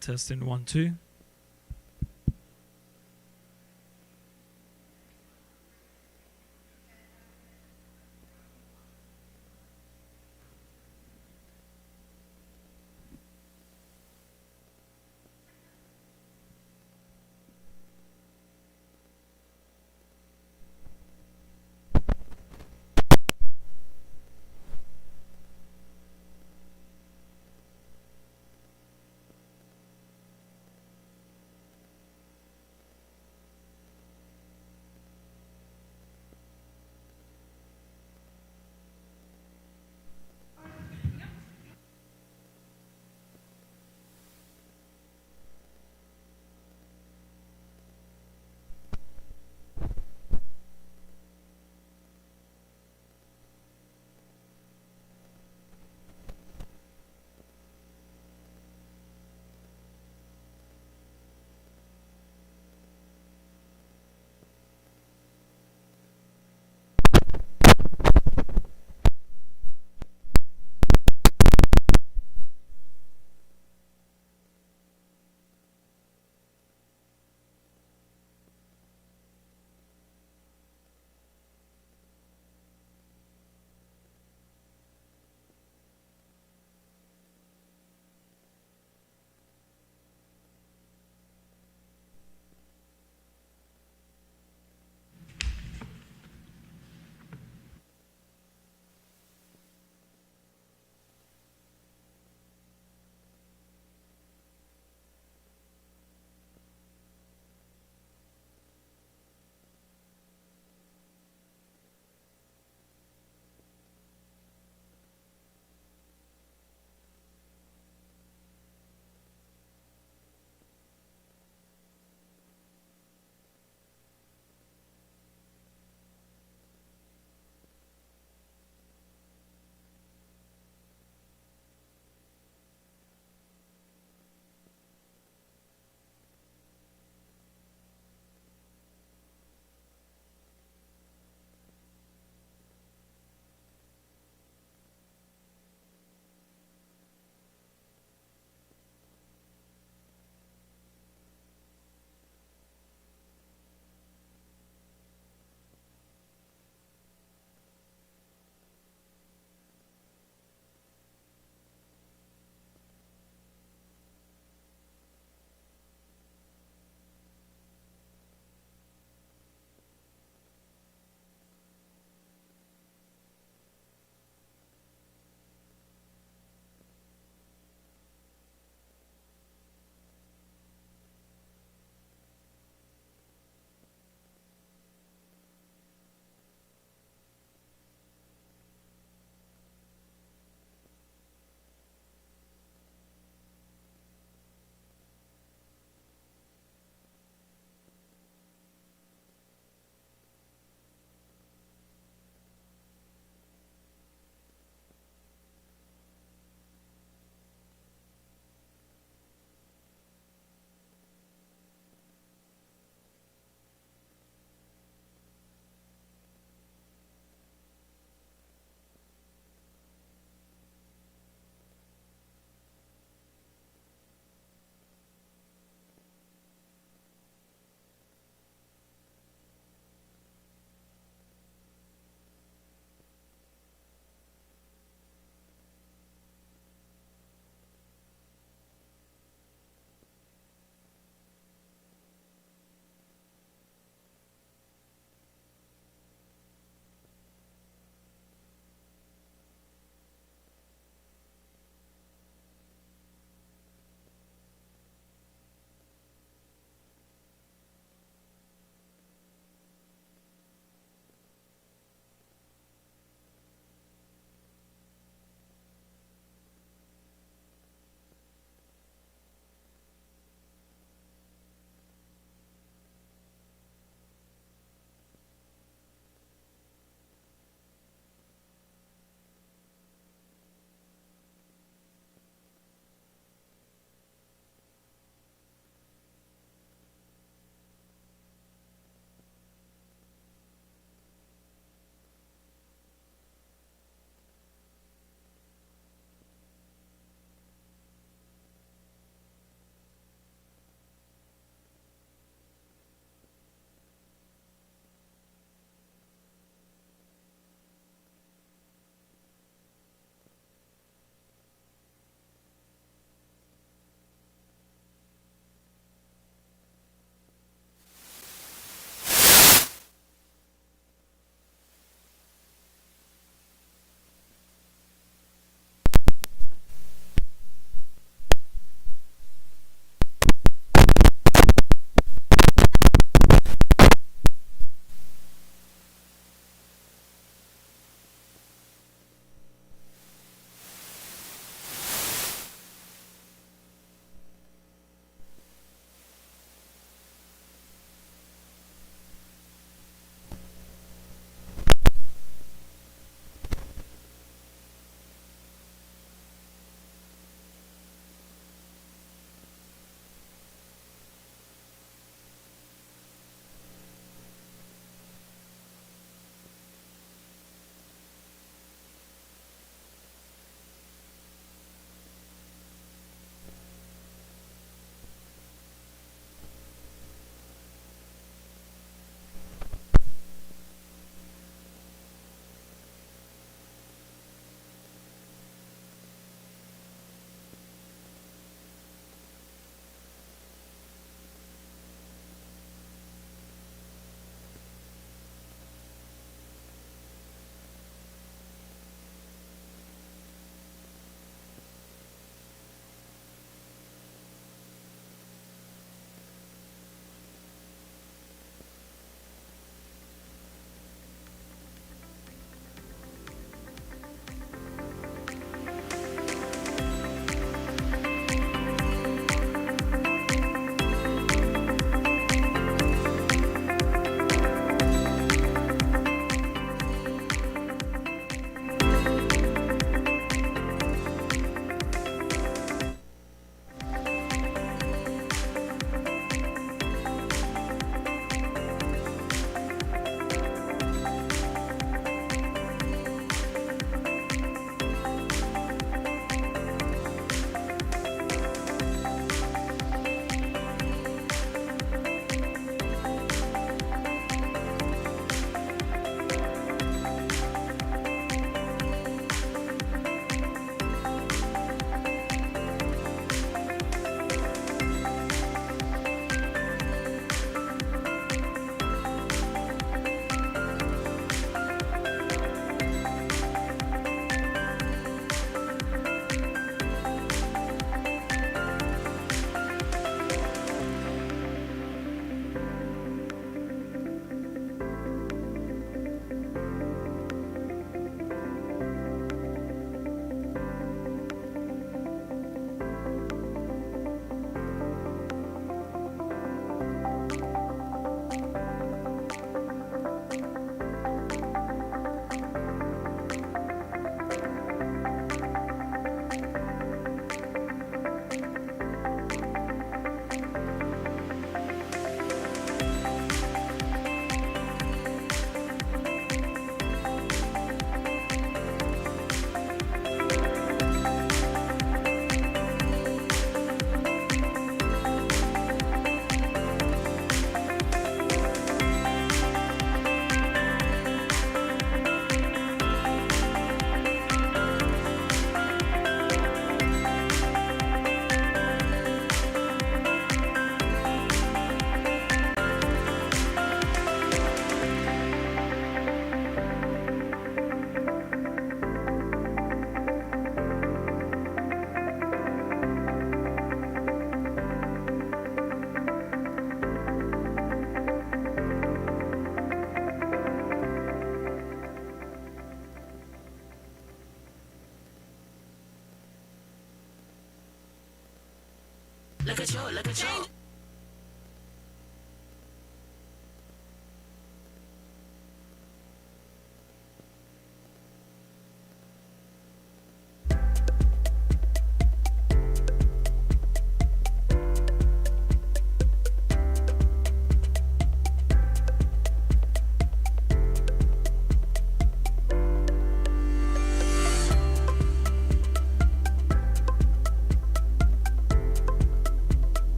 Testing 1 2.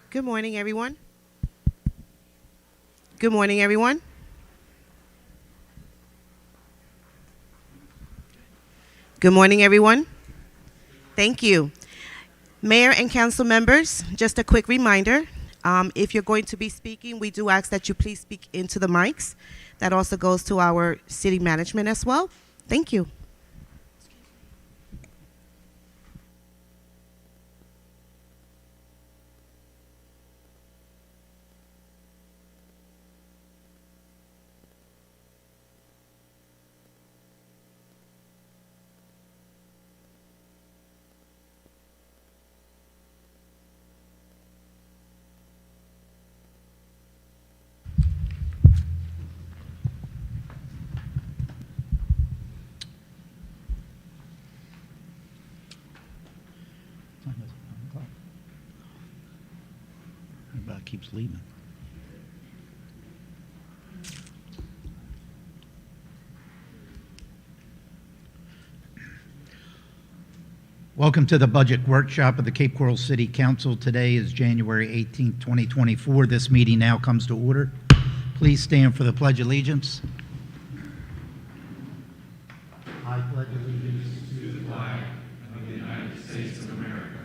Good morning, everyone. Good morning, everyone. Good morning, everyone. Thank you. Mayor and council members, just a quick reminder, if you're going to be speaking, we do ask that you please speak into the mics. That also goes to our city management as well. Thank you. Everybody keeps leaving. Welcome to the budget workshop of the Cape Coral City Council. Today is January 18th, 2024. This meeting now comes to order. Please stand for the Pledge of Allegiance. I pledge allegiance to the flag of the United States of America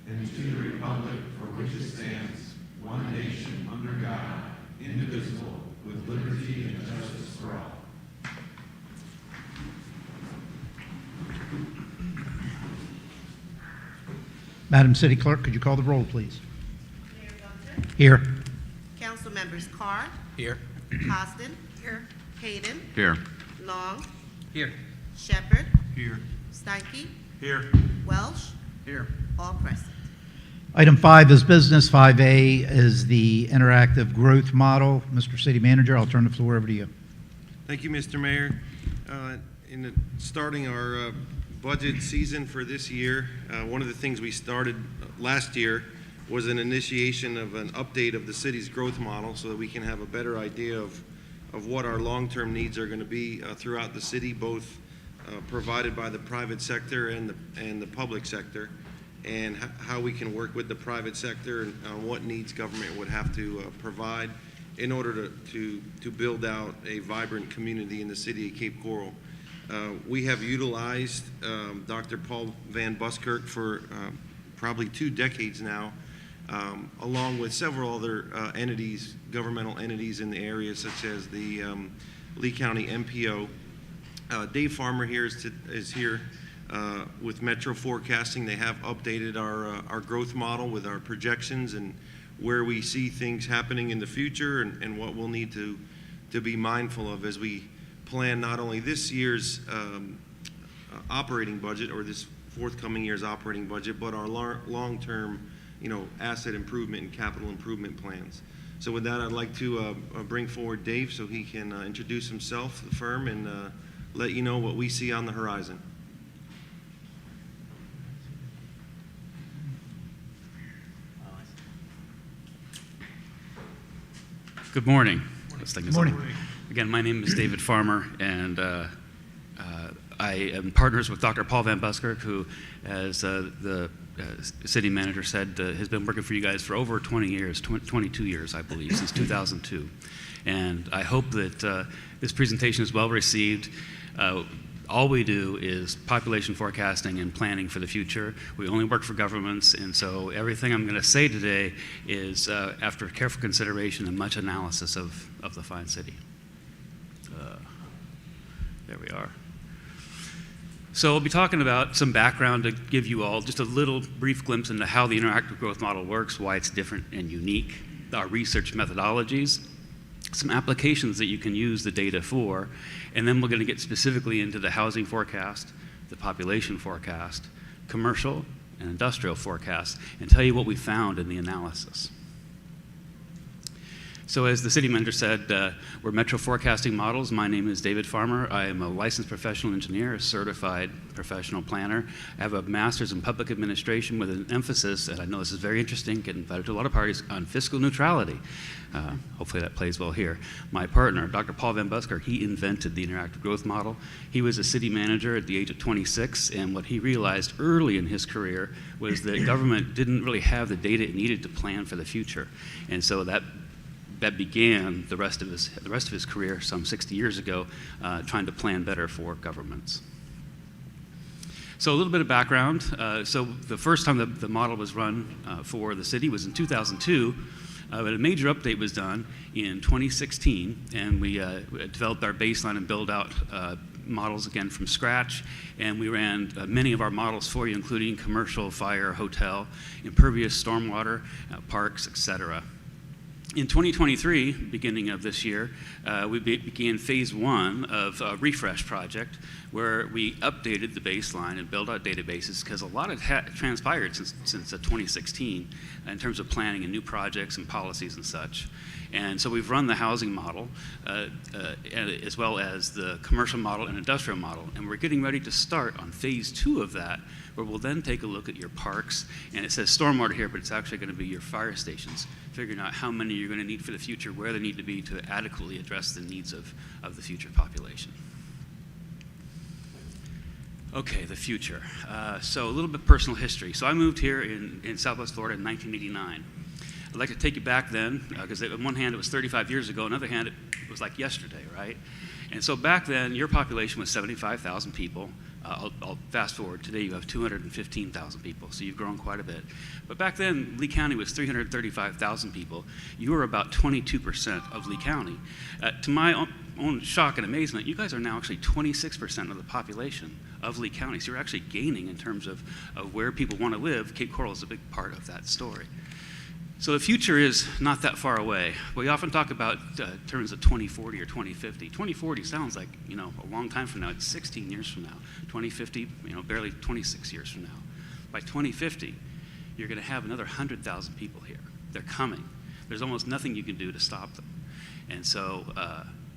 and to the republic for which it stands, one nation, under God, indivisible, with liberty and justice for all. Madam City Clerk, could you call the roll, please? Mayor Gunther. Here. Council members Carr. Here. Costin. Here. Hayden. Here. Long. Here. Shepherd. Here. Steinke. Here. Welsh. Here. All present. Item 5 is business. 5A is the interactive growth model. Mr. City Manager, I'll turn the floor over to you. Thank you, Mr. Mayor. Starting our budget season for this year, one of the things we started last year was an initiation of an update of the city's growth model so that we can have a better idea of what our long-term needs are going to be throughout the city, both provided by the private sector and the public sector, and how we can work with the private sector and on what needs government would have to provide in order to build out a vibrant community in the city of Cape Coral. We have utilized Dr. Paul Van Buskirk for probably 2 decades now, along with several other entities, governmental entities in the area, such as the Lee County MPO. Dave Farmer here is here with Metro Forecasting. They have updated our growth model with our projections and where we see things happening in the future and what we'll need to be mindful of as we plan not only this year's operating budget or this forthcoming year's operating budget, but our long-term, asset improvement and capital improvement plans. So with that, I'd like to bring forward Dave so he can introduce himself, the firm, and let you know what we see on the horizon. Good morning. Good morning. Again, my name is David Farmer, and I am partners with Dr. Paul Van Buskirk, who, as the city manager said, has been working for you guys for over 20 years, 22 years, I believe, since 2002. And I hope that this presentation is well received. All we do is population forecasting and planning for the future. We only work for governments, and so everything I'm going to say today is after careful consideration and much analysis of the fine city. There we are. So we'll be talking about some background to give you all just a little brief glimpse into how the interactive growth model works, why it's different and unique, our research methodologies, some applications that you can use the data for, and then we're going to get specifically into the housing forecast, the population forecast, commercial and industrial forecast, and tell you what we found in the analysis. So as the city manager said, we're Metro Forecasting Models. My name is David Farmer. I am a licensed professional engineer, a certified professional planner. I have a master's in public administration with an emphasis, and I know this is very interesting, get invited to a lot of parties, on fiscal neutrality. Hopefully that plays well here. My partner, Dr. Paul Van Busker, he invented the interactive growth model. He was a city manager at the age of 26, and what he realized early in his career was that government didn't really have the data it needed to plan for the future. And so that began the rest of his career some 60 years ago, trying to plan better for governments. So a little bit of background. So the first time the model was run for the city was in 2002, but a major update was done in 2016, and we developed our baseline and build out models again from scratch, and we ran many of our models for you, including commercial, fire, hotel, impervious stormwater, parks, etc. In 2023, beginning of this year, we began phase one of a refresh project where we updated the baseline and built out databases, because a lot had transpired since 2016 in terms of planning and new projects and policies and such. And so we've run the housing model as well as the commercial model and industrial model. And we're getting ready to start on phase two of that, where we'll then take a look at your parks. And it says stormwater here, but it's actually going to be your fire stations, figuring out how many you're going to need for the future, where they need to be to adequately address the needs of the future population. Okay, the future. So a little bit personal history. So I moved here in Southwest Florida in 1989. I'd like to take you back then, because on one hand it was 35 years ago, on the other hand it was like yesterday, right? And so back then your population was 75,000 people. I'll fast forward. Today you have 215,000 people, so you've grown quite a bit. But back then, Lee County was 335,000 people. You were about 22% of Lee County. To my own shock and amazement, you guys are now actually 26% of the population of Lee County. So you're actually gaining in terms of where people want to live. Cape Coral is a big part of that story. So the future is not that far away. We often talk about terms of 2040 or 2050. 2040 sounds like, a long time from now. It's 16 years from now. 2050, barely 26 years from now. By 2050, you're going to have another 100,000 people here. They're coming. There's almost nothing you can do to stop them. And so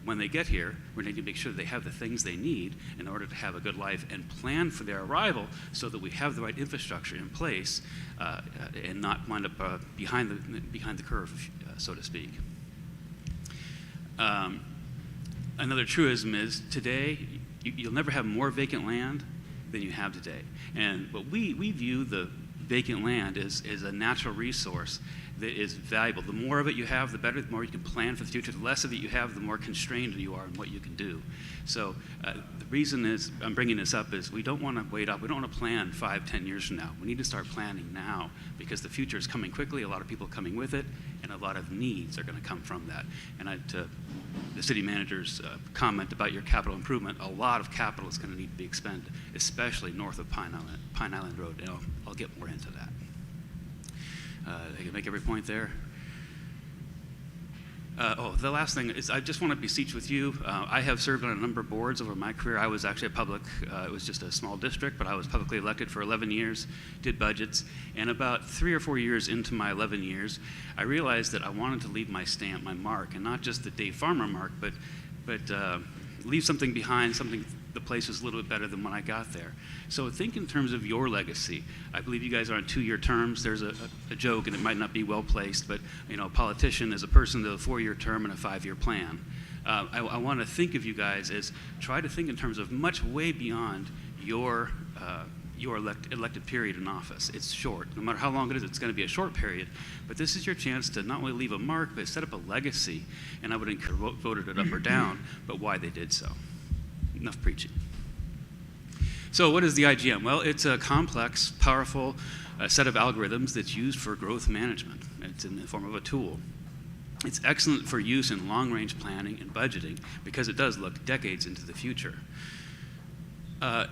when they get here, we need to make sure that they have the things they need in order to have a good life and plan for their arrival so that we have the right infrastructure in place and not wind up behind the curve, so to speak. Another truism is today, you'll never have more vacant land than you have today. And but we view the vacant land as a natural resource that is valuable. The more of it you have, the better. The more you can plan for the future. The less of it you have, the more constrained you are in what you can do. So the reason is I'm bringing this up is we don't want to wait up. We don't want to plan 5-10 years from now. We need to start planning now, because the future is coming quickly. A lot of people coming with it, and a lot of needs are going to come from that. And to the city manager's comment about your capital improvement, a lot of capital is going to need to be expended, especially north of Pine Island Road. And I'll get more into that. I can make every point there. The last thing is I just want to beseech with you. I have served on a number of boards over my career. I was actually it was just a small district, but I was publicly elected for 11 years, did budgets, and about 3 or 4 years into my 11 years, I realized that I wanted to leave my stamp, my mark, and not just the Dave Farmer mark, but leave something behind, the place was a little bit better than when I got there. So think in terms of your legacy. I believe you guys are on 2-year terms. There's a joke, and it might not be well placed, but a politician is a person with a 4-year term and a 5-year plan. I want to think of you guys as try to think in terms of much way beyond your elected period in office. It's short. No matter how long it is, it's going to be a short period. But this is your chance to not only leave a mark, but set up a legacy. And I would encourage voted it up or down, but why they did so. Enough preaching. So what is the IGM? Well, it's a complex, powerful set of algorithms that's used for growth management. It's in the form of a tool. It's excellent for use in long-range planning and budgeting because it does look decades into the future.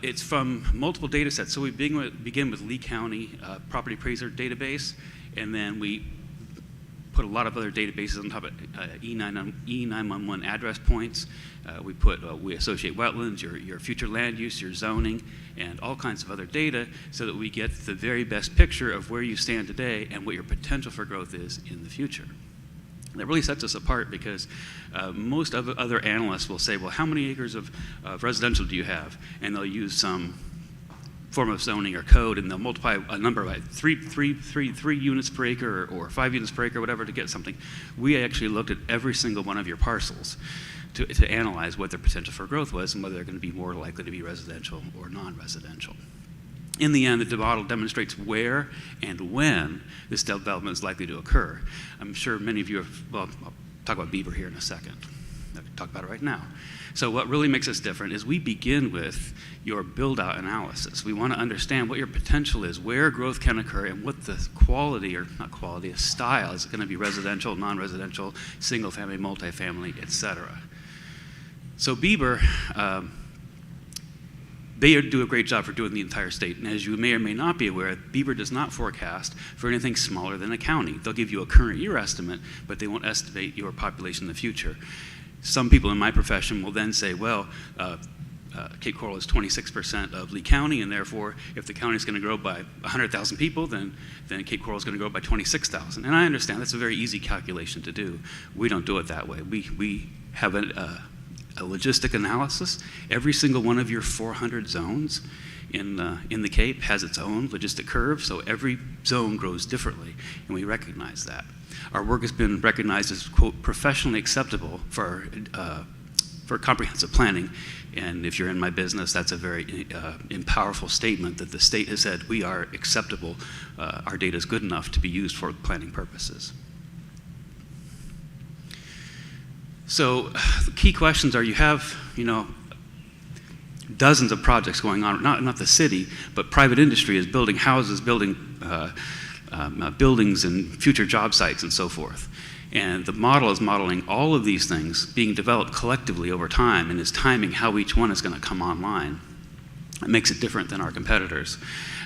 It's from multiple data sets. So we begin with Lee County Property Appraiser Database, and then we put a lot of other databases on top of E911 address points. We associate wetlands, your future land use, your zoning, and all kinds of other data so that we get the very best picture of where you stand today and what your potential for growth is in the future. That really sets us apart because most of other analysts will say, well, how many acres of residential do you have? And they'll use some form of zoning or code, and they'll multiply a number by three units per acre or 5 units per acre, whatever, to get something. We actually looked at every single one of your parcels to analyze what their potential for growth was and whether they're going to be more likely to be residential or non-residential. In the end, the model demonstrates where and when this development is likely to occur. I'm sure many of you have, well, I'll talk about Bieber here in a second. I can talk about it right now. So what really makes us different is we begin with your build-out analysis. We want to understand what your potential is, where growth can occur, and what the quality, or not quality, a style. Is it going to be residential, non-residential, single-family, multifamily, et cetera? So Bieber, they do a great job for doing the entire state. And as you may or may not be aware, Bieber does not forecast for anything smaller than a county. They'll give you a current year estimate, but they won't estimate your population in the future. Some people in my profession will then say, well, Cape Coral is 26% of Lee County, and therefore, if the county is going to grow by 100,000 people, then Cape Coral is going to grow by 26,000. And I understand that's a very easy calculation to do. We don't do it that way. We have a logistic analysis. Every single one of your 400 zones in the Cape has its own logistic curve, so every zone grows differently, and we recognize that. Our work has been recognized as, quote, professionally acceptable for comprehensive planning, and if you're in my business, that's a very powerful statement that the state has said we are acceptable, our data is good enough to be used for planning purposes. So the key questions are, you have, dozens of projects going on, not the city, but private industry is building houses, building buildings and future job sites and so forth. And the model is modeling all of these things being developed collectively over time and is timing how each one is going to come online. It makes it different than our competitors.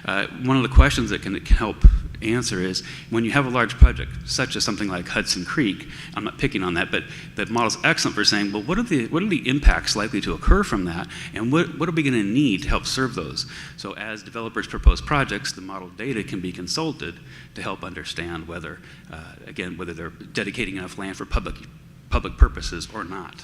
One of the questions that can help answer is, when you have a large project, such as something like Hudson Creek, I'm not picking on that, but the model's excellent for saying, well, what are the impacts likely to occur from that, and what are we going to need to help serve those? So as developers propose projects, the model data can be consulted to help understand whether, whether they're dedicating enough land for public purposes or not.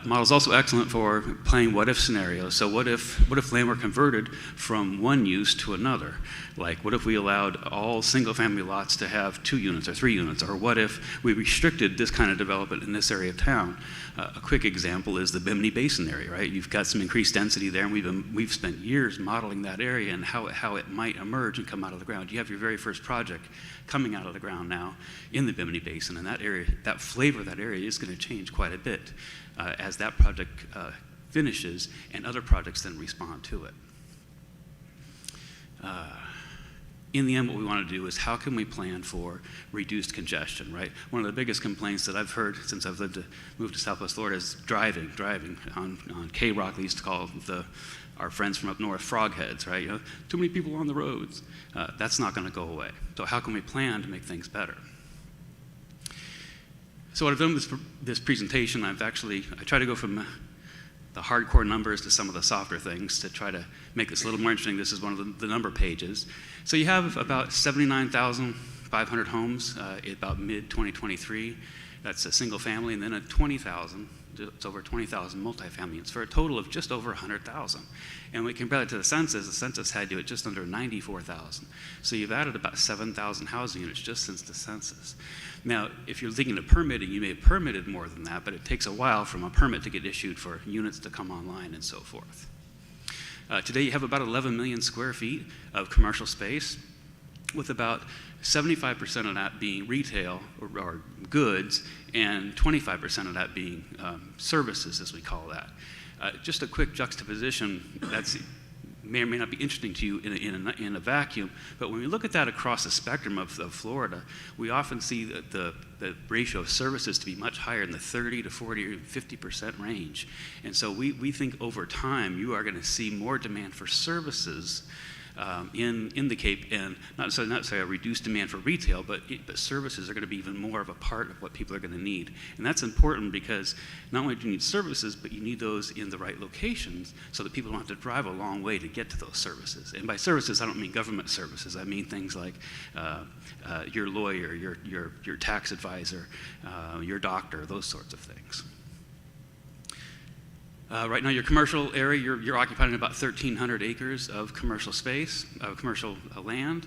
Model's also excellent for playing what-if scenarios. So what if land were converted from one use to another? Like, what if we allowed all single-family lots to have 2 units or 3 units? Or what if we restricted this kind of development in this area of town? A quick example is the Bimini Basin area, right? You've got some increased density there, and we've spent years modeling that area and how it might emerge and come out of the ground. You have your very first project coming out of the ground now in the Bimini Basin, and that area, that flavor of that area is going to change quite a bit as that project finishes and other projects then respond to it. In the end, what we want to do is, how can we plan for reduced congestion, right? One of the biggest complaints that I've heard since I've moved to Southwest Florida is driving on K-Rock. They used to call our friends from up north frogheads, right? Too many people on the roads. That's not going to go away. So how can we plan to make things better? So what I've done with this presentation, I try to go from the hardcore numbers to some of the softer things to try to make this a little more interesting. This is one of the number pages. So you have about 79,500 homes about mid-2023. That's a single family, and then it's over 20,000 multifamily units for a total of just over 100,000. And we compare that to the census had you at just under 94,000. So you've added about 7,000 housing units just since the census. Now, if you're thinking of permitting, you may have permitted more than that, but it takes a while from a permit to get issued for units to come online and so forth. Today you have about 11 million square feet of commercial space, with about 75% of that being retail or goods, and 25% of that being services, as we call that. Just a quick juxtaposition that's may or may not be interesting to you in a vacuum, but when we look at that across the spectrum of Florida, we often see the ratio of services to be much higher in the 30 to 40 or 50% range. And so we think over time you are going to see more demand for services in the Cape, and not necessarily a reduced demand for retail, but services are going to be even more of a part of what people are going to need. And that's important because not only do you need services, but you need those in the right locations so that people don't have to drive a long way to get to those services. And by services, I don't mean government services. I mean things like your lawyer, your tax advisor, your doctor, those sorts of things. Right now, your commercial area, you're occupying about 1,300 acres of commercial space, commercial land,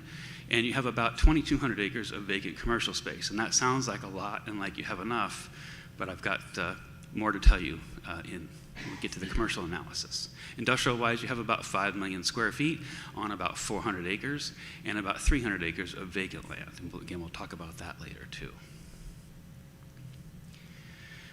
and you have about 2,200 acres of vacant commercial space. And that sounds like a lot and like you have enough, but I've got more to tell you when we get to the commercial analysis. Industrial-wise, you have about 5 million square feet on about 400 acres and about 300 acres of vacant land. And again, we'll talk about that later too.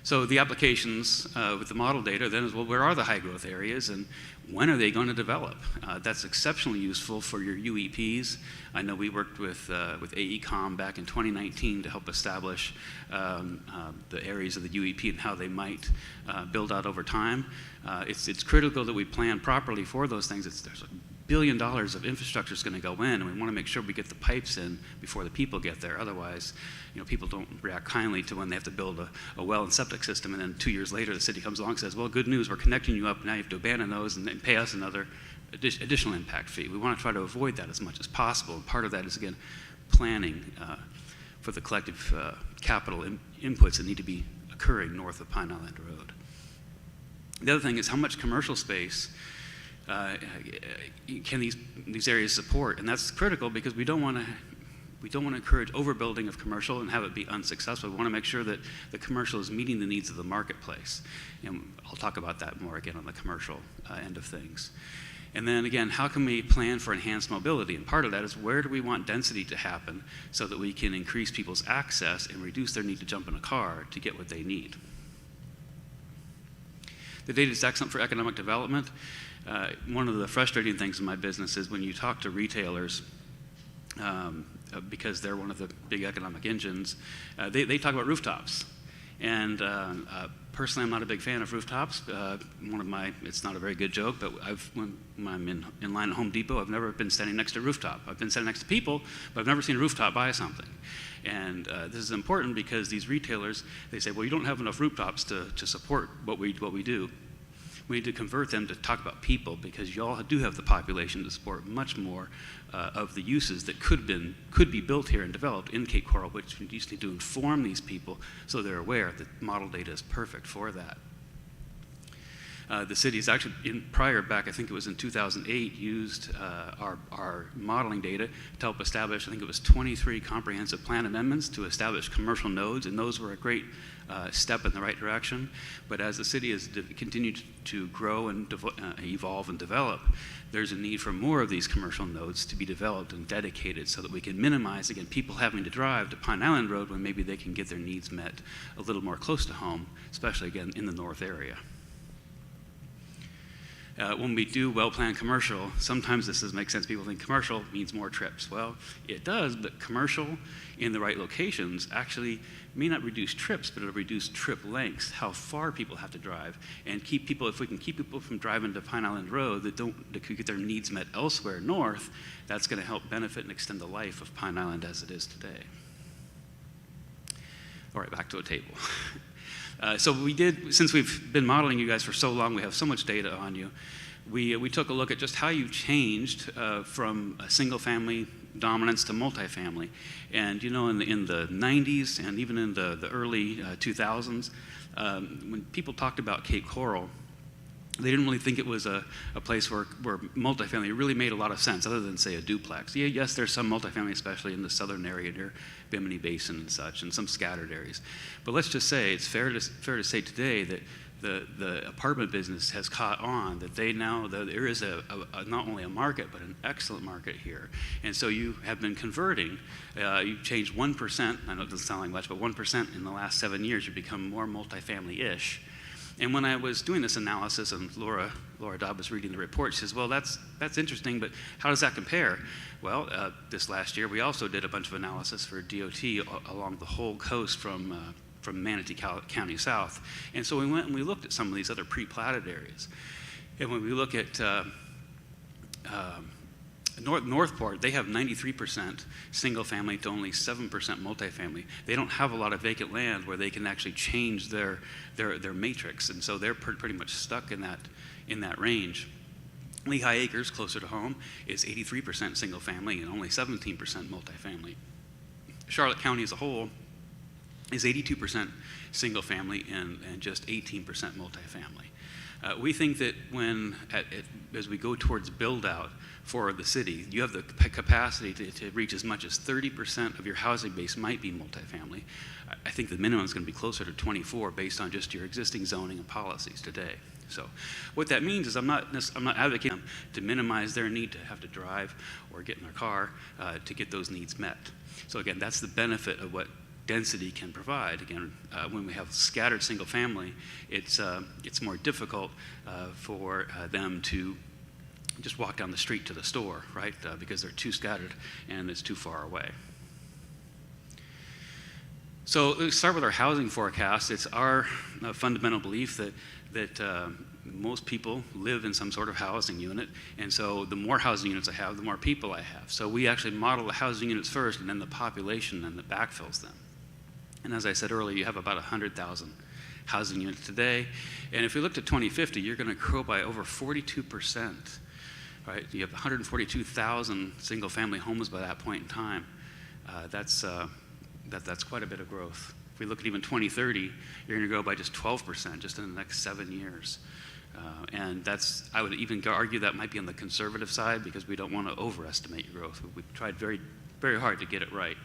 So the applications with the model data then is, well, where are the high growth areas and when are they going to develop? That's exceptionally useful for your UEPs. I know we worked with AECOM back in 2019 to help establish the areas of the UEP and how they might build out over time. It's critical that we plan properly for those things. There's $1 billion of infrastructure is going to go in, and we want to make sure we get the pipes in before the people get there. Otherwise, people don't react kindly to when they have to build a well and septic system, and then 2 years later the city comes along and says, well, good news, we're connecting you up, now you have to abandon those and pay us another additional impact fee. We want to try to avoid that as much as possible, and part of that is, again, planning for the collective capital inputs that need to be occurring north of Pine Island Road. The other thing is how much commercial space can these areas support, and that's critical because we don't want to encourage overbuilding of commercial and have it be unsuccessful. We want to make sure that the commercial is meeting the needs of the marketplace, and I'll talk about that more again on the commercial end of things. And then again, how can we plan for enhanced mobility? And part of that is where do we want density to happen so that we can increase people's access and reduce their need to jump in a car to get what they need. The data is excellent for economic development. One of the frustrating things in my business is when you talk to retailers, because they're one of the big economic engines, they talk about rooftops. And personally, I'm not a big fan of rooftops. It's not a very good joke, but when I'm in line at Home Depot, I've never been standing next to a rooftop. I've been standing next to people, but I've never seen a rooftop buy something. And this is important because these retailers, they say, well, you don't have enough rooftops to support what we do. We need to convert them to talk about people because y'all do have the population to support much more of the uses that could be built here and developed in Cape Coral, which we just need to inform these people so they're aware that model data is perfect for that. The city has actually, back, I think it was in 2008, used our modeling data to help establish, I think it was 23 comprehensive plan amendments to establish commercial nodes, and those were a great step in the right direction. But as the city has continued to grow and evolve and develop, there's a need for more of these commercial nodes to be developed and dedicated so that we can minimize, again, people having to drive to Pine Island Road when maybe they can get their needs met a little more close to home, especially, again, in the north area. When we do well-planned commercial, sometimes this doesn't make sense. People think commercial means more trips. Well, it does, but commercial in the right locations actually may not reduce trips, but it'll reduce trip lengths, how far people have to drive, and if we can keep people from driving to Pine Island Road that could get their needs met elsewhere north, that's going to help benefit and extend the life of Pine Island as it is today. All right, back to a table. So since we've been modeling you guys for so long, we have so much data on you. We took a look at just how you've changed from a single family dominance to multifamily. And in the 90s and even in the early 2000s, when people talked about Cape Coral, they didn't really think it was a place where multifamily really made a lot of sense, other than, say, a duplex. Yes, there's some multifamily, especially in the southern area near Bimini Basin and such, and some scattered areas. But let's just say it's fair to say today that the apartment business has caught on, that there is not only a market, but an excellent market here. And so you have been converting. You've changed 1%, I know it doesn't sound like much, but 1% in the last 7 years, you've become more multifamily-ish. And when I was doing this analysis, and Laura Dobb was reading the report, she says, well, that's interesting, but how does that compare? Well, this last year, we also did a bunch of analysis for DOT along the whole coast from Manatee County south. And so we went and we looked at some of these other pre-platted areas. And when we look at Northport, they have 93% single family to only 7% multifamily. They don't have a lot of vacant land where they can actually change their matrix, and so they're pretty much stuck in that range. Lehigh Acres, closer to home, is 83% single family and only 17% multifamily. Charlotte County as a whole is 82% single family and just 18% multifamily. We think that as we go towards build out for the city, you have the capacity to reach as much as 30% of your housing base might be multifamily. I think the minimum is going to be closer to 24 based on just your existing zoning and policies today. So what that means is I'm not advocating to minimize their need to have to drive or get in their car to get those needs met. So again, that's the benefit of what density can provide. Again, when we have scattered single family, it's more difficult for them to just walk down the street to the store, right? Because they're too scattered and it's too far away. So let's start with our housing forecast. It's our fundamental belief that most people live in some sort of housing unit, and so the more housing units I have, the more people I have. So we actually model the housing units first and then the population and that backfills them. And as I said earlier, you have about 100,000 housing units today, and if we looked at 2050, you're going to grow by over 42%. Right? You have 142,000 single-family homes by that point in time. That's quite a bit of growth. If we look at even 2030, you're going to grow by just 12% just in the next 7 years. And I would even argue that might be on the conservative side because we don't want to overestimate your growth. We've tried very, very hard to get it right.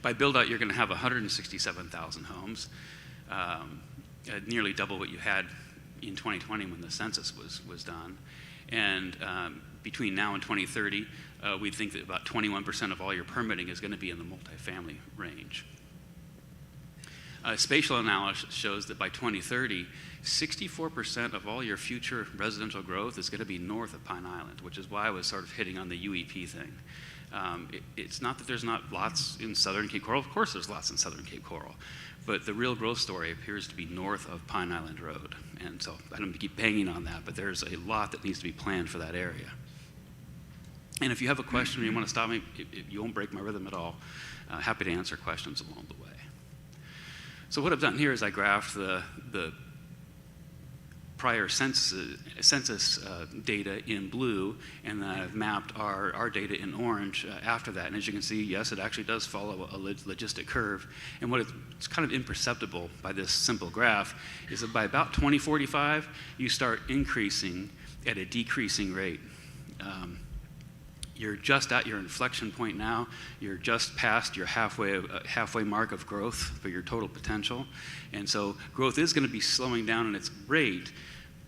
By build-out, you're going to have 167,000 homes, nearly double what you had in 2020 when the census was done. And between now and 2030, we think that about 21% of all your permitting is going to be in the multifamily range. Spatial analysis shows that by 2030, 64% of all your future residential growth is going to be north of Pine Island, which is why I was sort of hitting on the UEP thing. It's not that there's not lots in southern Cape Coral. Of course there's lots in southern Cape Coral. But the real growth story appears to be north of Pine Island Road. And so I don't keep banging on that, but there's a lot that needs to be planned for that area. And if you have a question or you want to stop me, you won't break my rhythm at all. Happy to answer questions along the way. So what I've done here is I graphed the prior census data in blue, and then I've mapped our data in orange after that. And as you can see, yes, it actually does follow a logistic curve. And what it's kind of imperceptible by this simple graph is that by about 2045, you start increasing at a decreasing rate. You're just at your inflection point now. You're just past your halfway mark of growth for your total potential. And so growth is going to be slowing down in its rate,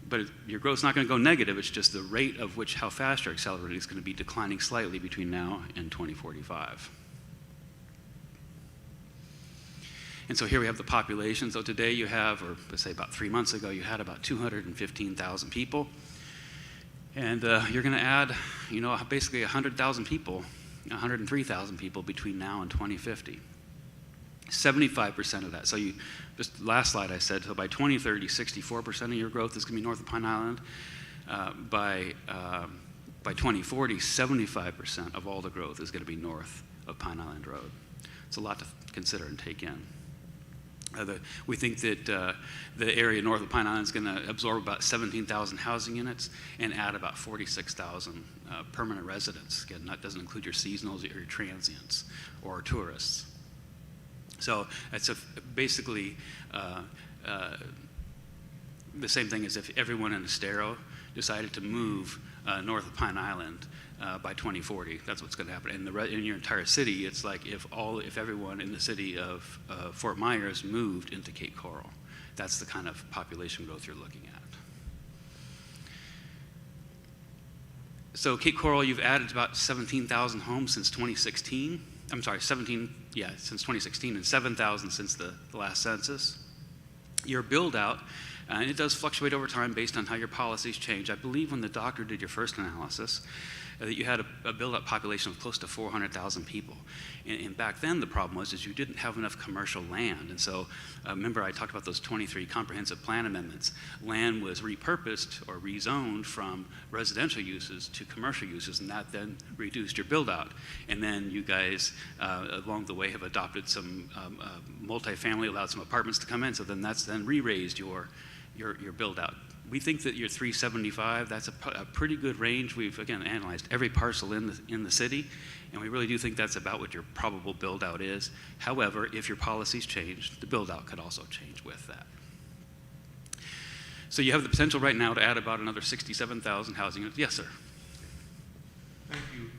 but your growth's not going to go negative. It's just the rate of which how fast you're accelerating is going to be declining slightly between now and 2045. And so here we have the population. So today you have, or let's say about 3 months ago, you had about 215,000 people. And you're going to add, basically 100,000 people, 103,000 people between now and 2050. 75% of that. So just last slide I said, so by 2030, 64% of your growth is going to be north of Pine Island. By 2040, 75% of all the growth is going to be north of Pine Island Road. It's a lot to consider and take in. We think that the area north of Pine Island is going to absorb about 17,000 housing units and add about 46,000 permanent residents. Again, that doesn't include your seasonals or your transients or tourists. So it's basically the same thing as if everyone in Estero decided to move north of Pine Island by 2040. That's what's going to happen. In your entire city, it's like if everyone in the city of Fort Myers moved into Cape Coral. That's the kind of population growth you're looking at. So Cape Coral, you've added about 17,000 homes since 2016. I'm sorry, since 2016, and 7,000 since the last census. Your build out, and it does fluctuate over time based on how your policies change. I believe when the doctor did your first analysis, that you had a build-up population of close to 400,000 people. And back then, the problem was is you didn't have enough commercial land. And so, remember I talked about those 23 comprehensive plan amendments. Land was repurposed or rezoned from residential uses to commercial uses, and that then reduced your build-out. And then you guys, along the way, have adopted some multifamily, allowed some apartments to come in, so then that's then re-raised your build-out. We think that your 375, that's a pretty good range. We've, again, analyzed every parcel in the city, and we really do think that's about what your probable build-out is. However, if your policies change, the build-out could also change with that. So you have the potential right now to add about another 67,000 housing units. Yes, sir. Thank you.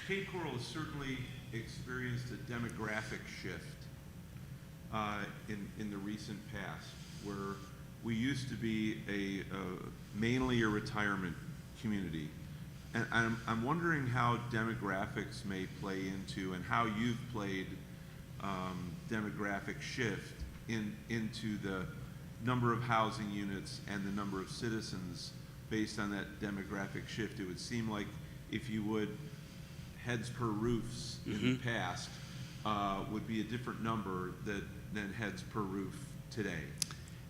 Cape Coral has certainly experienced a demographic shift in the recent past, where we used to be mainly a retirement community. And I'm wondering how demographics may play into, and how you've played demographic shift into the number of housing units and the number of citizens based on that demographic shift. It would seem like if you would, heads per roofs in the past would be a different number than heads per roof today.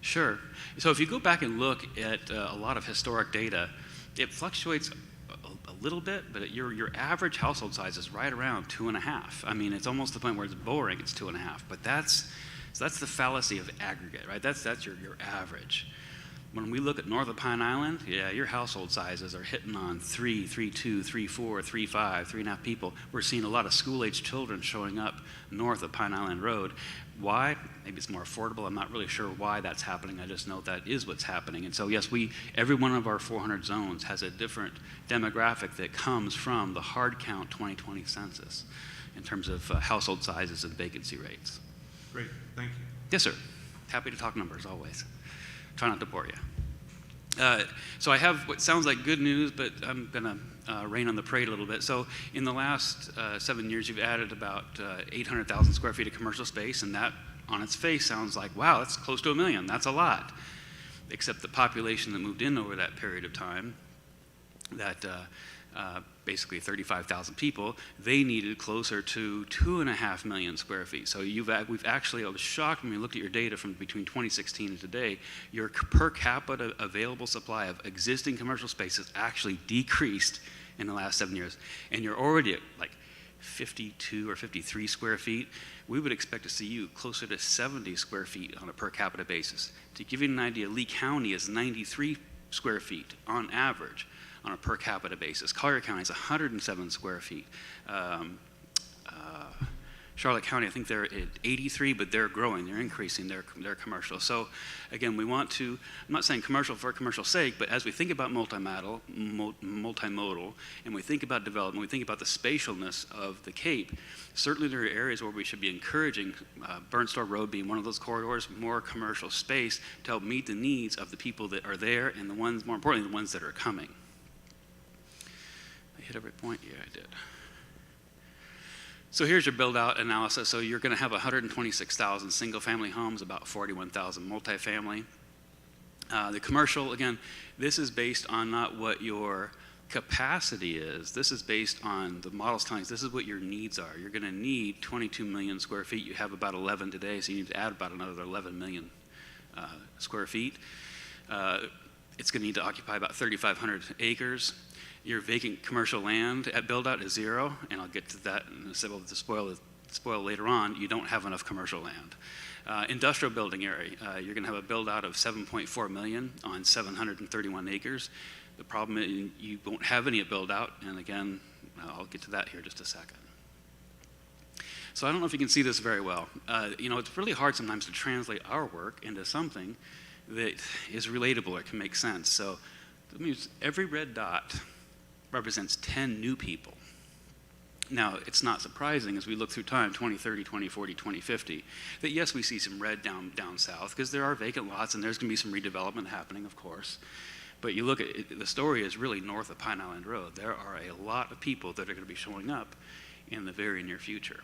Sure. So if you go back and look at a lot of historic data, it fluctuates a little bit, but your average household size is right around 2.5. I mean, it's almost the point where it's boring, it's 2.5. But that's the fallacy of aggregate, right? That's your average. When we look at north of Pine Island, yeah, your household sizes are hitting on 3, 3.2, 3.4, 3.5, 3.5 people. We're seeing a lot of school-age children showing up north of Pine Island Road. Why? Maybe it's more affordable. I'm not really sure why that's happening. I just know that is what's happening. And so, yes, every one of our 400 zones has a different demographic that comes from the hard count 2020 census in terms of household sizes and vacancy rates. Great, thank you. Yes, sir. Happy to talk numbers, always. Try not to bore you. So I have what sounds like good news, but I'm going to rain on the parade a little bit. So in the last 7 years, you've added about 800,000 square feet of commercial space, and that on its face sounds like, wow, that's close to 1 million. That's a lot. Except the population that moved in over that period of time, that basically 35,000 people, they needed closer to 2.5 million square feet. So we've actually, I was shocked when we looked at your data from between 2016 and today, your per capita available supply of existing commercial space has actually decreased in the last 7 years. And you're already at like 52 or 53 square feet. We would expect to see you closer to 70 square feet on a per capita basis. To give you an idea, Lee County is 93 square feet on average on a per capita basis. Collier County is 107 square feet. Charlotte County, I think they're at 83, but they're growing, they're increasing their commercial. So again, we want to, I'm not saying commercial for commercial sake, but as we think about multimodal, and we think about development, we think about the spatialness of the Cape, certainly there are areas where we should be encouraging, Burnstore Road being one of those corridors, more commercial space to help meet the needs of the people that are there and the ones, more importantly, the ones that are coming. I hit every point? Yeah, I did. So here's your build-out analysis. So you're going to have 126,000 single-family homes, about 41,000 multifamily. The commercial, again, this is based on not what your capacity is. This is based on the model's telling us this is what your needs are. You're going to need 22 million square feet. You have about 11 today, so you need to add about another 11 million square feet. It's going to need to occupy about 3,500 acres. Your vacant commercial land at build-out is 0, and I'll get to that in a civil to spoil later on. You don't have enough commercial land. Industrial building area, you're going to have a build-out of 7.4 million on 731 acres. The problem is you won't have any build-out, and again, I'll get to that here in just a second. So I don't know if you can see this very well. It's really hard sometimes to translate our work into something that is relatable or can make sense. So that means every red dot represents 10 new people. Now, it's not surprising as we look through time, 2030, 2040, 2050, that yes, we see some red down south because there are vacant lots and there's going to be some redevelopment happening, of course. But you look at it, the story is really north of Pine Island Road. There are a lot of people that are going to be showing up in the very near future.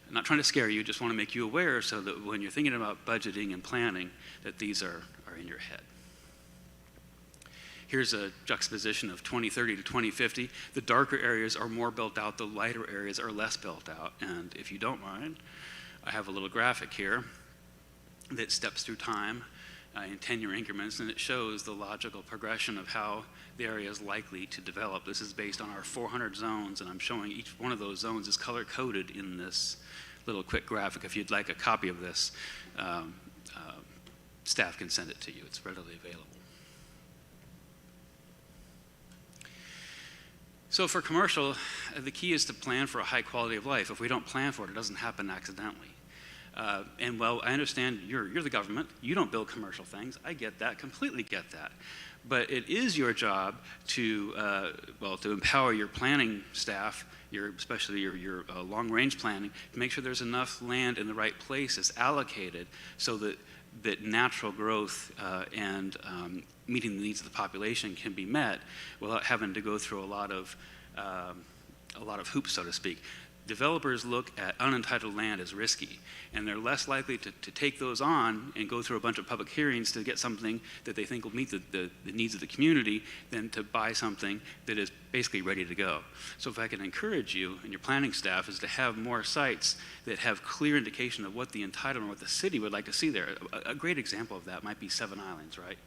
I'm not trying to scare you, just want to make you aware so that when you're thinking about budgeting and planning, that these are in your head. Here's a juxtaposition of 2030 to 2050. The darker areas are more built out, the lighter areas are less built out. And if you don't mind, I have a little graphic here that steps through time in 10-year increments, and it shows the logical progression of how the area is likely to develop. This is based on our 400 zones, and I'm showing each one of those zones is color-coded in this little quick graphic. If you'd like a copy of this, staff can send it to you. It's readily available. So for commercial, the key is to plan for a high quality of life. If we don't plan for it, it doesn't happen accidentally. And while I understand you're the government, you don't build commercial things. I get that, completely get that. But it is your job to empower your planning staff, especially your long-range planning, to make sure there's enough land in the right places allocated so that natural growth and meeting the needs of the population can be met without having to go through a lot of hoops, so to speak. Developers look at unentitled land as risky, and they're less likely to take those on and go through a bunch of public hearings to get something that they think will meet the needs of the community than to buy something that is basically ready to go. So if I can encourage you and your planning staff is to have more sites that have clear indication of what the entitlement, what the city would like to see there. A great example of that might be Seven Islands, right?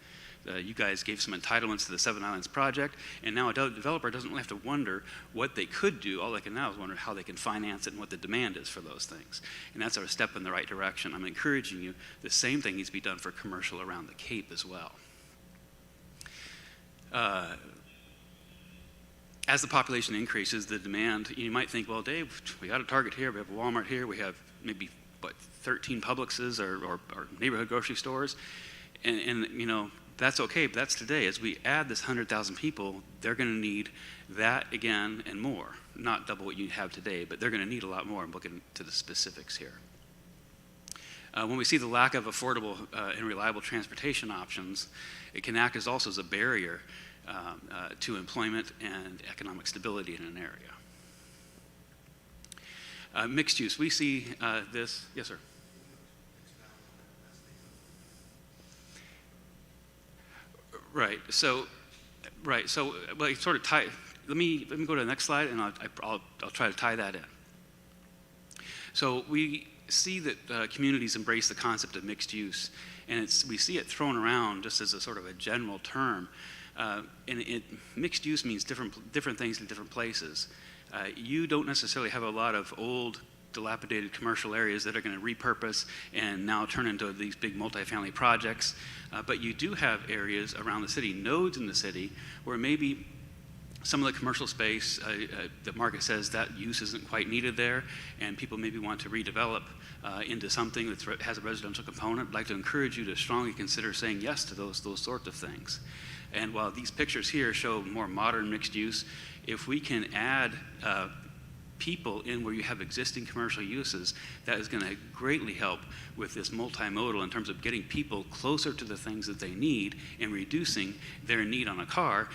You guys gave some entitlements to the Seven Islands project, and now a developer doesn't really have to wonder what they could do. All they can now is wonder how they can finance it and what the demand is for those things. And that's our step in the right direction. I'm encouraging you, the same thing needs to be done for commercial around the Cape as well. As the population increases, the demand, you might think, well, Dave, we got a Target here, we have a Walmart here, we have maybe, 13 Publixes or neighborhood grocery stores. And you know, that's okay, but that's today. As we add this 100,000 people, they're going to need that again and more. Not double what you have today, but they're going to need a lot more. I'm looking to the specifics here. When we see the lack of affordable and reliable transportation options, it can act as also as a barrier to employment and economic stability in an area. Mixed use, we see this. Yes, sir. Right. So, well, sort of tie. Let me go to the next slide, and I'll try to tie that in. So we see that communities embrace the concept of mixed use, and we see it thrown around just as a sort of a general term. Mixed use means different things in different places. You don't necessarily have a lot of old, dilapidated commercial areas that are going to repurpose and now turn into these big multifamily projects. But you do have areas around the city, nodes in the city, where maybe some of the commercial space, the market says that use isn't quite needed there, and people maybe want to redevelop into something that has a residential component. I'd like to encourage you to strongly consider saying yes to those sorts of things. And while these pictures here show more modern mixed use, if we can add people in where you have existing commercial uses, that is going to greatly help with this multimodal in terms of getting people closer to the things that they need and reducing their need on a car,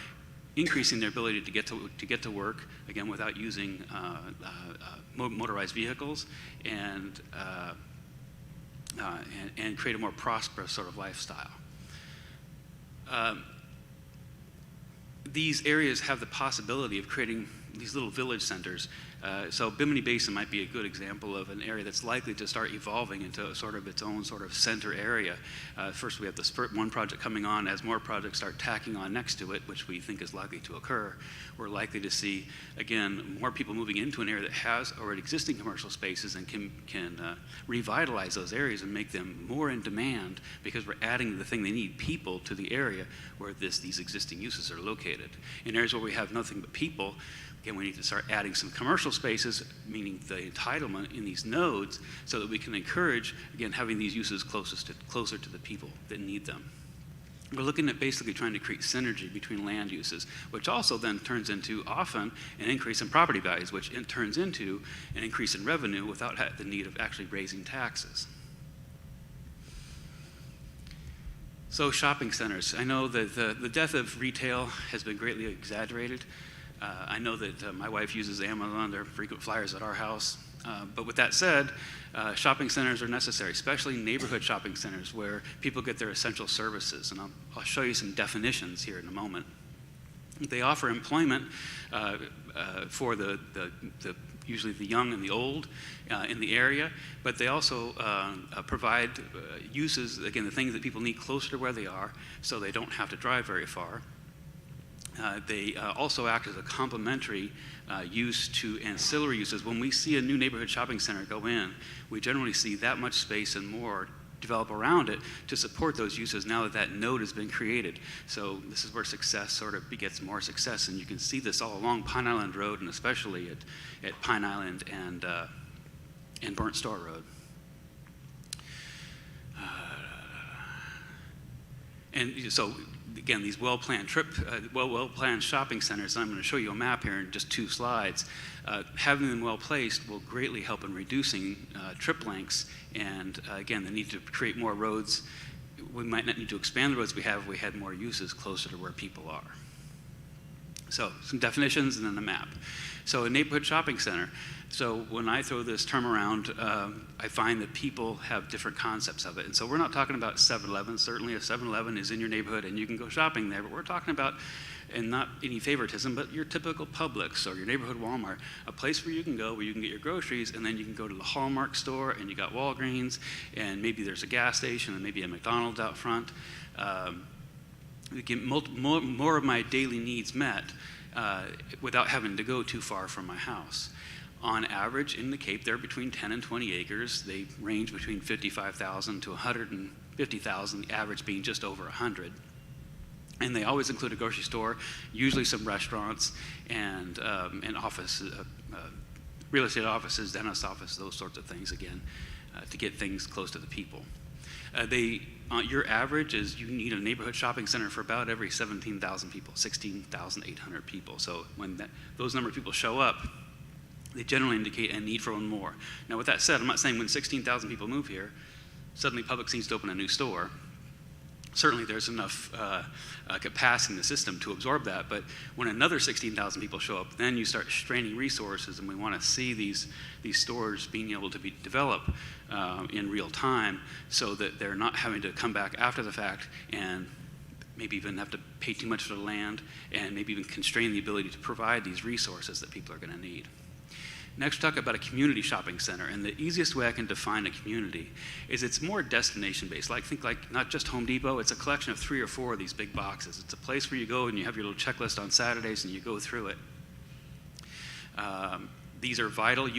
increasing their ability to get to work, again, without using motorized vehicles, and create a more prosperous sort of lifestyle. These areas have the possibility of creating these little village centers. So Bimini Basin might be a good example of an area that's likely to start evolving into sort of its own sort of center area. First, we have this one project coming on. As more projects start tacking on next to it, which we think is likely to occur, we're likely to see, again, more people moving into an area that has already existing commercial spaces and can revitalize those areas and make them more in demand because we're adding the thing they need, people, to the area where these existing uses are located. In areas where we have nothing but people, again, we need to start adding some commercial spaces, meaning the entitlement in these nodes, so that we can encourage, again, having these uses closer to the people that need them. We're looking at basically trying to create synergy between land uses, which also then turns into often an increase in property values, which turns into an increase in revenue without the need of actually raising taxes. So shopping centers. I know that the death of retail has been greatly exaggerated. I know that my wife uses Amazon. They're frequent flyers at our house. But with that said, shopping centers are necessary, especially neighborhood shopping centers where people get their essential services. And I'll show you some definitions here in a moment. They offer employment for usually the young and the old in the area, but they also provide uses, again, the things that people need closer to where they are so they don't have to drive very far. They also act as a complementary use to ancillary uses. When we see a new neighborhood shopping center go in, we generally see that much space and more develop around it to support those uses now that that node has been created. So this is where success sort of begets more success, and you can see this all along Pine Island Road, and especially at Pine Island and Burnt Store Road. And so again, these well-planned well-planned shopping centers, and I'm going to show you a map here in just 2 slides, having them well-placed will greatly help in reducing trip lengths and, again, the need to create more roads. We might not need to expand the roads we have if we had more uses closer to where people are. So some definitions and then the map. So a neighborhood shopping center. So when I throw this term around, I find that people have different concepts of it. And so we're not talking about 7-Eleven. Certainly a 7-Eleven is in your neighborhood and you can go shopping there, but we're talking about, and not any favoritism, but your typical Publix or your neighborhood Walmart, a place where you can go where you can get your groceries, and then you can go to the Hallmark store and you got Walgreens, and maybe there's a gas station and maybe a McDonald's out front. Get more of my daily needs met without having to go too far from my house. On average, in the Cape, they're between 10 and 20 acres. They range between 55,000 to 150,000, the average being just over 100. And they always include a grocery store, usually some restaurants, and offices, real estate offices, dentist offices, those sorts of things, again, to get things close to the people. Your average is you need a neighborhood shopping center for about every 17,000 people, 16,800 people. So when those number of people show up, they generally indicate a need for one more. Now, with that said, I'm not saying when 16,000 people move here, suddenly Publix needs to open a new store. Certainly there's enough capacity in the system to absorb that, but when another 16,000 people show up, then you start straining resources, and we want to see these stores being able to be developed in real time so that they're not having to come back after the fact and maybe even have to pay too much for the land and maybe even constrain the ability to provide these resources that people are going to need. Next, we'll talk about a community shopping center, and the easiest way I can define a community is it's more destination-based. Think like not just Home Depot, it's a collection of 3 or 4 of these big boxes. It's a place where you go and you have your little checklist on Saturdays and you go through it. These are vital. I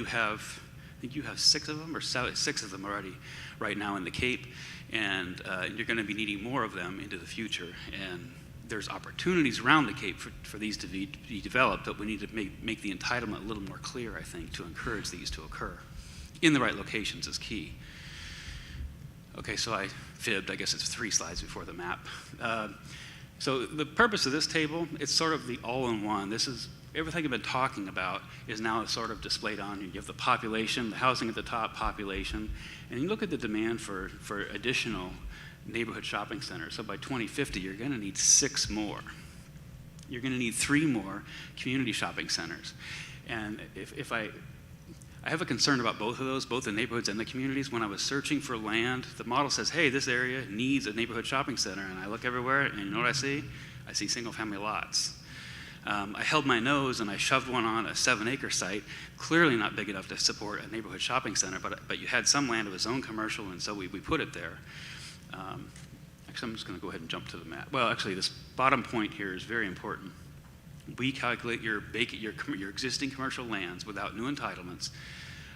think you have 6 of them or 6 of them already right now in the Cape, and you're going to be needing more of them into the future. And there's opportunities around the Cape for these to be developed, but we need to make the entitlement a little more clear, I think, to encourage these to occur. In the right locations is key. Okay, so I fibbed. I guess it's 3 slides before the map. So the purpose of this table, it's sort of the all-in-one. This is everything I've been talking about is now sort of displayed on you. You have the population, the housing at the top, population, and you look at the demand for additional neighborhood shopping centers. So by 2050, you're going to need 6 more. You're going to need 3 more community shopping centers. And if I have a concern about both of those, both the neighborhoods and the communities. When I was searching for land, the model says, hey, this area needs a neighborhood shopping center. And I look everywhere, and you know what I see? I see single-family lots. I held my nose and I shoved one on a 7-acre site, clearly not big enough to support a neighborhood shopping center, but you had some land of its own commercial, and so we put it there. Actually, I'm just going to go ahead and jump to the map. Well, actually, this bottom point here is very important. We calculate your existing commercial lands without new entitlements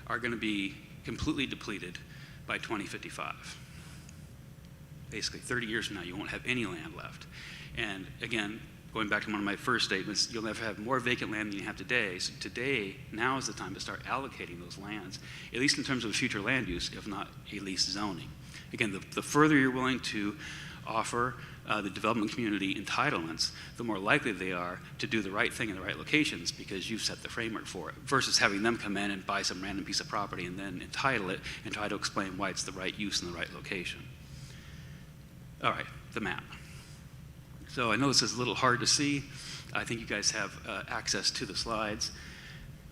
are going to be completely depleted by 2055. Basically, 30 years from now, you won't have any land left. And again, going back to one of my first statements, you'll never have more vacant land than you have today. So today, now is the time to start allocating those lands, at least in terms of future land use, if not at least zoning. Again, the further you're willing to offer the development community entitlements, the more likely they are to do the right thing in the right locations because you've set the framework for it, versus having them come in and buy some random piece of property and then entitle it and try to explain why it's the right use in the right location. All right, the map. So I know this is a little hard to see. I think you guys have access to the slides.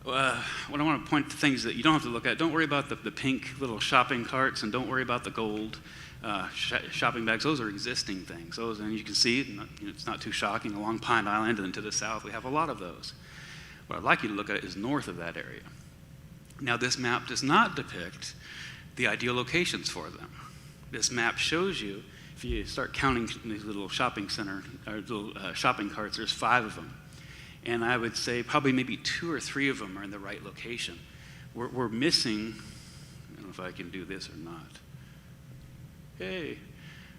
What I want to point to things that you don't have to look at. Don't worry about the pink little shopping carts, and don't worry about the gold shopping bags. Those are existing things. Those, and you can see it's not too shocking. Along Pine Island and then to the south, we have a lot of those. What I'd like you to look at is north of that area. Now, this map does not depict the ideal locations for them. This map shows you, if you start counting these little shopping center or little shopping carts, there's 5 of them. And I would say probably maybe 2 or 3 of them are in the right location. We're missing, I don't know if I can do this or not. Hey.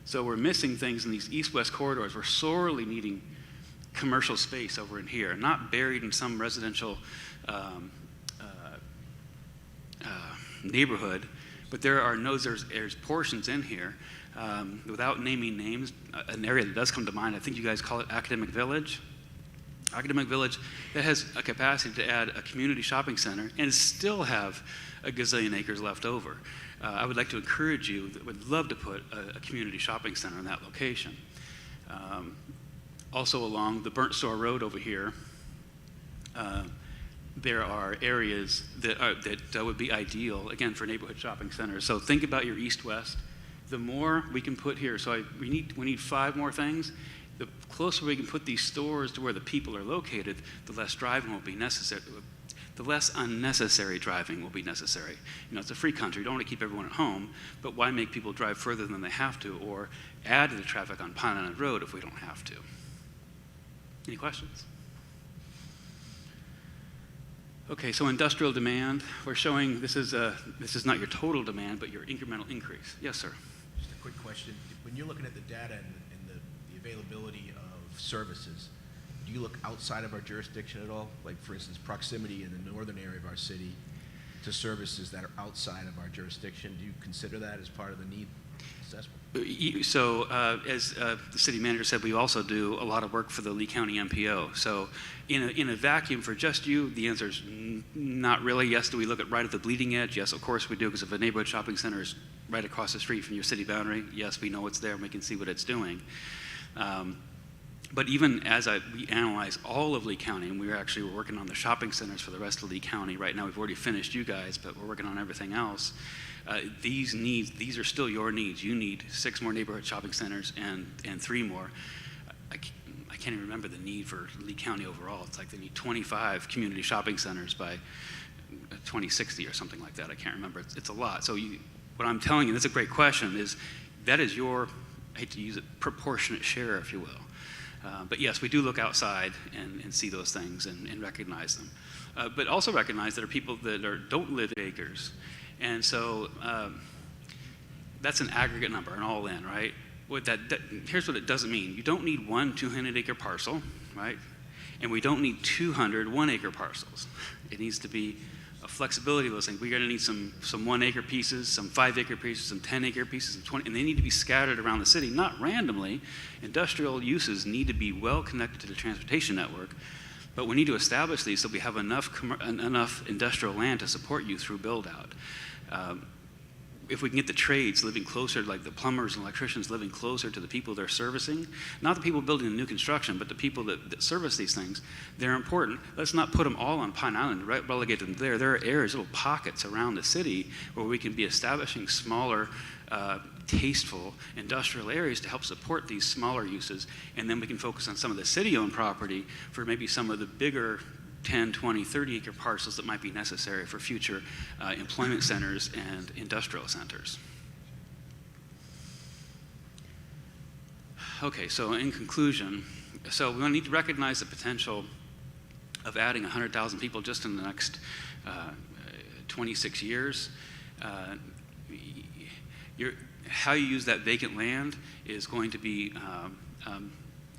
So we're missing things in these east-west corridors. We're sorely needing commercial space over in here, not buried in some residential neighborhood, but there are nodes, there's portions in here, without naming names, an area that does come to mind, I think you guys call it Academic Village. Academic Village that has a capacity to add a community shopping center and still have a gazillion acres left over. I would like to encourage you, would love to put a community shopping center in that location. Also along the Burnt Store Road over here, there are areas that would be ideal, again, for neighborhood shopping centers. So think about your east-west. The more we can put here, so we need 5 more things. The closer we can put these stores to where the people are located, the less driving will be necessary. The less unnecessary driving will be necessary. You know, it's a free country. You don't want to keep everyone at home, but why make people drive further than they have to or add to the traffic on Pine Island Road if we don't have to? Any questions? Okay, so industrial demand. We're showing this is not your total demand, but your incremental increase. Yes, sir. Just a quick question. When you're looking at the data and the availability of services, do you look outside of our jurisdiction at all? Like, for instance, proximity in the northern area of our city to services that are outside of our jurisdiction. Do you consider that as part of the need assessment? So, as the city manager said, we also do a lot of work for the Lee County MPO. So, in a vacuum for just you, the answer is not really. Yes, do we look at right at the bleeding edge? Yes, of course we do, because if a neighborhood shopping center is right across the street from your city boundary, yes, we know it's there and we can see what it's doing. But even as we analyze all of Lee County, and we're working on the shopping centers for the rest of Lee County right now. We've already finished you guys, but we're working on everything else. These needs, these are still your needs. You need 6 more neighborhood shopping centers and 3 more. I can't even remember the need for Lee County overall. It's like they need 25 community shopping centers by 2060 or something like that. I can't remember. It's a lot. So what I'm telling you, that's a great question, is that is your, I hate to use it, proportionate share, if you will. But yes, we do look outside and see those things and recognize them. But also recognize there are people that don't live in acres. And so that's an aggregate number, an all in, right? Here's what it doesn't mean. You don't need 1 200-acre parcel, right? And we don't need 200 1-acre parcels. It needs to be a flexibility of those things. We're going to need some 1-acre pieces, some 5-acre pieces, some 10-acre pieces, some 20, and they need to be scattered around the city, not randomly. Industrial uses need to be well connected to the transportation network, but we need to establish these so we have enough industrial land to support you through build-out. If we can get the trades living closer, like the plumbers and electricians living closer to the people they're servicing, not the people building the new construction, but the people that service these things, they're important. Let's not put them all on Pine Island, relegate them there. There are areas, little pockets around the city where we can be establishing smaller, tasteful industrial areas to help support these smaller uses, and then we can focus on some of the city-owned property for maybe some of the bigger 10, 20, 30-acre parcels that might be necessary for future employment centers and industrial centers. Okay, so in conclusion, so we need to recognize the potential of adding 100,000 people just in the next 26 years. How you use that vacant land is going to be,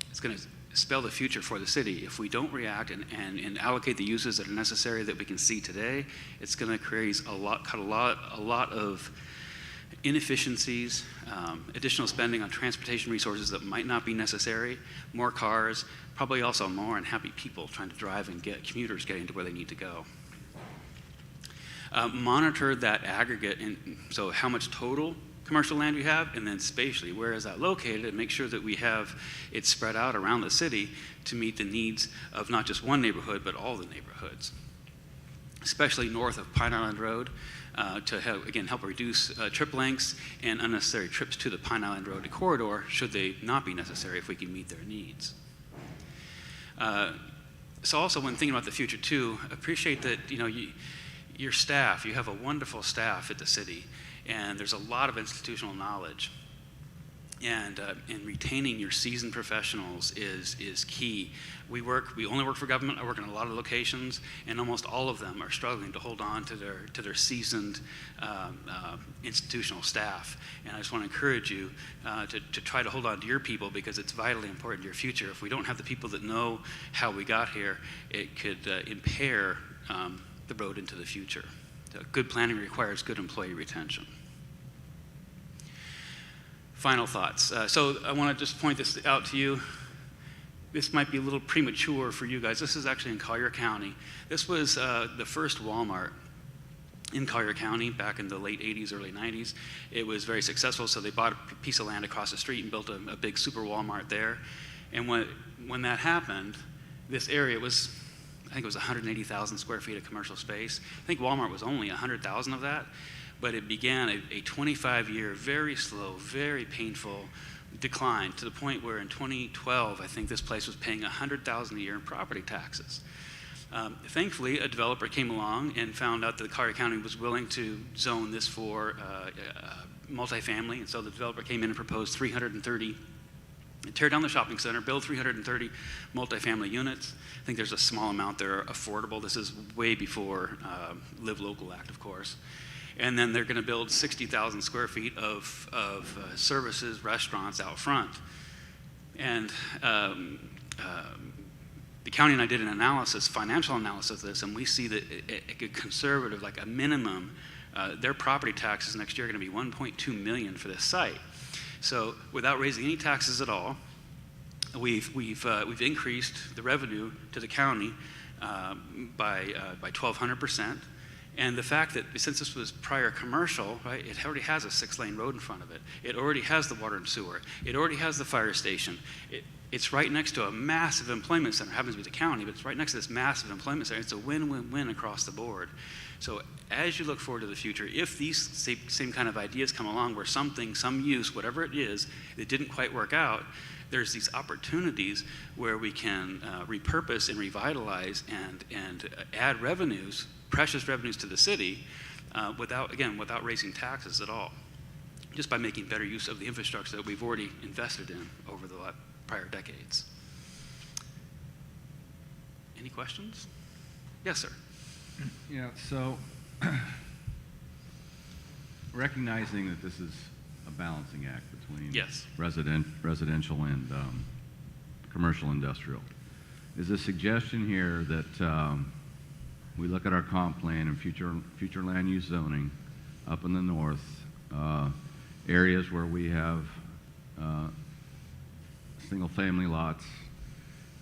it's going to spell the future for the city. If we don't react and allocate the uses that are necessary that we can see today, it's going to create a lot of inefficiencies, additional spending on transportation resources that might not be necessary, more cars, probably also more unhappy people trying to drive and get commuters getting to where they need to go. Monitor that aggregate, so how much total commercial land we have, and then spatially, where is that located, and make sure that we have it spread out around the city to meet the needs of not just one neighborhood, but all the neighborhoods. especially north of Pine Island Road, to help reduce trip lengths and unnecessary trips to the Pine Island Road corridor, should they not be necessary, if we can meet their needs. So also, when thinking about the future too, appreciate that your staff, you have a wonderful staff at the city, and there's a lot of institutional knowledge. And retaining your seasoned professionals is key. We only work for government. I work in a lot of locations, and almost all of them are struggling to hold on to their seasoned institutional staff. And I just want to encourage you to try to hold on to your people, because it's vitally important to your future. If we don't have the people that know how we got here, it could impair the road into the future. So good planning requires good employee retention. Final thoughts. So I want to just point this out to you. This might be a little premature for you guys. This is actually in Collier County. This was the first Walmart in Collier County back in the late 80s, early 90s. It was very successful, so they bought a piece of land across the street and built a big super Walmart there. And when that happened, this area was, I think it was 180,000 square feet of commercial space. I think Walmart was only 100,000 of that. But it began a 25-year, very slow, very painful decline, to the point where in 2012, I think this place was paying $100,000 a year in property taxes. Thankfully, a developer came along and found out that Collier County was willing to zone this for multifamily, and so the developer came in and proposed tear down the shopping center, build 330 multifamily units. I think there's a small amount that are affordable. This is way before Live Local Act, of course. And then they're going to build 60,000 square feet of services, restaurants out front. And the county and I did an analysis, financial analysis of this, and we see that a conservative, like a minimum, their property taxes next year are going to be $1.2 million for this site. So without raising any taxes at all, we've increased the revenue to the county by 1,200%. And the fact that since this was prior commercial, right, it already has a 6-lane road in front of it. It already has the water and sewer. It already has the fire station. It's right next to a massive employment center. It happens to be the county, but it's right next to this massive employment center. It's a win-win-win across the board. So as you look forward to the future, if these same kind of ideas come along where some use, whatever it is, it didn't quite work out, there's these opportunities where we can repurpose and revitalize and add revenues, precious revenues to the city, without raising taxes at all, just by making better use of the infrastructure that we've already invested in over the prior decades. Any questions? Yes, sir. Yeah, so recognizing that this is a balancing act between Yes. residential and commercial industrial, is a suggestion here that we look at our comp plan and future land use zoning up in the north, areas where we have single-family lots,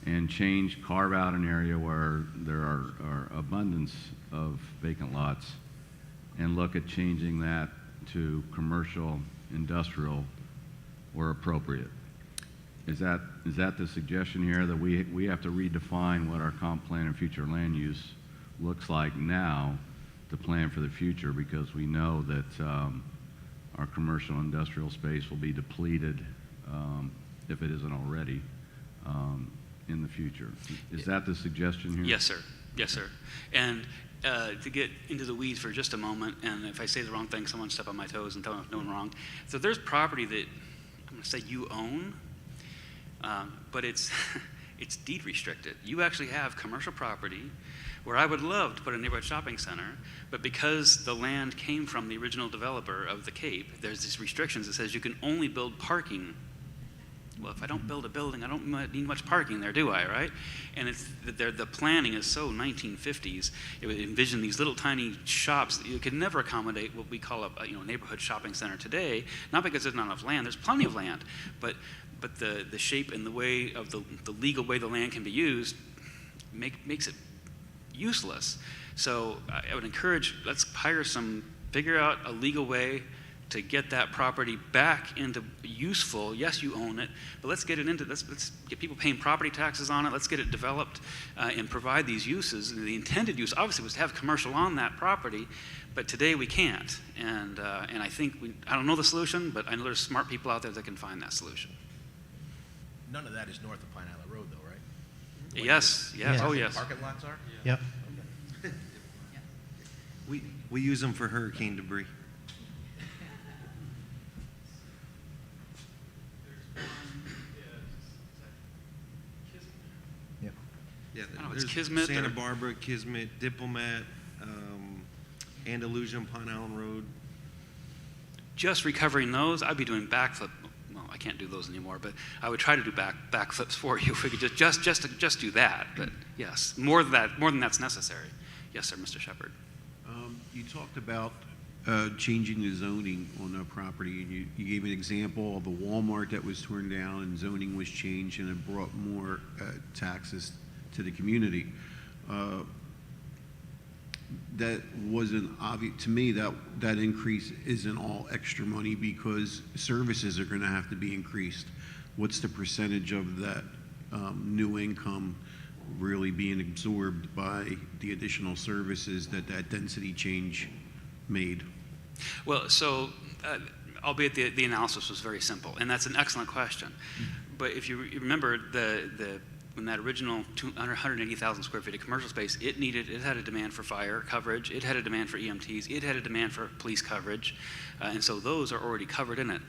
and carve out an area where there are abundance of vacant lots, and look at changing that to commercial, industrial, where appropriate. Is that the suggestion here, that we have to redefine what our comp plan and future land use looks like now to plan for the future, because we know that our commercial industrial space will be depleted, if it isn't already, in the future. Is that the suggestion here? Yes, sir. Yes, sir. And to get into the weeds for just a moment, and if I say the wrong thing, someone step on my toes and tell me I'm doing wrong. So there's property that I'm going to say you own, but it's it's deed restricted. You actually have commercial property where I would love to put a neighborhood shopping center, but because the land came from the original developer of the Cape, there's these restrictions that says you can only build parking. Well, if I don't build a building, I don't need much parking there, do I, right? And the planning is so 1950s. It would envision these little tiny shops that you could never accommodate what we call a neighborhood shopping center today, not because there's not enough land. There's plenty of land, but the shape and the way of the legal way the land can be used makes it useless. So I would encourage, let's figure out a legal way to get that property back into useful. Yes, you own it, but let's get it into let's get people paying property taxes on it. Let's get it developed and provide these uses. And the intended use obviously was to have commercial on that property, but today we can't. And I think I don't know the solution, but I know there's smart people out there that can find that solution. None of that is north of Pine Island Road, though, right? Yes. Yeah. Oh, yes. Parking lots are? Yep. We use them for hurricane debris. Yep. Yeah, I don't know, it's there's Kismet Santa or- Barbara, Kismet, Diplomat, Andalusia, Pine Island Road. Just recovering those, I'd be doing backflip. Well, I can't do those anymore, but I would try to do backflips for you if we could just do that. But yes, more than that's necessary. Yes, sir, Mr. Shepard. You talked about changing the zoning on that property, and you gave an example of a Walmart that was torn down and zoning was changed, and it brought more taxes to the community. That wasn't obvious to me. That increase isn't all extra money because services are going to have to be increased. What's the percentage of that new income really being absorbed by the additional services that density change made? Well, so, albeit the analysis was very simple, and that's an excellent question. But if you remember when that original 180,000 square feet of commercial space, it had a demand for fire coverage, it had a demand for EMTs, it had a demand for police coverage, and so those are already covered in it.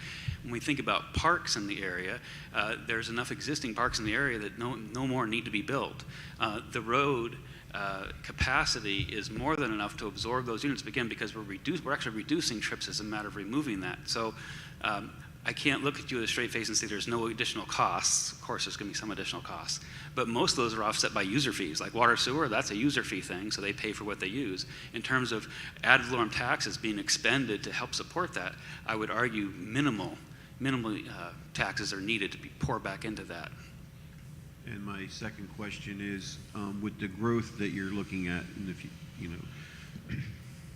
When we think about parks in the area, there's enough existing parks in the area that no more need to be built. The road capacity is more than enough to absorb those units, again, because we're actually reducing trips as a matter of removing that. So I can't look at you with a straight face and say there's no additional costs. Of course, there's going to be some additional costs. But most of those are offset by user fees. Like water, sewer, that's a user fee thing, so they pay for what they use. In terms of ad valorem taxes being expended to help support that, I would argue minimal taxes are needed to be poured back into that. And my second question is, with the growth that you're looking at, and if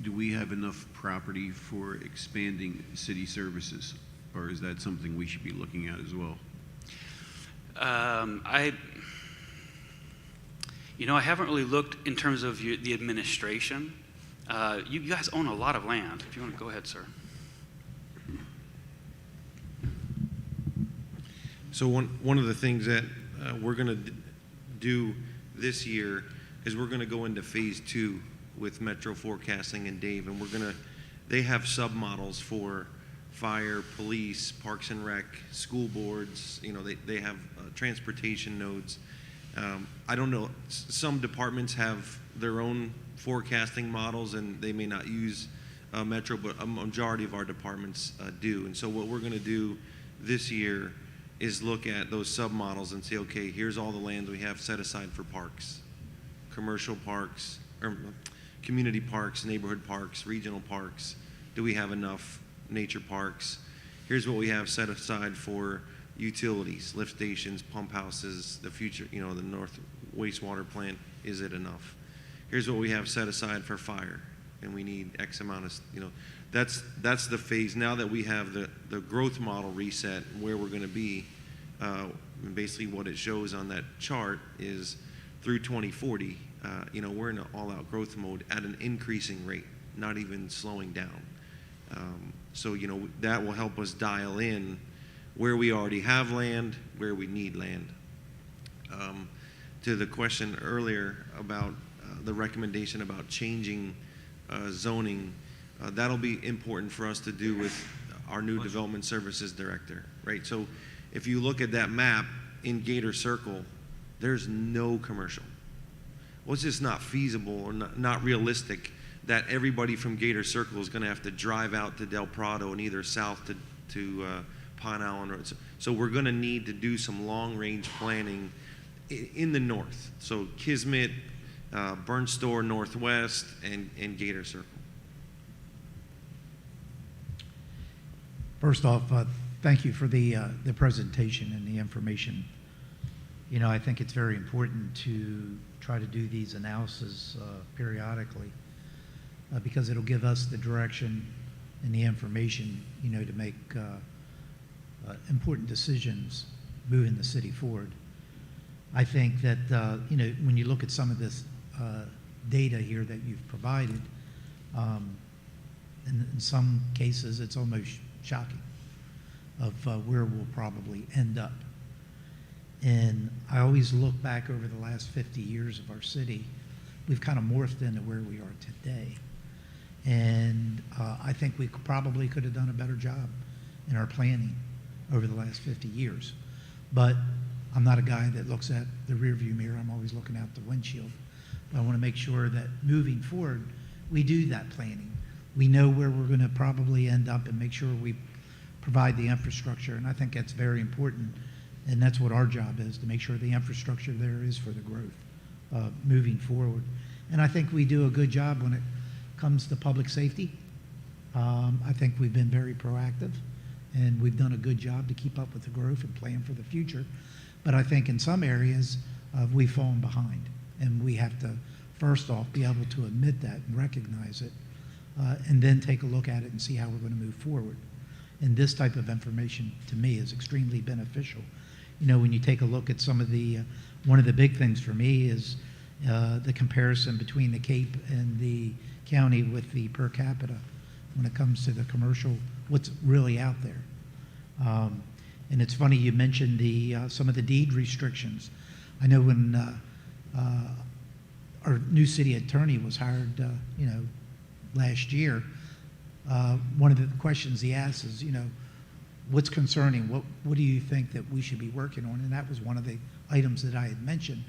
do we have enough property for expanding city services? Or is that something we should be looking at as well? I haven't really looked in terms of the administration. You guys own a lot of land. If you want to go ahead, sir. So one of the things that we're going to do this year is we're going to go into phase 2 with Metro Forecasting and Dave, and they have submodels for fire, police, parks and rec, school boards. They have transportation nodes. I don't know, some departments have their own forecasting models and they may not use Metro, but a majority of our departments do. And so what we're going to do this year is look at those submodels and say, okay, here's all the land we have set aside for parks, commercial parks, or community parks, neighborhood parks, regional parks. Do we have enough nature parks? Here's what we have set aside for utilities, lift stations, pump houses, the future, the North wastewater plant. Is it enough? Here's what we have set aside for fire, and we need X amount of, that's the phase. Now that we have the growth model reset and where we're going to be, basically what it shows on that chart is through 2040, we're in an all-out growth mode at an increasing rate, not even slowing down. So that will help us dial in where we already have land, where we need land. To the question earlier about the recommendation about changing zoning, that'll be important for us to do with our new development services director, right? So if you look at that map in Gator Circle, there's no commercial. Well, it's just not feasible or not realistic that everybody from Gator Circle is going to have to drive out to Del Prado and either south to Pine Island Road. So we're going to need to do some long-range planning in the north. So Kismet, Bernstore Northwest, and Gator Circle. First off, thank you for the presentation and the information. I think it's very important to try to do these analyses periodically because it'll give us the direction and the information, to make important decisions moving the city forward. I think that, when you look at some of this data here that you've provided, in some cases, it's almost shocking of where we'll probably end up. And I always look back over the last 50 years of our city. We've kind of morphed into where we are today. And I think we probably could have done a better job in our planning over the last 50 years. But I'm not a guy that looks at the rearview mirror. I'm always looking out the windshield. But I want to make sure that moving forward, we do that planning. We know where we're going to probably end up and make sure we provide the infrastructure. And I think that's very important. And that's what our job is, to make sure the infrastructure there is for the growth moving forward. And I think we do a good job when it comes to public safety. I think we've been very proactive, and we've done a good job to keep up with the growth and plan for the future. But I think in some areas, we've fallen behind, and we have to, first off, be able to admit that and recognize it, and then take a look at it and see how we're going to move forward. And this type of information, to me, is extremely beneficial. When you take a look at some of the, one of the big things for me is the comparison between the Cape and the county with the per capita when it comes to the commercial, what's really out there. And it's funny you mentioned some of the deed restrictions. I know when our new city attorney was hired, last year, one of the questions he asked is, what's concerning? What do you think that we should be working on? And that was one of the items that I had mentioned,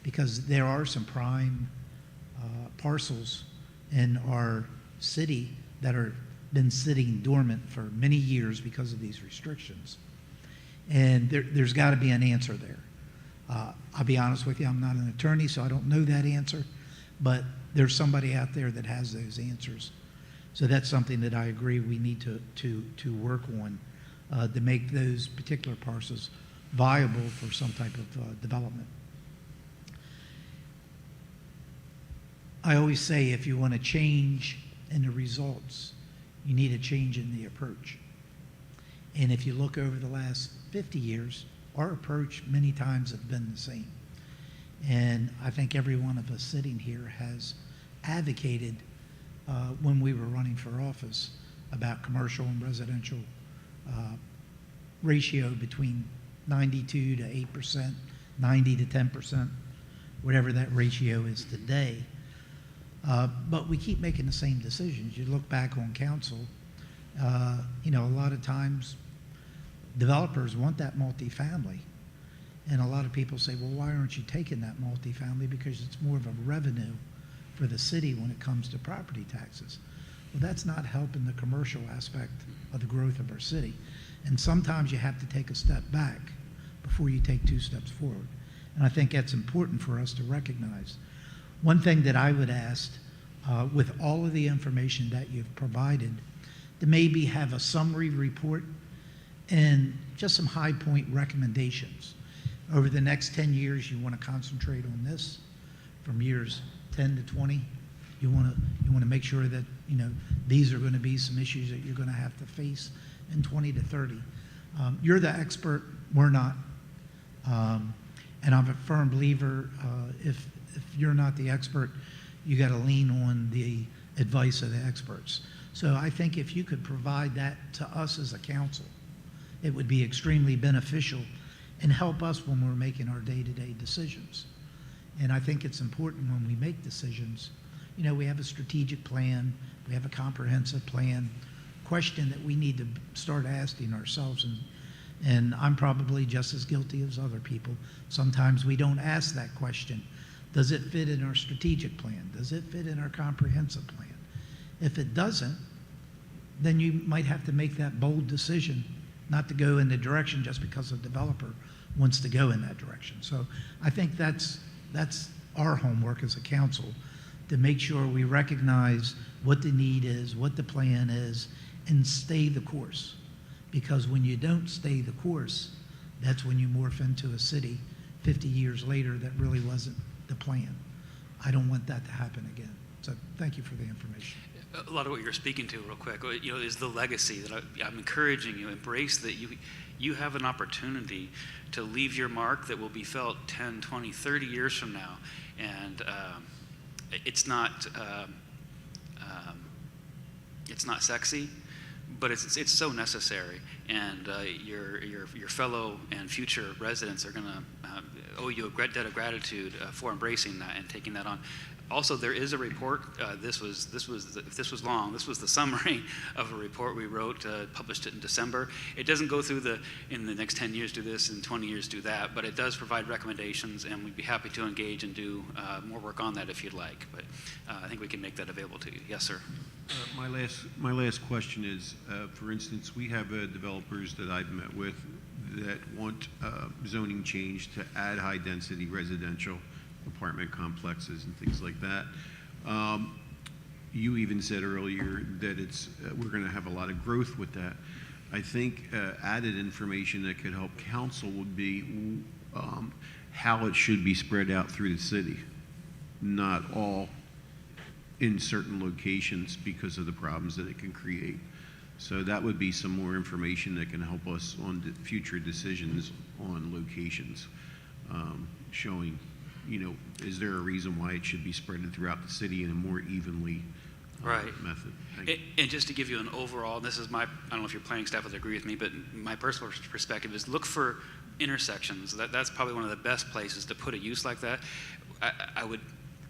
because there are some prime parcels in our city that are been sitting dormant for many years because of these restrictions. And there's got to be an answer there. I'll be honest with you, I'm not an attorney, so I don't know that answer, but there's somebody out there that has those answers. So that's something that I agree we need to work on to make those particular parcels viable for some type of development. I always say if you want to change in the results, you need a change in the approach. And if you look over the last 50 years, our approach many times have been the same. And I think every one of us sitting here has advocated when we were running for office about commercial and residential ratio between 92 to 8%, 90 to 10%, whatever that ratio is today. But we keep making the same decisions. You look back on council, a lot of times developers want that multifamily. And a lot of people say, well, why aren't you taking that multifamily? Because it's more of a revenue for the city when it comes to property taxes. Well, that's not helping the commercial aspect of the growth of our city. And sometimes you have to take a step back before you take 2 steps forward. And I think that's important for us to recognize. One thing that I would ask, with all of the information that you've provided, to maybe have a summary report and just some high point recommendations. Over the next 10 years, you want to concentrate on this. From years 10 to 20, you want to make sure that these are going to be some issues that you're going to have to face in 20 to 30. You're the expert, we're not. And I'm a firm believer, if you're not the expert, you got to lean on the advice of the experts. So I think if you could provide that to us as a council, it would be extremely beneficial and help us when we're making our day-to-day decisions. And I think it's important when we make decisions, we have a strategic plan, we have a comprehensive plan. Question that we need to start asking ourselves, and I'm probably just as guilty as other people. Sometimes we don't ask that question. Does it fit in our strategic plan? Does it fit in our comprehensive plan? If it doesn't, then you might have to make that bold decision not to go in the direction just because a developer wants to go in that direction. So I think that's our homework as a council, to make sure we recognize what the need is, what the plan is, and stay the course. Because when you don't stay the course, that's when you morph into a city 50 years later that really wasn't the plan. I don't want that to happen again. So thank you for the information. A lot of what you're speaking to, real quick, is the legacy that I'm encouraging you. Embrace that you have an opportunity to leave your mark that will be felt 10, 20, 30 years from now. And it's not sexy, but it's so necessary. And your fellow and future residents are going to owe you a debt of gratitude for embracing that and taking that on. Also, there is a report. This was long. This was the summary of a report we wrote, published it in December. It doesn't go through in the next 10 years do this, in 20 years do that, but it does provide recommendations, and we'd be happy to engage and do more work on that if you'd like. But I think we can make that available to you. Yes, sir. My last question is, for instance, we have developers that I've met with that want zoning change to add high-density residential apartment complexes and things like that. You even said earlier that we're going to have a lot of growth with that. I think added information that could help council would be how it should be spread out through the city, not all in certain locations because of the problems that it can create. So that would be some more information that can help us on future decisions on locations, showing, is there a reason why it should be spread throughout the city in a more evenly method? And just to give you an overall, this is I don't know if your planning staff would agree with me, but my personal perspective is look for intersections. That's probably one of the best places to put a use like that. I would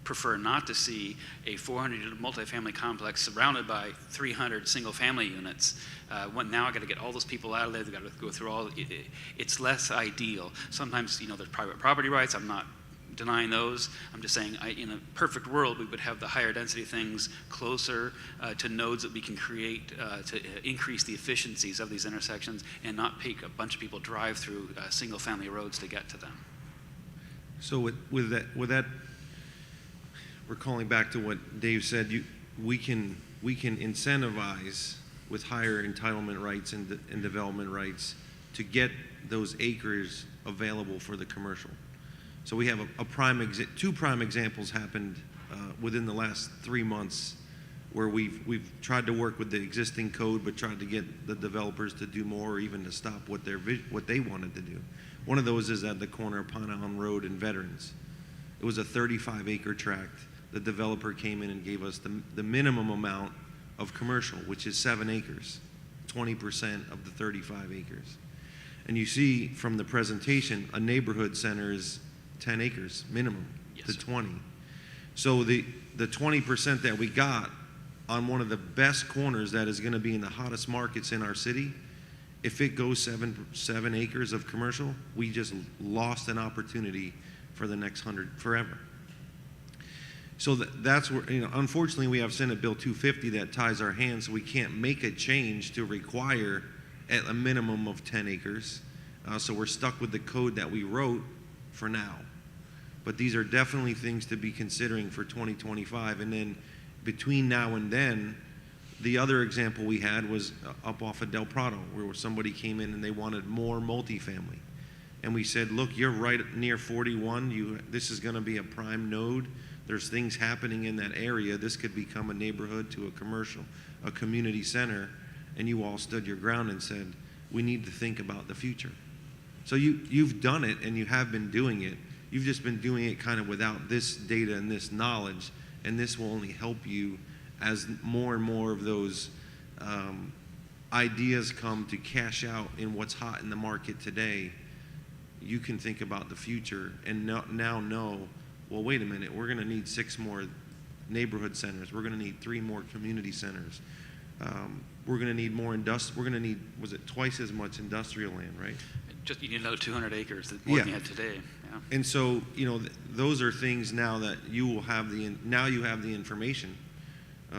prefer not to see a 400-unit multifamily complex surrounded by 300 single-family units. Now I got to get all those people out of there. They got to go through all. It's less ideal. Sometimes there's private property rights. I'm not denying those. I'm just saying, in a perfect world, we would have the higher density things closer to nodes that we can create to increase the efficiencies of these intersections and not make a bunch of people drive through single-family roads to get to them. So with that, we're calling back to what Dave said. We can incentivize with higher entitlement rights and development rights to get those acres available for the commercial. So we have two prime examples happened within the last 3 months where we've tried to work with the existing code, but tried to get the developers to do more, or even to stop what they wanted to do. One of those is at the corner of Pine Island Road and Veterans. It was a 35-acre tract. The developer came in and gave us the minimum amount of commercial, which is 7 acres, 20% of the 35 acres. And you see from the presentation, a neighborhood center is 10 acres minimum, yes, to sir. 20. So the 20% that we got on one of the best corners that is going to be in the hottest markets in our city, if it goes 7 acres of commercial, we just lost an opportunity for the next 100 forever. So that's where, unfortunately, we have Senate Bill 250 that ties our hands, so we can't make a change to require at a minimum of 10 acres. So we're stuck with the code that we wrote for now. But these are definitely things to be considering for 2025. And then between now and then, the other example we had was up off of Del Prado, where somebody came in and they wanted more multifamily. And we said, look, you're right near 41. This is going to be a prime node. There's things happening in that area. This could become a neighborhood to a commercial, a community center. And you all stood your ground and said, we need to think about the future. So you've done it, and you have been doing it. You've just been doing it kind of without this data and this knowledge, and this will only help you as more and more of those ideas come to cash out in what's hot in the market today. You can think about the future and now know, well, wait a minute, we're going to need 6 more neighborhood centers. We're going to need 3 more community centers. We're going to need more we're going to need, was it twice as much industrial land, right? Just you need another 200 acres more than you had today. Yeah. And so, those are things now that you will have now you have the information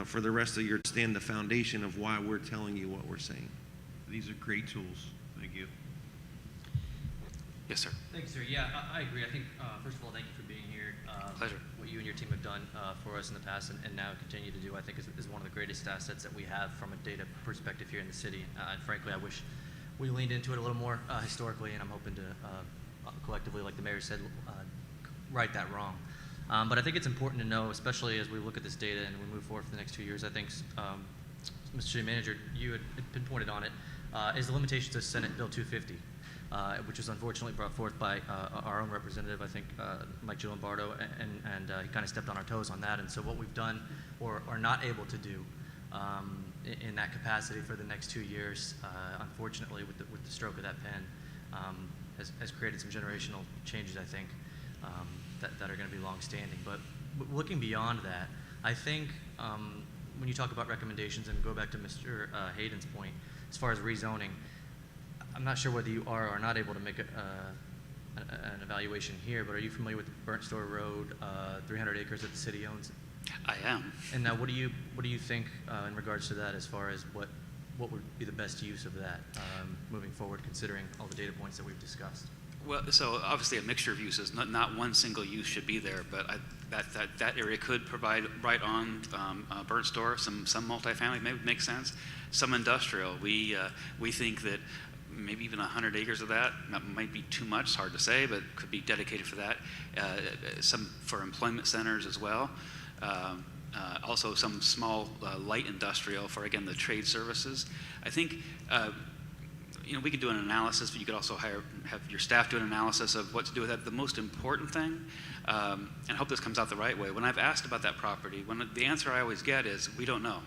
for the rest of your stand the foundation of why we're telling you what we're saying. These are great tools. Thank you. Yes, sir. Thanks, sir. Yeah, I agree. I think, first of all, thank you for being here. Pleasure. What you and your team have done for us in the past and now continue to do, I think, is one of the greatest assets that we have from a data perspective here in the city. And frankly, I wish we leaned into it a little more historically, and I'm hoping to collectively, like the mayor said, right that wrong. But I think it's important to know, especially as we look at this data and we move forward for the next 2 years, I think, Mr. City Manager, you had pinpointed on it, is the limitation to Senate Bill 250, which was unfortunately brought forth by our own representative, I think, Mike Gilambardo, and he kind of stepped on our toes on that. And so what we've done or are not able to do in that capacity for the next 2 years, unfortunately, with the stroke of that pen, has created some generational changes, I think, that are going to be long-standing. But looking beyond that, I think when you talk about recommendations and go back to Mr. Hayden's point, as far as rezoning, I'm not sure whether you are or not able to make an evaluation here, but are you familiar with Burnt Store Road, 300 acres that the city owns? I am. And now, what do you think in regards to that, as far as what would be the best use of that moving forward, considering all the data points that we've discussed? Well, so obviously a mixture of uses. Not one single use should be there, but that area could provide right on Burnt Store some multifamily maybe make sense. Some industrial. We think that maybe even 100 acres of that might be too much. It's hard to say, but could be dedicated for that. Some for employment centers as well. Also some small light industrial for, again, the trade services. I think we could do an analysis, but you could also have your staff do an analysis of what to do with that. The most important thing, and I hope this comes out the right way, when I've asked about that property, the answer I always get is, we don't know.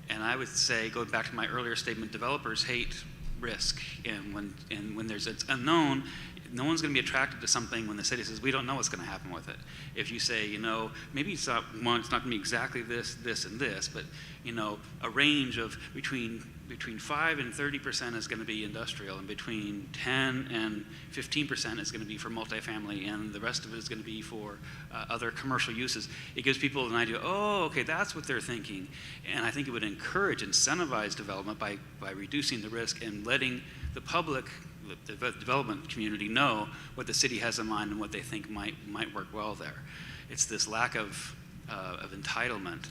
And I would say, going back to my earlier statement, developers hate risk, and when it's unknown, no one's going to be attracted to something when the city says, we don't know what's going to happen with it. If you say, maybe it's not going to be exactly this, and this, but, a range of between 5 and 30% is going to be industrial, and between 10 and 15% is going to be for multifamily, and the rest of it is going to be for other commercial uses. It gives people an idea, oh, okay, that's what they're thinking. And I think it would incentivize development by reducing the risk and letting the public, the development community, know what the city has in mind and what they think might work well there. It's this lack of entitlement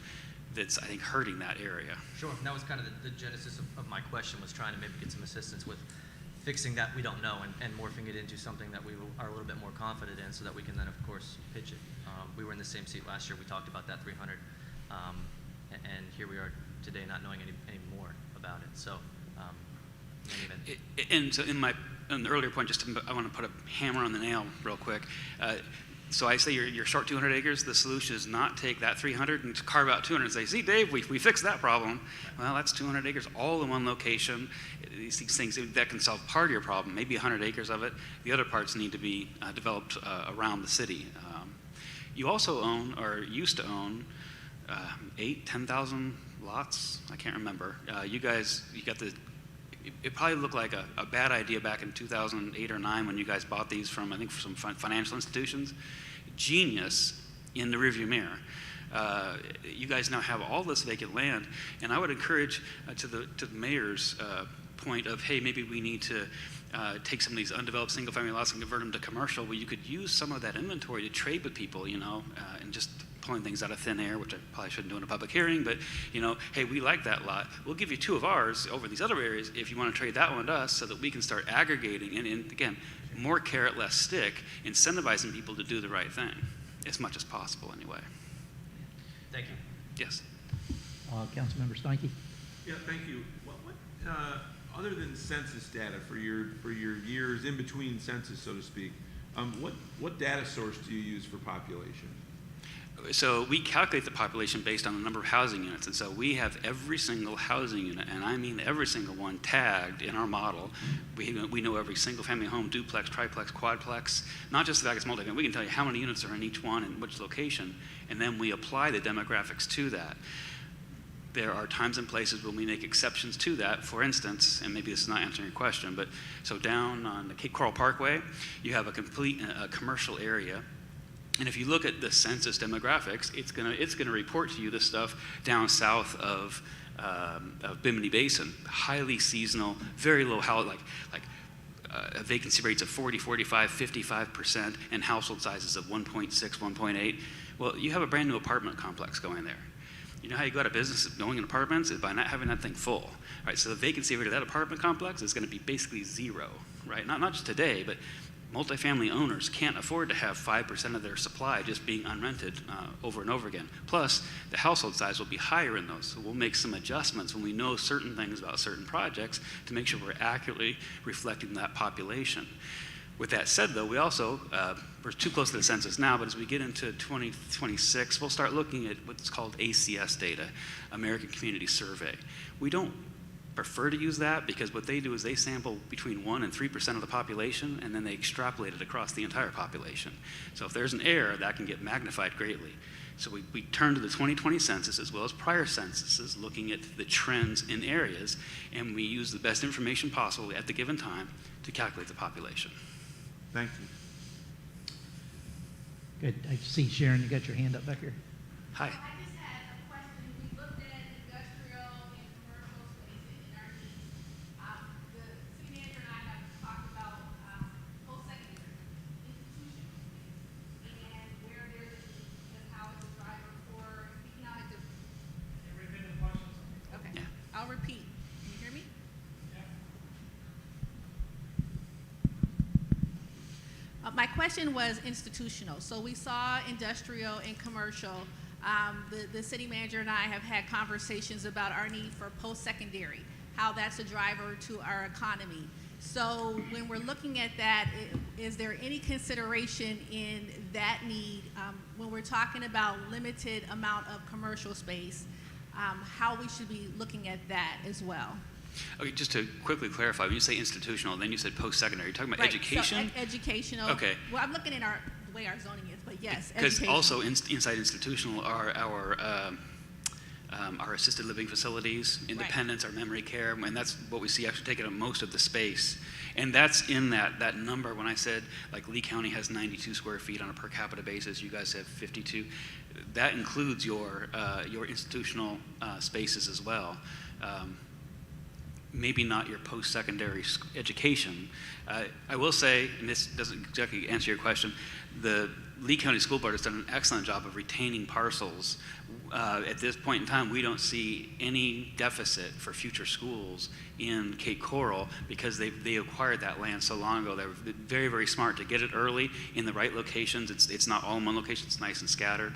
that's, I think, hurting that area. Sure. And that was kind of the genesis of my question, was trying to maybe get some assistance with fixing that we don't know and morphing it into something that we are a little bit more confident in, so that we can then, of course, pitch it. We were in the same seat last year. We talked about that 300, and here we are today not knowing any more about it. So, and so in the earlier point, I want to put a hammer on the nail real quick. So I say you're short 200 acres. The solution is not take that 300 and carve out 200 and say, see, Dave, we fixed that problem. Well, that's 200 acres all in one location. These things, that can solve part of your problem, maybe 100 acres of it. The other parts need to be developed around the city. You also own, or used to own, 10,000 lots. I can't remember. You got it probably looked like a bad idea back in 2008 or 9 when you guys bought these from, I think, some financial institutions. Genius in the rearview mirror. You guys now have all this vacant land, and I would encourage to the mayor's point of, hey, maybe we need to take some of these undeveloped single-family lots and convert them to commercial. Well, you could use some of that inventory to trade with people, and just pulling things out of thin air, which I probably shouldn't do in a public hearing, but, hey, we like that lot. We'll give you 2 of ours over these other areas if you want to trade that one to us, so that we can start aggregating, and again, more carrot, less stick, incentivizing people to do the right thing, as much as possible anyway. thank you. Yes. Councilmember Steinke? Yeah, thank you. What other than census data for your years in between census, so to speak, what data source do you use for population? So we calculate the population based on the number of housing units, and so we have every single housing unit, and I mean every single one, tagged in our model. We know every single family home, duplex, triplex, quadplex, not just the fact it's multifamily. We can tell you how many units are in each one and which location, and then we apply the demographics to that. There are times and places when we make exceptions to that. For instance, and maybe this is not answering your question, but so down on the Cape Coral Parkway, you have a complete commercial area. And if you look at the census demographics, it's gonna report to you this stuff down south of Bimini Basin, highly seasonal, very low vacancy rates of 40, 45, 55%, and household sizes of 1.6, 1.8. Well, you have a brand new apartment complex going there. You know how you go out of business going in apartments? Is by not having that thing full. Right? So the vacancy rate of that apartment complex is going to be basically 0, right? Not just today, but multifamily owners can't afford to have 5% of their supply just being unrented over and over again. Plus, the household size will be higher in those, so we'll make some adjustments when we know certain things about certain projects to make sure we're accurately reflecting that population. With that said, though, we also, we're too close to the census now, but as we get into 2026, we'll start looking at what's called ACS data, American Community Survey. We don't prefer to use that because what they do is they sample between 1% and 3% of the population, and then they extrapolate it across the entire population. So if there's an error, that can get magnified greatly. So we turn to the 2020 census as well as prior censuses, looking at the trends in areas, and we use the best information possible at the given time to calculate the population. Thank you. Good. I see, Sharon, you got your hand up back here. Hi. I just had a question. We looked at industrial and commercial spaces in our needs. The city manager and I have talked about post-secondary institutional space and where there's a need, because how it's a driver for economic development. Okay. Yeah. I'll repeat. Can you hear me? My question was institutional. So we saw industrial and commercial. The city manager and I have had conversations about our need for post-secondary, how that's a driver to our economy. So when we're looking at that, is there any consideration in that need when we're talking about limited amount of commercial space, how we should be looking at that as well? Okay, just to quickly clarify, when you say institutional, then you said post-secondary. You're talking about Right, education? So educational. Okay. Well, I'm looking at the way our zoning is, but yes, Because educational. also inside institutional are our assisted living facilities, independence, our memory care, and that's what we see actually taking up most of the space. And that's in that number when I said, like, Lee County has 92 square feet on a per capita basis, you guys have 52. That includes your institutional spaces as well. Maybe not your post-secondary education. I will say, and this doesn't exactly answer your question, the Lee County School Board has done an excellent job of retaining parcels. At this point in time, we don't see any deficit for future schools in Cape Coral because they acquired that land so long ago. They were very, very smart to get it early in the right locations. It's not all in one location, it's nice and scattered.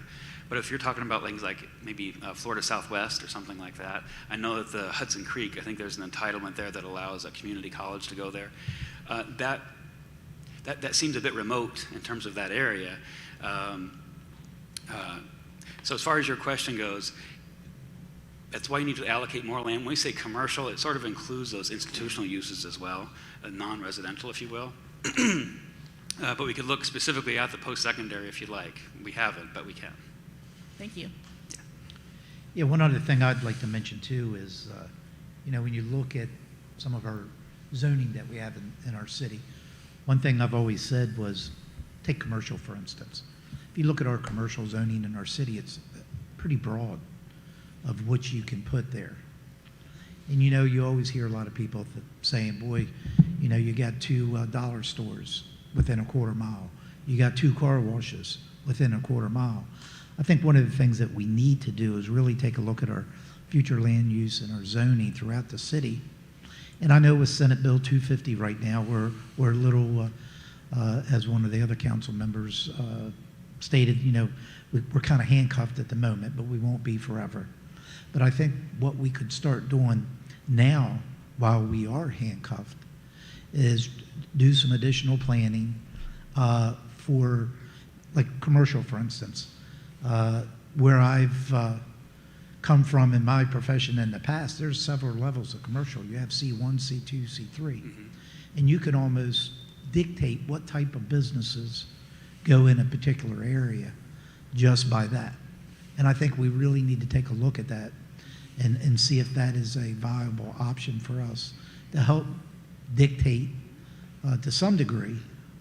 But if you're talking about things like maybe Florida Southwest or something like that, I know that the Hudson Creek, I think there's an entitlement there that allows a community college to go there. That seems a bit remote in terms of that area. So as far as your question goes, that's why you need to allocate more land. When we say commercial, it sort of includes those institutional uses as well, non-residential, if you will. But we could look specifically at the post-secondary if you'd like. We haven't, but we can. Thank you. Yeah, one other thing I'd like to mention too is, when you look at some of our zoning that we have in our city, one thing I've always said was, take commercial for instance. If you look at our commercial zoning in our city, it's pretty broad of what you can put there. And you always hear a lot of people saying, boy, you got 2 dollar stores within a quarter mile. You got 2 car washes within a quarter mile. I think one of the things that we need to do is really take a look at our future land use and our zoning throughout the city. And I know with Senate Bill 250 right now, we're a little, as one of the other council members stated, we're kind of handcuffed at the moment, but we won't be forever. But I think what we could start doing now while we are handcuffed is do some additional planning for, like, commercial, for instance. Where I've come from in my profession in the past, there's several levels of commercial. You have C1, C2, C3. Mm-hmm. And you can almost dictate what type of businesses go in a particular area just by that. And I think we really need to take a look at that and see if that is a viable option for us to help dictate to some degree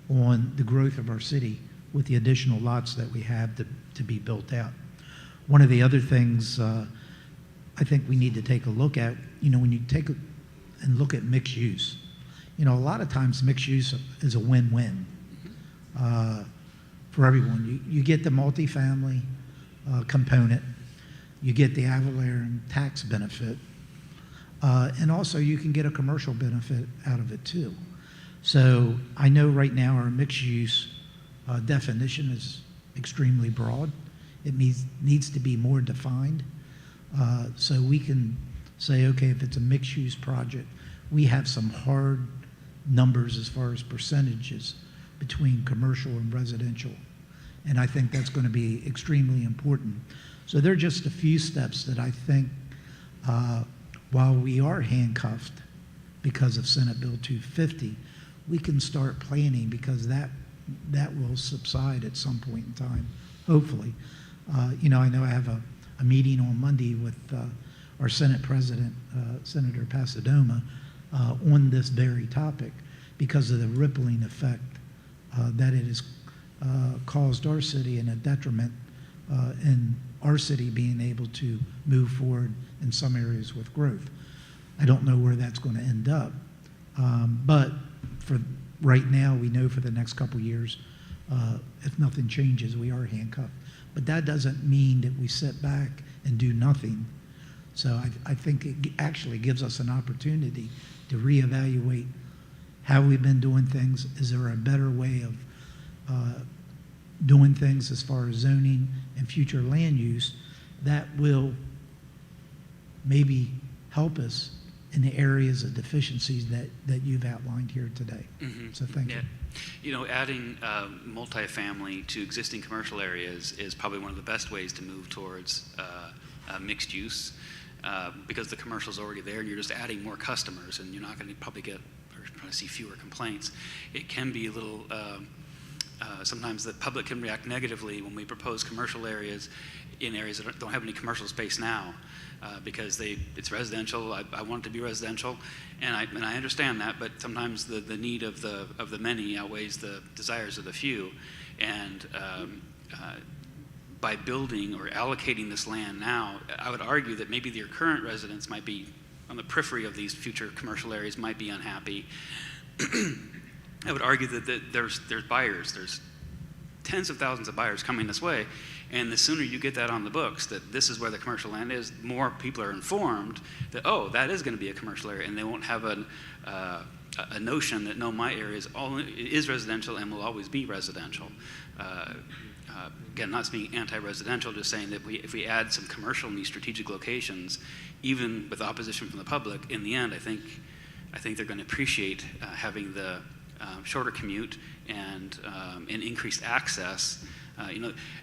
on the growth of our city with the additional lots that we have to be built out. One of the other things I think we need to take a look at, when you take and look at mixed use, a lot of times mixed use is a win-win for everyone. You get the multifamily component, you get the Avalon tax benefit, and also you can get a commercial benefit out of it too. So I know right now our mixed use definition is extremely broad. It needs to be more defined. So we can say, okay, if it's a mixed use project, we have some hard numbers as far as percentages between commercial and residential. And I think that's going to be extremely important. So there are just a few steps that I think, while we are handcuffed because of Senate Bill 250, we can start planning, because that will subside at some point in time, hopefully. I know I have a meeting on Monday with our Senate President, Senator Pasadoma, on this very topic, because of the rippling effect that it has caused our city, and a detriment in our city being able to move forward in some areas with growth. I don't know where that's going to end up, but for right now, we know for the next couple of years, if nothing changes, we are handcuffed. But that doesn't mean that we sit back and do nothing. So I think it actually gives us an opportunity to reevaluate how we've been doing things. Is there a better way of doing things as far as zoning and future land use that will maybe help us in the areas of deficiencies that you've outlined here today? Mm-hmm. So thank you. Adding multifamily to existing commercial areas is probably one of the best ways to move towards mixed use, because the commercial's already there and you're just adding more customers, and you're not going to probably see fewer complaints. It can be a little, sometimes the public can react negatively when we propose commercial areas in areas that don't have any commercial space now, because it's residential. I want it to be residential, and I understand that, but sometimes the need of the many outweighs the desires of the few, and by building or allocating this land now, I would argue that maybe your current residents might be on the periphery of these future commercial areas, might be unhappy. I would argue that there's buyers, there's tens of thousands of buyers coming this way, and the sooner you get that on the books, that this is where the commercial land is, more people are informed that, oh, that is going to be a commercial area, and they won't have a notion that, no, my area is residential and will always be residential. Again, not being anti-residential, just saying that if we add some commercial in these strategic locations, even with opposition from the public, in the end, I think they're going to appreciate having the shorter commute and increased access.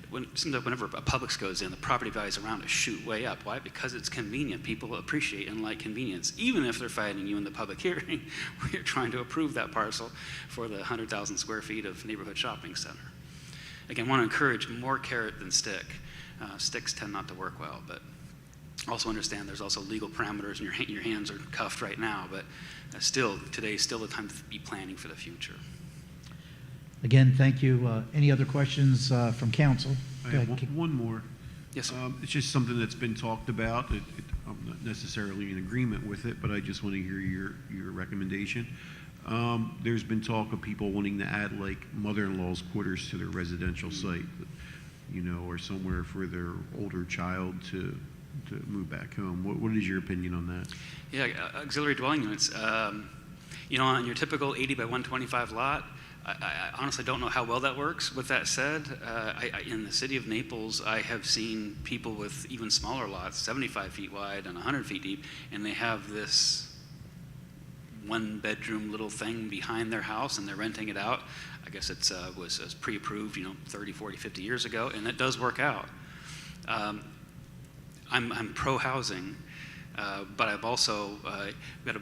Whenever a Publix goes in, the property values around it shoot way up. Why? Because it's convenient. People appreciate and like convenience, even if they're fighting you in the public hearing where you're trying to approve that parcel for the 100,000 square feet of neighborhood shopping center. Again, I want to encourage more carrot than stick. Sticks tend not to work well, but also understand there's also legal parameters, and your hands are cuffed right now, but today's still the time to be planning for the future. Again, thank you. Any other questions from council? I Go have ahead. one more. Yes, sir. It's just something that's been talked about. I'm not necessarily in agreement with it, but I just want to hear your recommendation. There's been talk of people wanting to add like mother-in-law's quarters to their residential site, or somewhere for their older child to move back home. What is your opinion on that? Yeah, auxiliary dwelling units. On your typical 80 by 125 lot, I honestly don't know how well that works. With that said, in the city of Naples, I have seen people with even smaller lots, 75 feet wide and 100 feet deep, and they have this one-bedroom little thing behind their house, and they're renting it out. I guess it was pre-approved, 30, 40, 50 years ago, and it does work out. I'm pro-housing, but I've also got to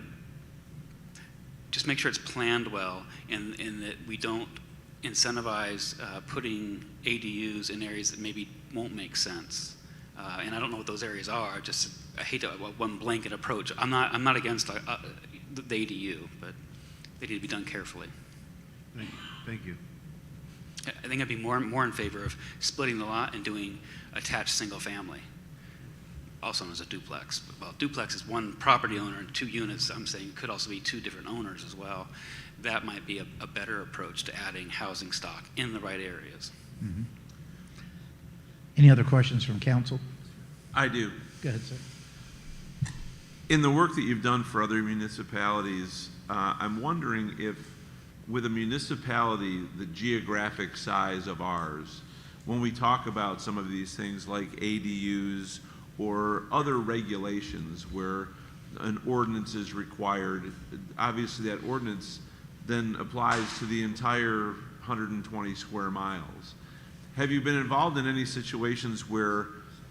just make sure it's planned well, and that we don't incentivize putting ADUs in areas that maybe won't make sense. And I don't know what those areas are. I hate one blanket approach. I'm not against the ADU, but they need to be done carefully. Thank you. I think I'd be more in favor of splitting the lot and doing attached single family, also known as a duplex. Well, duplex is one property owner and 2 units. I'm saying it could also be 2 different owners as well. That might be a better approach to adding housing stock in the right areas. Mm-hmm. Any other questions from council? I do. Go ahead, sir. In the work that you've done for other municipalities, I'm wondering if with a municipality the geographic size of ours, when we talk about some of these things like ADUs or other regulations where an ordinance is required, obviously that ordinance then applies to the entire 120 square miles. Have you been involved in any situations where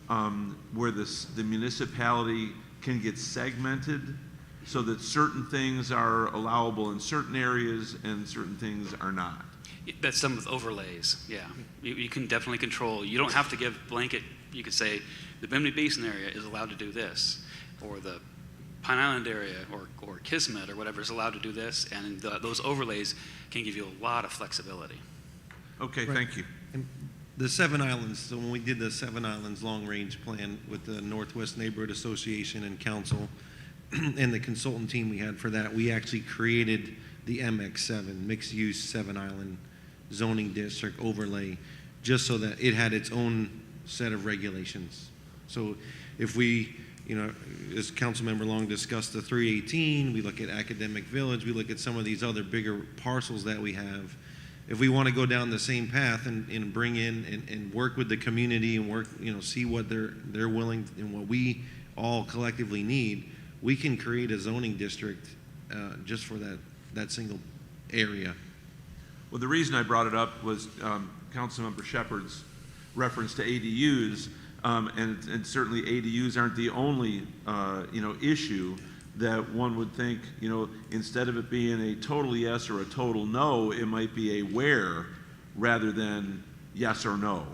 the municipality can get segmented so that certain things are allowable in certain areas and certain things are not? That's some with overlays, yeah. You can definitely control. You don't have to give blanket. You could say the Bimini Basin area is allowed to do this, or the Pine Island area or Kismet or whatever is allowed to do this, and those overlays can give you a lot of flexibility. Okay, Right. thank you. And the Seven Islands, so when we did the Seven Islands long-range plan with the Northwest Neighborhood Association and Council and the consultant team we had for that, we actually created the MX7, mixed-use Seven Island zoning district overlay, just so that it had its own set of regulations. So if we, as Councilmember Long discussed the 318, we look at Academic Village, we look at some of these other bigger parcels that we have. If we want to go down the same path and bring in and work with the community and work, see what they're willing and what we all collectively need, we can create a zoning district just for that single area. Well, the reason I brought it up was Councilmember Shepherd's reference to ADUs, and certainly ADUs aren't the only issue that one would think, instead of it being a total yes or a total no, it might be a where rather than yes or no.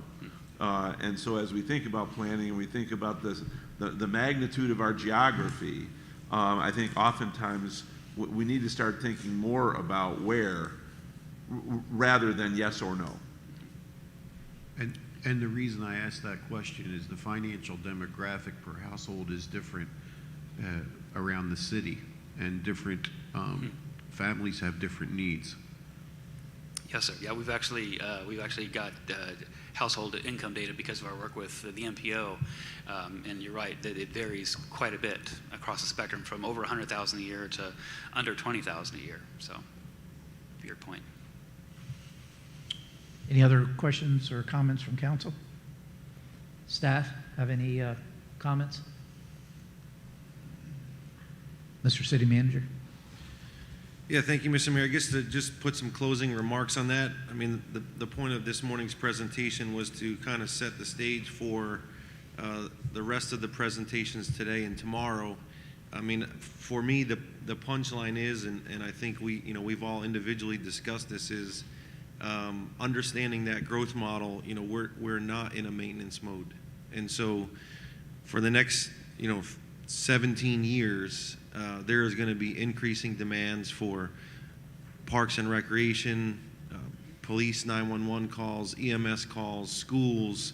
And so as we think about planning and we think about the magnitude of our geography, I think oftentimes we need to start thinking more about where rather than yes or no. And the reason I asked that question is the financial demographic per household is different around the city, and different families have different needs. Yes, sir. Yeah, we've actually got household income data because of our work with the MPO, and you're right that it varies quite a bit across the spectrum, from over 100,000 a year to under 20,000 a year. So, to your point. Any other questions or comments from council? Staff have any comments? Mr. City Manager? Yeah, thank you, Mr. Mayor. I guess to just put some closing remarks on that, I mean, the point of this morning's presentation was to kind of set the stage for the rest of the presentations today and tomorrow. I mean, for me, the punchline is, and I think we've all individually discussed this, is understanding that growth model. We're not in a maintenance mode, and so for the next 17 years, there is going to be increasing demands for parks and recreation, police 911 calls, EMS calls, schools.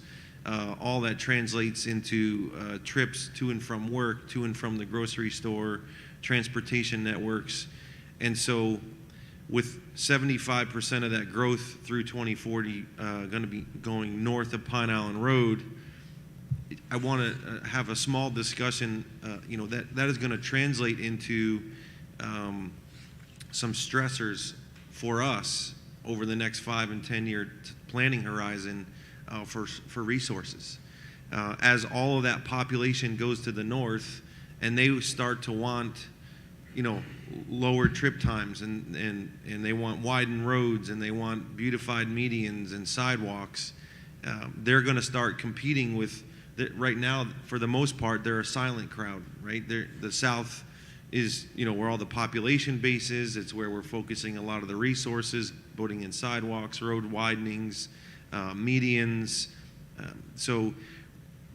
All that translates into trips to and from work, to and from the grocery store, transportation networks. And so with 75% of that growth through 2040 going to be going north of Pine Island Road, I want to have a small discussion, that is going to translate into some stressors for us over the next 5 and 10 year planning horizon for resources. As all of that population goes to the north and they start to want, lower trip times and they want widened roads and they want beautified medians and sidewalks, they're going to start competing with. Right now, for the most part, they're a silent crowd, right? The South is, where all the population base is. It's where we're focusing a lot of the resources, putting in sidewalks, road widenings, medians. So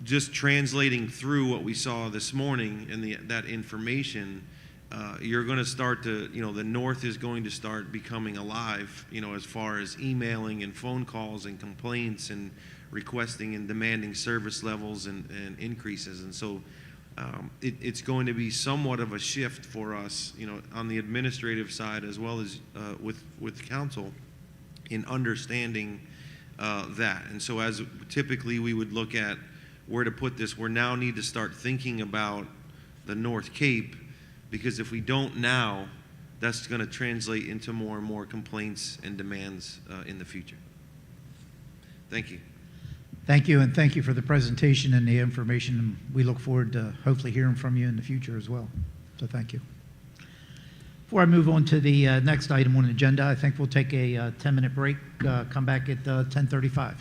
just translating through what we saw this morning and that information, you're going to start to, the North is going to start becoming alive, as far as emailing and phone calls and complaints and requesting and demanding service levels and increases. And so it's going to be somewhat of a shift for us, on the administrative side as well as with council in understanding that. And so as typically we would look at where to put this, we now need to start thinking about the North Cape, because if we don't now, that's going to translate into more and more complaints and demands in the future. Thank you. Thank you, and thank you for the presentation and the information. We look forward to hopefully hearing from you in the future as well. So thank you. Before I move on to the next item on the agenda, I think we'll take a 10-minute break, come back at 10:35.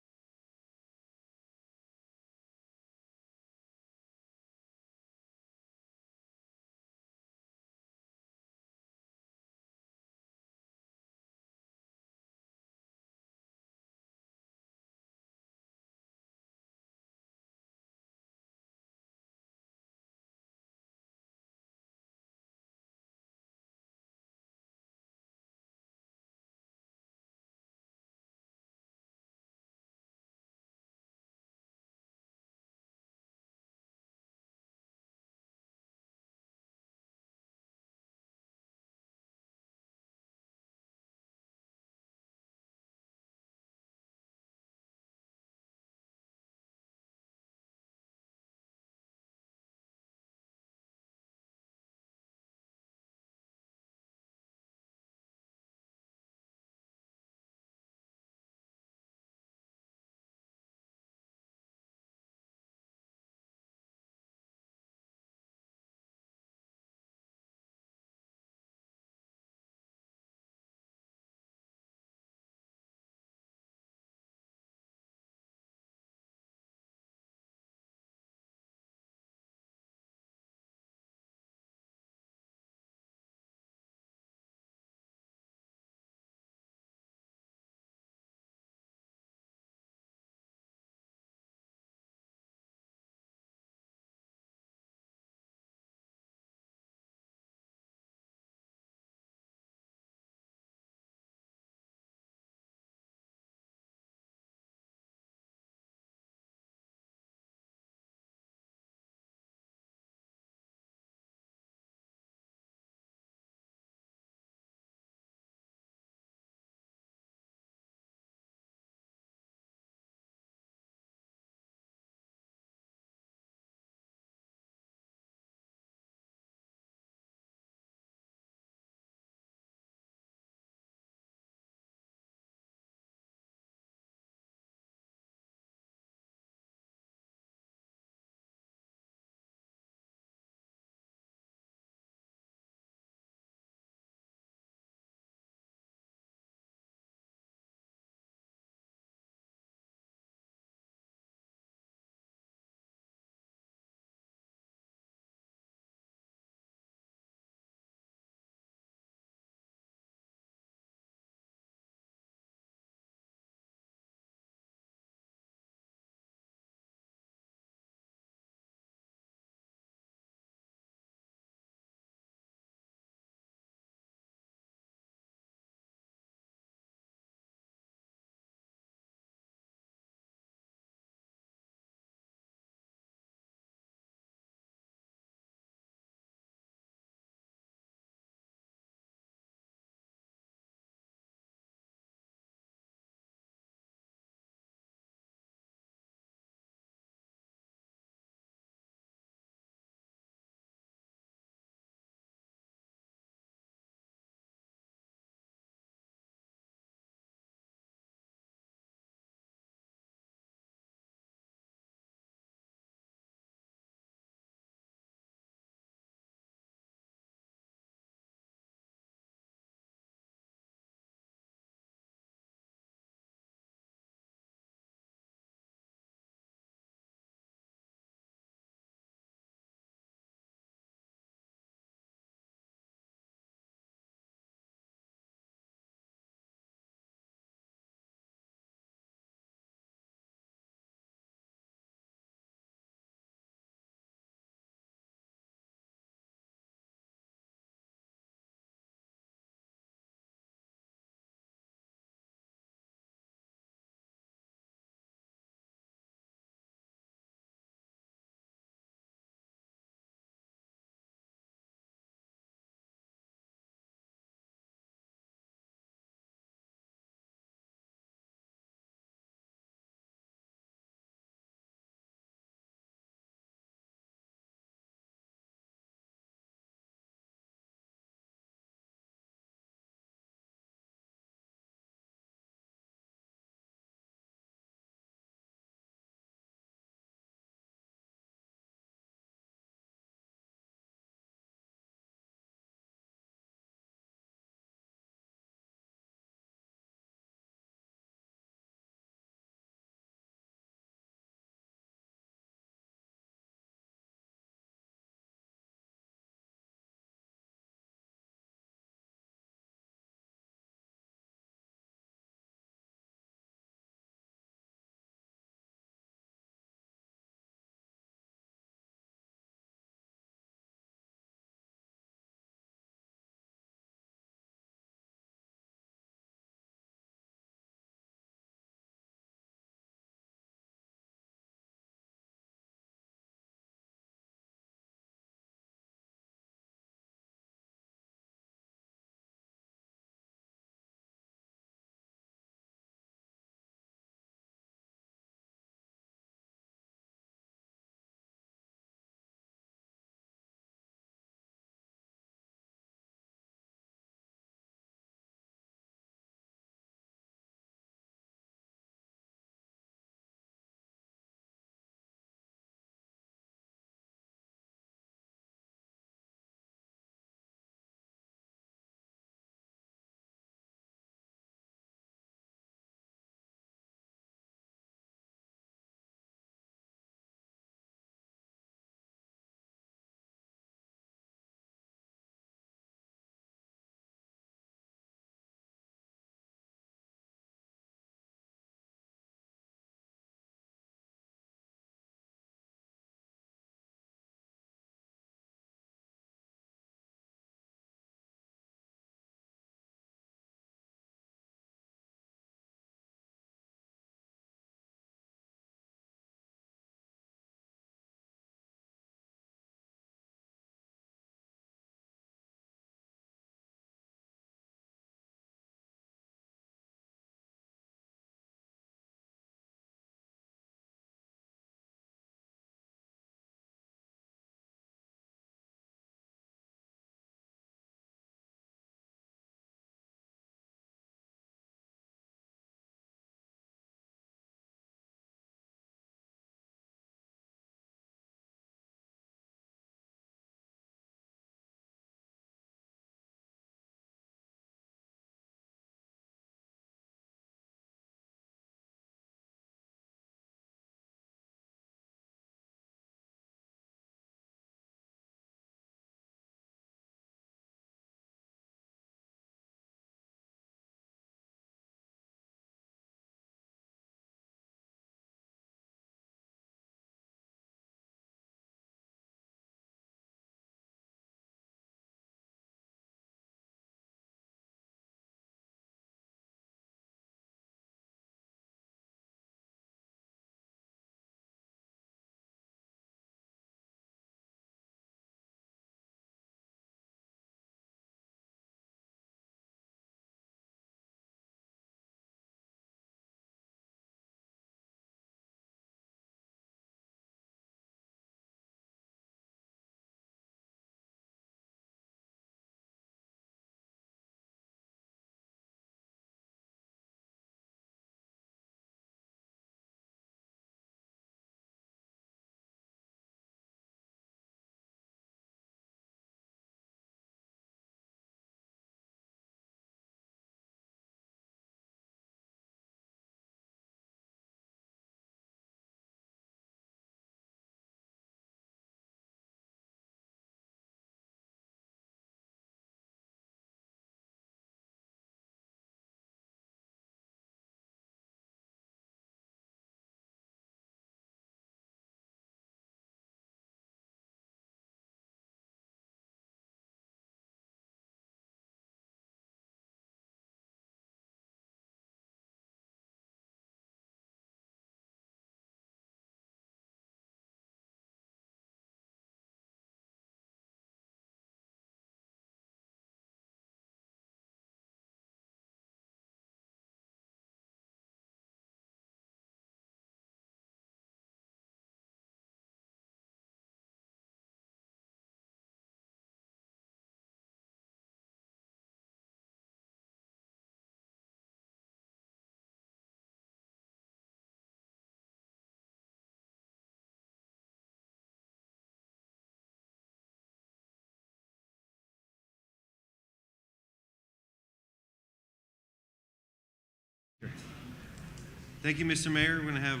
Thank you, Mr. Mayor. We're going to have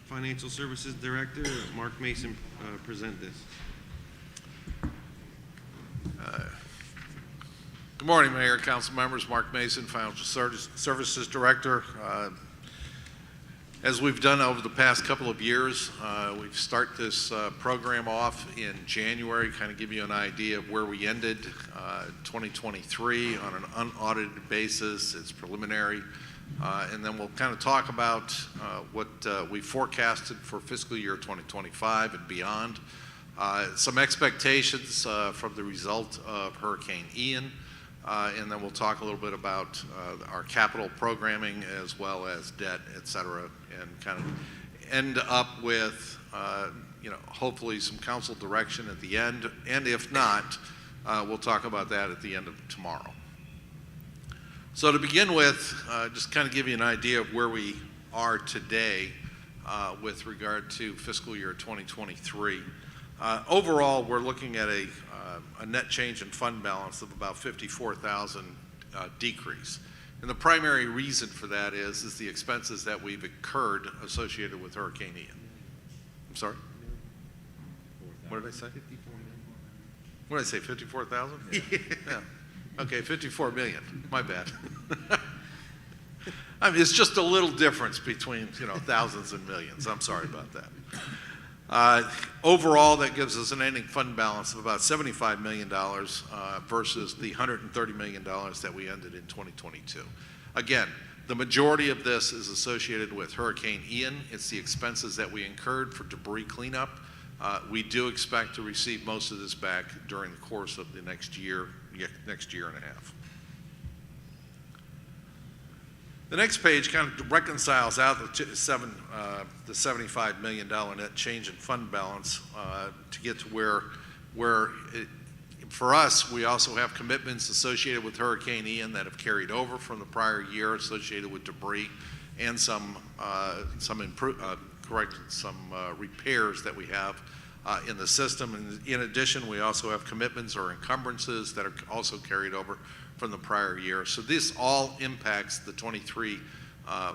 Financial Services Director Mark Mason present this. Good morning, Mayor, Council members. Mark Mason, Financial Services Director. As we've done over the past couple of years, we've started this program off in January, kind of give you an idea of where we ended 2023 on an unaudited basis. It's preliminary. And then we'll kind of talk about what we forecasted for fiscal year 2025 and beyond. Some expectations from the result of Hurricane Ian. And then we'll talk a little bit about our capital programming as well as debt, et cetera, and kind of end up with, hopefully some council direction at the end. And if not, we'll talk about that at the end of tomorrow. So to begin with, just kind of give you an idea of where we are today with regard to fiscal year 2023. Overall, we're looking at a net change in fund balance of about 54,000 decrease. And the primary reason for that is the expenses that we've incurred associated with Hurricane Ian. I'm sorry? What did I say? What did I say, 54,000? Yeah. Okay, 54 million. My bad. I mean, it's just a little difference between, thousands and millions. I'm sorry about that. Overall, that gives us an ending fund balance of about $75 million versus the $130 million that we ended in 2022. Again, the majority of this is associated with Hurricane Ian. It's the expenses that we incurred for debris cleanup. We do expect to receive most of this back during the course of the next year and a half. The next page kind of reconciles out the $75 million net change in fund balance to get to where for us, we also have commitments associated with Hurricane Ian that have carried over from the prior year associated with debris and some repairs that we have in the system. And in addition, we also have commitments or encumbrances that are also carried over from the prior year. So this all impacts the 23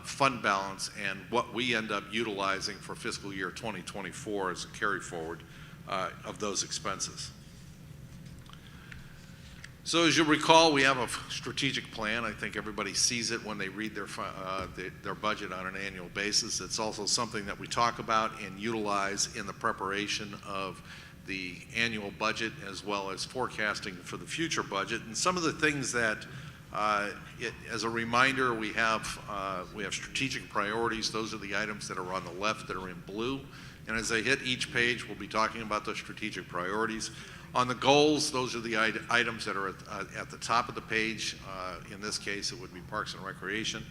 fund balance and what we end up utilizing for fiscal year 2024 as a carry forward of those expenses. So as you recall, we have a strategic plan. I think everybody sees it when they read their budget on an annual basis. It's also something that we talk about and utilize in the preparation of the annual budget as well as forecasting for the future budget. And some of the things that, as a reminder, we have strategic priorities. Those are the items that are on the left that are in blue. And as I hit each page, we'll be talking about those strategic priorities. On the goals, those are the items that are at the top of the page. In this case, it would be Parks and Recreation.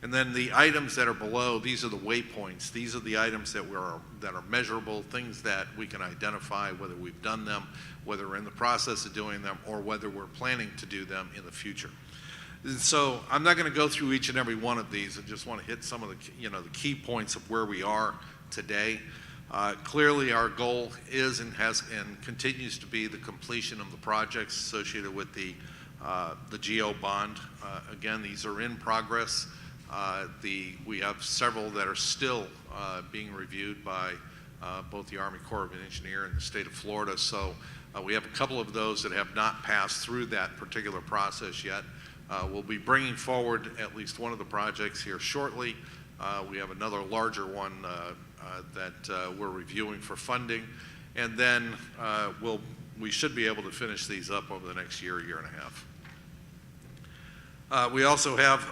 And then the items that are below, these are the waypoints. These are the items that are measurable, things that we can identify, whether we've done them, whether we're in the process of doing them, or whether we're planning to do them in the future. And so I'm not going to go through each and every one of these. I just want to hit some of the key points of where we are today. Clearly, our goal is and continues to be the completion of the projects associated with the GO bond. Again, these are in progress. We have several that are still being reviewed by both the Army Corps of Engineers and the state of Florida. So we have a couple of those that have not passed through that particular process yet. We'll be bringing forward at least one of the projects here shortly. We have another larger one that we're reviewing for funding, and then we should be able to finish these up over the next year and a half. We also have,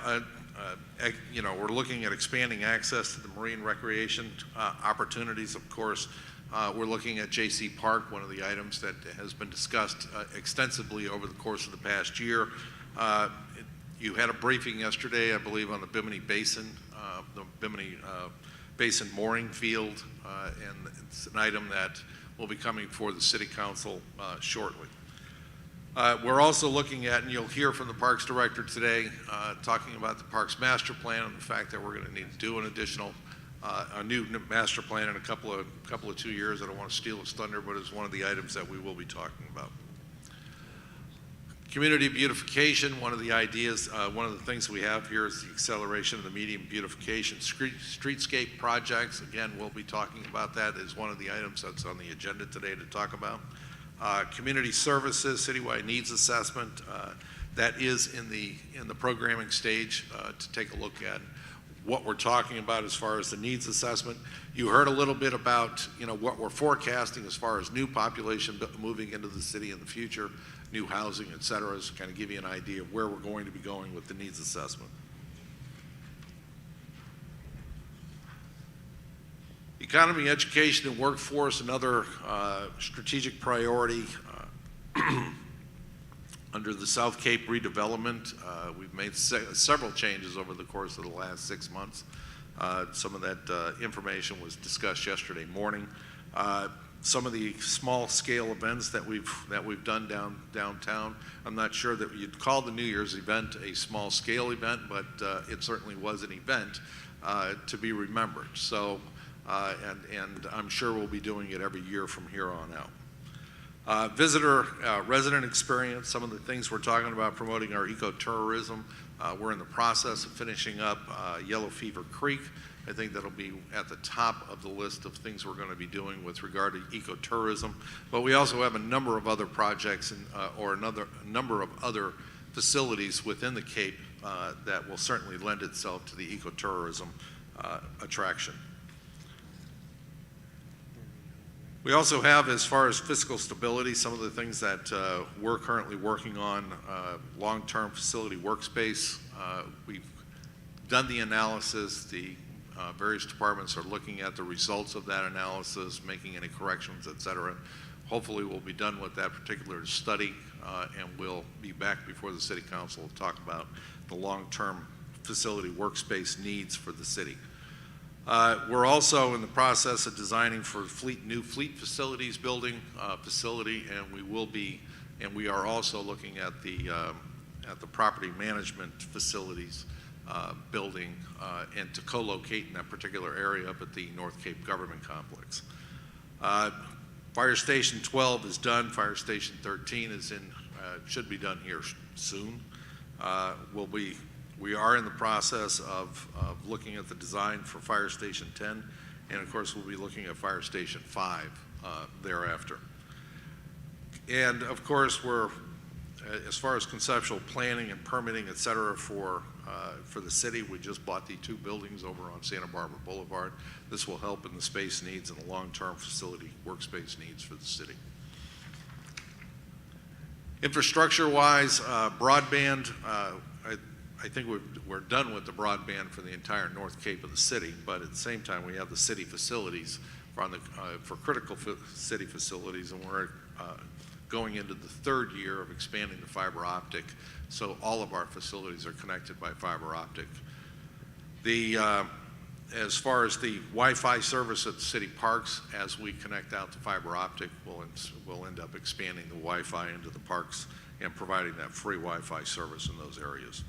we're looking at expanding access to the marine recreation opportunities. Of course, we're looking at J.C. Park, one of the items that has been discussed extensively over the course of the past year. You had a briefing yesterday, I believe, on the Bimini Basin, Basin mooring field, and it's an item that will be coming for the City Council shortly. We're also looking at, and you'll hear from the Parks Director today, talking about the Parks Master Plan and the fact that we're going to need to do a new master plan in a couple of 2 years. I don't want to steal his thunder, but it's one of the items that we will be talking about. Community beautification, one of the ideas, one of the things we have here is the acceleration of the medium beautification streetscape projects. Again, we'll be talking about that as one of the items that's on the agenda today to talk about. Community services, citywide needs assessment, that is in the programming stage to take a look at what we're talking about as far as the needs assessment. You heard a little bit about what we're forecasting as far as new population moving into the city in the future, new housing, et cetera, to kind of give you an idea of where we're going to be going with the needs assessment. Economy, education, and workforce, another strategic priority under the South Cape redevelopment. We've made several changes over the course of the last 6 months. Some of that information was discussed yesterday morning. Some of the small scale events that we've done downtown. I'm not sure that you'd call the New Year's event a small scale event, but it certainly was an event to be remembered. So, and I'm sure we'll be doing it every year from here on out. Visitor resident experience, some of the things we're talking about promoting our ecotourism. We're in the process of finishing up Yellow Fever Creek. I think that'll be at the top of the list of things we're going to be doing with regard to ecotourism. But we also have a number of other projects or a number of other facilities within the Cape that will certainly lend itself to the ecotourism attraction. We also have, as far as fiscal stability, some of the things that we're currently working on, long-term facility workspace. We've done the analysis. The various departments are looking at the results of that analysis, making any corrections, et cetera. Hopefully we'll be done with that particular study and we'll be back before the City Council to talk about the long-term facility workspace needs for the city. We're also in the process of designing for new fleet facilities building facility, and we are also looking at the property management facilities building and to co-locate in that particular area up at the North Cape Government Complex. Fire Station 12 is done. Fire Station 13 is should be done here soon. We are in the process of looking at the design for Fire Station 10, and of course we'll be looking at Fire Station 5 thereafter. And of course we're, as far as conceptual planning and permitting, et cetera, for the city, we just bought the 2 buildings over on Santa Barbara Boulevard. This will help in the space needs and the long-term facility workspace needs for the city. Infrastructure-wise, broadband, I think we're done with the broadband for the entire North Cape of the city, but at the same time we have the city facilities for critical city facilities, and we're going into the 3rd year of expanding the fiber optic, so all of our facilities are connected by fiber optic. As far as the Wi-Fi service at the city parks, as we connect out to fiber optic, we'll end up expanding the Wi-Fi into the parks and providing that free Wi-Fi service in those areas.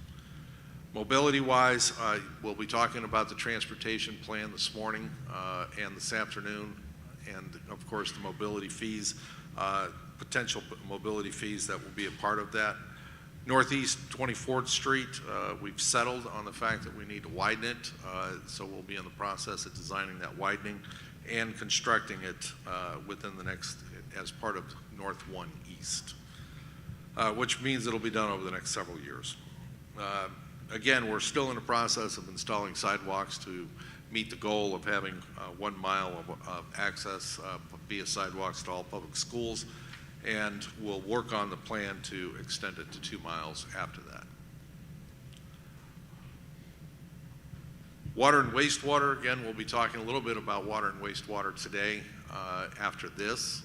Mobility-wise, we'll be talking about the transportation plan this morning and this afternoon, and of course the mobility fees, potential mobility fees that will be a part of that. Northeast 24th Street, we've settled on the fact that we need to widen it, so we'll be in the process of designing that widening and constructing it within the next, as part of North 1 East, which means it'll be done over the next several years. Again, we're still in the process of installing sidewalks to meet the goal of having 1 mile of access via sidewalks to all public schools, and we'll work on the plan to extend it to 2 miles after that. Water and wastewater, again, we'll be talking a little bit about water and wastewater today after this,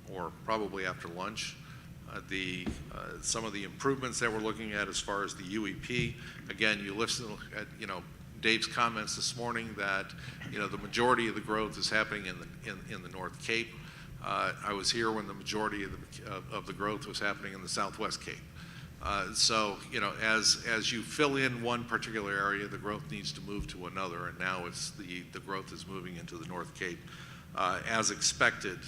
or probably after lunch. Some of the improvements that we're looking at as far as the UEP. Again, you listen at Dave's comments this morning that the majority of the growth is happening in the North Cape. I was here when the majority of the growth was happening in the Southwest Cape. So as you fill in one particular area, the growth needs to move to another, and now it's the growth is moving into the North Cape as expected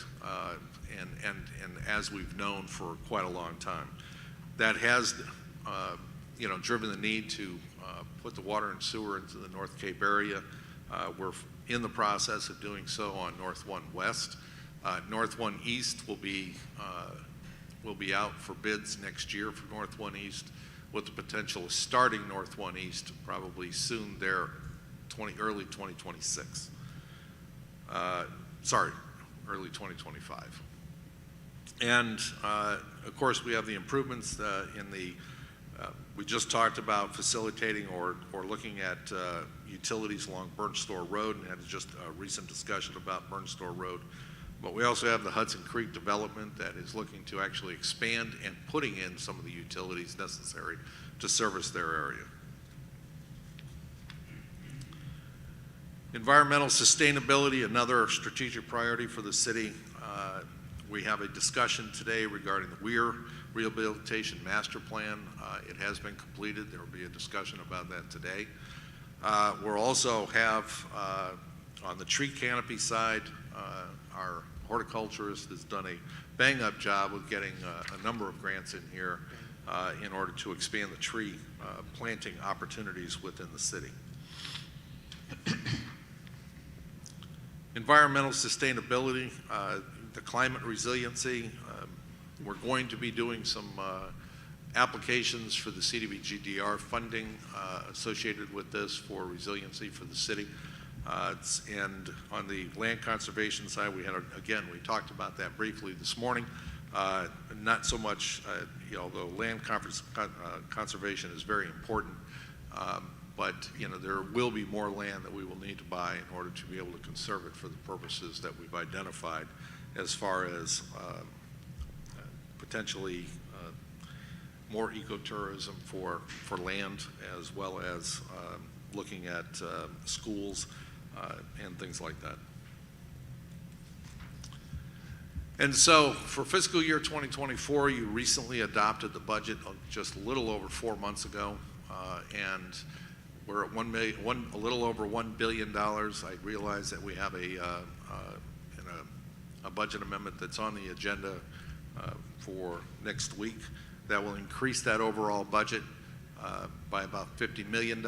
and as we've known for quite a long time. That has, driven the need to put the water and sewer into the North Cape area. We're in the process of doing so on North 1 West. North 1 East will be out for bids next year for North 1 East, with the potential of starting North 1 East probably soon there, early 2026. Early 2025. And of course, we have the improvements we just talked about facilitating or looking at utilities along Burnstore Road, and had just a recent discussion about Burnstore Road. But we also have the Hudson Creek development that is looking to actually expand and putting in some of the utilities necessary to service their area. Environmental sustainability, another strategic priority for the city. We have a discussion today regarding the Weir Rehabilitation Master Plan. It has been completed. There will be a discussion about that today. We'll also have, on the tree canopy side, our horticulturist has done a bang-up job with getting a number of grants in here in order to expand the tree planting opportunities within the city. Environmental sustainability, the climate resiliency. We're going to be doing some applications for the CDBG-DR funding associated with this for resiliency for the city. And on the land conservation side, we talked about that briefly this morning. Not so much, although land conservation is very important, but there will be more land that we will need to buy in order to be able to conserve it for the purposes that we've identified, as far as potentially more ecotourism for land, as well as looking at schools and things like that. And so for fiscal year 2024, you recently adopted the budget just a little over 4 months ago, and we're at a little over $1 billion. I realize that we have a budget amendment that's on the agenda for next week that will increase that overall budget by about $50 million.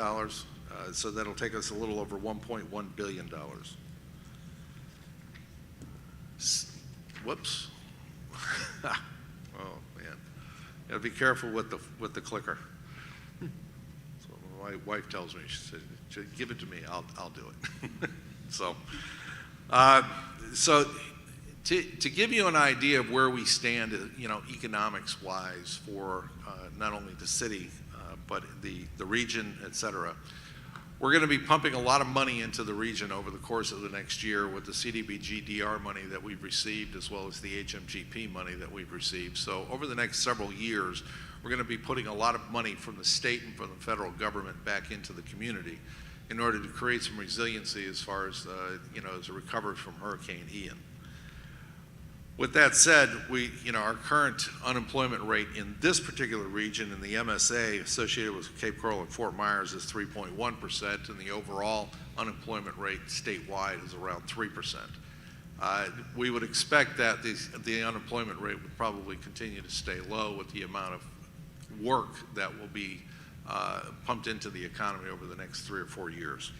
So that'll take us a little over $1.1 billion. Whoops. Oh man, gotta be careful with the clicker. So my wife tells me, she said, "Give it to me, I'll do it." So to give you an idea of where we stand, economics wise for not only the city but the region, et cetera. We're going to be pumping a lot of money into the region over the course of the next year with the CDBG-DR money that we've received, as well as the HMGP money that we've received. So over the next several years, we're going to be putting a lot of money from the state and from the federal government back into the community in order to create some resiliency as far as, as a recovery from Hurricane Ian. With that said, our current unemployment rate in this particular region in the MSA associated with Cape Coral and Fort Myers is 3.1%, and the overall unemployment rate statewide is around 3%. We would expect that the unemployment rate would probably continue to stay low with the amount of work that will be pumped into the economy over the next 3 or 4 years.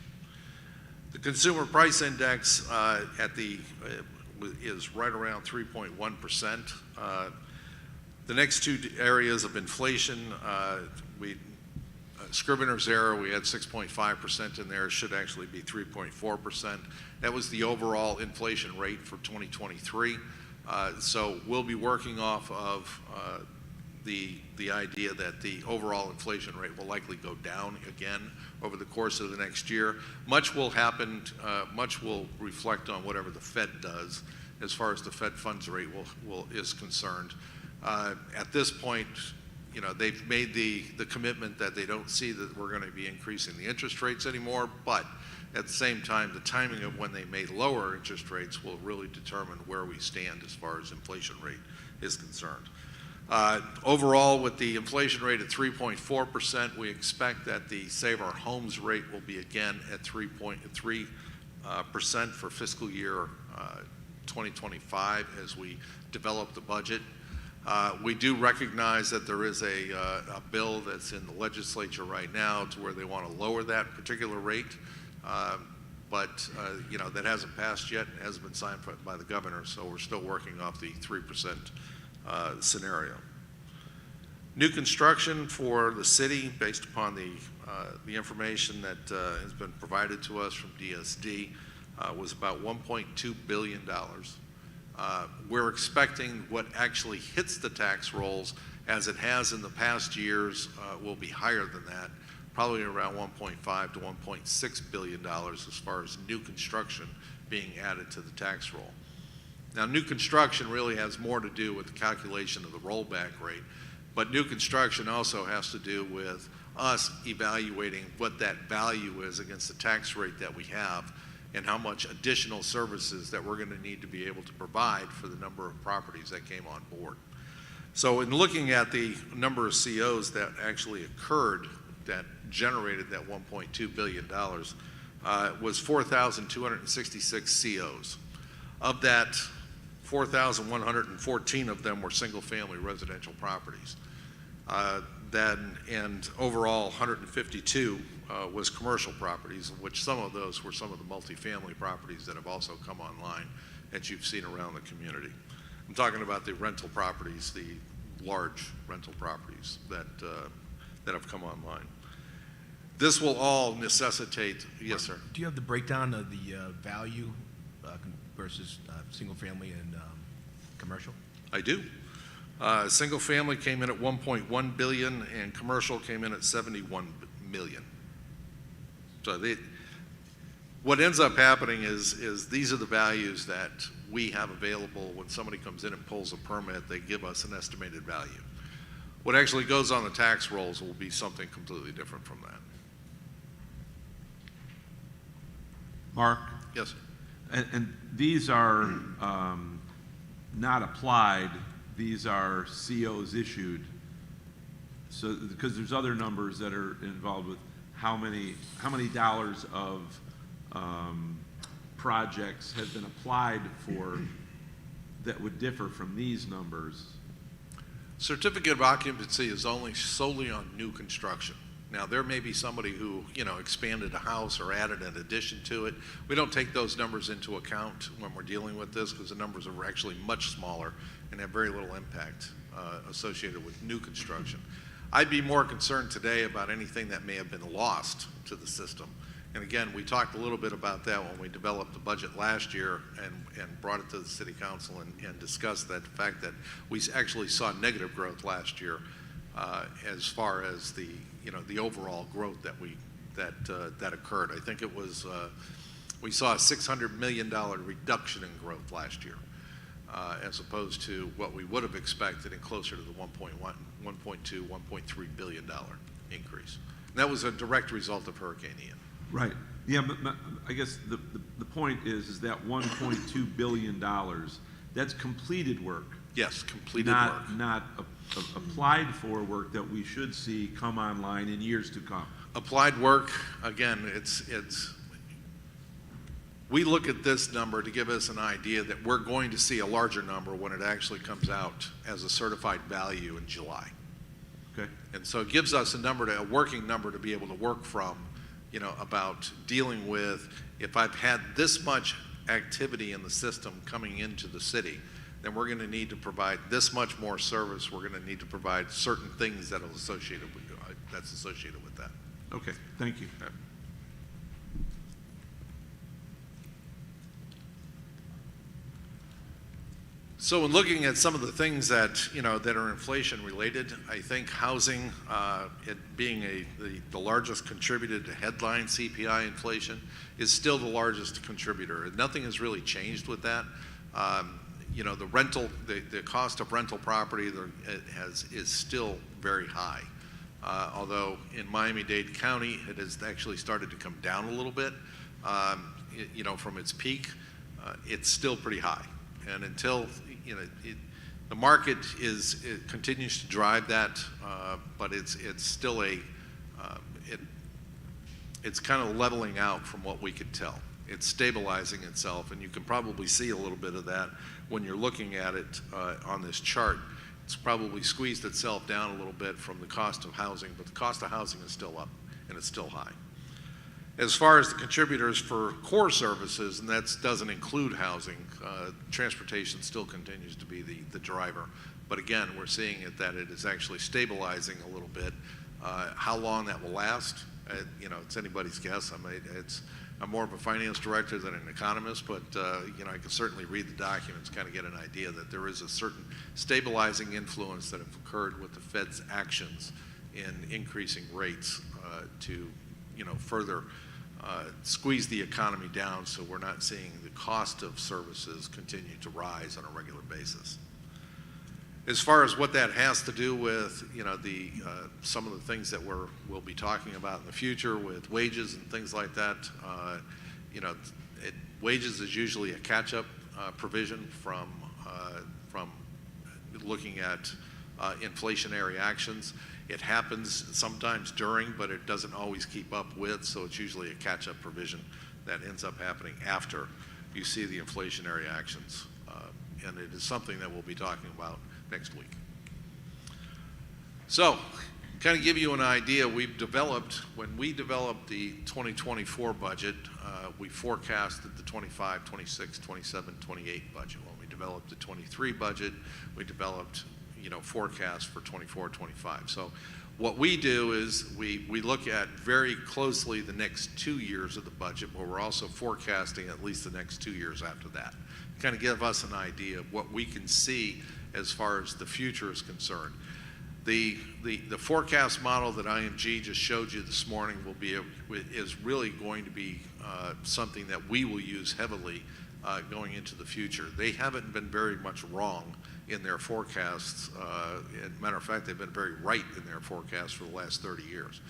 The Consumer Price Index is right around 3.1%. The next two areas of inflation, Scrivener's error, we had 6.5% in there. It should actually be 3.4%. That was the overall inflation rate for 2023. So we'll be working off of the idea that the overall inflation rate will likely go down again over the course of the next year. Much will happen, much will reflect on whatever the Fed does as far as the Fed funds rate is concerned. At this point, they've made the commitment that they don't see that we're going to be increasing the interest rates anymore, but at the same time, the timing of when they may lower interest rates will really determine where we stand as far as inflation rate is concerned. Overall, with the inflation rate at 3.4%, we expect that the Save Our Homes rate will be again at 3.3% for fiscal year 2025 as we develop the budget. We do recognize that there is a bill that's in the legislature right now to where they want to lower that particular rate, but that hasn't passed yet and hasn't been signed by the governor, so we're still working off the 3% scenario. New construction for the city, based upon the information that has been provided to us from DSD, was about $1.2 billion. We're expecting what actually hits the tax rolls, as it has in the past years, will be higher than that, probably around $1.5 to $1.6 billion as far as new construction being added to the tax roll. Now, new construction really has more to do with the calculation of the rollback rate, but new construction also has to do with us evaluating what that value is against the tax rate that we have and how much additional services that we're going to need to be able to provide for the number of properties that came on board. So in looking at the number of COs that actually occurred that generated that $1.2 billion, was 4,266 COs. Of that, 4,114 of them were single-family residential properties. And overall, 152 was commercial properties, of which some of those were some of the multifamily properties that have also come online that you've seen around the community. I'm talking about the rental properties, the large rental properties that have come online. This will all necessitate, yes, sir. Do you have the breakdown of the value versus single family and commercial? I do. Single family came in at 1.1 billion and commercial came in at 71 million. So what ends up happening is these are the values that we have available when somebody comes in and pulls a permit. They give us an estimated value. What actually goes on the tax rolls will be something completely different from that. Mark? Yes, sir. And these are not applied, these are COs issued. So, because there's other numbers that are involved with how many dollars of projects have been applied for that would differ from these numbers. Certificate of occupancy is only solely on new construction. Now, there may be somebody who, expanded a house or added an addition to it. We don't take those numbers into account when we're dealing with this because the numbers are actually much smaller and have very little impact associated with new construction. I'd be more concerned today about anything that may have been lost to the system. And again, we talked a little bit about that when we developed the budget last year and brought it to the City Council and discussed that fact that we actually saw negative growth last year as far as the overall growth that occurred. I think it was we saw a $600 million reduction in growth last year, as opposed to what we would have expected and closer to the 1.2, 1.3 billion dollar increase. And that was a direct result of Hurricane Ian. Right. Yeah, but I guess the point is that $1.2 billion, that's completed work. Yes, completed work. Not applied for work that we should see come online in years to come. Applied work, again, we look at this number to give us an idea that we're going to see a larger number when it actually comes out as a certified value in July. Okay. And so it gives us a working number to be able to work from, about dealing with, if I've had this much activity in the system coming into the city, then we're going to need to provide this much more service. We're going to need to provide certain things that's associated with that. Okay, thank you. Okay. So in looking at some of the things that, that are inflation related, I think housing, it being the largest contributor to headline CPI inflation, is still the largest contributor. Nothing has really changed with that. The rental, the cost of rental property is still very high. Although in Miami-Dade County, it has actually started to come down a little bit, from its peak, it's still pretty high. And until, the market it continues to drive that, but it's still it's kind of leveling out from what we could tell. It's stabilizing itself, and you can probably see a little bit of that when you're looking at it on this chart. it's probably squeezed itself down a little bit from the cost of housing, but the cost of housing is still up, and it's still high. As far as the contributors for core services, and that doesn't include housing, transportation still continues to be the driver. But again, we're seeing that it is actually stabilizing a little bit. How long that will last, it's anybody's guess. I'm more of a finance director than an economist, but I can certainly read the documents, kind of get an idea that there is a certain stabilizing influence that have occurred with the Fed's actions in increasing rates to further squeeze the economy down, so we're not seeing the cost of services continue to rise on a regular basis. As far as what that has to do with, some of the things that we'll be talking about in the future with wages and things like that, wages is usually a catch-up provision from looking at inflationary actions. It happens sometimes during, but it doesn't always keep up with, so it's usually a catch-up provision that ends up happening after you see the inflationary actions. And it is something that we'll be talking about next week. So, kind of give you an idea, when we developed the 2024 budget, we forecasted the 25, 26, 27, 28 budget. When we developed the 23 budget, we developed forecast for 24, 25. So what we do is we look at very closely the next 2 years of the budget, but we're also forecasting at least the next 2 years after that. Kind of give us an idea of what we can see as far as the future is concerned. The forecast model that IMG just showed you this morning is really going to be something that we will use heavily going into the future. They haven't been very much wrong in their forecasts. As a matter of fact, they've been very right in their forecasts for the last 30 years.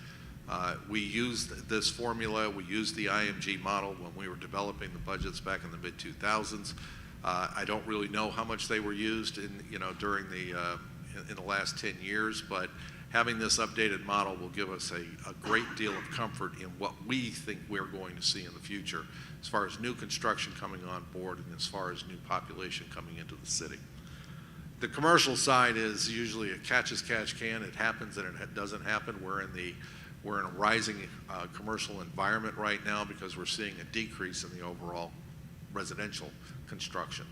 We used this formula, we used the IMG model when we were developing the budgets back in the mid-2000s. I don't really know how much they were used in the last 10 years, but having this updated model will give us a great deal of comfort in what we think we're going to see in the future as far as new construction coming on board and as far as new population coming into the city. The commercial side is usually a catch as catch can. It happens and it doesn't happen. We're in a rising commercial environment right now because we're seeing a decrease in the overall residential construction.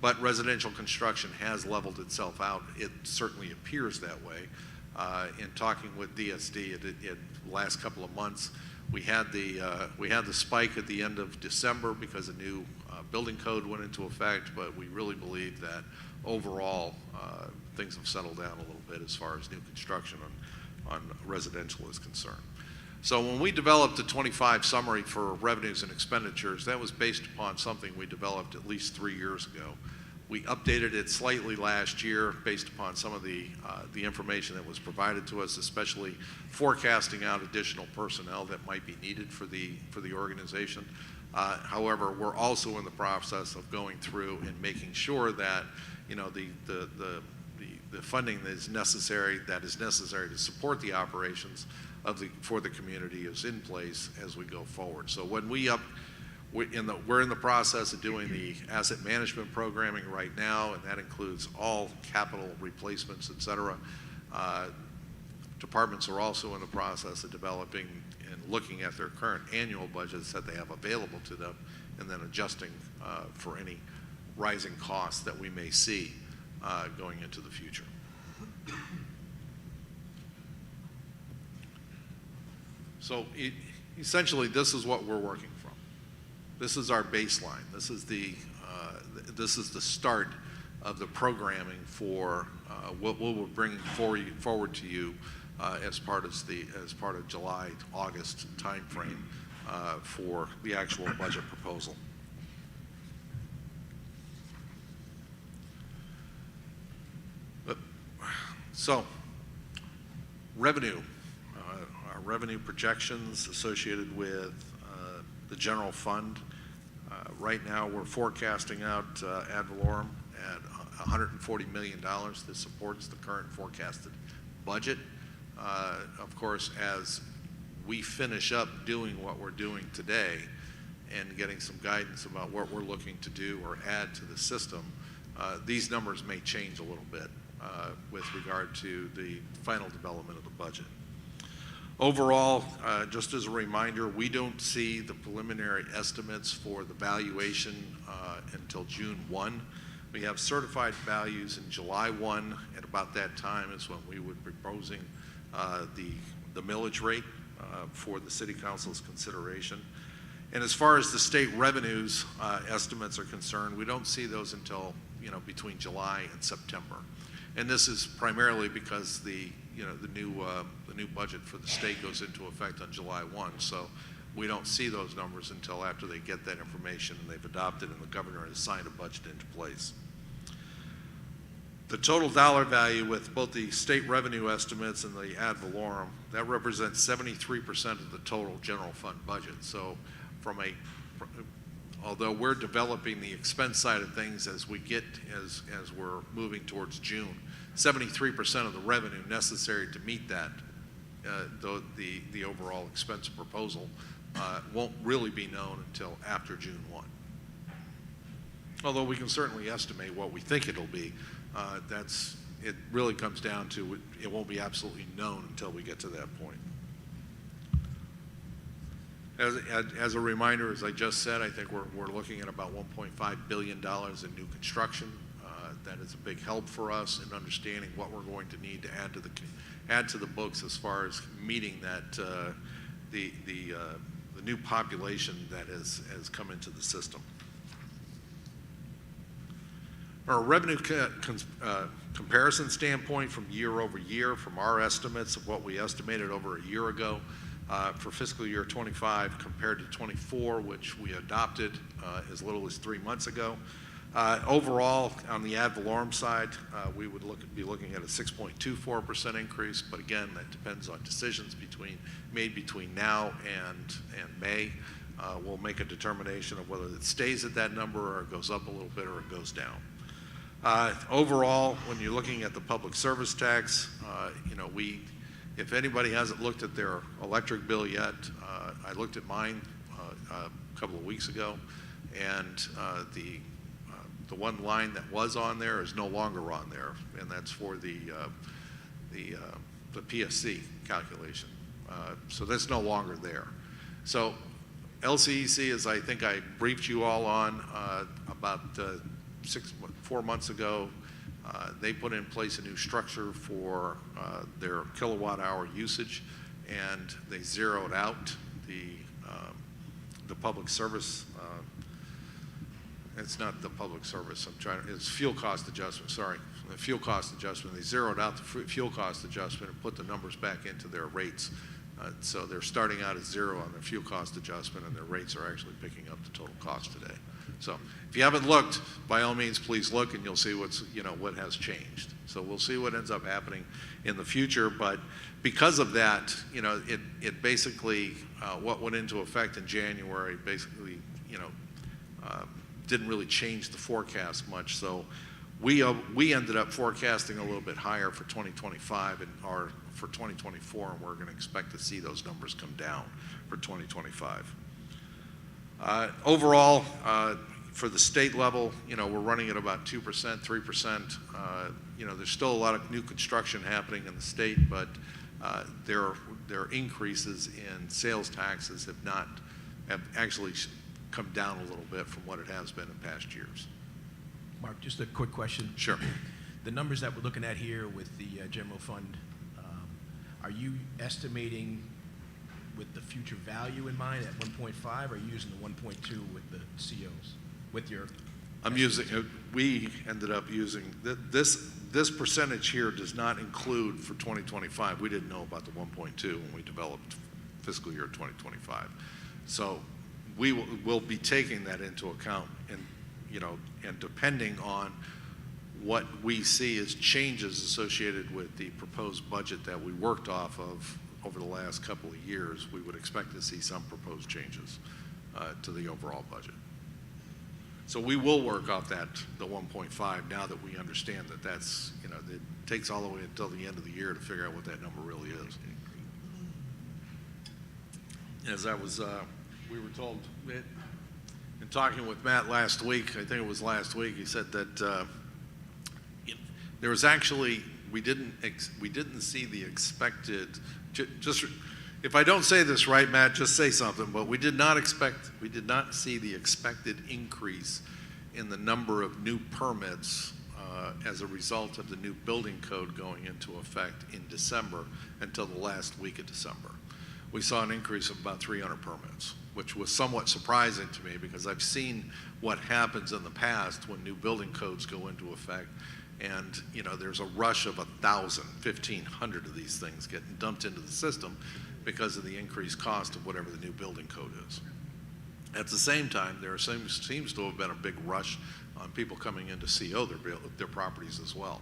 But residential construction has leveled itself out. It certainly appears that way. In talking with DSD in the last couple of months, we had the spike at the end of December because a new building code went into effect, but we really believe that overall things have settled down a little bit as far as new construction on residential is concerned. So when we developed the 25 summary for revenues and expenditures, that was based upon something we developed at least 3 years ago. We updated it slightly last year based upon some of the information that was provided to us, especially forecasting out additional personnel that might be needed for the organization. However, we're also in the process of going through and making sure that the funding that is necessary to support the operations for the community is in place as we go forward. So when we're in the process of doing the asset management programming right now, and that includes all capital replacements, et cetera. Departments are also in the process of developing and looking at their current annual budgets that they have available to them, and then adjusting for any rising costs that we may see going into the future. So essentially, this is what we're working from. This is our baseline. This is the start of the programming for what we'll be bringing forward to you as part of July, August timeframe for the actual budget proposal. So, revenue. Our revenue projections associated with the general fund. Right now, we're forecasting out ad valorem at $140 million that supports the current forecasted budget. Of course, as we finish up doing what we're doing today and getting some guidance about what we're looking to do or add to the system, these numbers may change a little bit. with regard to the final development of the budget. Overall, just as a reminder, we don't see the preliminary estimates for the valuation until June 1. We have certified values in July 1. At about that time is when we would be proposing the millage rate for the City Council's consideration. And as far as the state revenues estimates are concerned, we don't see those until between July and September. And this is primarily because the new budget for the state goes into effect on July 1. So we don't see those numbers until after they get that information and they've adopted and the governor has signed a budget into place. The total dollar value with both the state revenue estimates and the ad valorem, that represents 73% of the total general fund budget. So although we're developing the expense side of things as we're moving towards June, 73% of the revenue necessary to meet that, the overall expense proposal, won't really be known until after June 1. Although we can certainly estimate what we think it'll be, it really comes down to it won't be absolutely known until we get to that point. As a reminder, as I just said, I think we're looking at about $1.5 billion in new construction. That is a big help for us in understanding what we're going to need to add to the books as far as meeting that the new population that has come into the system. From a revenue comparison standpoint, from year over year, from our estimates of what we estimated over a year ago, for fiscal year 25 compared to 24, which we adopted as little as 3 months ago. Overall, on the ad valorem side, we would be looking at a 6.24% increase, but again, that depends on decisions made between now and May. We'll make a determination of whether it stays at that number or it goes up a little bit or it goes down. Overall, when you're looking at the public service tax, if anybody hasn't looked at their electric bill yet, I looked at mine a couple of weeks ago, and the one line that was on there is no longer on there, and that's for the PSC calculation. So that's no longer there. So LCEC, as I think I briefed you all on about 4 months ago, they put in place a new structure for their kilowatt hour usage, and they zeroed out the public service. It's not the public service. It's fuel cost adjustment. Sorry, the fuel cost adjustment. They zeroed out the fuel cost adjustment and put the numbers back into their rates. So they're starting out at zero on their fuel cost adjustment, and their rates are actually picking up the total cost today. So if you haven't looked, by all means, please look, and you'll see what has changed. So we'll see what ends up happening in the future. But because of that, it basically what went into effect in January basically didn't really change the forecast much. So we ended up forecasting a little bit higher for 2025 or for 2024, and we're going to expect to see those numbers come down for 2025. Overall, for the state level, we're running at about 2%, 3%. There's still a lot of new construction happening in the state, but their increases in sales taxes have actually come down a little bit from what it has been in past years. Mark, just a quick question. Sure. The numbers that we're looking at here with the general fund, are you estimating with the future value in mind at 1.5, or are you using the 1.2 with the COs, with your? We ended up using, this percentage here does not include for 2025. We didn't know about the 1.2 when we developed fiscal year 2025. So we will be taking that into account, and depending on what we see as changes associated with the proposed budget that we worked off of over the last couple of years, we would expect to see some proposed changes to the overall budget. So we will work off the 1.5 now that we understand that that's, it takes all the way until the end of the year to figure out what that number really is. As we were told in talking with Matt last week, I think it was last week, he said that There was actually, we didn't see the expected, just, if I don't say this right, Matt, just say something, but we did not see the expected increase in the number of new permits as a result of the new building code going into effect in December until the last week of December. We saw an increase of about 300 permits, which was somewhat surprising to me because I've seen what happens in the past when new building codes go into effect, and there's a rush of 1,000, 1,500 of these things getting dumped into the system because of the increased cost of whatever the new building code is. At the same time, there seems to have been a big rush on people coming in to CO their properties as well,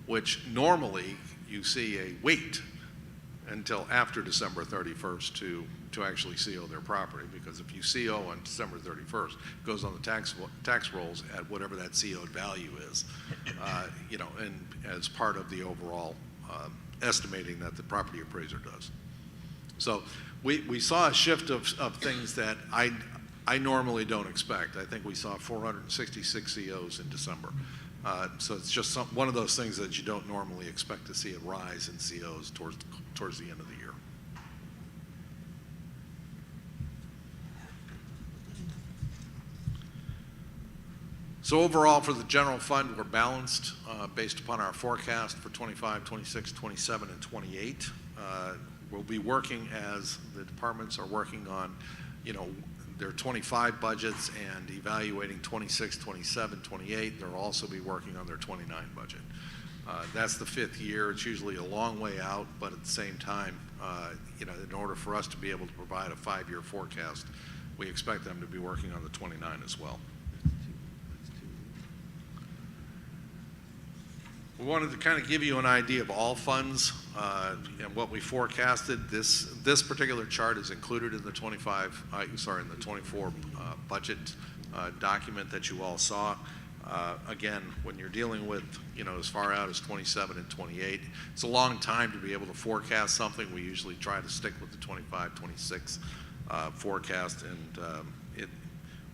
which normally you see a wait until after December 31st to actually CO their property, because if you CO on December 31st, it goes on the tax rolls at whatever that CO'd value is, and as part of the overall estimating that the property appraiser does. So we saw a shift of things that I normally don't expect. I think we saw 466 COs in December. So it's just one of those things that you don't normally expect to see a rise in COs towards the end of the year. So overall for the general fund, we're balanced based upon our forecast for 25, 26, 27, and 28. We'll be working as the departments are working on, their 25 budgets and evaluating 26, 27, 28. They'll also be working on their 29 budget. That's the 5th year. It's usually a long way out, but at the same time, in order for us to be able to provide a 5-year forecast, we expect them to be working on the 29 as well. We wanted to kind of give you an idea of all funds and what we forecasted. This particular chart is included in the 24 budget document that you all saw. Again, when you're dealing with, as far out as 27 and 28, it's a long time to be able to forecast something. We usually try to stick with the 25, 26 forecast, and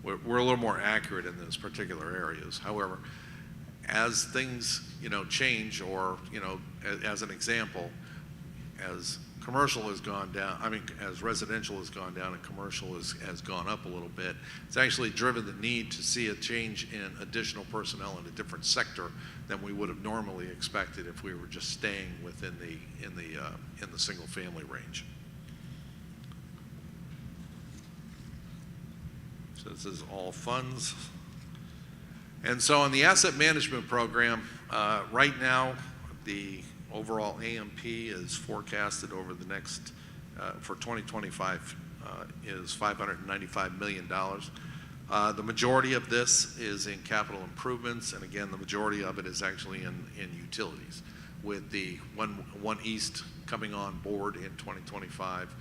we're a little more accurate in those particular areas. However, as things, change, or, as an example, as commercial has gone down, as residential has gone down and commercial has gone up a little bit, it's actually driven the need to see a change in additional personnel in a different sector than we would have normally expected if we were just staying within the single family range. So this is all funds. And so on the asset management program, right now, the overall AMP is forecasted over the next, for 2025, is $595 million. The majority of this is in capital improvements, and again, the majority of it is actually in utilities, with the One East coming on board in 2025.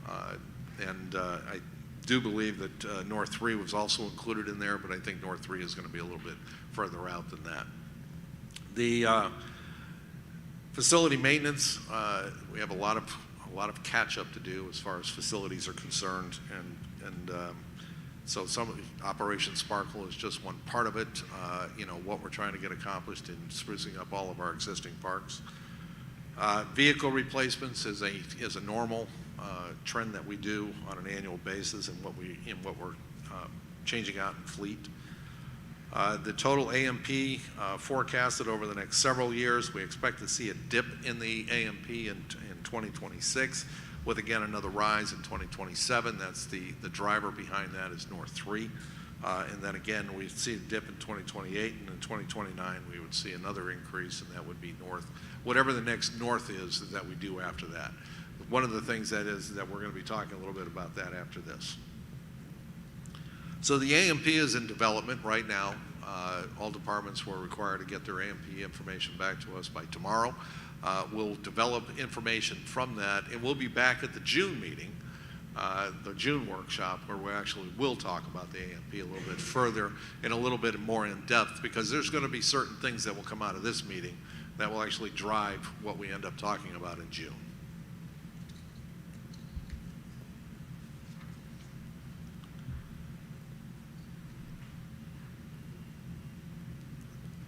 I do believe that North 3 was also included in there, but I think North 3 is going to be a little bit further out than that. The facility maintenance, we have a lot of catch up to do as far as facilities are concerned, and so some of the Operation Sparkle is just one part of it. What we're trying to get accomplished in sprucing up all of our existing parks. Vehicle replacements is a normal trend that we do on an annual basis, and what we're changing out in fleet. The total AMP forecasted over the next several years, we expect to see a dip in the AMP in 2026, with again another rise in 2027. That's the driver behind that is North 3. And then again, we see a dip in 2028, and in 2029 we would see another increase, and that would be North. Whatever the next North is that we do after that. One of the things that we're going to be talking a little bit about that after this. So the AMP is in development right now. All departments were required to get their AMP information back to us by tomorrow. We'll develop information from that, and we'll be back at the June meeting, the June workshop, where we actually will talk about the AMP a little bit further and a little bit more in depth, because there's going to be certain things that will come out of this meeting that will actually drive what we end up talking about in June.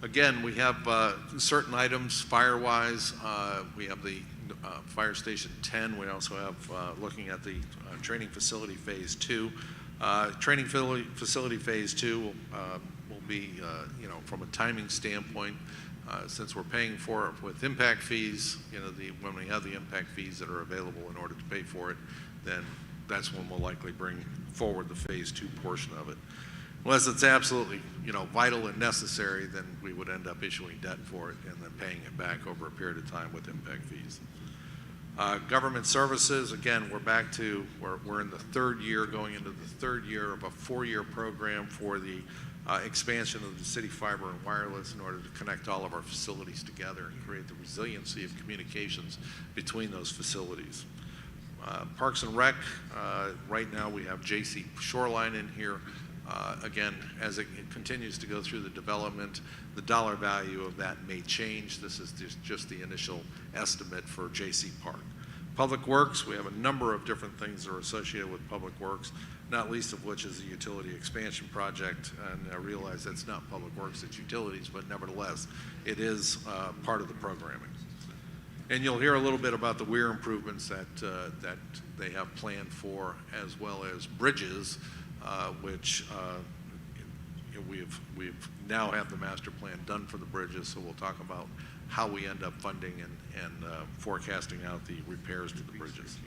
Again, we have certain items fire-wise. We have the Fire Station 10. We also have looking at the training facility phase 2. Training facility phase 2 will be, from a timing standpoint, since we're paying for it with impact fees, when we have the impact fees that are available in order to pay for it, then that's when we'll likely bring forward the phase 2 portion of it. Unless it's absolutely, vital and necessary, then we would end up issuing debt for it and then paying it back over a period of time with impact fees. Government services, again, we're in the third year, going into the third year of a 4-year program for the expansion of the city fiber and wireless in order to connect all of our facilities together and create the resiliency of communications between those facilities. Parks and Rec, right now we have J.C. Shoreline in here. Again, as it continues to go through the development, the dollar value of that may change. This is just the initial estimate for J.C. Park. Public Works, we have a number of different things that are associated with Public Works, not least of which is the utility expansion project. And I realize that's not Public Works, it's utilities, but nevertheless, it is part of the programming. And you'll hear a little bit about the weir improvements that they have planned for, as well as bridges, which we've now have the master plan done for the bridges, so we'll talk about how we end up funding and forecasting out the repairs to the bridges.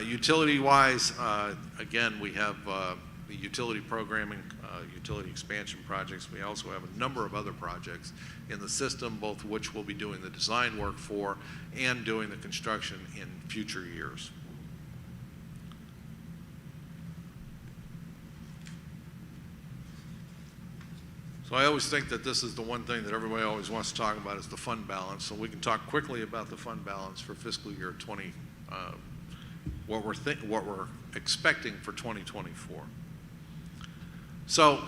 Utility-wise, again, we have the utility programming, utility expansion projects. We also have a number of other projects in the system, both of which we'll be doing the design work for and doing the construction in future years. So I always think that this is the one thing that everybody always wants to talk about is the fund balance. So we can talk quickly about the fund balance for fiscal year 20, what we're expecting for 2024. So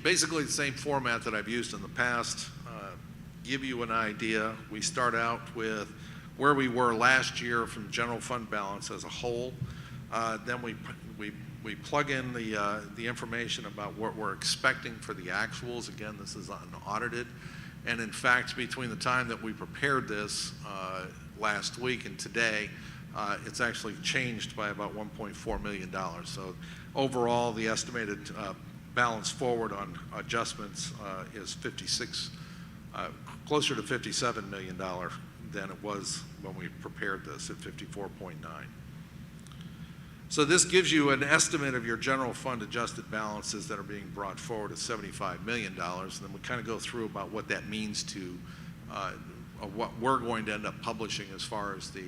basically the same format that I've used in the past. Give you an idea. We start out with where we were last year from general fund balance as a whole. Then we plug in the information about what we're expecting for the actuals. Again, this is unaudited. And in fact, between the time that we prepared this last week and today, it's actually changed by about $1.4 million. So overall, the estimated balance forward on adjustments is closer to $57 million than it was when we prepared this at 54.9. So this gives you an estimate of your general fund adjusted balances that are being brought forward at $75 million. And then we kind of go through about what that means to what we're going to end up publishing as far as the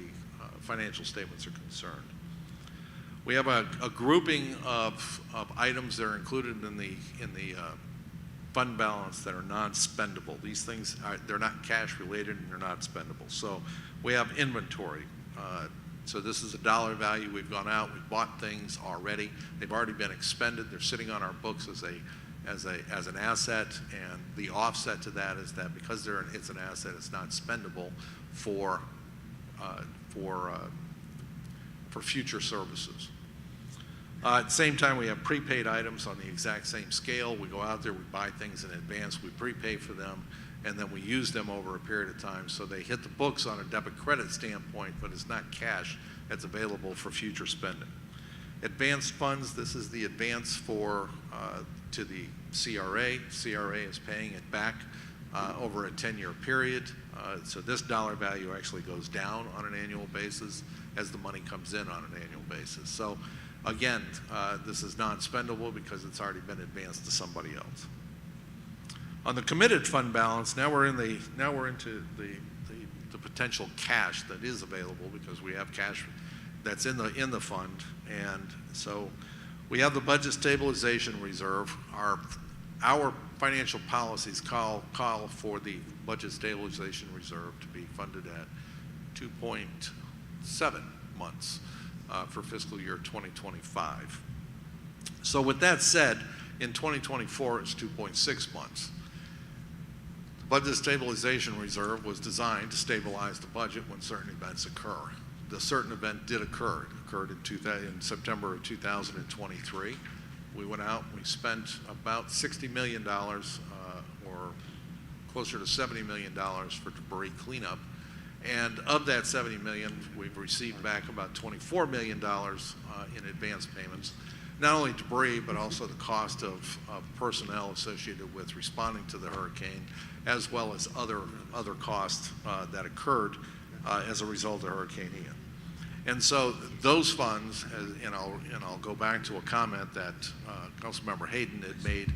financial statements are concerned. We have a grouping of items that are included in the fund balance that are non-spendable. These things they're not cash related and they're not spendable. So we have inventory. So this is a dollar value. We've gone out, we've bought things already. They've already been expended. They're sitting on our books as an asset, and the offset to that is that because it's an asset, it's not spendable for future services. At the same time, we have prepaid items on the exact same scale. We go out there, we buy things in advance, we prepay for them, and then we use them over a period of time. So they hit the books on a debit credit standpoint, but it's not cash that's available for future spending. Advanced funds, this is the advance to the CRA. CRA is paying it back over a 10-year period. So this dollar value actually goes down on an annual basis as the money comes in on an annual basis. So again, this is non-spendable because it's already been advanced to somebody else. On the committed fund balance, now we're into the potential cash that is available because we have cash that's in the fund, and so we have the budget stabilization reserve. Our financial policies call for the budget stabilization reserve to be funded at 2.7 months for fiscal year 2025. So with that said, in 2024 it's 2.6 months. Budget stabilization reserve was designed to stabilize the budget when certain events occur. The certain event did occur. It occurred in September of 2023. We went out and we spent about $60 million or or closer to $70 million for debris cleanup. And of that $70 million, we've received back about $24 million in advance payments. Not only debris, but also the cost of personnel associated with responding to the hurricane, as well as other costs that occurred as a result of Hurricane Ian. And so those funds, and I'll go back to a comment that Councilmember Hayden had made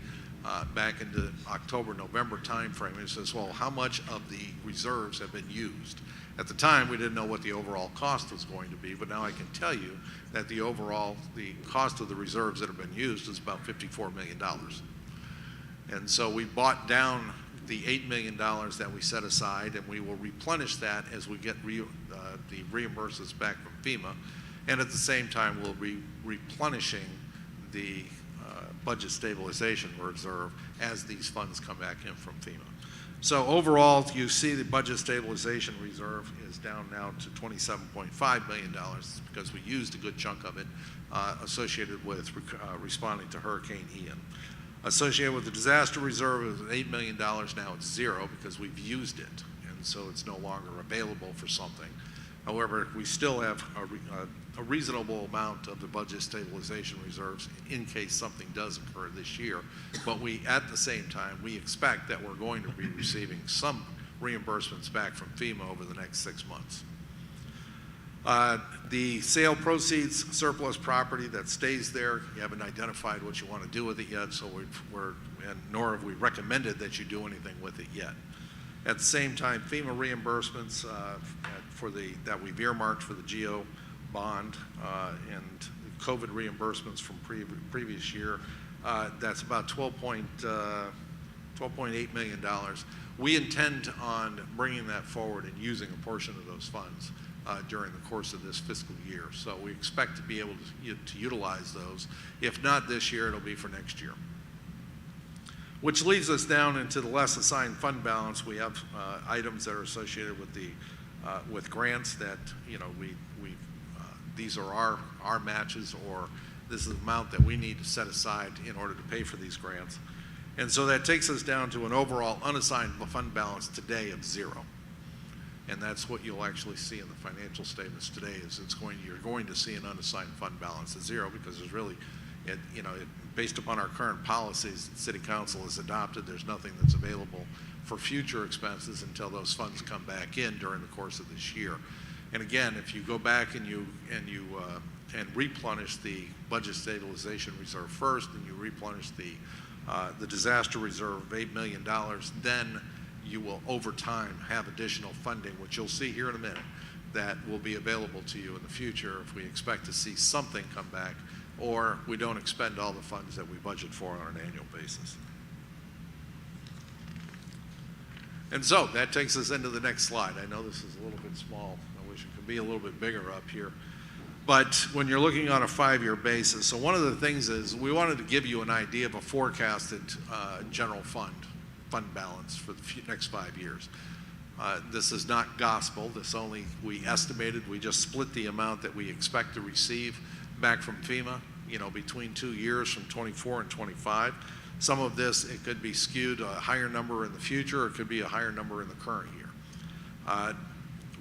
back in the October-November timeframe. He says, well, how much of the reserves have been used? At the time, we didn't know what the overall cost was going to be, but now I can tell you that the cost of the reserves that have been used is about $54 million. And so we bought down the $8 million that we set aside, and we will replenish that as we get the reimbursements back from FEMA. And at the same time, we'll be replenishing the budget stabilization reserve as these funds come back in from FEMA. So overall, you see the budget stabilization reserve is down now to $27.5 million because we used a good chunk of it associated with responding to Hurricane Ian. Associated with the disaster reserve is $8 million. Now it's zero because we've used it, and so it's no longer available for something. However, we still have a reasonable amount of the budget stabilization reserves in case something does occur this year. But at the same time, we expect that we're going to be receiving some reimbursements back from FEMA over the next 6 months. The sale proceeds, surplus property that stays there, you haven't identified what you want to do with it yet, so nor have we recommended that you do anything with it yet. At the same time, FEMA reimbursements that we've earmarked for the GEO bond and COVID reimbursements from previous year, that's about $12.8 million. We intend on bringing that forward and using a portion of those funds during the course of this fiscal year. So we expect to be able to utilize those. If not this year, it'll be for next year. Which leads us down into the less assigned fund balance. We have items that are associated with with grants that these are our matches, or this is the amount that we need to set aside in order to pay for these grants. And so that takes us down to an overall unassigned fund balance today of zero. And that's what you'll actually see in the financial statements today. You're going to see an unassigned fund balance of zero because there's really, based upon our current policies the City Council has adopted, there's nothing that's available for future expenses until those funds come back in during the course of this year. And again, if you go back and you replenish the budget stabilization reserve first, and you replenish the disaster reserve of $8 million, then you will over time have additional funding, which you'll see here in a minute, that will be available to you in the future if we expect to see something come back, or we don't expend all the funds that we budget for on an annual basis. And so that takes us into the next slide. I know this is a little bit small. I wish it could be a little bit bigger up here. But when you're looking on a 5-year basis, so one of the things is we wanted to give you an idea of a forecasted general fund balance for the next 5 years. This is not gospel. We estimated, we just split the amount that we expect to receive back from FEMA, between 2 years from 24 and 25. Some of this, it could be skewed a higher number in the future, or it could be a higher number in the current year.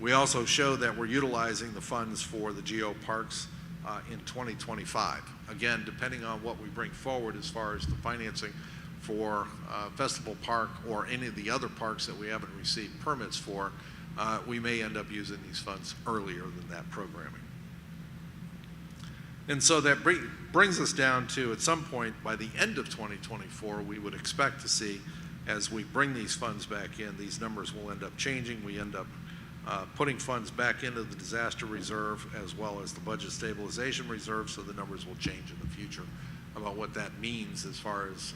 We also show that we're utilizing the funds for the GEO parks in 2025. Again, depending on what we bring forward as far as the financing for Festival Park or any of the other parks that we haven't received permits for, we may end up using these funds earlier than that programming. And so that brings us down to, at some point by the end of 2024, we would expect to see, as we bring these funds back in, these numbers will end up changing. We end up putting funds back into the disaster reserve as well as the budget stabilization reserve, so the numbers will change in the future about what that means as far as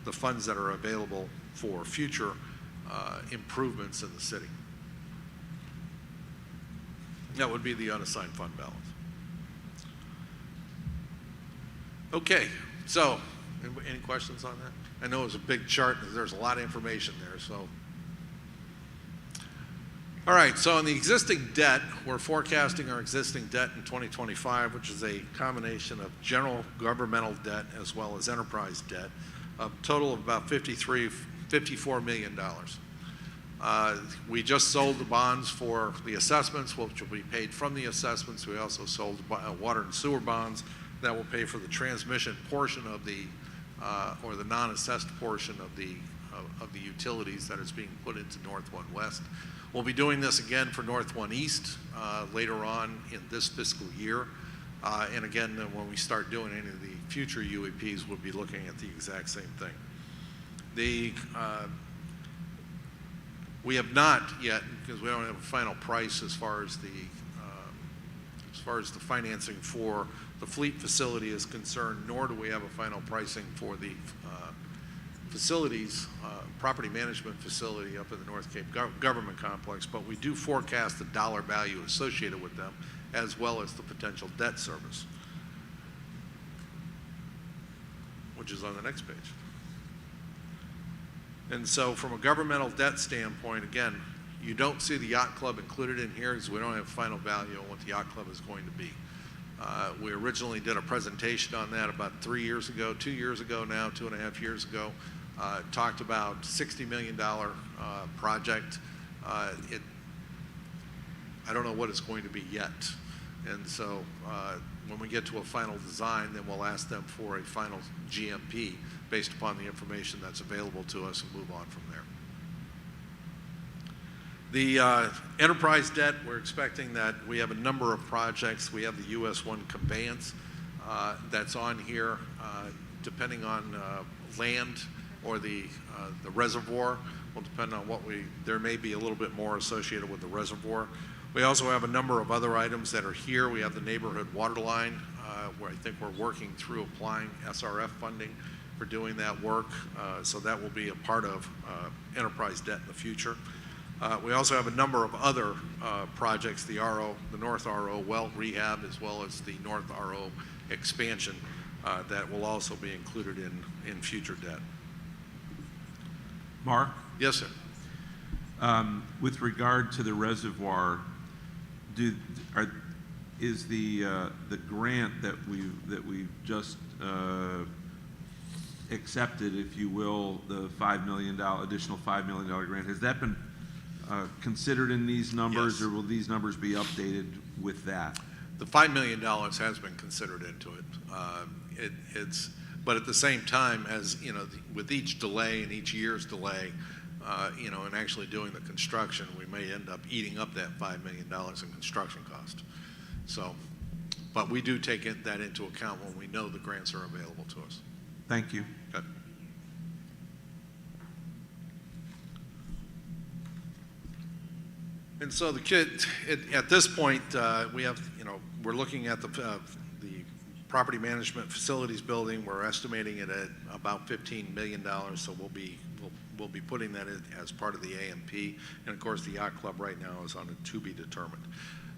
the funds that are available for future improvements in the city. That would be the unassigned fund balance. Okay, so any questions on that? I know it's a big chart, and there's a lot of information there, so. All right, so on the existing debt, we're forecasting our existing debt in 2025, which is a combination of general governmental debt as well as enterprise debt, a total of about $53 $54 million. We just sold the bonds for the assessments, which will be paid from the assessments. We also sold water and sewer bonds that will pay for the transmission portion of the, or the non-assessed portion of the utilities that is being put into North One West. We'll be doing this again for North One East later on in this fiscal year. And again, when we start doing any of the future UEPs, we'll be looking at the exact same thing. We have not yet, because we don't have a final price as far as the financing for the fleet facility is concerned, nor do we have a final pricing for the facilities, property management facility up in the North Cape Government Complex, but we do forecast the dollar value associated with them, as well as the potential debt service, which is on the next page. And so from a governmental debt standpoint, again, you don't see the yacht club included in here because we don't have final value on what the yacht club is going to be. We originally did a presentation on that about 3 years ago, 2 years ago now, 2.5 years ago. Talked about $60 million project. I don't know what it's going to be yet. And so when we get to a final design, then we'll ask them for a final GMP based upon the information that's available to us and move on from there. The enterprise debt, we're expecting that we have a number of projects. We have the US 1 conveyance that's on here, depending on land or the reservoir. Will depend on what there may be a little bit more associated with the reservoir. We also have a number of other items that are here. We have the neighborhood water line, where I think we're working through applying SRF funding for doing that work. So that will be a part of enterprise debt in the future. We also have a number of other projects, the North RO well rehab, as well as the North RO expansion that will also be included in future debt. Mark, Yes, sir. with regard to the reservoir, is the grant that we've just accepted, if you will, the additional $5 million grant, has that been considered in these numbers, Yes. or will these numbers be updated with that? The $5 million has been considered into it. But at the same time, as you know, with each delay and each year's delay, and actually doing the construction, we may end up eating up that $5 million in construction cost. So, but we do take that into account when we know the grants are available to us. Thank you. Okay. And so at this point, we have, we're looking at the property management facilities building. We're estimating it at about $15 million. So we'll be putting that in as part of the AMP. And of course, the yacht club right now is on a to be determined.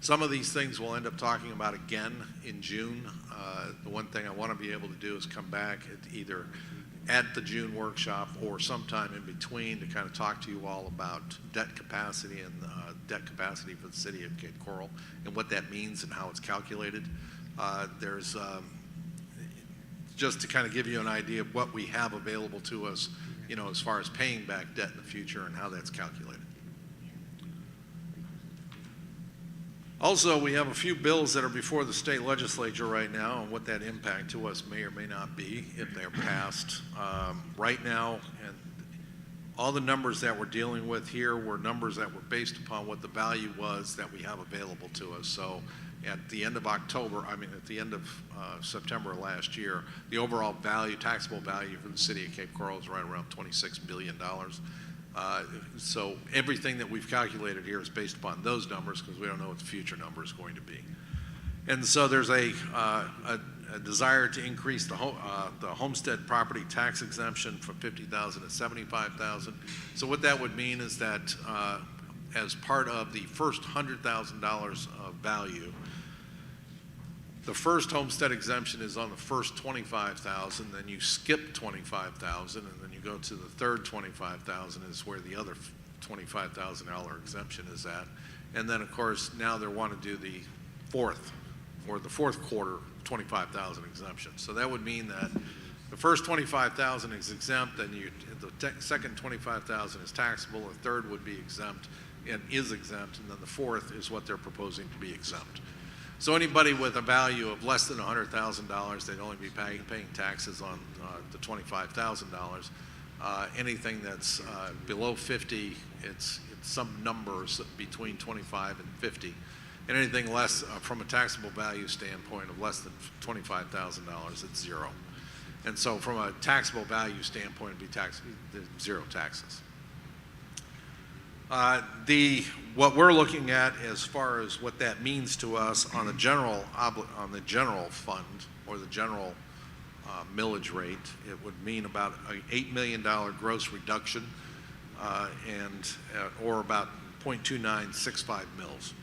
Some of these things we'll end up talking about again in June. The one thing I want to be able to do is come back either at the June workshop or sometime in between to kind of talk to you all about debt capacity and debt capacity for the city of Cape Coral and what that means and how it's calculated. There's just to kind of give you an idea of what we have available to us, as far as paying back debt in the future and how that's calculated. Also, we have a few bills that are before the state legislature right now, and what that impact to us may or may not be if they're passed. Right now, and all the numbers that we're dealing with here were numbers that were based upon what the value was that we have available to us. So at the end of at the end of September last year, the overall value, taxable value for the city of Cape Coral is right around $26 billion. So everything that we've calculated here is based upon those numbers because we don't know what the future number is going to be. And so there's a desire to increase the homestead property tax exemption from $50,000 to $75,000. So what that would mean is that as part of the first $100,000 of value, the first homestead exemption is on the first $25,000, then you skip $25,000, and then you go to the third $25,000 is where the other $25,000 exemption is at. And then, of course, now they want to do the fourth quarter $25,000 exemption. So that would mean that the first 25,000 is exempt, and second 25,000 is taxable, the third would be exempt and is exempt, and then the fourth is what they're proposing to be exempt. So anybody with a value of less than $100,000, they'd only be paying taxes on the $25,000. Anything that's below 50, it's some numbers between 25 and 50. And anything less, from a taxable value standpoint of less than $25,000, it's zero. And so from a taxable value standpoint, it'd be zero taxes. What we're looking at as far as what that means to us on the general fund or the general millage rate, it would mean about an $8 million gross reduction or about 0.2965 mils.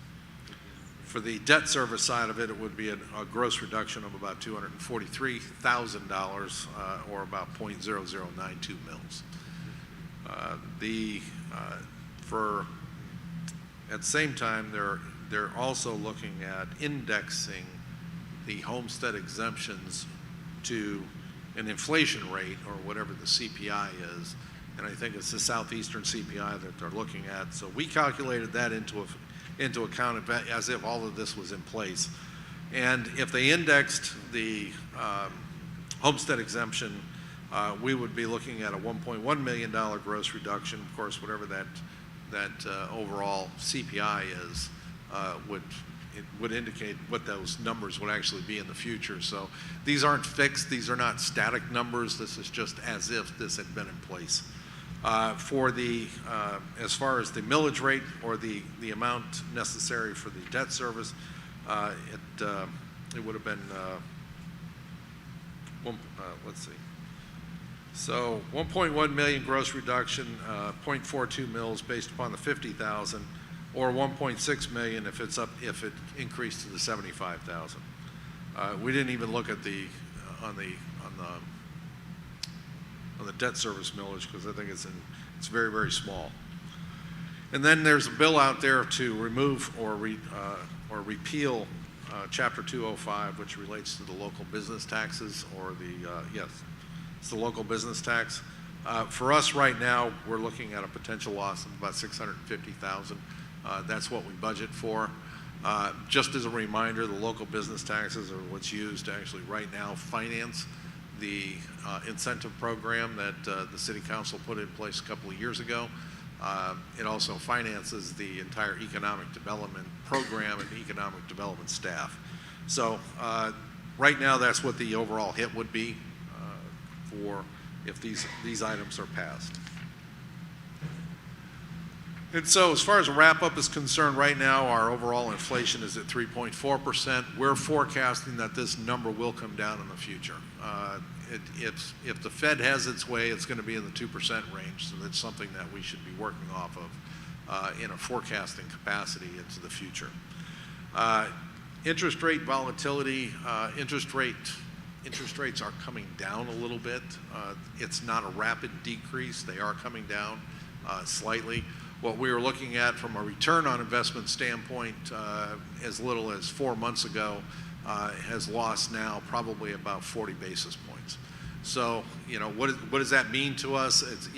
For the debt service side of it, it would be a gross reduction of about $243,000 or about 0.0092 mils. At the same time, they're also looking at indexing the homestead exemptions to an inflation rate or whatever the CPI is, and I think it's the southeastern CPI that they're looking at. So we calculated that into account as if all of this was in place. And if they indexed the homestead exemption, we would be looking at a $1.1 million gross reduction. Of course, whatever that overall CPI is, would indicate what those numbers would actually be in the future. So these aren't fixed. These are not static numbers. This is just as if this had been in place. For the, as far as the millage rate or the amount necessary for the debt service, it would have been, let's see. So 1.1 million gross reduction, 0.42 mils based upon the 50,000, or 1.6 million if it increased to the 75,000. We didn't even look at on the debt service millage because I think it's very, very small. And then there's a bill out there to remove or repeal Chapter 205, which relates to the local business taxes or it's the local business tax. For us right now, we're looking at a potential loss of about $650,000. That's what we budget for. Just as a reminder, the local business taxes are what's used to actually right now finance the incentive program that the City Council put in place a couple of years ago. It also finances the entire economic development program and economic development staff. So right now, that's what the overall hit would be for if these items are passed. And so as far as a wrap-up is concerned, right now our overall inflation is at 3.4%. We're forecasting that this number will come down in the future. If the Fed has its way, it's going to be in the 2% range, so that's something that we should be working off of in a forecasting capacity into the future. Interest rate volatility, interest rates are coming down a little bit. It's not a rapid decrease. They are coming down slightly. What we were looking at from a return on investment standpoint as little as 4 months ago has lost now probably about 40 basis points. So, what does that mean to us? It's,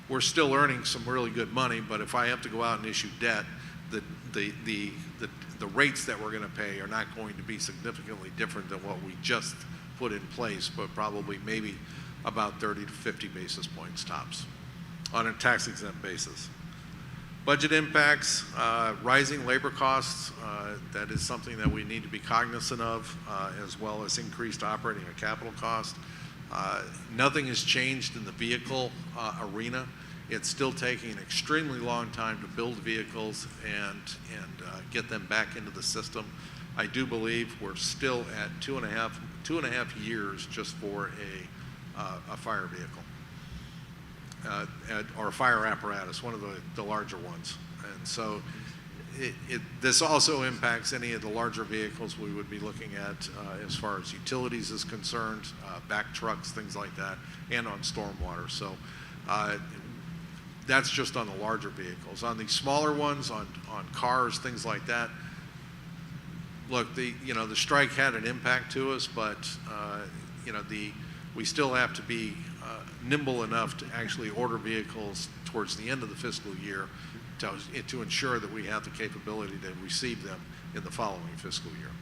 we're still earning some really good money, but if I have to go out and issue debt, the rates that we're going to pay are not going to be significantly different than what we just put in place, but probably maybe about 30 to 50 basis points tops on a tax-exempt basis. Budget impacts, rising labor costs, that is something that we need to be cognizant of, as well as increased operating and capital cost. Nothing has changed in the vehicle arena. It's still taking an extremely long time to build vehicles and get them back into the system. I do believe we're still at two and a half years just for a fire vehicle. Or fire apparatus, one of the larger ones. And so this also impacts any of the larger vehicles we would be looking at as far as utilities is concerned, back trucks, things like that, and on stormwater. So that's just on the larger vehicles. On the smaller ones, on cars, things like that, look, the strike had an impact to us, but the we still have to be nimble enough to actually order vehicles towards the end of the fiscal year to ensure that we have the capability to receive them in the following fiscal year.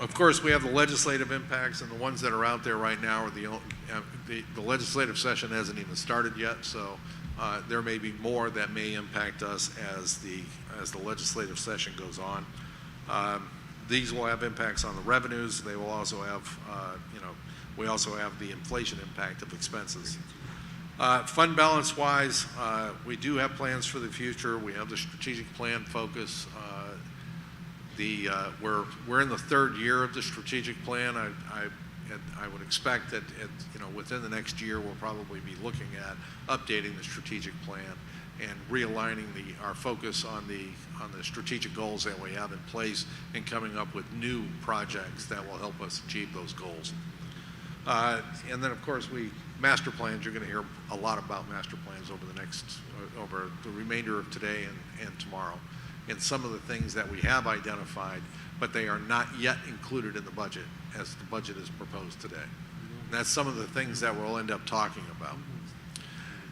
Of course, we have the legislative impacts, and the ones that are out there right now are the legislative session hasn't even started yet, so there may be more that may impact us as the legislative session goes on. These will have impacts on the revenues. They will also have, we also have the inflation impact of expenses. Fund balance wise, we do have plans for the future. We have the strategic plan focus. We're in the third year of the strategic plan. I would expect that within the next year we'll probably be looking at updating the strategic plan and realigning our focus on the strategic goals that we have in place and coming up with new projects that will help us achieve those goals. And then of course master plans. You're going to hear a lot about master plans over the remainder of today and tomorrow. And some of the things that we have identified, but they are not yet included in the budget as the budget is proposed today. And that's some of the things that we'll end up talking about.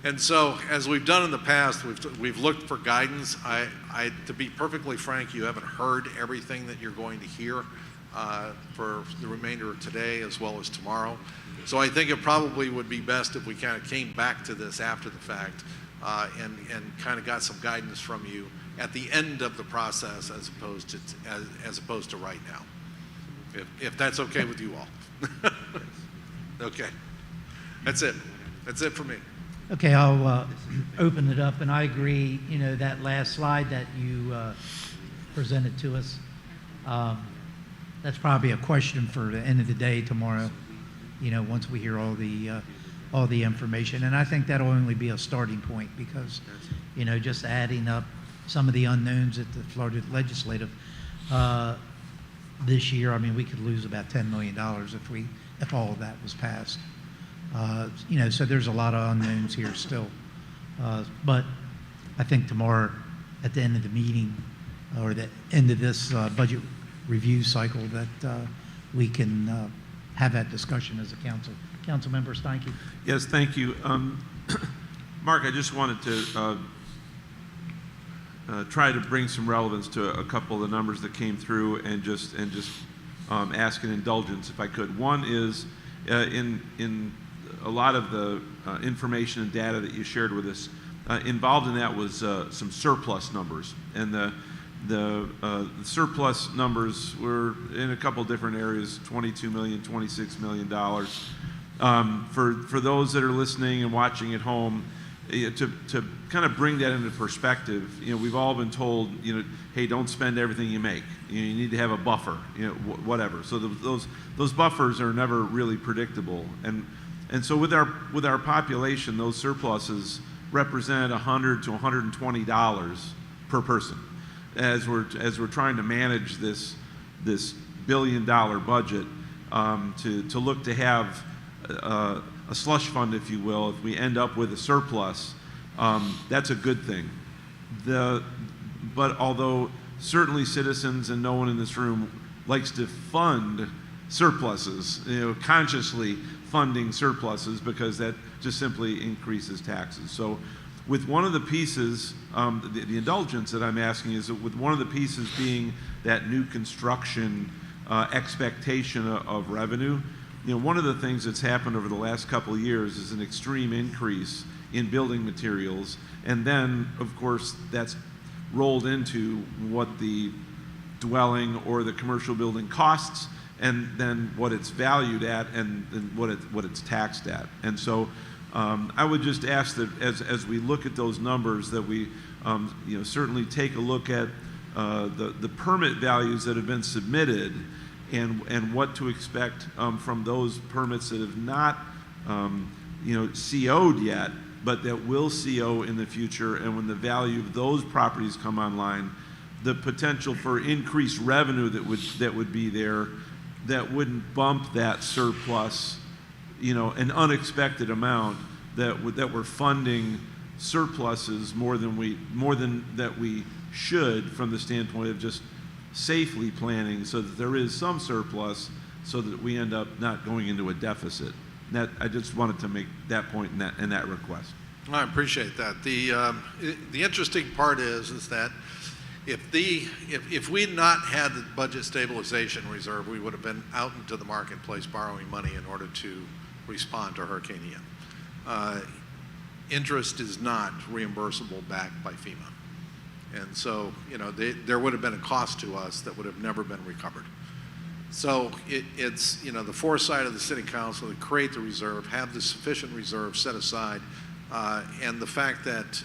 And so, as we've done in the past, we've looked for guidance. To be perfectly frank, you haven't heard everything that you're going to hear for the remainder of today as well as tomorrow. So I think it probably would be best if we kind of came back to this after the fact and kind of got some guidance from you at the end of the process as opposed to right now, if that's okay with you all. Okay, that's it for me. Okay, I'll open it up, and I agree, that last slide that you presented to us, that's probably a question for the end of the day tomorrow, once we hear all the information. And I think that'll only be a starting point because, just adding up some of the unknowns at the Florida Legislative this year, I mean, we could lose about $10 million if all of that was passed. So there's a lot of unknowns here still. But I think tomorrow, at the end of the meeting, or the end of this budget review cycle, that we can have that discussion as a council. Council members, thank you. Yes, thank you. Mark, I just wanted to try to bring some relevance to a couple of the numbers that came through and just ask an indulgence if I could. One is in a lot of the information and data that you shared with us, involved in that was some surplus numbers, and the surplus numbers were in a couple different areas: $22 million, $26 million. For those that are listening and watching at home, to kind of bring that into perspective, we've all been told, hey, don't spend everything you make. You need to have a buffer, whatever. So those buffers are never really predictable, and so with our population, those surpluses represent $100 to $120 per person as we're trying to manage this billion-dollar budget, to look to have a slush fund, if you will. If we end up with a surplus, that's a good thing. But although certainly citizens and no one in this room likes to fund surpluses, consciously funding surpluses, because that just simply increases taxes. So with one of the pieces, the indulgence that I'm asking is that with one of the pieces being that new construction expectation of revenue, one of the things that's happened over the last couple of years is an extreme increase in building materials, and then, of course, that's rolled into what the dwelling or the commercial building costs, and then what it's valued at, and what it's taxed at. And so I would just ask that as we look at those numbers, that we certainly take a look at the permit values that have been submitted, and what to expect from those permits that have not CO'd yet, but that will CO in the future. And when the value of those properties come online, the potential for increased revenue that would be there, that wouldn't bump that surplus, an unexpected amount, that we're funding surpluses more than that we should, from the standpoint of just safely planning, so that there is some surplus so that we end up not going into a deficit. That, I just wanted to make that point in that request. I appreciate that. The interesting part is that if we'd not had the budget stabilization reserve, we would have been out into the marketplace borrowing money in order to respond to Hurricane Ian. Interest is not reimbursable back by FEMA. And so, there would have been a cost to us that would have never been recovered. So it's the foresight of the City Council to create the reserve, have the sufficient reserve set aside, and the fact that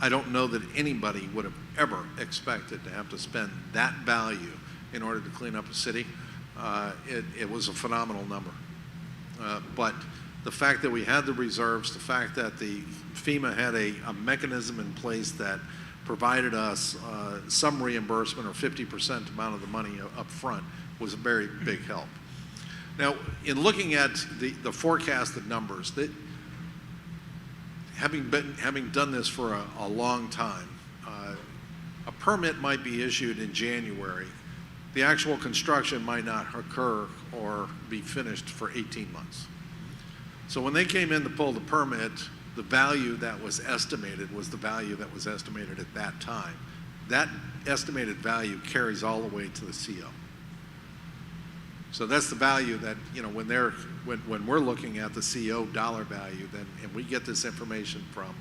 I don't know that anybody would have ever expected to have to spend that value in order to clean up a city. It was a phenomenal number. But the fact that we had the reserves, the fact that the FEMA had a mechanism in place that provided us some reimbursement or 50% amount of the money up front was a very big help. Now, in looking at the forecasted numbers, that having done this for a long time, a permit might be issued in January. The actual construction might not occur or be finished for 18 months. So when they came in to pull the permit, the value that was estimated was the value that was estimated at that time. That estimated value carries all the way to the CO. So that's the value that, when we're looking at the CO dollar value, then, and we get this information from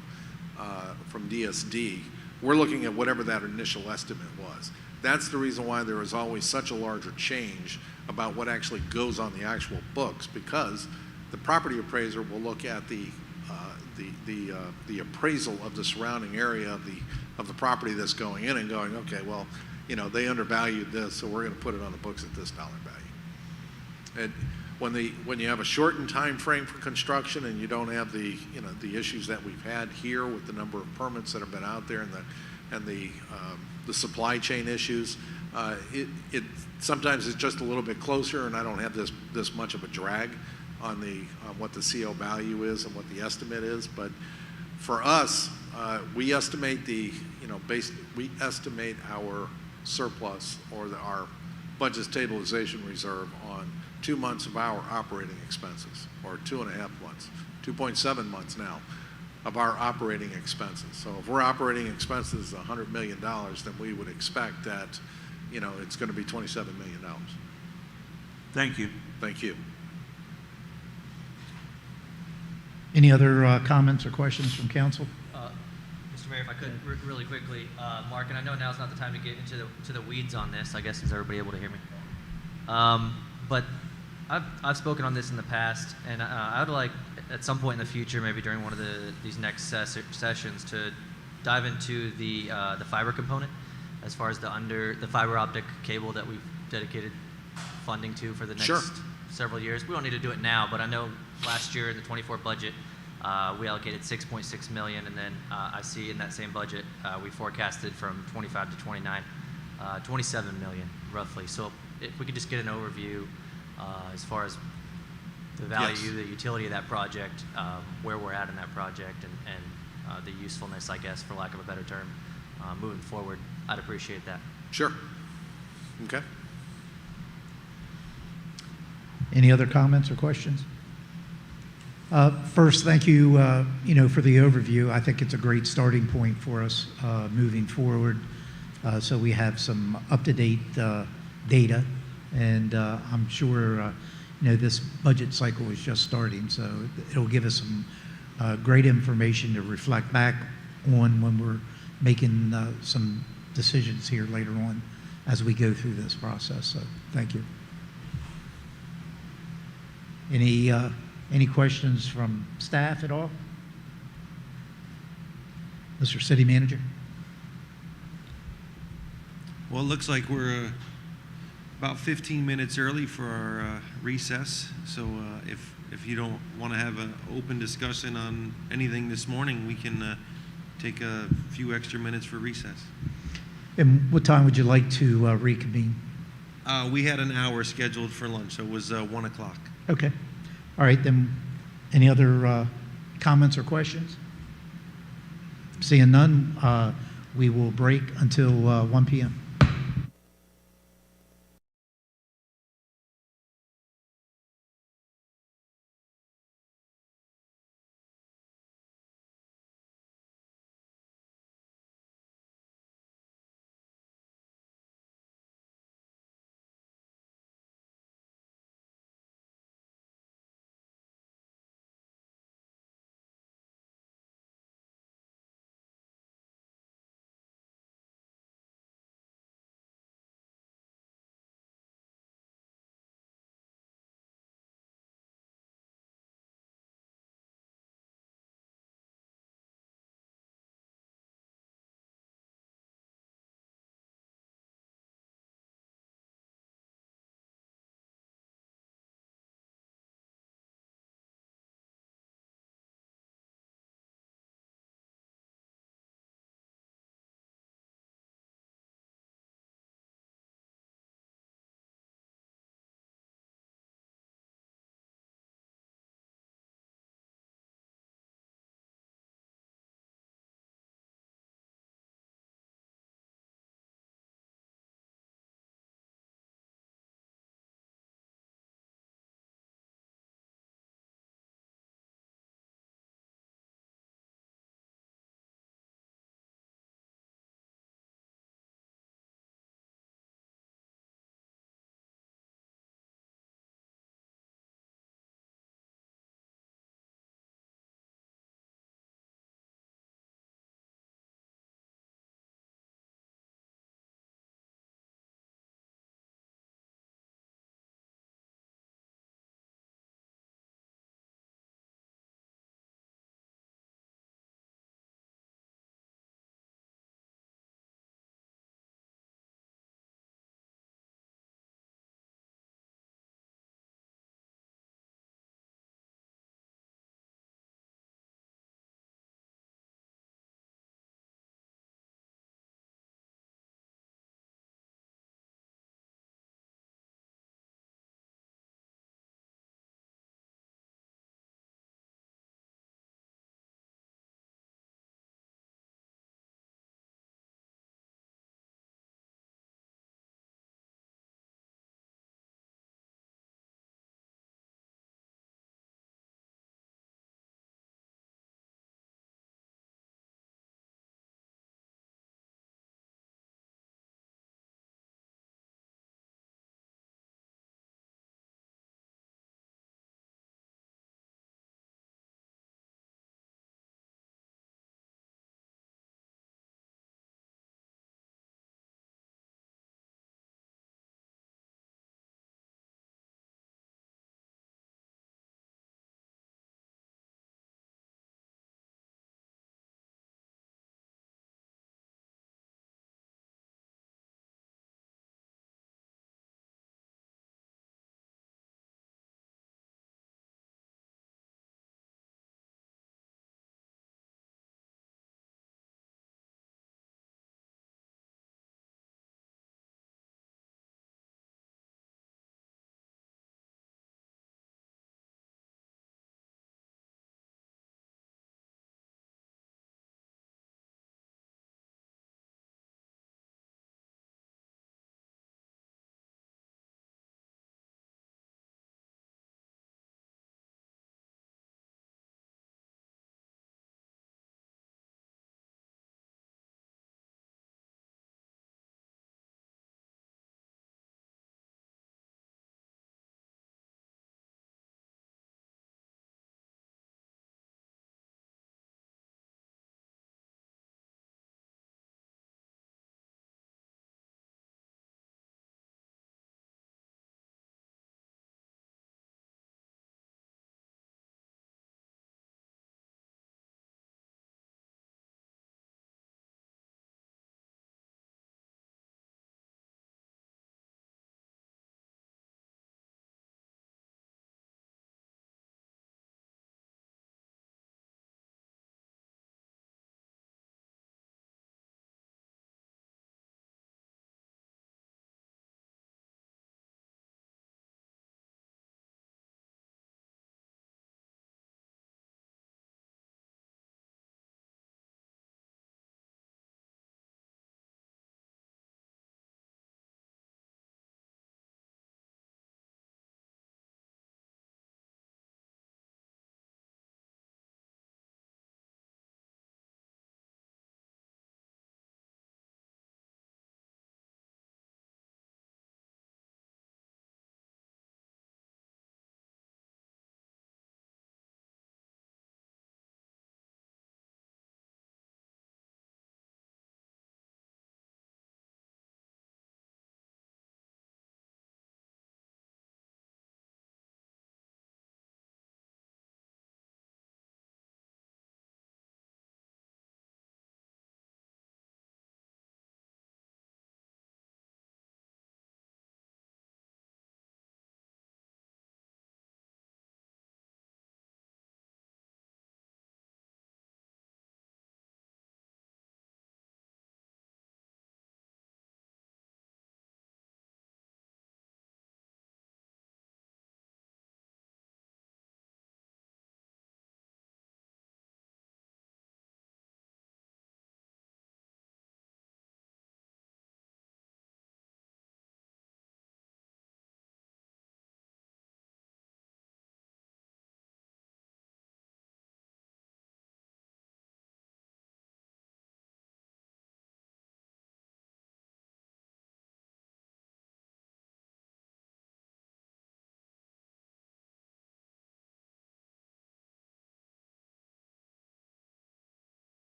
DSD, we're looking at whatever that initial estimate was. That's the reason why there is always such a larger change about what actually goes on the actual books, because the property appraiser will look at the appraisal of the surrounding area of the property that's going in and going, okay, well, they undervalued this, so we're going to put it on the books at this dollar value. And when you have a shortened time frame for construction and you don't have the issues that we've had here with the number of permits that have been out there and the supply chain issues, it sometimes it's just a little bit closer, and I don't have this much of a drag on what the CO value is and what the estimate is. But for us, we estimate we estimate our surplus or our budget stabilization reserve on 2 months of our operating expenses, or 2.5 months, 2.7 months now of our operating expenses. So if we're operating expenses $100 million, then we would expect that, it's going to be $27 million. Thank you. Thank you. Any other comments or questions from council? Mr. Mayor, if I could, really quickly, Mark, and I know now's not the time to get into the weeds on this, I guess, is everybody able to hear me? But I've spoken on this in the past, and I would like, at some point in the future, maybe during one of these next sessions, to dive into the fiber component, as far as the fiber optic cable that we've dedicated funding to for the next several years. We don't need to do it now, but I know last year in the 24 budget, we allocated $6.6 million, and then I see in that same budget we forecasted from 25 to 29, $27 million roughly. So if we could just get an overview as far as the value, the utility of that project, where we're at in that project, and the usefulness, I guess, for lack of a better term, moving forward, I'd appreciate that. Sure. Okay. Any other comments or questions? First, thank you, for the overview. I think it's a great starting point for us moving forward. So we have some up-to-date data, and I'm sure, this budget cycle is just starting, so it'll give us some great information to reflect back on when we're making some decisions here later on as we go through this process. So thank you. Any questions from staff at all? Mr. City Manager? Well, it looks like we're about 15 minutes early for our recess. So if you don't want to have an open discussion on anything this morning, we can take a few extra minutes for recess. And what time would you like to reconvene? We had an hour scheduled for lunch, so it was 1 o'clock. Okay. All right, then any other comments or questions? Seeing none, we will break until 1 p.m.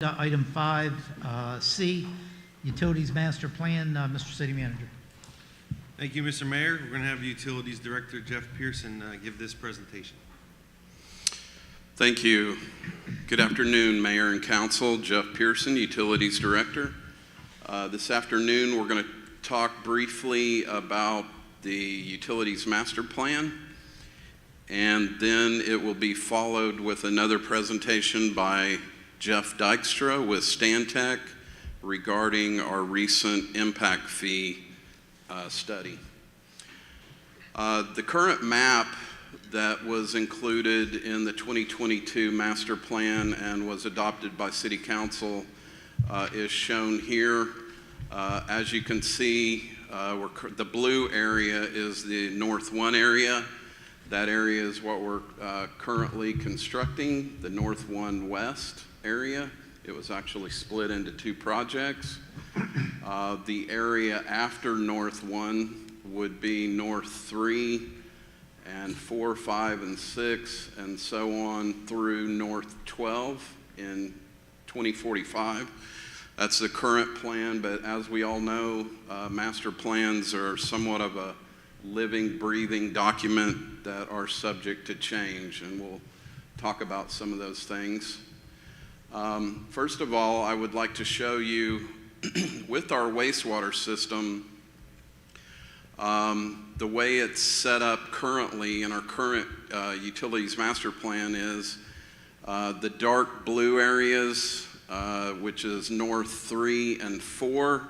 Item 5C, Utilities Master Plan. Mr. City Manager. Thank you, Mr. Mayor. We're going to have Utilities Director Jeff Pearson give this presentation. Thank you. Good afternoon, Mayor and Council. Jeff Pearson, Utilities Director. This afternoon, we're going to talk briefly about the Utilities Master Plan, and then it will be followed with another presentation by Jeff Dykstra with Stantec regarding our recent impact fee study. The current map that was included in the 2022 master plan and was adopted by City Council is shown here. As you can see, the blue area is the North 1 area. That area is what we're currently constructing, the North 1 West area. It was actually split into 2 projects. The area after North 1 would be North 3 and 4, 5, and 6, and so on through North 12 in 2045. That's the current plan, but as we all know, master plans are somewhat of a living, breathing document that are subject to change, and we'll talk about some of those things. First of all, I would like to show you with our wastewater system, the way it's set up currently in our current utilities master plan is the dark blue areas, which is North 3 and 4,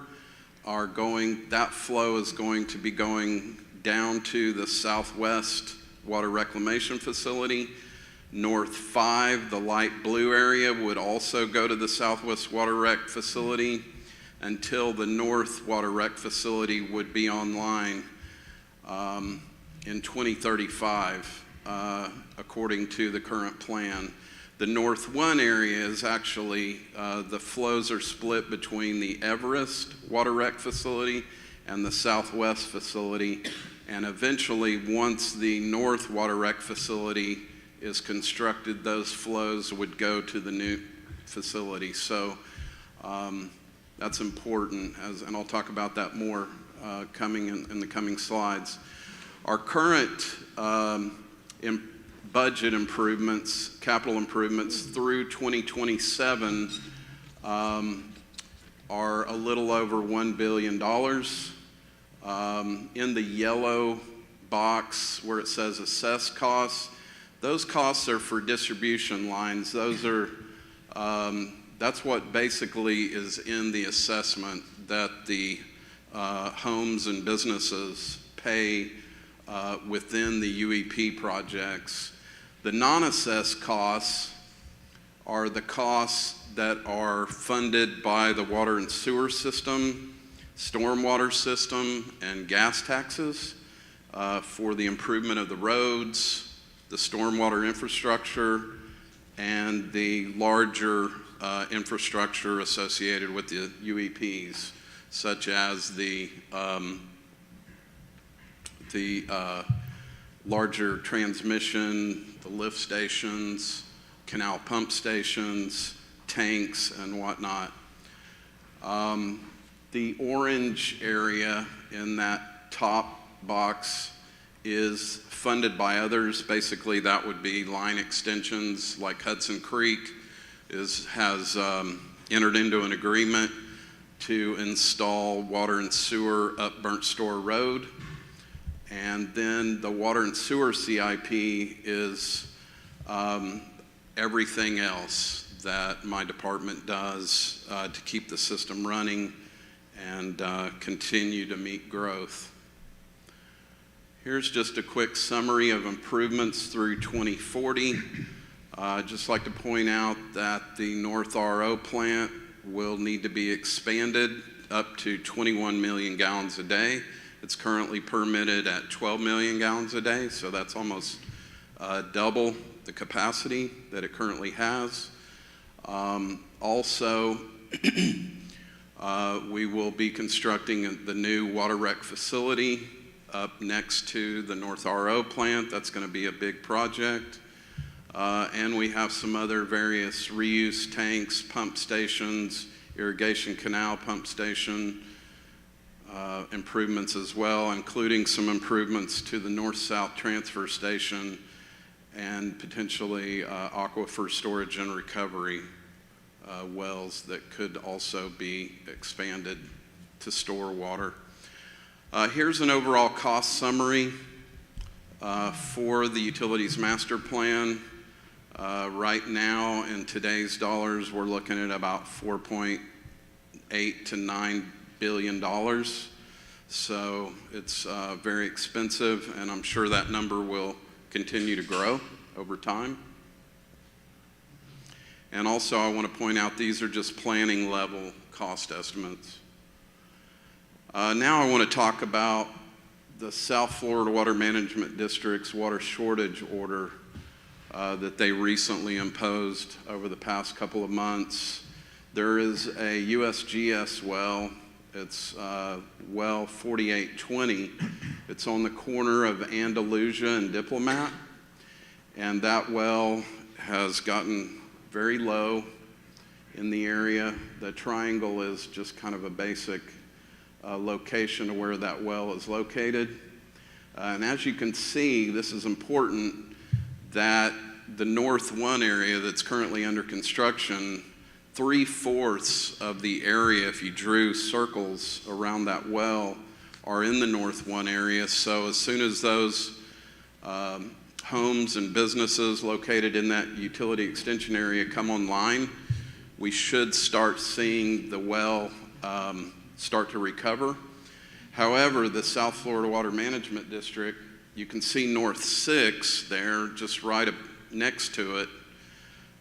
are going, that flow is going to be going down to the Southwest Water Reclamation Facility. North 5, the light blue area, would also go to the Southwest Water Rec Facility until the North Water Rec Facility would be online in 2035, according to the current plan. The North 1 area is actually, the flows are split between the Everest Water Rec Facility and the Southwest Facility, and eventually, once the North Water Rec Facility is constructed, those flows would go to the new facility. So that's important, and I'll talk about that more coming in the coming slides. Our current budget improvements, capital improvements through 2027 are a little over $1 billion. In the yellow box where it says assessed costs, those costs are for distribution lines. Those are, that's what basically is in the assessment that the homes and businesses pay within the UEP projects. The non-assessed costs are the costs that are funded by the water and sewer system, stormwater system, and gas taxes for the improvement of the roads, the stormwater infrastructure, and the larger infrastructure associated with the UEPs, such as the larger transmission, the lift stations, canal pump stations, tanks, and whatnot. The orange area in that top box is funded by others. Basically, that would be line extensions like Hudson Creek has entered into an agreement to install water and sewer up Burnt Store Road. And then the water and sewer CIP is everything else that my department does to keep the system running and continue to meet growth. Here's just a quick summary of improvements through 2040. I'd just like to point out that the North RO plant will need to be expanded up to 21 million gallons a day. It's currently permitted at 12 million gallons a day, so that's almost double the capacity that it currently has. Also, we will be constructing the new water rec facility up next to the North RO plant. That's going to be a big project. And we have some other various reuse tanks, pump stations, irrigation canal pump station improvements as well, including some improvements to the north-south transfer station and potentially aquifer storage and recovery wells that could also be expanded to store water. Here's an overall cost summary for the Utilities Master Plan. Right now, in today's dollars, we're looking at about $4.8 to $9 billion. So it's very expensive, and I'm sure that number will continue to grow over time. And also, I want to point out these are just planning level cost estimates. Now I want to talk about the South Florida Water Management District's water shortage order that they recently imposed over the past couple of months. There is a USGS well. It's well 4820. It's on the corner of Andalusia and Diplomat, and that well has gotten very low in the area. The triangle is just kind of a basic location of where that well is located. And as you can see, this is important, that the North 1 area that's currently under construction, 3/4 of the area, if you drew circles around that well, are in the North 1 area. So as soon as those homes and businesses located in that utility extension area come online, we should start seeing the well start to recover. However, the South Florida Water Management District, you can see North 6 there, just right up next to it.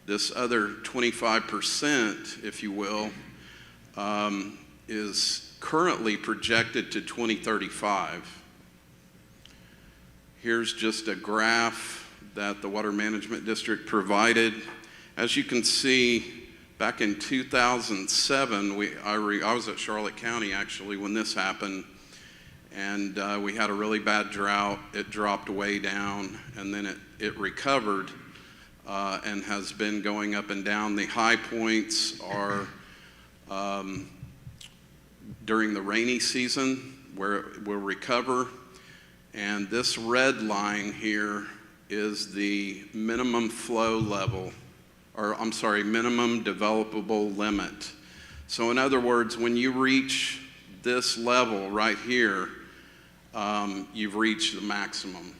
This other 25%, if you will, is currently projected to 2035. Here's just a graph that the Water Management District provided. As you can see, back in 2007, I was at Charlotte County actually when this happened, and we had a really bad drought. It dropped way down, and then it recovered and has been going up and down. The high points are during the rainy season, where it will recover. And this red line here is the minimum flow level, or I'm sorry, minimum developable limit. So in other words, when you reach this level right here, you've reached the maximum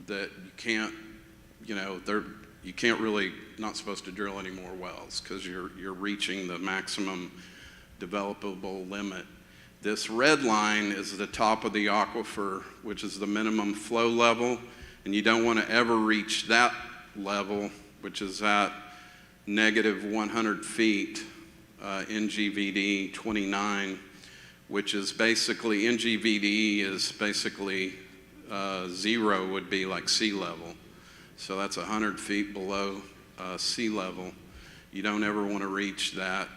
that you can't, you can't really, not supposed to drill any more wells because you're reaching the maximum developable limit. This red line is the top of the aquifer, which is the minimum flow level, and you don't want to ever reach that level, which is at negative 100 feet, NGVD 29, which is basically, NGVD is basically zero would be like sea level. So that's 100 feet below sea level. You don't ever want to reach that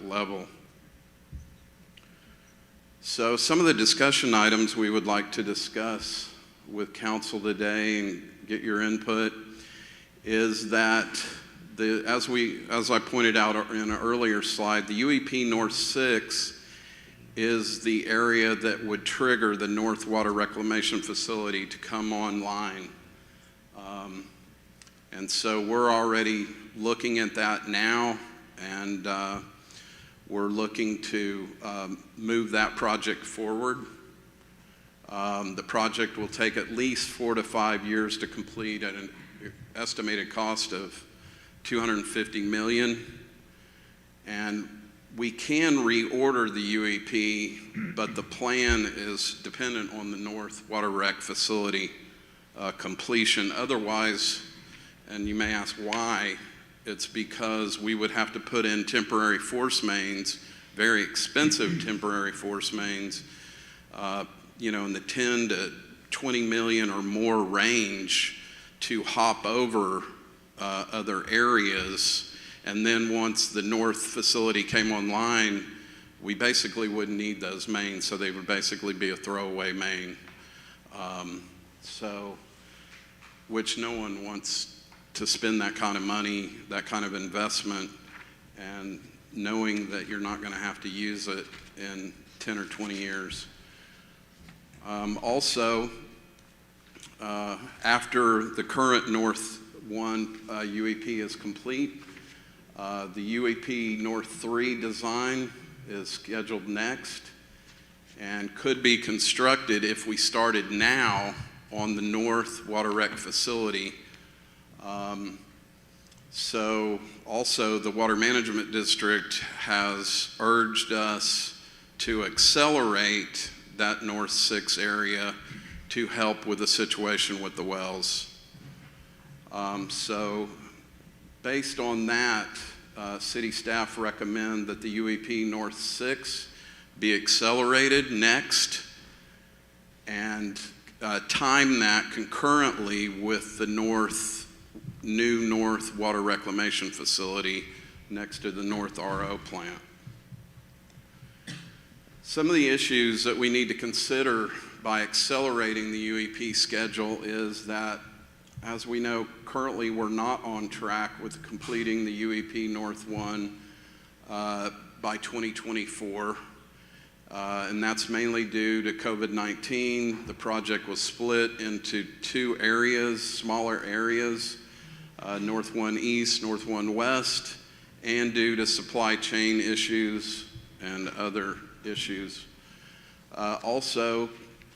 level. So some of the discussion items we would like to discuss with council today and get your input is that as I pointed out in an earlier slide, the UEP North 6 is the area that would trigger the North Water Reclamation Facility to come online. And so we're already looking at that now, and we're looking to move that project forward. The project will take at least 4 to 5 years to complete at an estimated cost of $250 million. And we can reorder the UEP, but the plan is dependent on the North Water Rec Facility completion. Otherwise, and you may ask why, it's because we would have to put in temporary force mains, very expensive temporary force mains, in the 10 to 20 million or more range to hop over other areas. And then once the north facility came online, we basically wouldn't need those mains, so they would basically be a throwaway main. So which no one wants to spend that kind of money, that kind of investment, and knowing that you're not going to have to use it in 10 or 20 years. Also, after the current North 1 UEP is complete, the UEP North 3 design is scheduled next and could be constructed if we started now on the North Water Rec facility. So also the Water Management District has urged us to accelerate that North 6 area to help with the situation with the wells. So based on that, city staff recommend that the UEP North 6 be accelerated next and time that concurrently with the new North Water Reclamation Facility next to the North RO plant. Some of the issues that we need to consider by accelerating the UEP schedule is that, as we know, currently we're not on track with completing the UEP North 1 by 2024. And that's mainly due to COVID-19. The project was split into two areas, smaller areas, North 1 East, North 1 West, and due to supply chain issues and other issues. Also,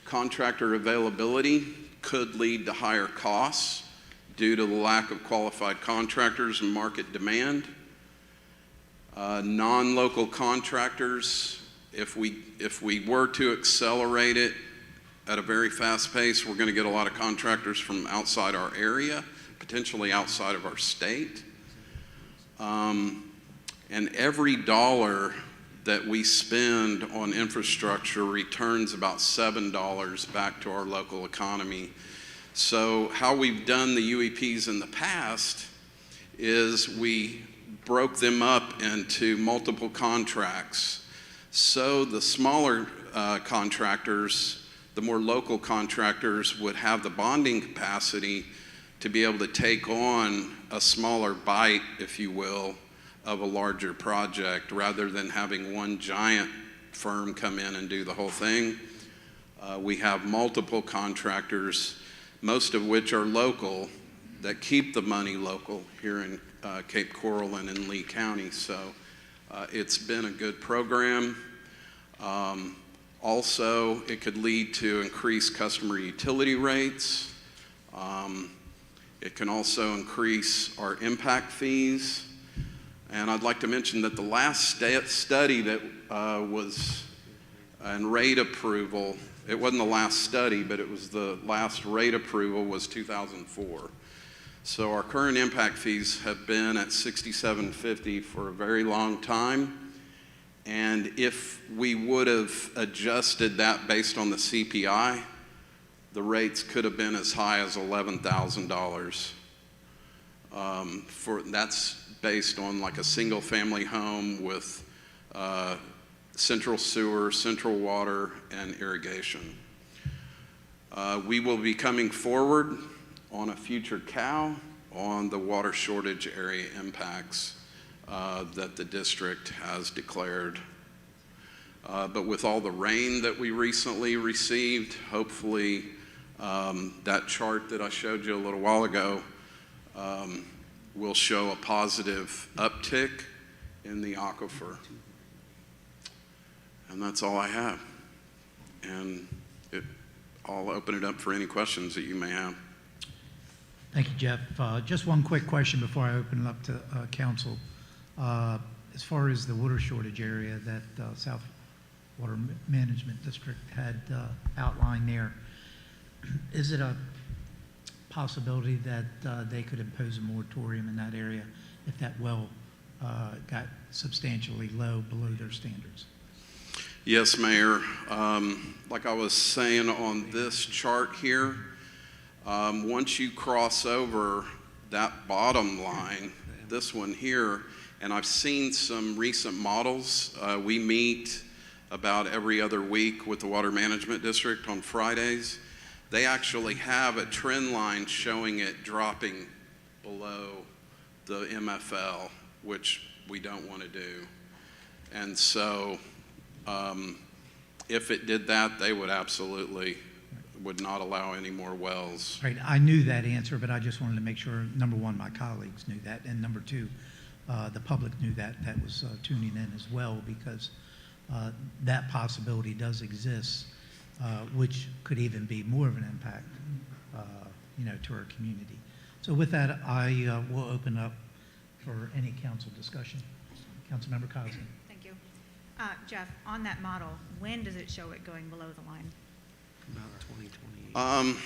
contractor availability could lead to higher costs due to the lack of qualified contractors and market demand. Non-local contractors, if we were to accelerate it at a very fast pace, we're going to get a lot of contractors from outside our area, potentially outside of our state. And every dollar that we spend on infrastructure returns about $7 back to our local economy. So how we've done the UEPs in the past is we broke them up into multiple contracts. So the smaller contractors, the more local contractors, would have the bonding capacity to be able to take on a smaller bite, if you will, of a larger project rather than having one giant firm come in and do the whole thing. We have multiple contractors, most of which are local, that keep the money local here in Cape Coral and in Lee County. So it's been a good program. Also, it could lead to increased customer utility rates. It can also increase our impact fees. And I'd like to mention that the last study that was in rate approval, it wasn't the last study, but it was the last rate approval was 2004. So our current impact fees have been at $67.50 for a very long time. And if we would have adjusted that based on the CPI, the rates could have been as high as $11,000. That's based on like a single family home with central sewer, central water, and irrigation. We will be coming forward on a future COW on the water shortage area impacts that the district has declared. But with all the rain that we recently received, hopefully that chart that I showed you a little while ago will show a positive uptick in the aquifer. And that's all I have. And I'll open it up for any questions that you may have. Thank you, Jeff. Just one quick question before I open it up to council. As far as the water shortage area that South Water Management District had outlined there, is it a possibility that they could impose a moratorium in that area if that well got substantially low below their standards? Yes, Mayor. Like I was saying on this chart here, once you cross over that bottom line, this one here, and I've seen some recent models. We meet about every other week with the Water Management District on Fridays, they actually have a trend line showing it dropping below the MFL, which we don't want to do. And so if it did that, they would absolutely would not allow any more wells. Right, I knew that answer, but I just wanted to make sure, number one, my colleagues knew that, and number two, the public knew that was tuning in as well, because that possibility does exist, which could even be more of an impact, to our community. So with that, I will open up for any council discussion. Councilmember Cosner. Thank you. Jeff, on that model, when does it show it going below the line? About 2028.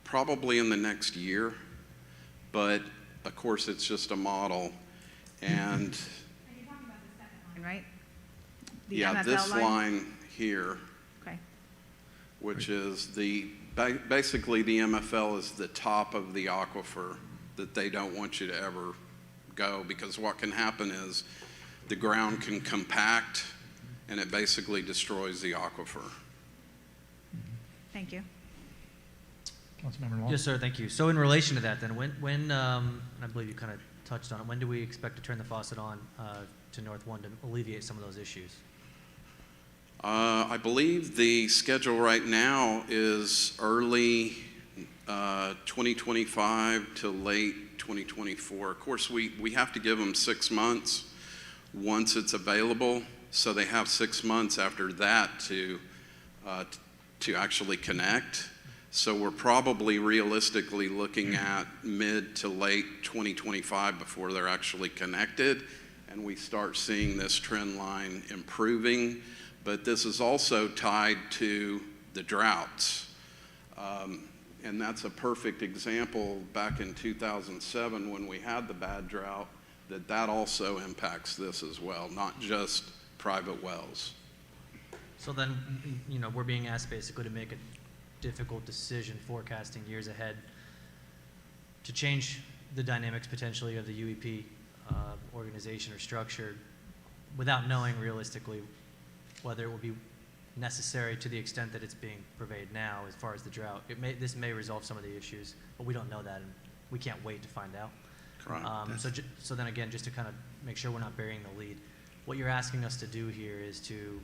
Probably in the next year, but of course it's just a model. And you're talking about the second line, right? The yeah, MFL this line here, Okay. which is basically the MFL is the top of the aquifer that they don't want you to ever go, because what can happen is the ground can compact and it basically destroys the aquifer. Thank you. Councilmember Long. Yes, sir. Thank you. So in relation to that, then, when and I believe you kind of touched on it, when do we expect to turn the faucet on to North One to alleviate some of those issues? I believe the schedule right now is early 2025 to late 2024. Of course, we have to give them 6 months once it's available, so they have 6 months after that to actually connect. So we're probably realistically looking at mid to late 2025 before they're actually connected, and we start seeing this trend line improving. But this is also tied to the droughts. And that's a perfect example back in 2007 when we had the bad drought, that also impacts this as well, not just private wells. So then, we're being asked basically to make a difficult decision forecasting years ahead to change the dynamics potentially of the UEP organization or structure without knowing realistically whether it will be necessary to the extent that it's being purveyed now as far as the drought. This may resolve some of the issues, but we don't know that, and we can't wait to find out. Correct. So then again, just to kind of make sure we're not burying the lead, what you're asking us to do here is to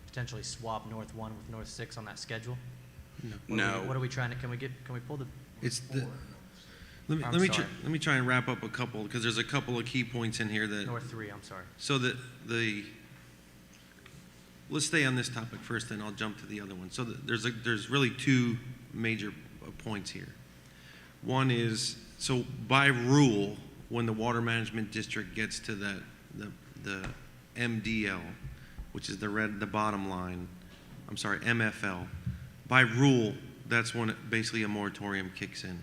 potentially swap North 1 with North 6 on that schedule? No. What are we trying to, can we pull the? It's the, I'm let sorry. me try and wrap up a couple, because there's a couple of key points in here that. North 3, I'm sorry. So let's stay on this topic first, then I'll jump to the other one. So there's really two major points here. One is, so by rule, when the water management district gets to the MDL, which is the bottom line, MFL, by rule, that's when basically a moratorium kicks in.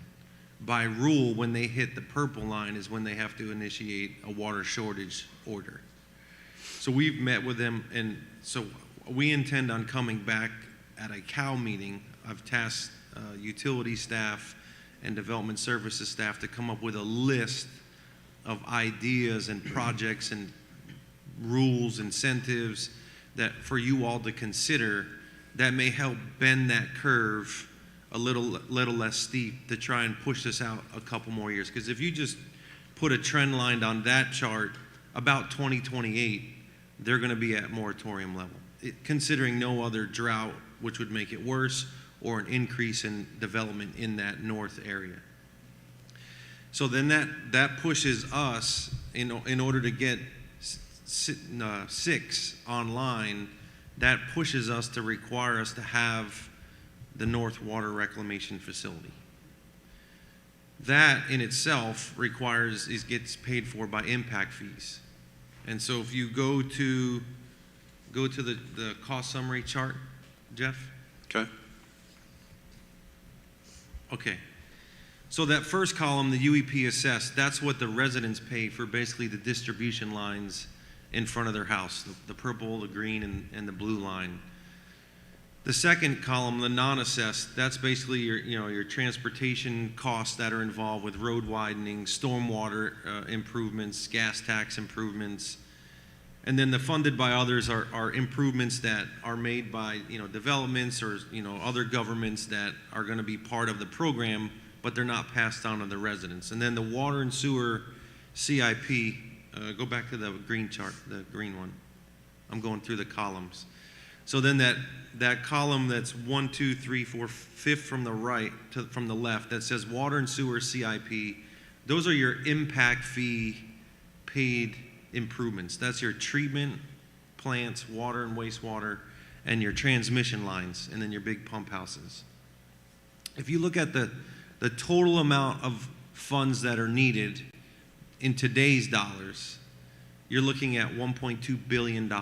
By rule, when they hit the purple line is when they have to initiate a water shortage order. So we've met with them, and so we intend on coming back at a COW meeting. I've tasked utility staff and development services staff to come up with a list of ideas and projects and rules, incentives that for you all to consider that may help bend that curve a little less steep to try and push this out a couple more years. Because if you just put a trend line on that chart, about 2028, they're going to be at moratorium level, considering no other drought, which would make it worse, or an increase in development in that north area. So then that pushes us, in order to get 6 online, that pushes us to require us to have the North Water Reclamation Facility. That in itself gets paid for by impact fees. And so if you go to the cost summary chart, Jeff? Okay. Okay. So that first column, the UEP assessed, that's what the residents pay for basically the distribution lines in front of their house, the purple, the green, and the blue line. The second column, the non-assessed, that's basically your transportation costs that are involved with road widening, stormwater improvements, gas tax improvements, And then the funded by others are improvements that are made by, developments or, other governments that are going to be part of the program, but they're not passed on to the residents. And then the water and sewer CIP, go back to the green chart, the green one. I'm going through the columns. So then that column that's 1, 2, 3, 4, 5th from the right from the left that says water and sewer CIP, those are your impact fee paid improvements. That's your treatment plants, water and wastewater, and your transmission lines, and then your big pump houses. If you look at the total amount of funds that are needed in today's dollars, you're looking at $1.2 billion.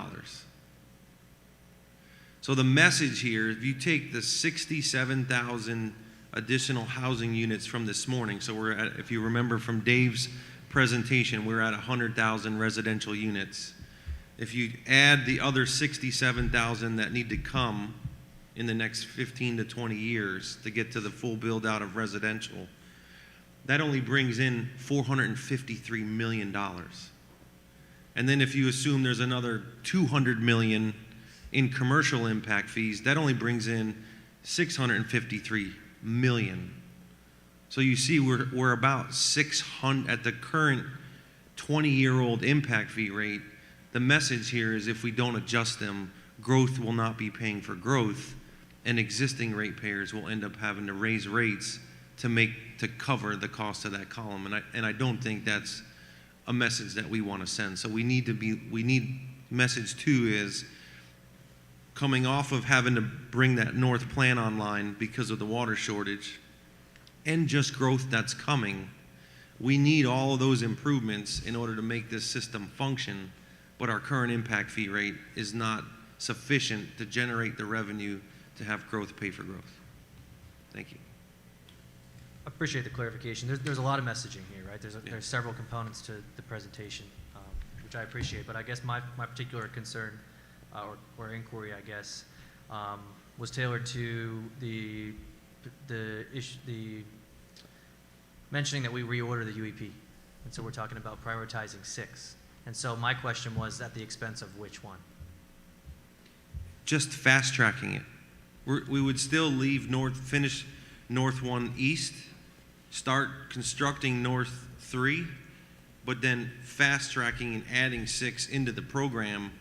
So the message here, if you take the 67,000 additional housing units from this morning, so we're at, if you remember from Dave's presentation, we're at 100,000 residential units. If you add the other 67,000 that need to come in the next 15 to 20 years to get to the full build out of residential, that only brings in $453 million. And then if you assume there's another 200 million in commercial impact fees, that only brings in 653 million. So you see we're about 600 at the current 20-year-old impact fee rate. The message here is if we don't adjust them, growth will not be paying for growth, and existing ratepayers will end up having to raise rates to cover the cost of that column. And I don't think that's a message that we want to send. So we need message 2 is coming off of having to bring that north plant online because of the water shortage and just growth that's coming. We need all of those improvements in order to make this system function, but our current impact fee rate is not sufficient to generate the revenue to have growth pay for growth. Thank you. I appreciate the clarification. There's a lot of messaging here, right? There's several components to the presentation, which I appreciate. But I guess my particular concern or inquiry, I guess, was tailored to the mentioning that we reorder the UEP, and so we're talking about prioritizing 6. And so my question was, at the expense of which one? Just fast tracking it. We would still leave finish North 1 East, start constructing North 3, but then fast tracking and adding 6 into the program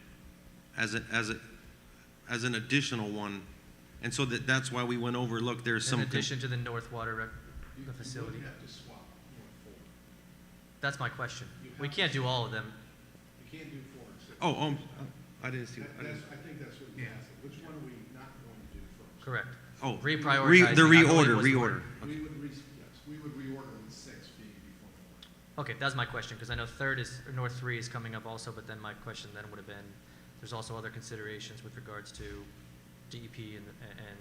as an additional one. And so that's why we went over, look, there's some... In addition to the North Water the facility? You have to swap North 4. That's my question. We can't do all of them. You can't do 4 and 6. I didn't see that. I think that's what you're asking. Which one are we not going to do first? Correct. Oh, reprioritize. The reorder. Okay. We would reorder with 6 being before 4. Okay, that's my question, because I know North 3 is coming up also, but then my question then would have been, there's also other considerations with regards to DEP and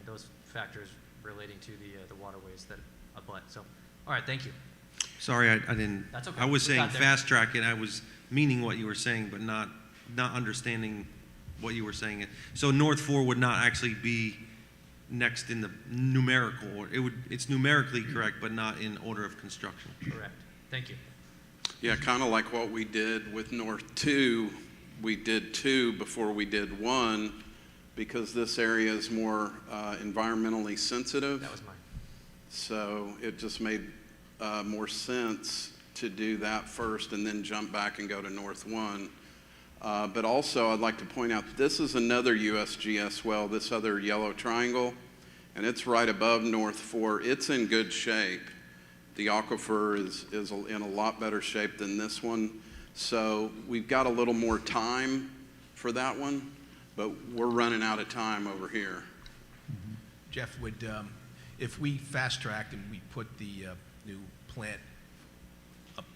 those factors relating to the waterways that abut. So, all right, thank you. Sorry, I didn't. That's okay. I was We saying got there. fast track it. I was meaning what you were saying, but not understanding what you were saying. So North 4 would not actually be next in the numerical order. It's numerically correct, but not in order of construction. Correct. Thank you. Yeah, kind of like what we did with North 2. We did 2 before we did 1 because this area is more environmentally sensitive. That was mine. So it just made more sense to do that first and then jump back and go to North 1. But also I'd like to point out this is another USGS well, this other yellow triangle, and it's right above North 4. It's in good shape. The aquifer is in a lot better shape than this one. So we've got a little more time for that one, but we're running out of time over here. Jeff, if we fast tracked and we put the new plant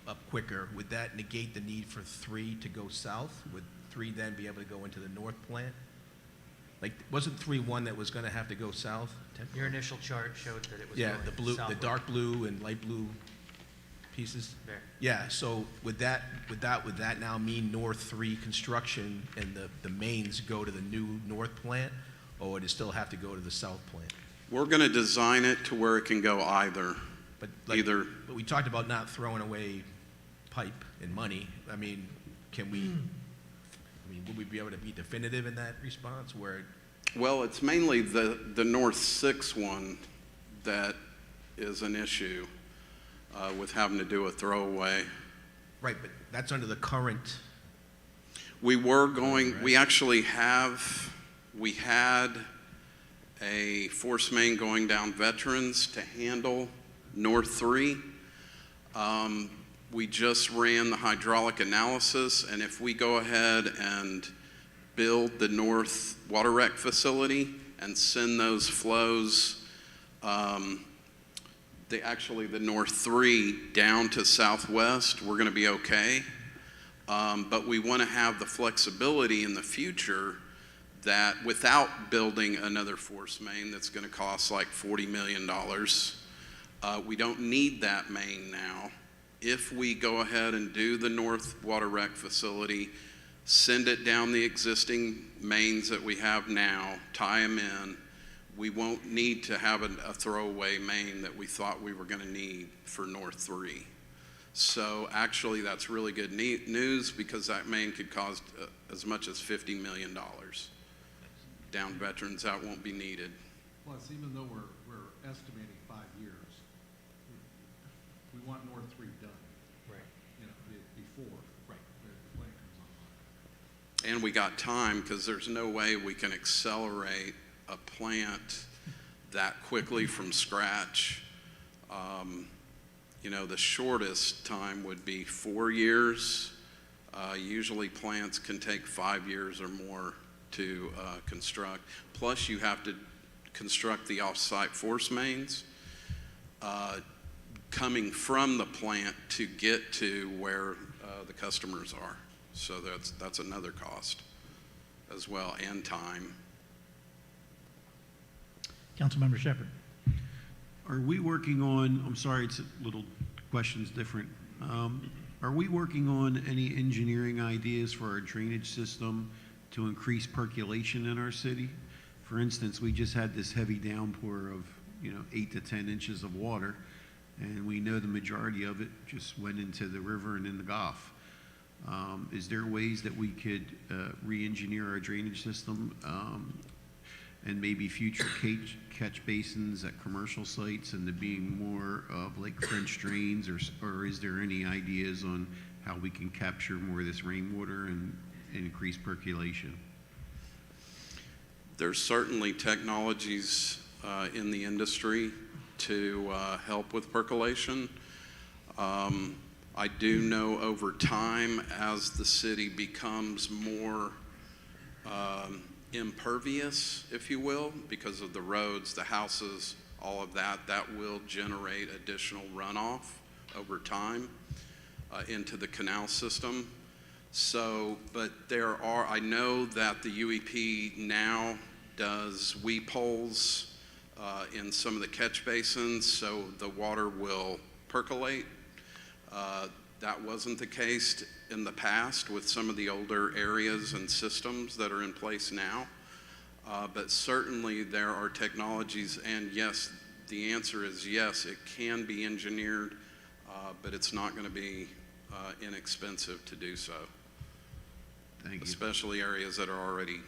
up quicker, would that negate the need for 3 to go south? Would 3 then be able to go into the north plant? Like, wasn't 3 one that was going to have to go south? Your initial chart showed that it was Yeah, going the blue, the southward. dark blue and light blue pieces. There. Yeah, so would that now mean North 3 construction and the mains go to the new north plant, or would it still have to go to the south plant? We're going to design it to where it can go either. But we talked about not throwing away pipe and money. I mean, mean, would we be able to be definitive in that response where? Well, it's mainly the North 6 one that is an issue with having to do a throwaway. Right, but that's under the current. We were going, we actually we had a force main going down Veterans to handle North 3. We just ran the hydraulic analysis, and if we go ahead and build the North Water Rec facility and send those flows, the North 3 down to Southwest, we're going to be okay. But we want to have the flexibility in the future that without building another force main that's going to cost like $40 million, we don't need that main now. If we go ahead and do the North Water Rec facility, send it down the existing mains that we have now, tie them in, we won't need to have a throwaway main that we thought we were going to need for North 3. So actually that's really good news, because that main could cost as much as $50 million. Down Veterans, that won't be needed. Plus, even though we're estimating 5 years, we want North 3 done. Right. You know, before right. the plant comes online. And we got time, because there's no way we can accelerate a plant that quickly from scratch. You know, the shortest time would be 4 years. Usually plants can take 5 years or more to construct. Plus you have to construct the off-site force mains coming from the plant to get to where the customers are. So that's another cost as well, and time. Councilmember Shepherd. Are we working on, I'm sorry, it's a little question's different. Are we working on any engineering ideas for our drainage system to increase percolation in our city? For instance, we just had this heavy downpour of, 8 to 10 inches of water, and we know the majority of it just went into the river and in the Gulf. Is there ways that we could re-engineer our drainage system and maybe future catch basins at commercial sites and to being more of like French drains, or is there any ideas on how we can capture more of this rainwater and increase percolation? There's certainly technologies in the industry to help with percolation. I do know over time, as the city becomes more impervious, if you will, because of the roads, the houses, all of that, that will generate additional runoff over time into the canal system. So, but I know that the UEP now does weep holes in some of the catch basins, so the water will percolate. That wasn't the case in the past with some of the older areas and systems that are in place now. But certainly there are technologies, and yes, the answer is yes, it can be engineered, but it's not going to be inexpensive to do so. Thank you. Especially areas that are already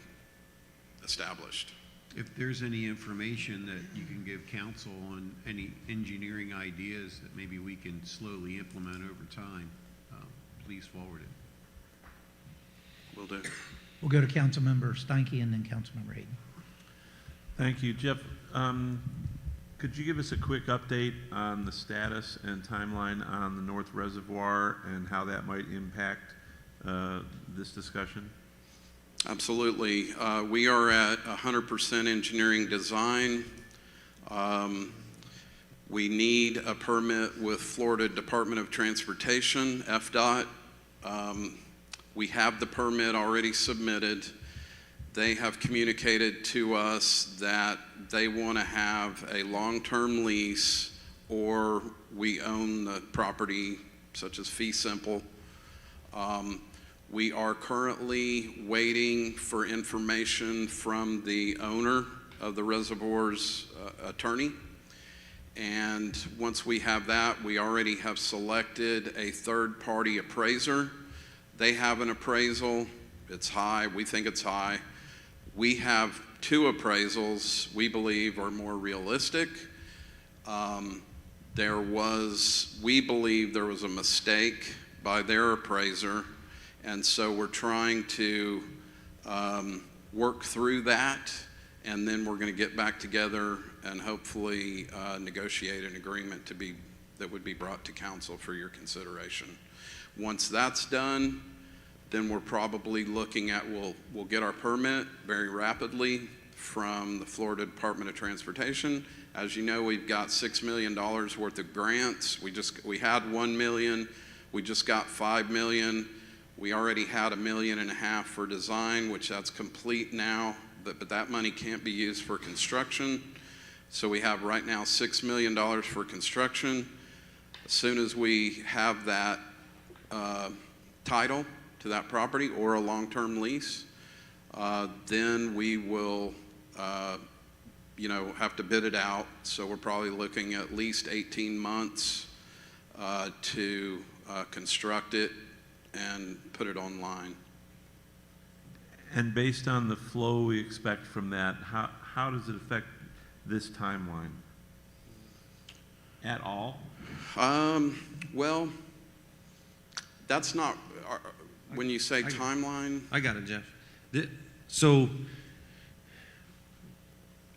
established. If there's any information that you can give council on any engineering ideas that maybe we can slowly implement over time, please forward it. Will do. We'll go to Councilmember Steinke and then Councilmember Hayden. Thank you. Jeff, could you give us a quick update on the status and timeline on the North Reservoir and how that might impact this discussion? Absolutely. We are at 100% engineering design. We need a permit with Florida Department of Transportation, FDOT. We have the permit already submitted. They have communicated to us that they want to have a long-term lease, or we own the property, such as fee simple. We are currently waiting for information from the owner of the reservoir's attorney. And once we have that, we already have selected a third-party appraiser. They have an appraisal it's high. We think it's high. We have two appraisals we believe are more realistic. We believe there was a mistake by their appraiser, and so we're trying to work through that, and then we're going to get back together and hopefully negotiate an agreement that would be brought to council for your consideration. Once that's done, then we're probably looking at, we'll get our permit very rapidly from the Florida Department of Transportation. As you know, we've got $6 million worth of grants. We had $1 million. We just got $5 million. We already had $1.5 million for design, which that's complete now, but that money can't be used for construction. So we have right now $6 million for construction. As soon as we have that title to that property or a long-term lease, then we will have to bid it out. So we're probably looking at least 18 months to construct it and put it online. And based on the flow we expect from that, how does it affect this timeline? At all? Well, that's not, when you say timeline. I got it, Jeff. So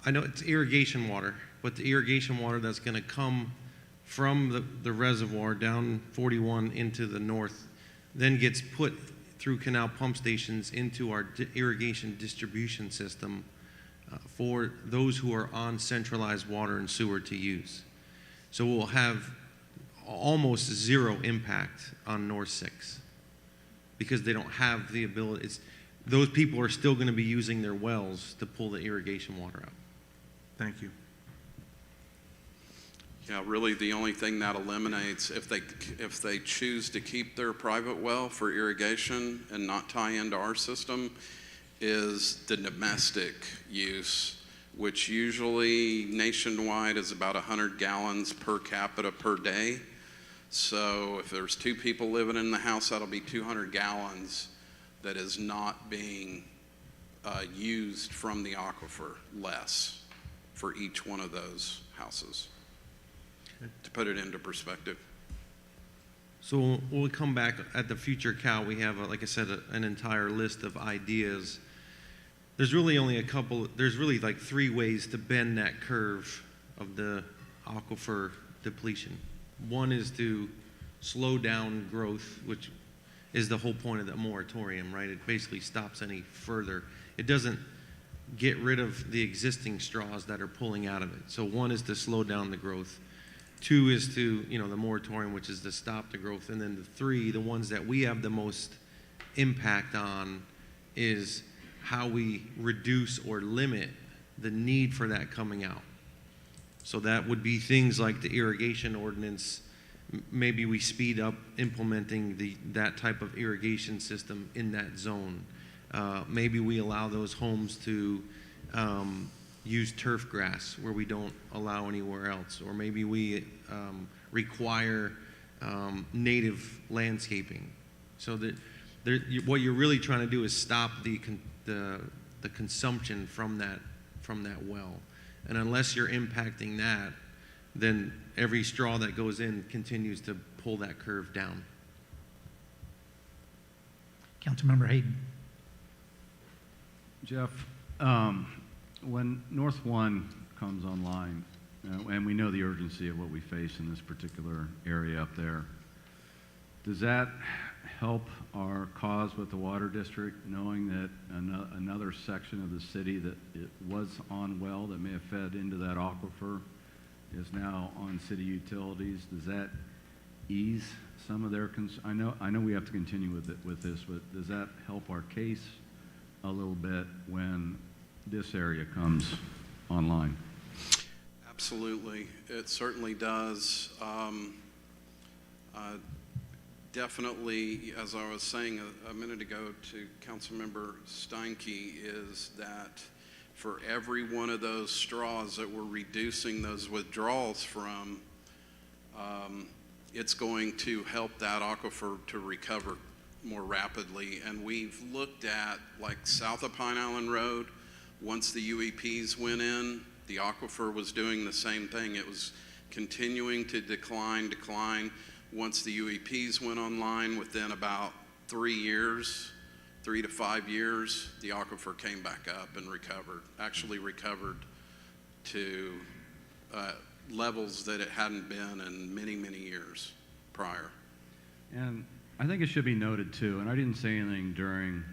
I know it's irrigation water, but the irrigation water that's going to come from the reservoir down 41 into the north then gets put through canal pump stations into our irrigation distribution system for those who are on centralized water and sewer to use. So we'll have almost zero impact on North 6 because they don't have the ability. Those people are still going to be using their wells to pull the irrigation water out. Thank you. Yeah, really the only thing that eliminates, if they choose to keep their private well for irrigation and not tie into our system, is the domestic use, which usually nationwide is about 100 gallons per capita per day. So if there's 2 people living in the house, that'll be 200 gallons that is not being used from the aquifer, less for each one of those houses, to put it into perspective. So when we come back at the future CAL, we have, like I said, an entire list of ideas. There's really only there's really like 3 ways to bend that curve of the aquifer depletion. One is to slow down growth, which is the whole point of the moratorium, right? It basically stops any further. It doesn't get rid of the existing straws that are pulling out of it. So one is to slow down the growth. 2 is to, the moratorium, which is to stop the growth. And then the 3, the ones that we have the most impact on, is how we reduce or limit the need for that coming out. So that would be things like the irrigation ordinance. Maybe we speed up implementing that type of irrigation system in that zone. Maybe we allow those homes to use turf grass where we don't allow anywhere else. Or maybe we require native landscaping. So that what you're really trying to do is stop the consumption from that well. And unless you're impacting that, then every straw that goes in continues to pull that curve down. Councilmember Hayden. Jeff, when North 1 comes online, and we know the urgency of what we face in this particular area up there, does that help our cause with the water district, knowing that another section of the city that it was on well that may have fed into that aquifer is now on city utilities? Does that ease some of their I know we have to continue with this, but does that help our case a little bit when this area comes online? Absolutely, it certainly does. Definitely, as I was saying a minute ago to Councilmember Steinke, is that for every one of those straws that we're reducing those withdrawals from, it's going to help that aquifer to recover more rapidly. And we've looked at, like, south of Pine Island Road. Once the UEPs went in, the aquifer was doing the same thing. It was continuing to decline. Once the UEPs went online, within about 3 to 5 years, the aquifer came back up and actually recovered to levels that it hadn't been in many, many years prior. And I think it should be noted too, and I didn't say anything during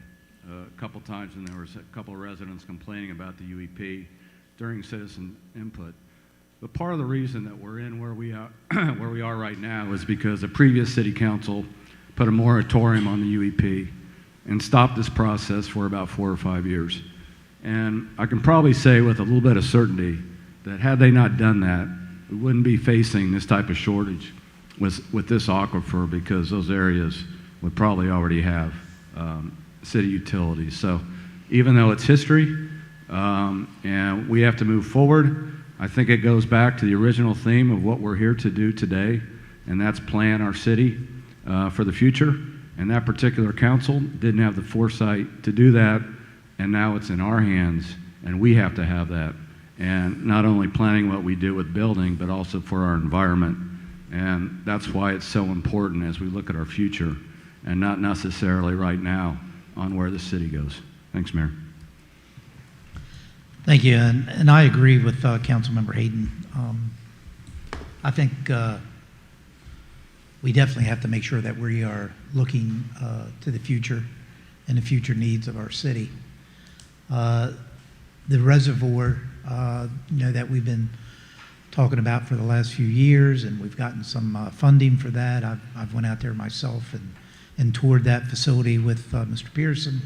a couple times when there was a couple of residents complaining about the UEP during citizen input. But part of the reason that we're in where we are, where we are right now is because the previous city council put a moratorium on the UEP and stopped this process for about 4 or 5 years. And I can probably say with a little bit of certainty that had they not done that, we wouldn't be facing this type of shortage with this aquifer, because those areas would probably already have city utilities. So even though it's history and we have to move forward, I think it goes back to the original theme of what we're here to do today, and that's plan our city for the future. And that particular council didn't have the foresight to do that, and now it's in our hands, and we have to have that. And not only planning what we do with building, but also for our environment. And that's why it's so important as we look at our future, and not necessarily right now on where the city goes. Thanks, Mayor. Thank you, and I agree with Councilmember Hayden. I think we definitely have to make sure that we are looking to the future and the future needs of our city. The reservoir, that we've been talking about for the last few years, and we've gotten some funding for that. I've went out there myself and toured that facility with Mr. Pearson.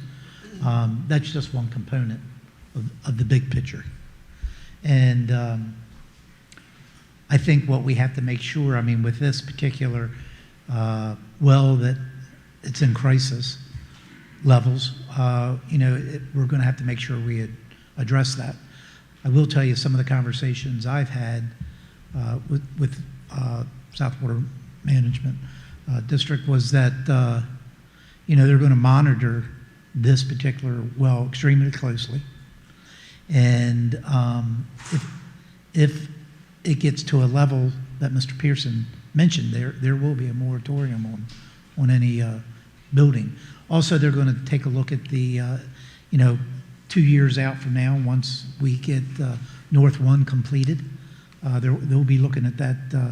That's just one component of the big picture. And I think what we have to make sure, with this particular well that it's in crisis levels, we're going to have to make sure we address that. I will tell you some of the conversations I've had with South Water Management District was that, they're going to monitor this particular well extremely closely. And if it gets to a level that Mr. Pearson mentioned, there will be a moratorium on any building. Also, they're going to take a look at the, 2 years out from now, once we get North 1 completed, they'll be looking at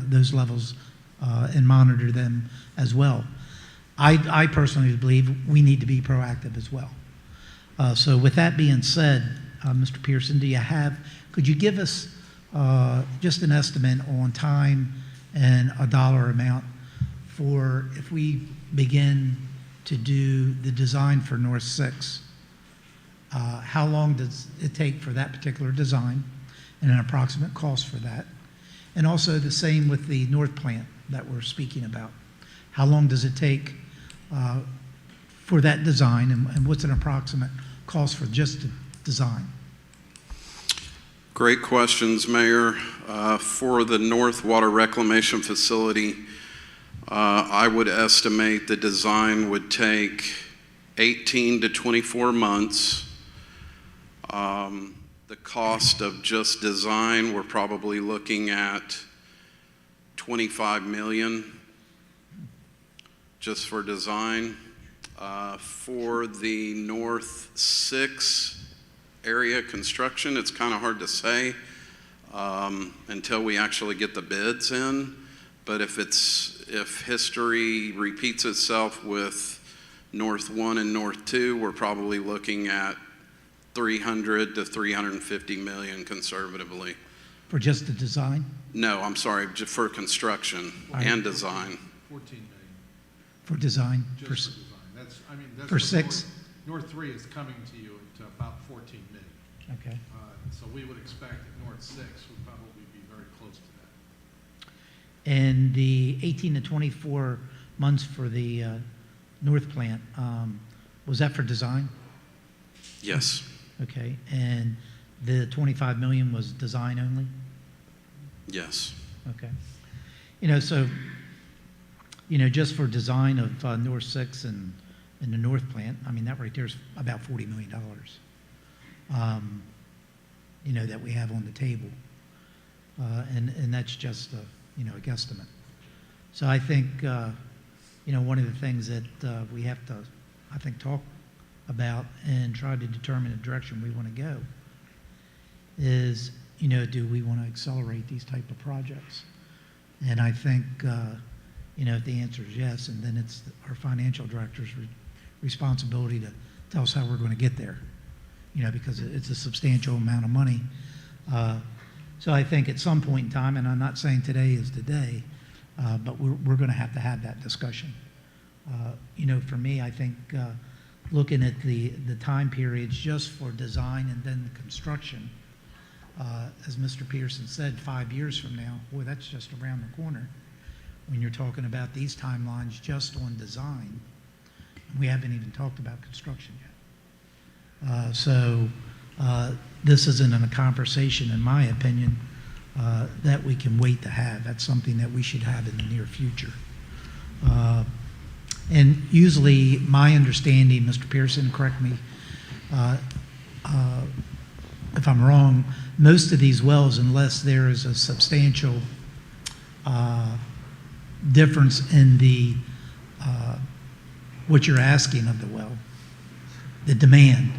those levels and monitor them as well. I personally believe we need to be proactive as well. So with that being said, Mr. Pearson, could you give us just an estimate on time and a dollar amount for if we begin to do the design for North 6? How long does it take for that particular design and an approximate cost for that? And also the same with the North plant that we're speaking about. How long does it take for that design, and what's an approximate cost for just the design? Great questions, Mayor. For the North Water Reclamation Facility, I would estimate the design would take 18 to 24 months. The cost of just design, we're probably looking at $25 million just for design. For the North 6 area construction, it's kind of hard to say until we actually get the bids in. But if history repeats itself with North 1 and North 2, we're probably looking at 300 to 350 million conservatively. For just the design? No, I'm sorry, just for construction and design. 14 million. For design? Just for design. That's for what 6? North 3 is coming to you at about 14 million. Okay. So we would expect that North 6 would probably be very close to that. And the 18 to 24 months for the North plant, was that for design? Yes. Okay, and the 25 million was design only? Yes. Okay. So, just for design of North 6 and in the north plant, I mean, that right there is about $40 million, that we have on the table. And that's just a guesstimate. So I think, one of the things that we have to, I think, talk about and try to determine the direction we want to go is, do we want to accelerate these type of projects? And I think, if the answer is yes, and then it's our financial director's responsibility to tell us how we're going to get there, because it's a substantial amount of money. So I think at some point in time, and I'm not saying today is the day, but we're going to have that discussion. For me, I think looking at the time periods just for design and then construction, as Mr. Pearson said, 5 years from now, boy, that's just around the corner. When you're talking about these timelines just on design, we haven't even talked about construction yet. So this isn't a conversation, in my opinion, that we can wait to have. That's something that we should have in the near future. And usually, my understanding, Mr. Pearson, correct me if I'm wrong, most of these wells, unless there is a substantial difference in the what you're asking of the well, the demand,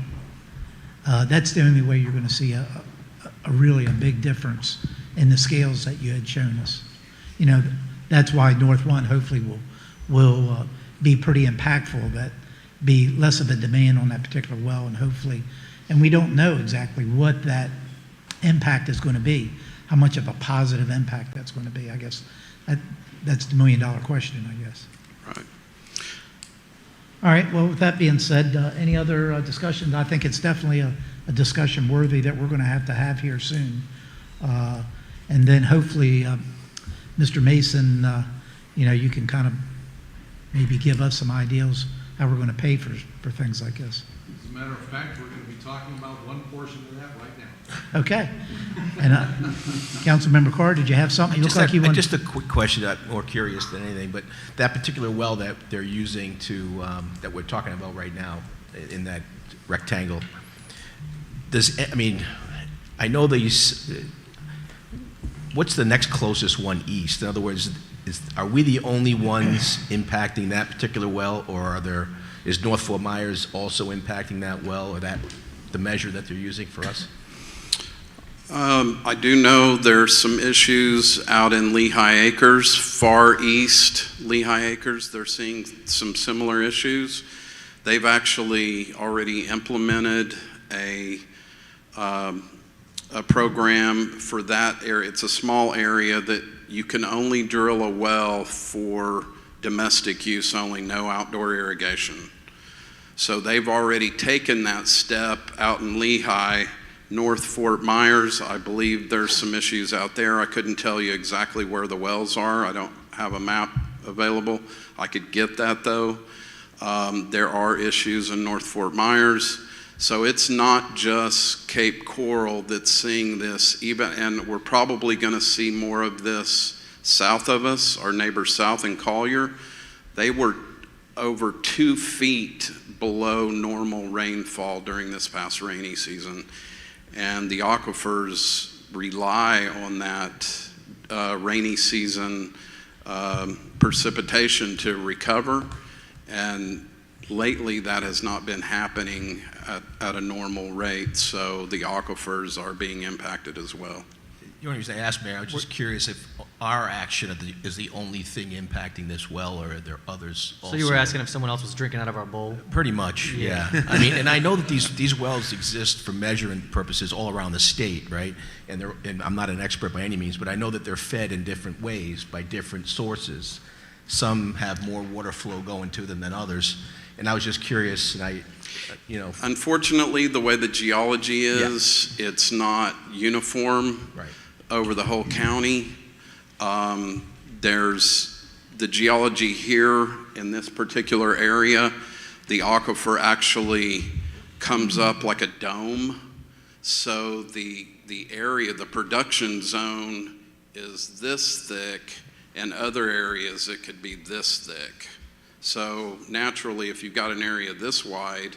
that's the only way you're going to see a really big difference in the scales that you had shown us. That's why North One hopefully will be pretty impactful, that be less of a demand on that particular well, and hopefully, and we don't know exactly what that impact is going to be, how much of a positive impact that's going to be. I guess that's the million-dollar question, I guess. Right. All right, well, with that being said, any other discussions? I think it's definitely a discussion worthy that we're going to have here soon. And then hopefully, Mr. Mason, you can kind of maybe give us some ideas how we're going to pay for things like this. As a matter of fact, we're going to be talking about one portion of that right now. Okay. And Councilmember Carr, did you have something? You look like you want. Just a quick question, more curious than anything, but that particular well that they're using to, that we're talking about right now in that rectangle, I know what's the next closest one east? In other words, are we the only ones impacting that particular well, or is North Fort Myers also impacting that well, or the measure that they're using for us? I do know there's some issues out in Lehigh Acres, far east Lehigh Acres. They're seeing some similar issues. They've actually already implemented a program for that area. It's a small area that you can only drill a well for domestic use only, no outdoor irrigation. So they've already taken that step out in Lehigh. North Fort Myers, I believe there's some issues out there. I couldn't tell you exactly where the wells are. I don't have a map available. I could get that though. There are issues in North Fort Myers. So it's not just Cape Coral that's seeing this, and we're probably going to see more of this south of us, our neighbors south in Collier. They were over 2 feet below normal rainfall during this past rainy season. And the aquifers rely on that rainy season precipitation to recover. And lately that has not been happening at a normal rate, so the aquifers are being impacted as well. The only reason I asked, Mayor, I was just curious if our action is the only thing impacting this well, or are there others also? So you were asking if someone else was drinking out of our bowl? Pretty much, yeah. And I know that these wells exist for measuring purposes all around the state, right? And I'm not an expert by any means, but I know that they're fed in different ways by different sources. Some have more water flow going to them than others. And I was just curious, and Unfortunately, the way the geology is, it's not uniform over the whole county. There's the geology here in this particular area. The aquifer actually comes up like a dome. So the area, the production zone is this thick, and other areas it could be this thick. So naturally, if you've got an area this wide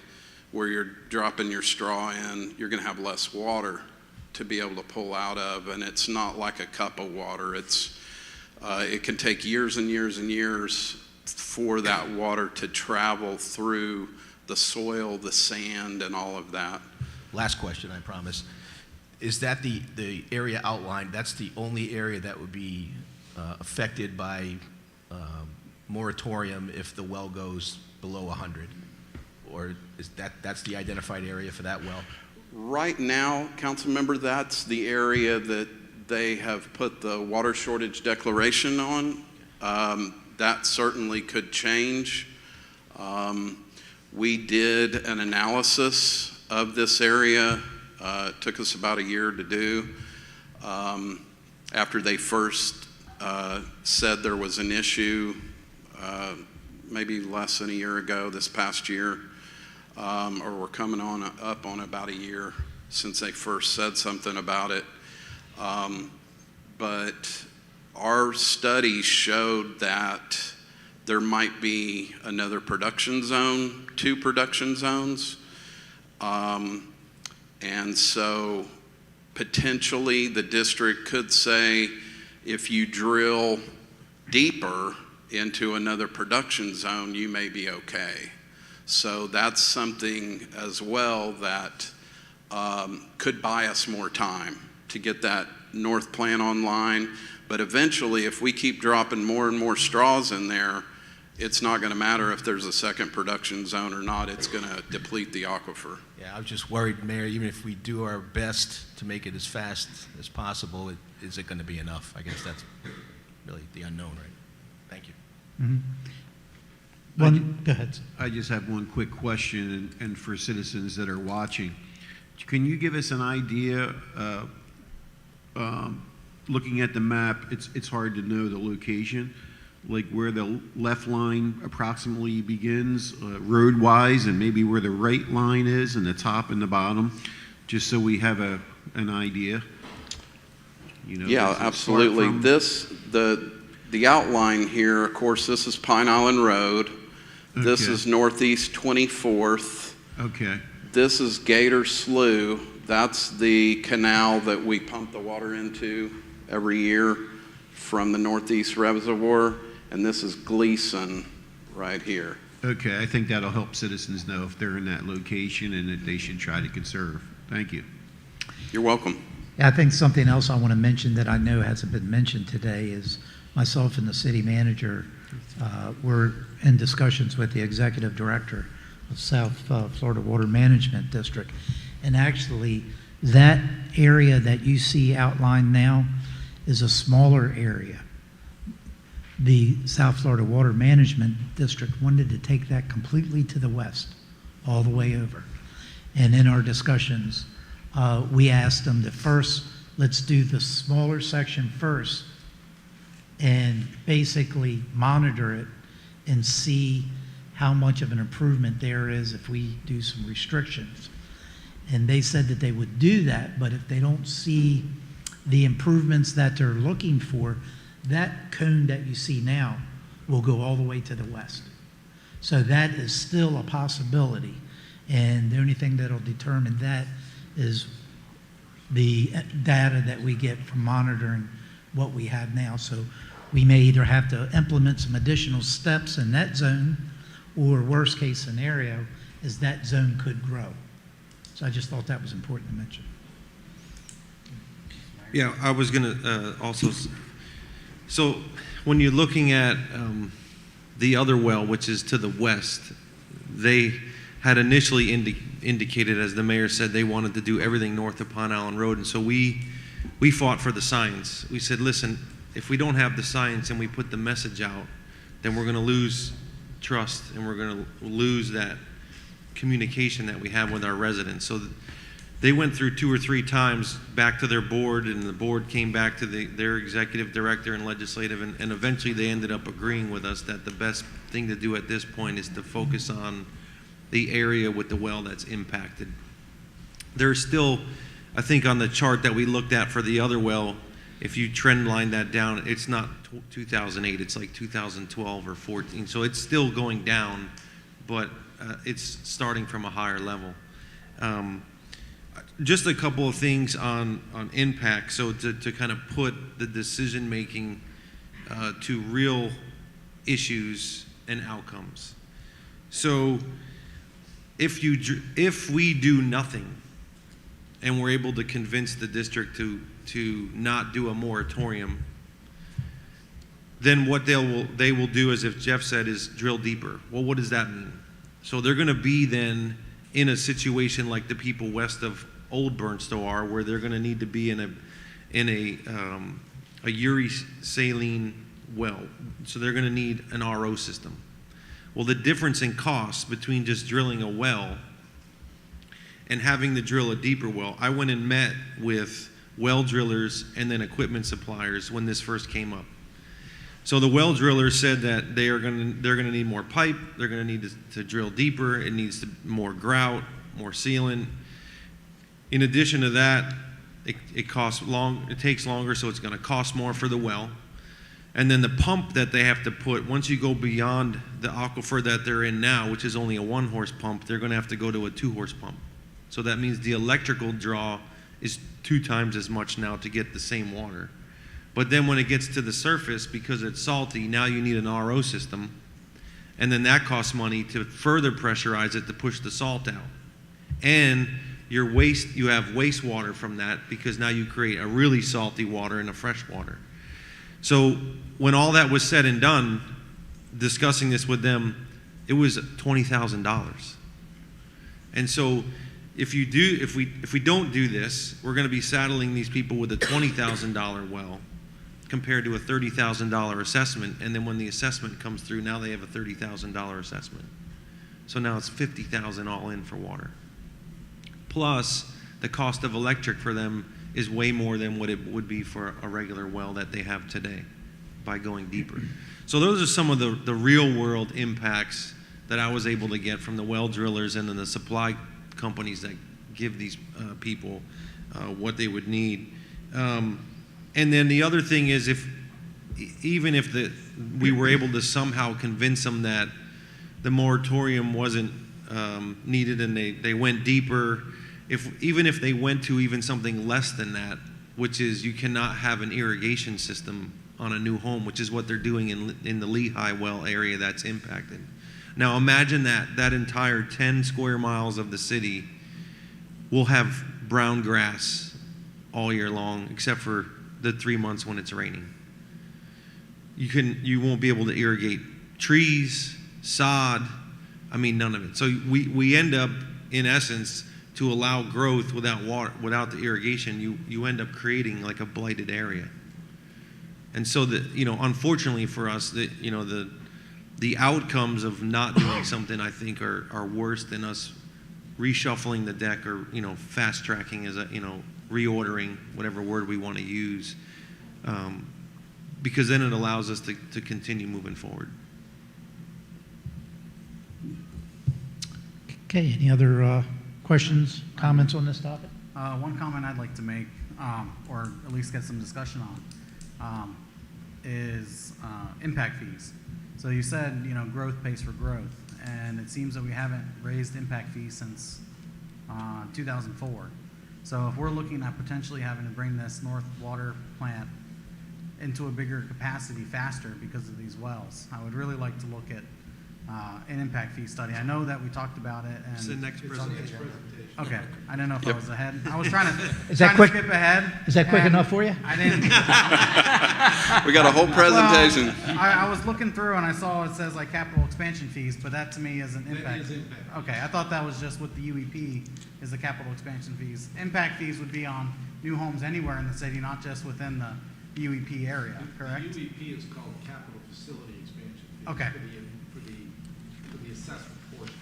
where you're dropping your straw in, you're going to have less water to be able to pull out of, and it's not like a cup of water. It can take years and years and years for that water to travel through the soil, the sand, and all of that. Last question, I promise. Is that the area outlined, that's the only area that would be affected by moratorium if the well goes below 100? Or is that's the identified area for that well? Right now, council member, that's the area that they have put the water shortage declaration on. That certainly could change. We did an analysis of this area. It took us about a year to do. After they first said there was an issue, maybe less than a year ago, this past year, or we're coming up on about a year since they first said something about it. But our study showed that there might be another production zone, 2 production zones. And so potentially the district could say, if you drill deeper into another production zone, you may be okay. So that's something as well that could buy us more time to get that north plant online. But eventually, if we keep dropping more and more straws in there, it's not going to matter if there's a second production zone or not. It's going to deplete the aquifer. Yeah, I was just worried, Mayor, even if we do our best to make it as fast as possible, is it going to be enough? I guess that's really the unknown, right? Thank you. Go ahead. I just have one quick question, and for citizens that are watching, can you give us an idea, looking at the map, it's hard to know the location, like where the left line approximately begins road-wise, and maybe where the right line is, and the top and the bottom, just so we have an idea? You know, yeah, absolutely. The outline here, of course, this is Pine Island Road. Okay. This is Northeast 24th. Okay. This is Gator Slough. That's the canal that we pump the water into every year from the Northeast Reservoir. And this is Gleason right here. Okay, I think that'll help citizens know if they're in that location and that they should try to conserve. Thank you. You're welcome. Yeah, I think something else I want to mention that I know hasn't been mentioned today is myself and the city manager were in discussions with the executive director of South Florida Water Management District. And actually, that area that you see outlined now is a smaller area. The South Florida Water Management District wanted to take that completely to the west, all the way over. And in our discussions, we asked them to first, let's do the smaller section first and basically monitor it and see how much of an improvement there is if we do some restrictions. And they said that they would do that, but if they don't see the improvements that they're looking for, that cone that you see now will go all the way to the west. So that is still a possibility. And the only thing that'll determine that is the data that we get from monitoring what we have now. So we may either have to implement some additional steps in that zone, or worst case scenario is that zone could grow. So I just thought that was important to mention. Yeah, I was going to also, so when you're looking at the other well, which is to the west, they had initially indicated, as the mayor said, they wanted to do everything north of Pine Island Road. And so we fought for the science. We said, listen, if we don't have the science and we put the message out, then we're going to lose trust and we're going to lose that communication that we have with our residents. So they went through 2 or 3 times back to their board, and the board came back to their executive director and legislative, and eventually they ended up agreeing with us that the best thing to do at this point is to focus on the area with the well that's impacted. There's still, I think on the chart that we looked at for the other well, if you trend line that down, it's not 2008, it's like 2012 or 14. So it's still going down, but it's starting from a higher level. Just a couple of things on impact. So to kind of put the decision making to real issues and outcomes. So if we do nothing and we're able to convince the district to not do a moratorium, then what they will do, as if Jeff said, is drill deeper. Well, what does that mean? So they're going to be then in a situation like the people west of Old Bernstow are, where they're going to need to be in a Uri saline well. So they're going to need an RO system. Well, the difference in cost between just drilling a well and having to drill a deeper well, I went and met with well drillers and then equipment suppliers when this first came up. So the well drillers said that they're going to need more pipe, they're going to need to drill deeper, it needs more grout, more sealant. In addition to that, it takes longer, so it's going to cost more for the well. And then the pump that they have to put, once you go beyond the aquifer that they're in now, which is only a 1-horse pump, they're going to have to go to a 2-horse pump. So that means the electrical draw is 2 times as much now to get the same water. But then when it gets to the surface, because it's salty, now you need an RO system. And then that costs money to further pressurize it to push the salt out. And you have wastewater from that, because now you create a really salty water and a fresh water. So when all that was said and done, discussing this with them, it was $20,000. And so if we don't do this, we're going to be saddling these people with a $20,000 well compared to a $30,000 assessment. And then when the assessment comes through, now they have a $30,000 assessment. So now it's $50,000 all in for water. Plus, the cost of electric for them is way more than what it would be for a regular well that they have today by going deeper. So those are some of the real world impacts that I was able to get from the well drillers and then the supply companies that give these people what they would need. And then the other thing is, even if we were able to somehow convince them that the moratorium wasn't needed and they went deeper, even if they went to even something less than that, which is you cannot have an irrigation system on a new home, which is what they're doing in the Lehigh well area that's impacted. Now imagine that entire 10 square miles of the city will have brown grass all year long, except for the 3 months when it's raining. You won't be able to irrigate trees, sod, none of it. So we end up, in essence, to allow growth without water, without the irrigation, you end up creating like a blighted area. And so unfortunately for us, the outcomes of not doing something, I think, are worse than us reshuffling the deck or fast tracking, as reordering, whatever word we want to use, because then it allows us to continue moving forward. Okay, any other questions, comments on this topic? One comment I'd like to make, or at least get some discussion on, is impact fees. So you said, growth pays for growth, and it seems that we haven't raised impact fees since 2004. So if we're looking at potentially having to bring this North Water plant into a bigger capacity faster because of these wells, I would really like to look at an impact fee study. I know that we talked about it. And it's the next presentation. Okay, I didn't know if I was ahead. I was trying to skip ahead. Is that quick enough for you? I didn't. We got a whole presentation. Well, I was looking through and I saw it says like capital expansion fees, but that to me is an impact. That is impact. Okay, I thought that was just what the UEP is, the capital expansion fees. Impact fees would be on new homes anywhere in the city, not just within the UEP area, correct? The UEP is called capital facility expansion fee. Okay. For the assessment portion.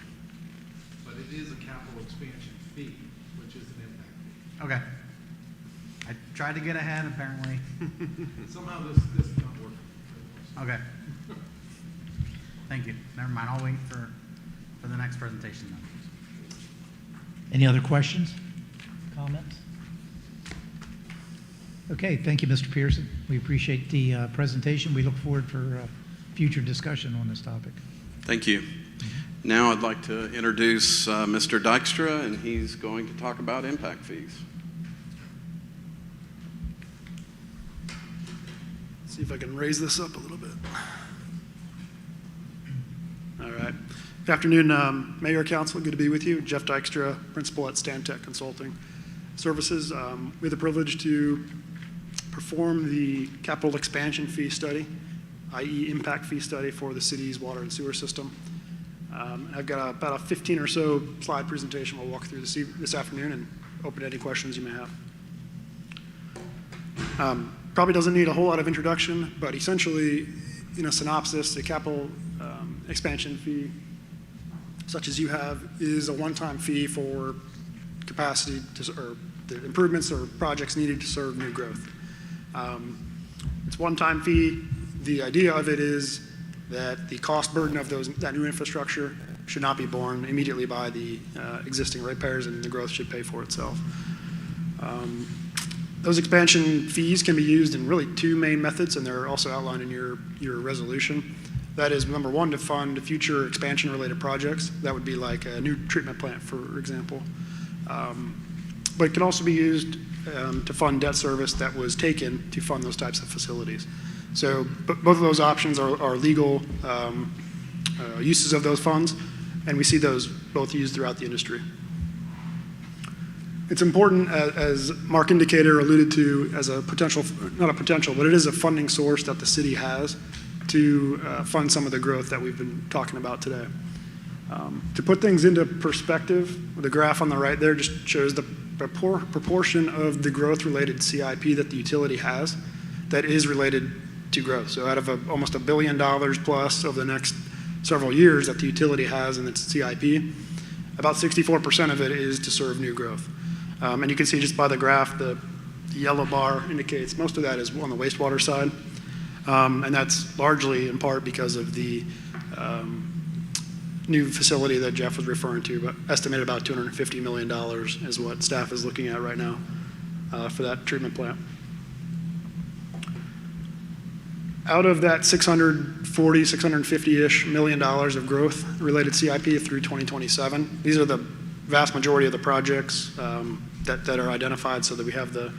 But it is a capital expansion fee, which is an impact fee. Okay. I tried to get ahead, apparently. Somehow this is not working. Okay. Thank you. Never mind. I'll wait for the next presentation then. Any other questions, comments? Okay, thank you, Mr. Pearson. We appreciate the presentation. We look forward for future discussion on this topic. Thank you. Now I'd like to introduce Mr. Dykstra, and he's going to talk about impact fees. See if I can raise this up a little bit. All right. Good afternoon, Mayor, Council. Good to be with you. Jeff Dykstra, Principal at Stantec Consulting Services. We have the privilege to perform the capital expansion fee study, i.e. impact fee study for the city's water and sewer system. I've got about a 15 or so slide presentation we'll walk through this afternoon and open any questions you may have. Probably doesn't need a whole lot of introduction, but essentially, in a synopsis, the capital expansion fee, such as you have, is a one-time fee for capacity or the improvements or projects needed to serve new growth. It's a one-time fee. The idea of it is that the cost burden of that new infrastructure should not be borne immediately by the existing ratepayers, and the growth should pay for itself. Those expansion fees can be used in really two main methods, and they're also outlined in your resolution. That is, number one, to fund future expansion-related projects. That would be like a new treatment plant, for example. But it can also be used to fund debt service that was taken to fund those types of facilities. So both of those options are legal uses of those funds, and we see those both used throughout the industry. It's important, as Mark indicated or alluded to, as a potential, not a potential, but it is a funding source that the city has to fund some of the growth that we've been talking about today. To put things into perspective, the graph on the right there just shows the proportion of the growth-related CIP that the utility has that is related to growth. So out of almost $1 billion plus over the next several years that the utility has in its CIP, about 64% of it is to serve new growth. And you can see just by the graph, the yellow bar indicates most of that is on the wastewater side. And that's largely in part because of the new facility that Jeff was referring to, but estimated about $250 million is what staff is looking at right now for that treatment plant. Out of that 650-ish million dollars of growth related CIP through 2027, these are the vast majority of the projects that are identified, so that we have the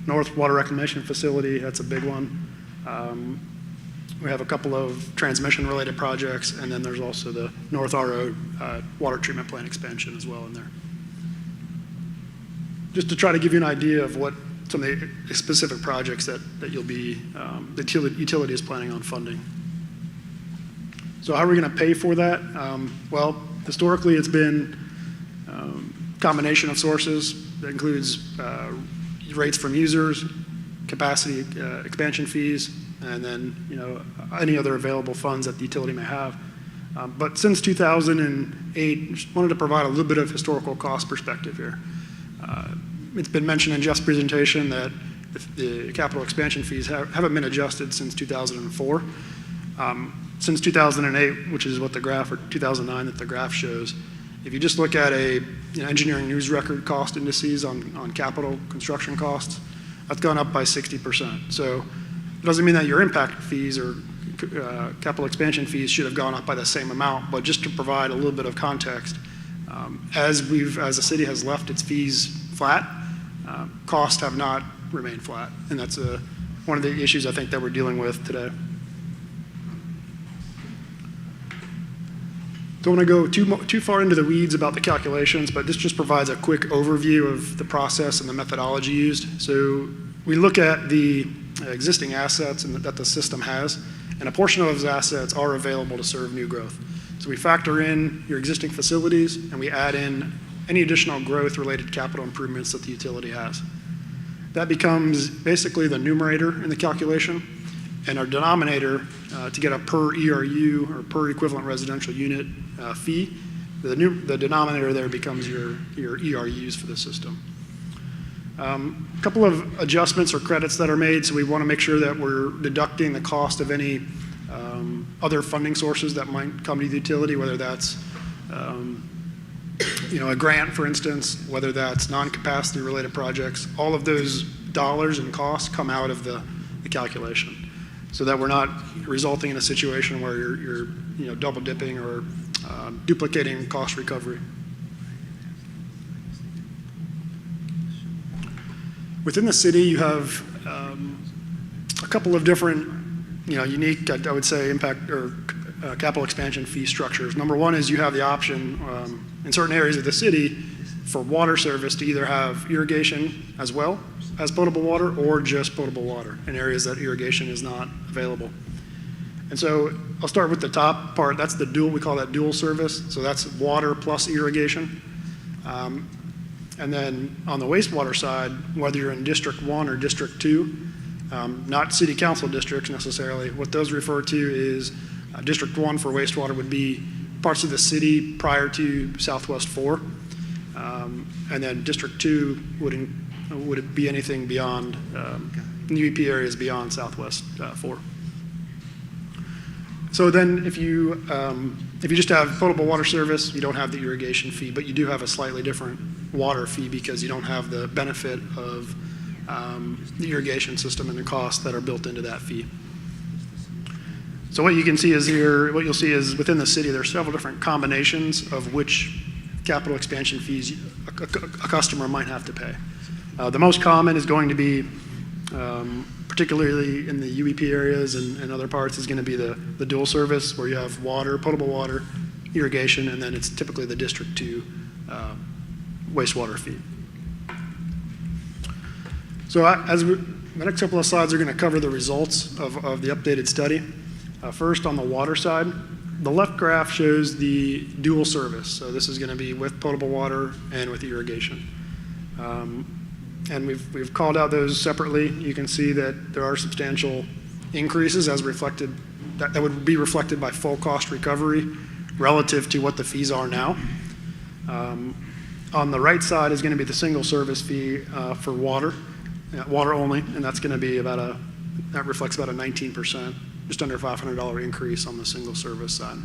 North Water Reclamation Facility, that's a big one. We have a couple of transmission-related projects, and then there's also the North RO water treatment plant expansion as well in there. Just to try to give you an idea of what some of the specific projects that you'll be, the utility is planning on funding. So how are we going to pay for that? Well, historically it's been a combination of sources that includes rates from users, capacity expansion fees, and then any other available funds that the utility may have. But since 2008, just wanted to provide a little bit of historical cost perspective here. It's been mentioned in Jeff's presentation that the capital expansion fees haven't been adjusted since 2004. Since 2008, which is what the graph, or 2009 that the graph shows, if you just look at engineering news record cost indices on capital construction costs, that's gone up by 60%. So it doesn't mean that your impact fees or capital expansion fees should have gone up by the same amount, but just to provide a little bit of context, as the city has left its fees flat, costs have not remained flat, and that's one of the issues I think that we're dealing with today. Don't want to go too far into the weeds about the calculations, but this just provides a quick overview of the process and the methodology used. So we look at the existing assets that the system has, and a portion of those assets are available to serve new growth. So we factor in your existing facilities, and we add in any additional growth-related capital improvements that the utility has. That becomes basically the numerator in the calculation, and our denominator to get a per ERU or per equivalent residential unit fee, the denominator there becomes your ERUs for the system. A couple of adjustments or credits that are made, so we want to make sure that we're deducting the cost of any other funding sources that might come to the utility, whether that's a grant, for instance, whether that's non-capacity related projects. All of those dollars in costs come out of the calculation, so that we're not resulting in a situation where you're double dipping or duplicating cost recovery. Within the city, you have a couple of different, unique, I would say, impact or capital expansion fee structures. Number one is you have the option in certain areas of the city for water service to either have irrigation as well as potable water or just potable water in areas that irrigation is not available. And so I'll start with the top part. That's the dual, we call that dual service. So that's water plus irrigation. And then on the wastewater side, whether you're in District 1 or District 2, not city council districts necessarily, what those refer to is District 1 for wastewater would be parts of the city prior to Southwest 4. And then District 2 would it be anything beyond, UEP areas beyond Southwest 4. So then if you just have potable water service, you don't have the irrigation fee, but you do have a slightly different water fee because you don't have the benefit of the irrigation system and the costs that are built into that fee. So what you can see is here, what you'll see is within the city, there are several different combinations of which capital expansion fees a customer might have to pay. The most common is going to be, particularly in the UEP areas and other parts, is going to be the dual service where you have water, potable water, irrigation, and then it's typically the District 2 wastewater fee. So the next couple of slides are going to cover the results of the updated study. First, on the water side, the left graph shows the dual service. So this is going to be with potable water and with irrigation. And we've called out those separately. You can see that there are substantial increases as reflected, that would be reflected by full cost recovery relative to what the fees are now. On the right side is going to be the single service fee for water only, and that's going to be that reflects about a 19%, just under $500 increase on the single service side.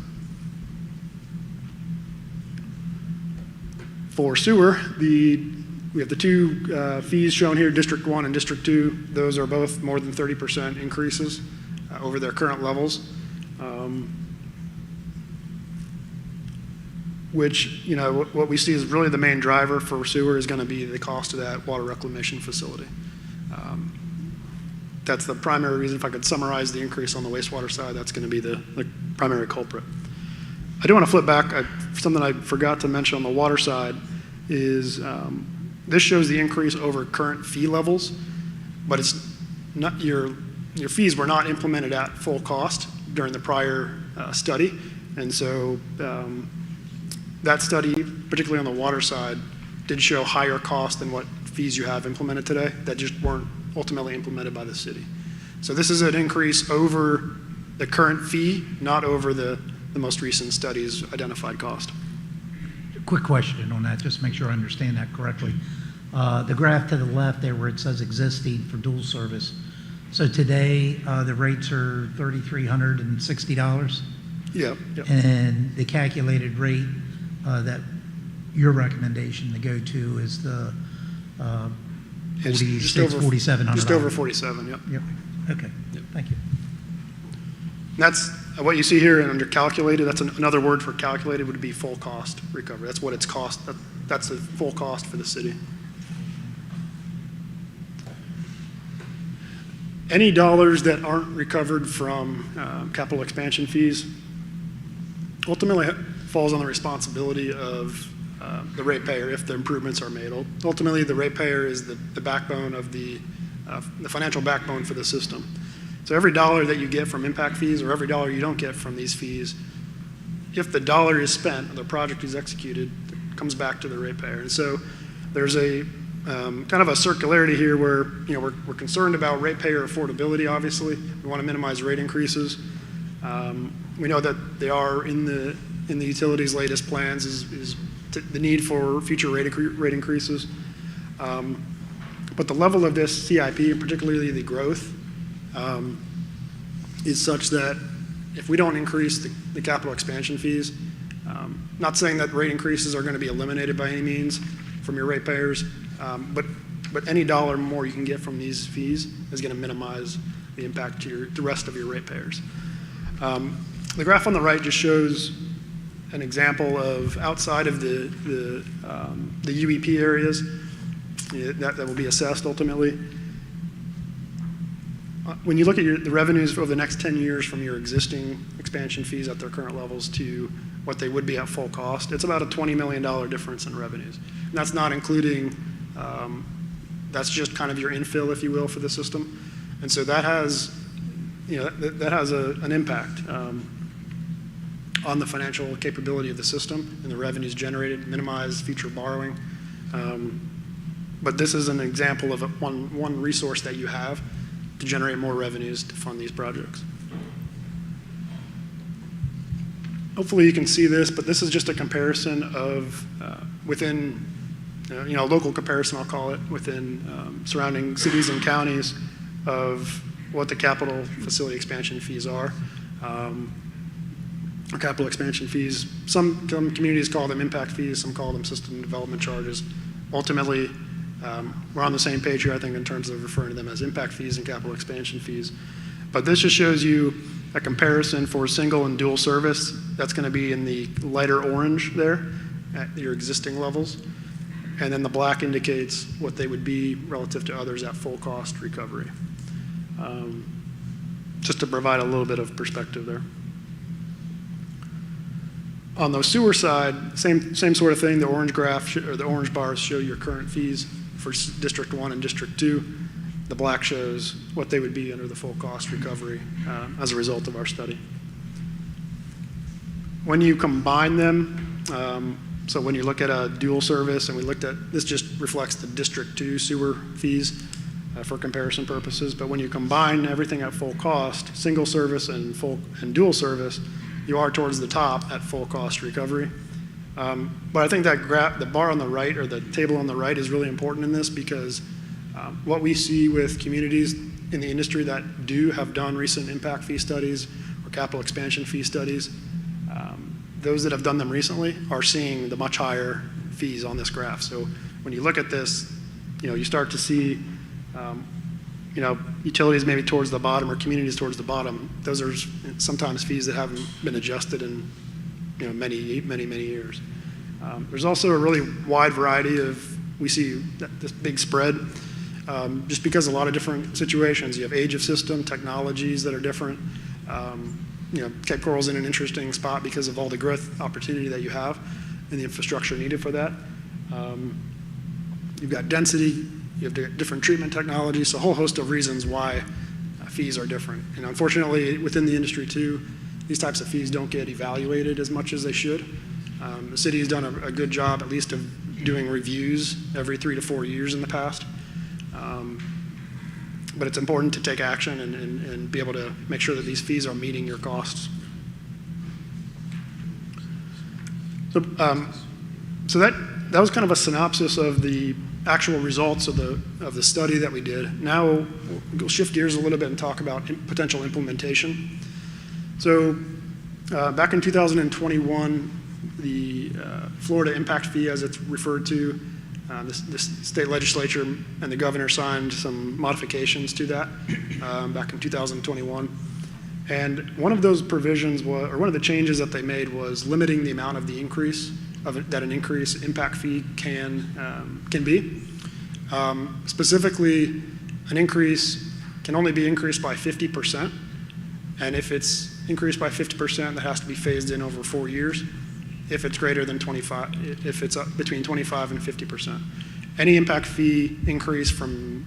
For sewer, we have the two fees shown here, District 1 and District 2. Those are both more than 30% increases over their current levels, which, what we see is really the main driver for sewer is going to be the cost of that water reclamation facility. That's the primary reason. If I could summarize the increase on the wastewater side, that's going to be the primary culprit. I do want to flip back. Something I forgot to mention on the water side is this shows the increase over current fee levels, but it's not your fees were not implemented at full cost during the prior study, and so that study, particularly on the water side, did show higher cost than what fees you have implemented today that just weren't ultimately implemented by the city. So this is an increase over the current fee, not over the most recent study's identified cost. Quick question on that, just to make sure I understand that correctly. The graph to the left there where it says existing for dual service. So today, the rates are $3,360? Yeah. And the calculated rate that your recommendation to go to is the $4,700. Just over 47, yep. Yep. Okay. Yep. Thank you. And that's what you see here under calculated. That's another word for calculated would be full cost recovery. That's what it's cost. That's the full cost for the city. Any dollars that aren't recovered from capital expansion fees ultimately falls on the responsibility of the ratepayer if the improvements are made. Ultimately, the ratepayer is the backbone of the financial backbone for the system. So every dollar that you get from impact fees or every dollar you don't get from these fees, if the dollar is spent or the project is executed, it comes back to the ratepayer. And so there's a kind of a circularity here where we're concerned about ratepayer affordability. Obviously, we want to minimize rate increases. We know that they are in the utilities' latest plans is the need for future rate increases. But the level of this CIP, particularly the growth, is such that if we don't increase the capital expansion fees, not saying that rate increases are going to be eliminated by any means from your ratepayers, but but any dollar more you can get from these fees is going to minimize the impact to the rest of your ratepayers. The graph on the right just shows an example of outside of the UEP areas that will be assessed ultimately. When you look at the revenues over the next 10 years from your existing expansion fees at their current levels to what they would be at full cost, it's about a $20 million difference in revenues. And that's not including, that's just kind of your infill, if you will, for the system. And so that has, that has an impact on the financial capability of the system and the revenues generated, minimize future borrowing. But this is an example of one resource that you have to generate more revenues to fund these projects. Hopefully you can see this, but this is just a comparison of within, local comparison, I'll call it, within surrounding cities and counties of what the capital facility expansion fees are. Or capital expansion fees. Some communities call them impact fees, some call them system development charges. Ultimately, we're on the same page here, I think, in terms of referring to them as impact fees and capital expansion fees. But this just shows you a comparison for single and dual service. That's going to be in the lighter orange there at your existing levels. And then the black indicates what they would be relative to others at full cost recovery. Just to provide a little bit of perspective there. On the sewer side, same sort of thing. The orange graph or the orange bars show your current fees for District 1 and District 2. The black shows what they would be under the full cost recovery as a result of our study. When you combine them, so when you look at a dual service, and we looked at, this just reflects the District 2 sewer fees for comparison purposes, but when you combine everything at full cost, single service and dual service, you are towards the top at full cost recovery. But I think that the bar on the right, or the table on the right, is really important in this because what we see with communities in the industry that have done recent impact fee studies or capital expansion fee studies, those that have done them recently are seeing the much higher fees on this graph. So when you look at this, you start to see utilities maybe towards the bottom or communities towards the bottom. Those are sometimes fees that haven't been adjusted in many years. There's also a really wide variety of, we see this big spread just because a lot of different situations. You have age of system, technologies that are different. Cape Coral's in an interesting spot because of all the growth opportunity that you have and the infrastructure needed for that. You've got density, you have different treatment technologies, so a whole host of reasons why fees are different. And unfortunately, within the industry too, these types of fees don't get evaluated as much as they should. The city has done a good job, at least, of doing reviews every 3 to 4 years in the past. But it's important to take action and be able to make sure that these fees are meeting your costs. So that was kind of a synopsis of the actual results of the study that we did. Now we'll shift gears a little bit and talk about potential implementation. So back in 2021, the Florida impact fee, as it's referred to, the state legislature and the governor signed some modifications to that back in 2021. And one of those provisions was, or one of the changes that they made was limiting the amount of the increase that an increase impact fee can be. Specifically, an increase can only be increased by 50%. And if it's increased by 50%, that has to be phased in over 4 years. If it's greater than 25, if it's between 25 and 50%. Any impact fee increase from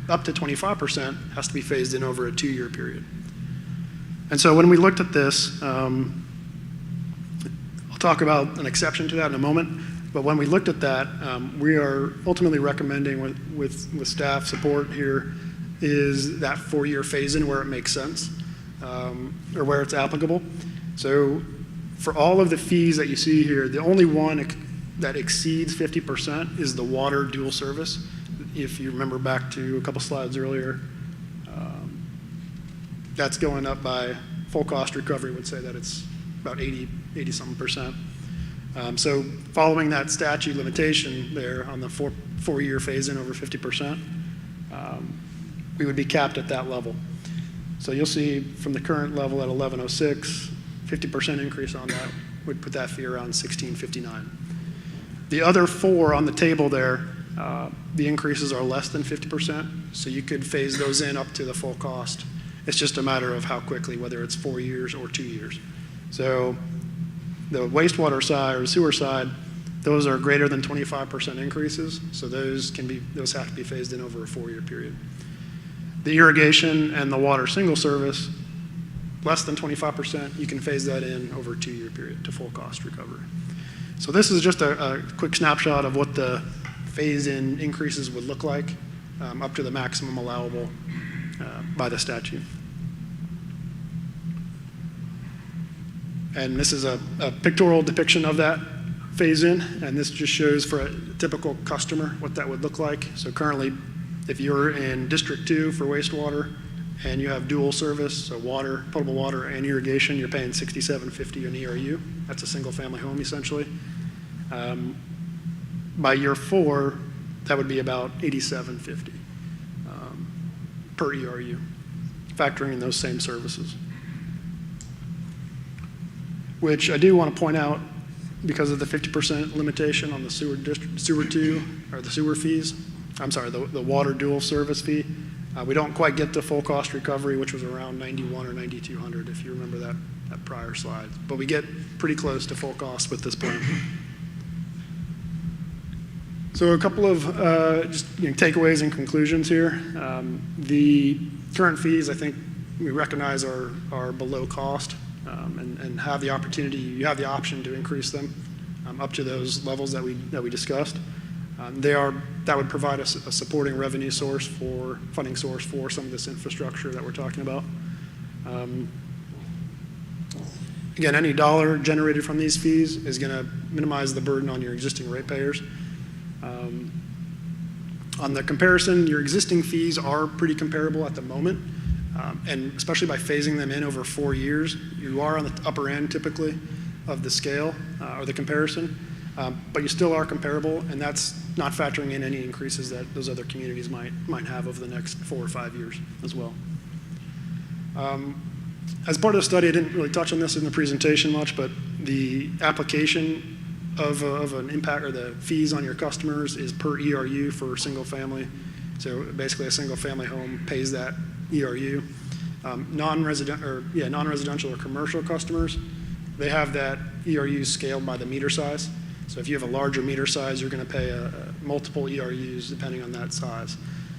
up to 25% has to be phased in over a 2-year period. And so when we looked at this, I'll talk about an exception to that in a moment, but when we looked at that, we are ultimately recommending with staff support here is that 4-year phase-in where it makes sense, or where it's applicable. So for all of the fees that you see here, the only one that exceeds 50% is the water dual service. If you remember back to a couple slides earlier, that's going up by full cost recovery would say that it's about 80-something%. So following that statute limitation there on the four-year phase-in over 50%, we would be capped at that level. So you'll see from the current level at 1106, 50% increase on that would put that fee around 1659. The other four on the table there, the increases are less than 50%, so you could phase those in up to the full cost. It's just a matter of how quickly, whether it's 4 years or 2 years. So the wastewater side or sewer side, those are greater than 25% increases, so those have to be phased in over a 4-year period. The irrigation and the water single service, less than 25%, you can phase that in over a 2-year period to full cost recovery. So this is just a quick snapshot of what the phase-in increases would look like up to the maximum allowable by the statute. And this is a pictorial depiction of that phase-in, and this just shows for a typical customer what that would look like. So currently, if you're in District 2 for wastewater and you have dual service, so water, potable water, and irrigation, you're paying $67.50 an ERU. That's a single-family home, essentially. By year 4, that would be about $87.50 per ERU, factoring in those same services. Which I do want to point out, because of the 50% limitation on the sewer 2, or the sewer fees, I'm sorry, the water dual service fee, we don't quite get to full cost recovery, which was around $91 or $9,200, if you remember that prior slide. But we get pretty close to full cost with this plan. So a couple of just takeaways and conclusions here. The current fees, I think we recognize are below cost, and have the opportunity, you have the option to increase them up to those levels that we discussed. That would provide us a supporting revenue source funding source for some of this infrastructure that we're talking about. Again, any dollar generated from these fees is going to minimize the burden on your existing ratepayers. On the comparison, your existing fees are pretty comparable at the moment, and especially by phasing them in over 4 years, you are on the upper end typically of the scale or the comparison. But you still are comparable, and that's not factoring in any increases that those other communities might have over the next 4 or 5 years as well. As part of the study, I didn't really touch on this in the presentation much, but the application of an impact or the fees on your customers is per ERU for single family. So basically a single family home pays that ERU. Non-residential or commercial customers, they have that ERU scaled by the meter size. So if you have a larger meter size, you're going to pay multiple ERUs depending on that size.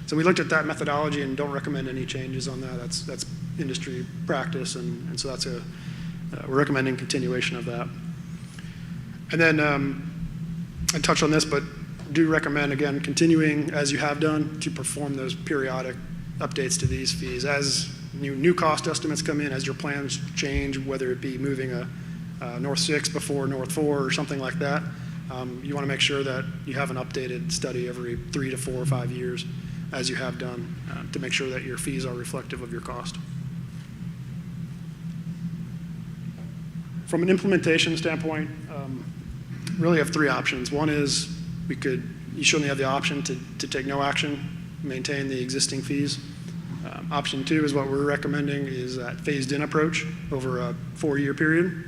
So we looked at that methodology and don't recommend any changes on that. That's industry practice, and so we're recommending continuation of that. And then I touched on this, but do recommend, again, continuing as you have done to perform those periodic updates to these fees. As new cost estimates come in, as your plans change, whether it be moving a North 6 before North 4 or something like that, you want to make sure that you have an updated study every 3 to 4 or 5 years, as you have done, to make sure that your fees are reflective of your cost. From an implementation standpoint, really have 3 options. One is you should only have the option to take no action, maintain the existing fees. Option 2 is what we're recommending, is that phased-in approach over a 4-year period.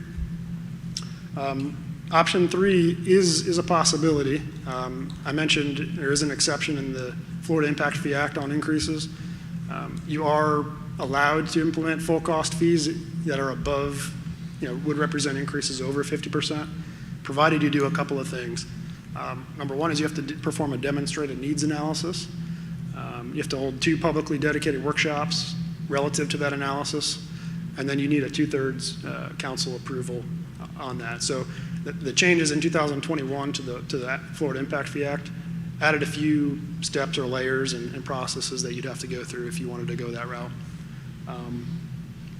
Option 3 is a possibility. I mentioned there is an exception in the Florida Impact Fee Act on increases. You are allowed to implement full cost fees that are above, would represent increases over 50%, provided you do a couple of things. Number one is you have to perform a demonstrated needs analysis. You have to hold 2 publicly dedicated workshops relative to that analysis, and then you need a 2/3 council approval on that. So the changes in 2021 to the Florida Impact Fee Act added a few steps or layers and processes that you'd have to go through if you wanted to go that route.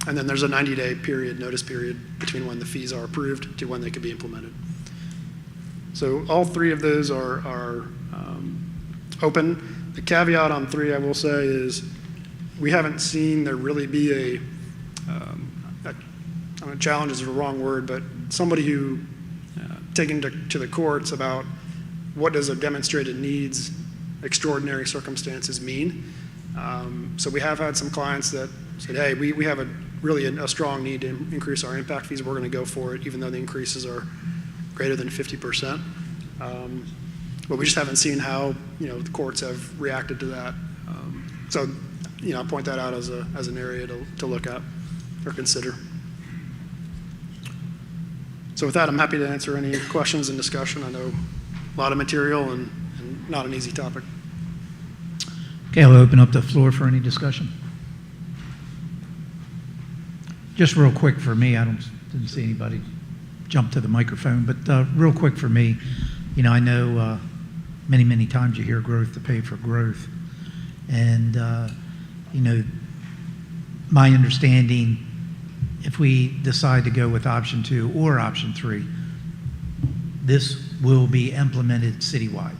And then there's a 90-day notice period between when the fees are approved to when they could be implemented. So all 3 of those are open. The caveat on 3, I will say, is we haven't seen there really be challenge is the wrong word, but somebody who taking to the courts about what does a demonstrated needs, extraordinary circumstances mean. So we have had some clients that said, hey, we have really a strong need to increase our impact fees. We're going to go for it, even though the increases are greater than 50%. But we just haven't seen how, the courts have reacted to that. So, I point that out as an area to look at or consider. So with that, I'm happy to answer any questions and discussion. I know a lot of material and not an easy topic. Okay, I'll open up the floor for any discussion. Just real quick for me, I didn't see anybody jump to the microphone, but real quick for me, I know many, many times you hear growth to pay for growth. And, my understanding, if we decide to go with option 2 or option 3, this will be implemented citywide.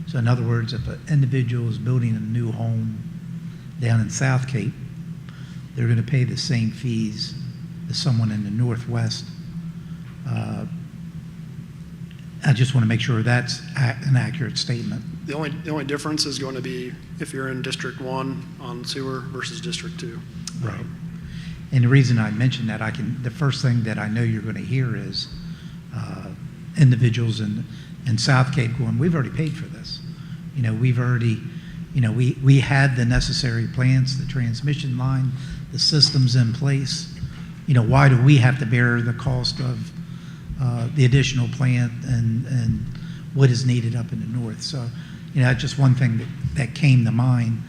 So in other words, if an individual is building a new home down in South Cape, they're going to pay the same fees as someone in the Northwest. I just want to make sure that's an accurate statement. The only difference is going to be if you're in District 1 on sewer versus District 2. Right. And the reason I mentioned that, the first thing that I know you're going to hear is individuals in South Cape going, we've already paid for this. We've already, we had the necessary plans, the transmission line, the systems in place. Why do we have to bear the cost of the additional plant and what is needed up in the north? So, that's just one thing that came to mind.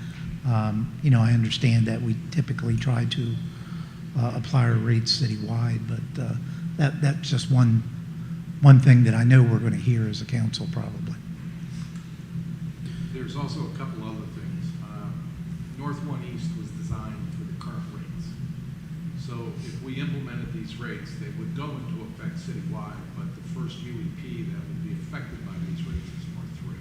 I understand that we typically try to apply our rates citywide, but that's just one thing that I know we're going to hear as a council probably. There's also a couple other things. North 1 East was designed for the current rates. So if we implemented these rates, they would go into effect citywide, but the first UEP that would be affected by these rates is North 3.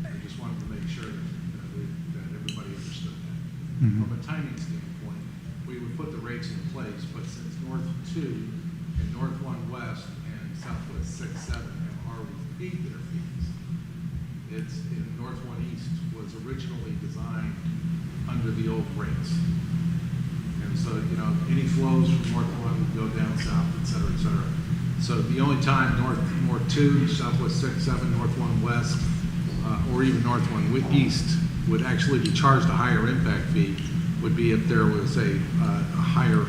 I just wanted to make sure that everybody understood that. From a timing standpoint, we would put the rates in place, but since North 2 and North 1 West and Southwest 6-7 have already paid their fees, it's in North 1 East was originally designed under the old rates. And so, any flows from North 1 would go down south, et cetera, et cetera. So the only time North 2, Southwest 6-7, North 1 West, or even North 1 East would actually be charged a higher impact fee would be if there was a higher,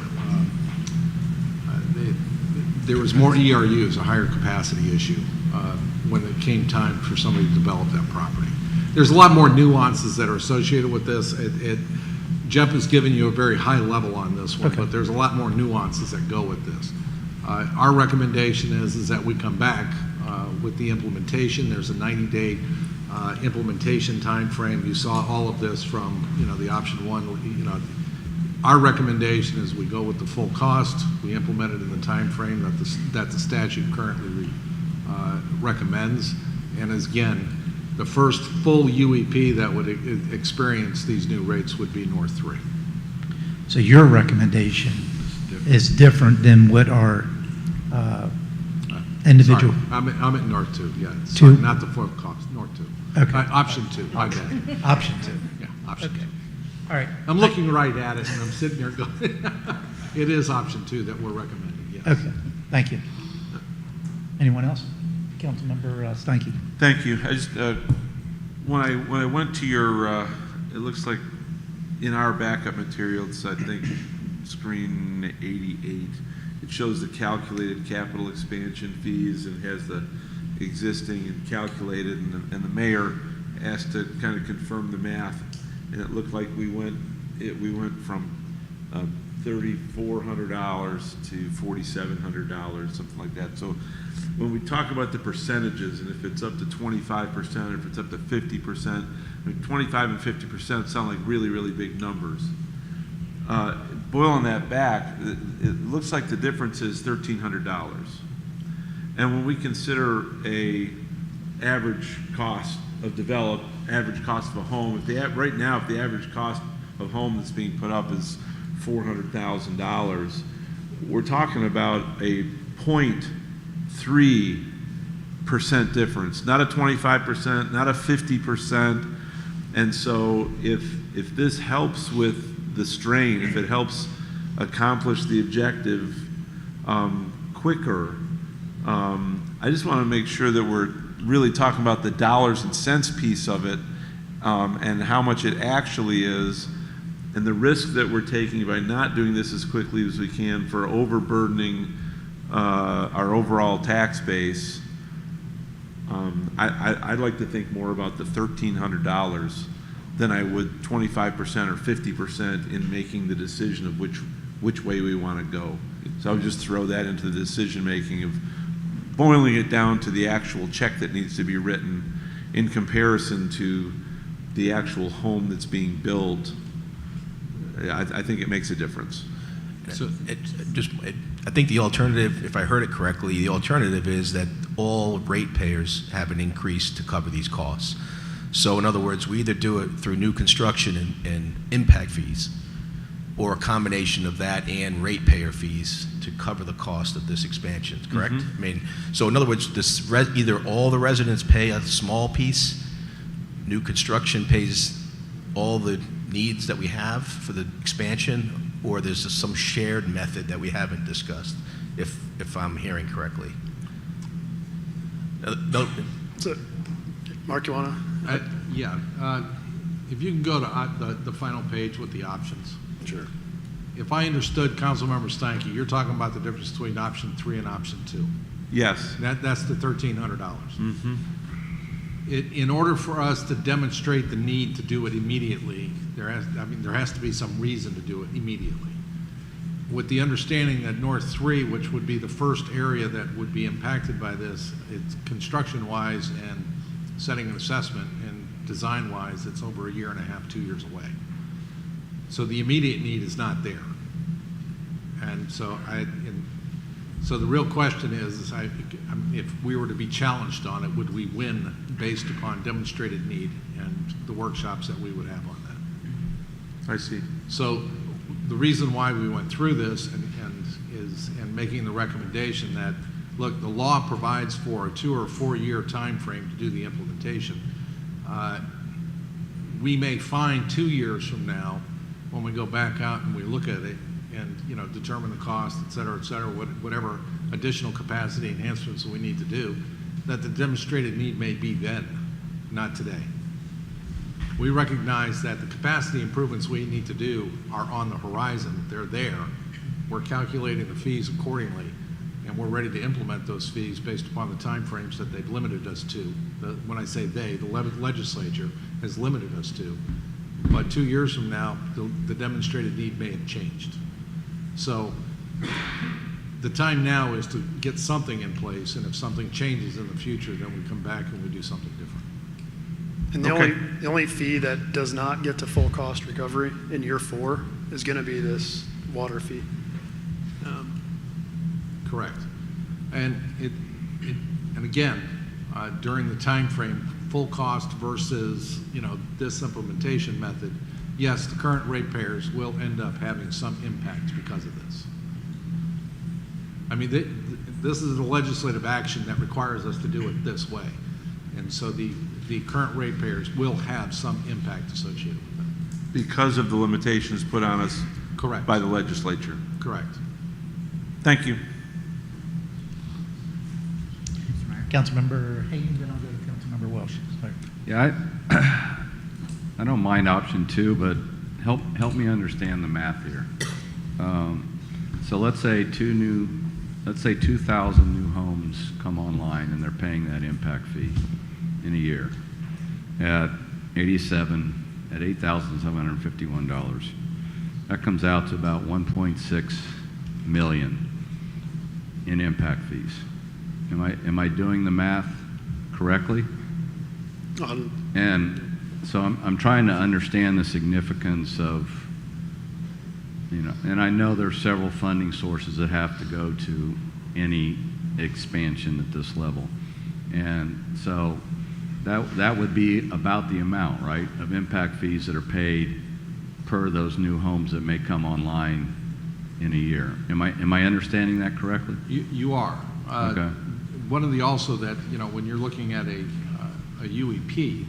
there was more ERUs, a higher capacity issue, when it came time for somebody to develop that property. There's a lot more nuances that are associated with this. Jeff has given you a very high level on this one, but there's a lot more nuances that go with this. Our recommendation is that we come back with the implementation. There's a 90-day implementation time frame. You saw all of this from the option 1. Our recommendation is we go with the full cost. We implement it in the time frame that the statute currently recommends. And as again, the first full UEP that would experience these new rates would be North 3. So your recommendation is different than what our individual. Sorry, I'm at North 2. Yeah, Two? not the full cost. North 2. Okay. Option 2. My bad. Option 2. Yeah, option 2. All right. I'm looking right at it, and I'm sitting there going, it is option 2 that we're recommending, yes. Okay, thank you. Anyone else? Councilmember Steinke. Thank you. I just, when I went to your, it looks like in our backup materials, I think screen 88, it shows the calculated capital expansion fees and has the existing and calculated, and the mayor asked to kind of confirm the math, and it looked like we went from $3,400 to $4,700, something like that. So when we talk about the percentages, and if it's up to 25%, or if it's up to 50%, I mean, 25 and 50% sound like really, really big numbers. Boiling that back, it looks like the difference is $1,300. And when we consider a average cost of average cost of a home, right now, if the average cost of home that's being put up is $400,000, we're talking about a 3% difference, not a 25%, not a 50%. And so if this helps with the strain, if it helps accomplish the objective quicker, I just want to make sure that we're really talking about the dollars and cents piece of it, and how much it actually is, and the risk that we're taking by not doing this as quickly as we can for overburdening our overall tax base. I'd like to think more about the $1,300 than I would 25% or 50% in making the decision of which way we want to go. So I would just throw that into the decision making of boiling it down to the actual check that needs to be written in comparison to the actual home that's being built. I think it makes a difference. So I think the alternative, if I heard it correctly, the alternative is that all ratepayers have an increase to cover these costs. So in other words, we either do it through new construction and impact fees, or a combination of that and ratepayer fees to cover the cost of this expansion, correct? I mean, so in other words, either all the residents pay a small piece, new construction pays all the needs that we have for the expansion, or there's some shared method that we haven't discussed, if I'm hearing correctly. So, Mark, you want to? Yeah. If you can go to the final page with the options. Sure. If I understood Councilmember Steinke, you're talking about the difference between option 3 and option 2. Yes. That's the $1,300. In order for us to demonstrate the need to do it immediately, there has to be some reason to do it immediately. With the understanding that North 3, which would be the first area that would be impacted by this, it's construction-wise and setting an assessment, and design-wise, it's over 1.5 years, 2 years away. So the immediate need is not there. And so so the real question is if we were to be challenged on it, would we win based upon demonstrated need and the workshops that we would have on that? I see. So the reason why we went through this and making the recommendation that, look, the law provides for a 2 or 4 year time frame to do the implementation. We may find 2 years from now, when we go back out and we look at it and determine the cost, et cetera, whatever additional capacity enhancements we need to do, that the demonstrated need may be then, not today. We recognize that the capacity improvements we need to do are on the horizon. They're there. We're calculating the fees accordingly, and we're ready to implement those fees based upon the timeframes that they've limited us to. When I say they, the legislature has limited us to. But 2 years from now, the demonstrated need may have changed. So the time now is to get something in place, and if something changes in the future, then we come back and we do something different. And the only fee that does not get to full cost recovery in year 4 is going to be this water fee. Correct. And and again, during the time frame, full cost versus this implementation method, yes, the current ratepayers will end up having some impact because of this. I mean, this is a legislative action that requires us to do it this way, and so the current ratepayers will have some impact associated with it. Because of the limitations put on us. Correct. By the legislature. Correct. Thank you. Councilmember Hayden, then I'll go to Councilmember Welsh. Sorry. Yeah, I don't mind option 2, but help me understand the math here. So let's say 2,000 new homes come online and they're paying that impact fee in a year at $8,751. That comes out to about $1.6 million in impact fees. Am I doing the math correctly? And so I'm trying to understand the significance of, and I know there's several funding sources that have to go to any expansion at this level. And so that would be about the amount, right, of impact fees that are paid per those new homes that may come online in a year. Am I understanding that correctly? You are. Okay. one of the also that, you know, when you're looking at a UEP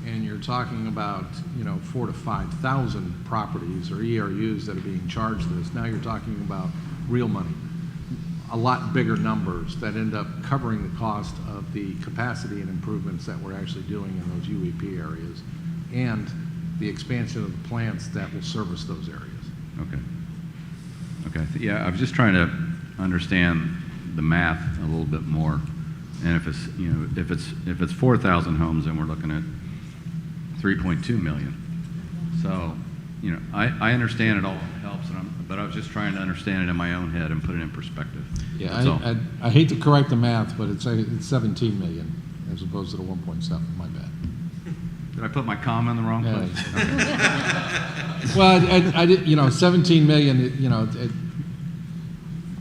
and you're talking about, you know, 4,000 to 5,000 properties or ERUs that are being charged this, now you're talking about real money. A lot bigger numbers that end up covering the cost of the capacity and improvements that we're actually doing in those UEP areas and the expansion of the plants that will service those areas. Okay. Okay. Yeah, I was just trying to understand the math a little bit more. And if it's, you know, if it's 4,000 homes, then we're looking at 3.2 million. So, you know, I understand it all helps, but I was just trying to understand it in my own head and put it in perspective. Yeah, I hate to correct the math, but it's 17 million as opposed to the 1.7. My bad. Did I put my comma in the wrong place? Okay. Well, I did, you know, 17 million. You know.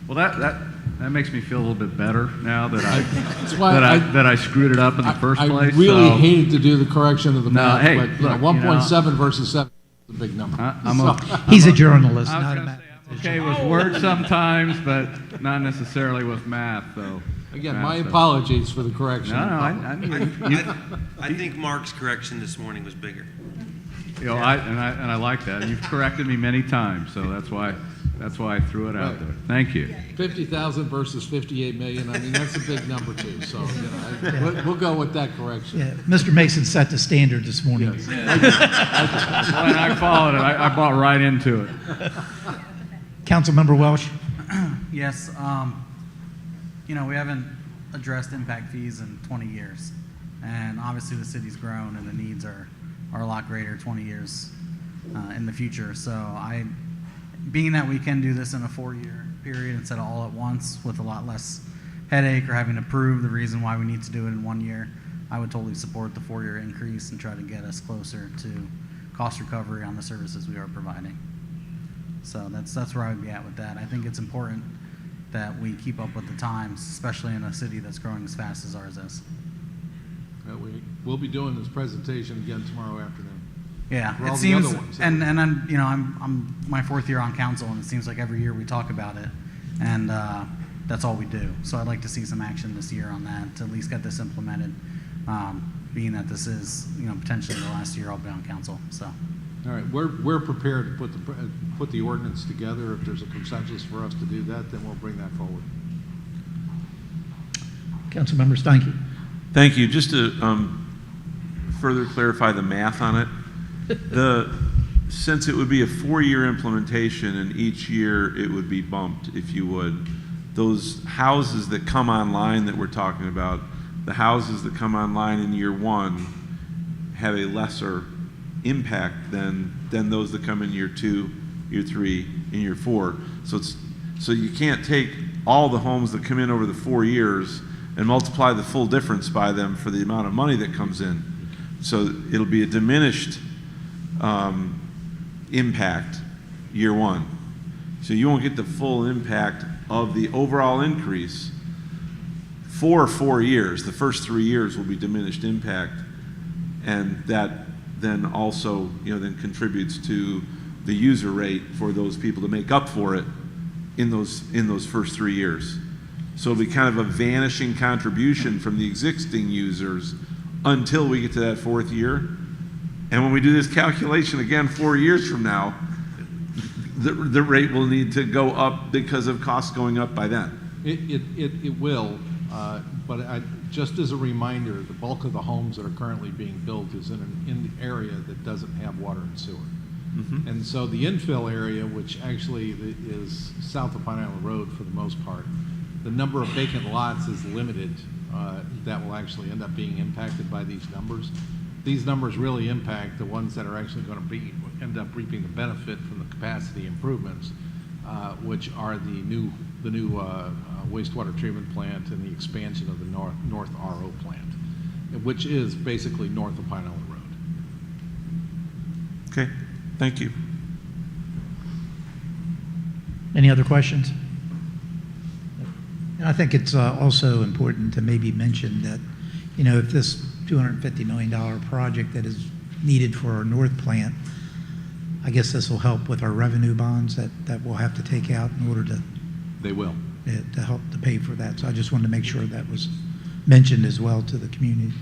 Well, that makes me feel a little bit better now that that I screwed it up in the first place. I really so. hated to do the correction of the math, hey, but you look, know, 1.7 versus 7 is a big number. He's a journalist, not a I'm mathematician. okay with words sometimes, but not necessarily with math, though. Again, my apologies for the correction. No, I think Mark's correction this morning was bigger. You know, I like that. You've corrected me many times, so that's why I threw it out there. Thank you. 50,000 versus 58 million. I mean, that's a big number too. So you know, we'll go with that correction. Yeah, Mr. Mason set the standard this morning. Yes. When I followed it, I bought right into it. Councilmember Welsh. Yes, you know, we haven't addressed impact fees in 20 years. And obviously the city's grown and the needs are a lot greater 20 years in the future. So being that we can do this in a 4-year period instead of all at once with a lot less headache or having to prove the reason why we need to do it in 1 year, I would totally support the 4-year increase and try to get us closer to cost recovery on the services we are providing. So that's where I would be at with that. I think it's important that we keep up with the times, especially in a city that's growing as fast as ours is. We'll be doing this presentation again tomorrow afternoon. Yeah, For all it the seems, other ones. and I'm, you know, I'm my 4th year on council, and it seems like every year we talk about it, and that's all we do. So I'd like to see some action this year on that to at least get this implemented, being that this is, you know, potentially the last year I'll be on council. So. All right, we're prepared to put the ordinance together. If there's a consensus for us to do that, then we'll bring that forward. Councilmember Steinke. Thank you. Just to further clarify the math on it, since it would be a 4-year implementation and each year it would be bumped, if you would, those houses that come online that we're talking about, the houses that come online in year 1 have a lesser impact than those that come in year 2, year 3, and year 4. So you can't take all the homes that come in over the 4 years and multiply the full difference by them for the amount of money that comes in. So it'll be a diminished impact year 1. So you won't get the full impact of the overall increase for 4 years. The first 3 years will be diminished impact, and that then also, you know, then contributes to the user rate for those people to make up for it in those first 3 years. So it'll be kind of a vanishing contribution from the existing users until we get to that 4th year. And when we do this calculation again 4 years from now, the rate will need to go up because of costs going up by then. It will, but just as a reminder, the bulk of the homes that are currently being built is in an area that doesn't have water and sewer. Mm-hmm. And so the infill area, which actually is south of Pine Island Road for the most part, the number of vacant lots is limited that will actually end up being impacted by these numbers. These numbers really impact the ones that are actually going to end up reaping the benefit from the capacity improvements, which are the new wastewater treatment plant and the expansion of the North RO plant, which is basically north of Pine Island Road. Okay, thank you. Any other questions? And I think it's also important to maybe mention that, you know, if this $250 million project that is needed for our north plant, I guess this will help with our revenue bonds that we'll have to take out in order to. They will. to help to pay for that. So I just wanted to make sure that was mentioned as well to the community.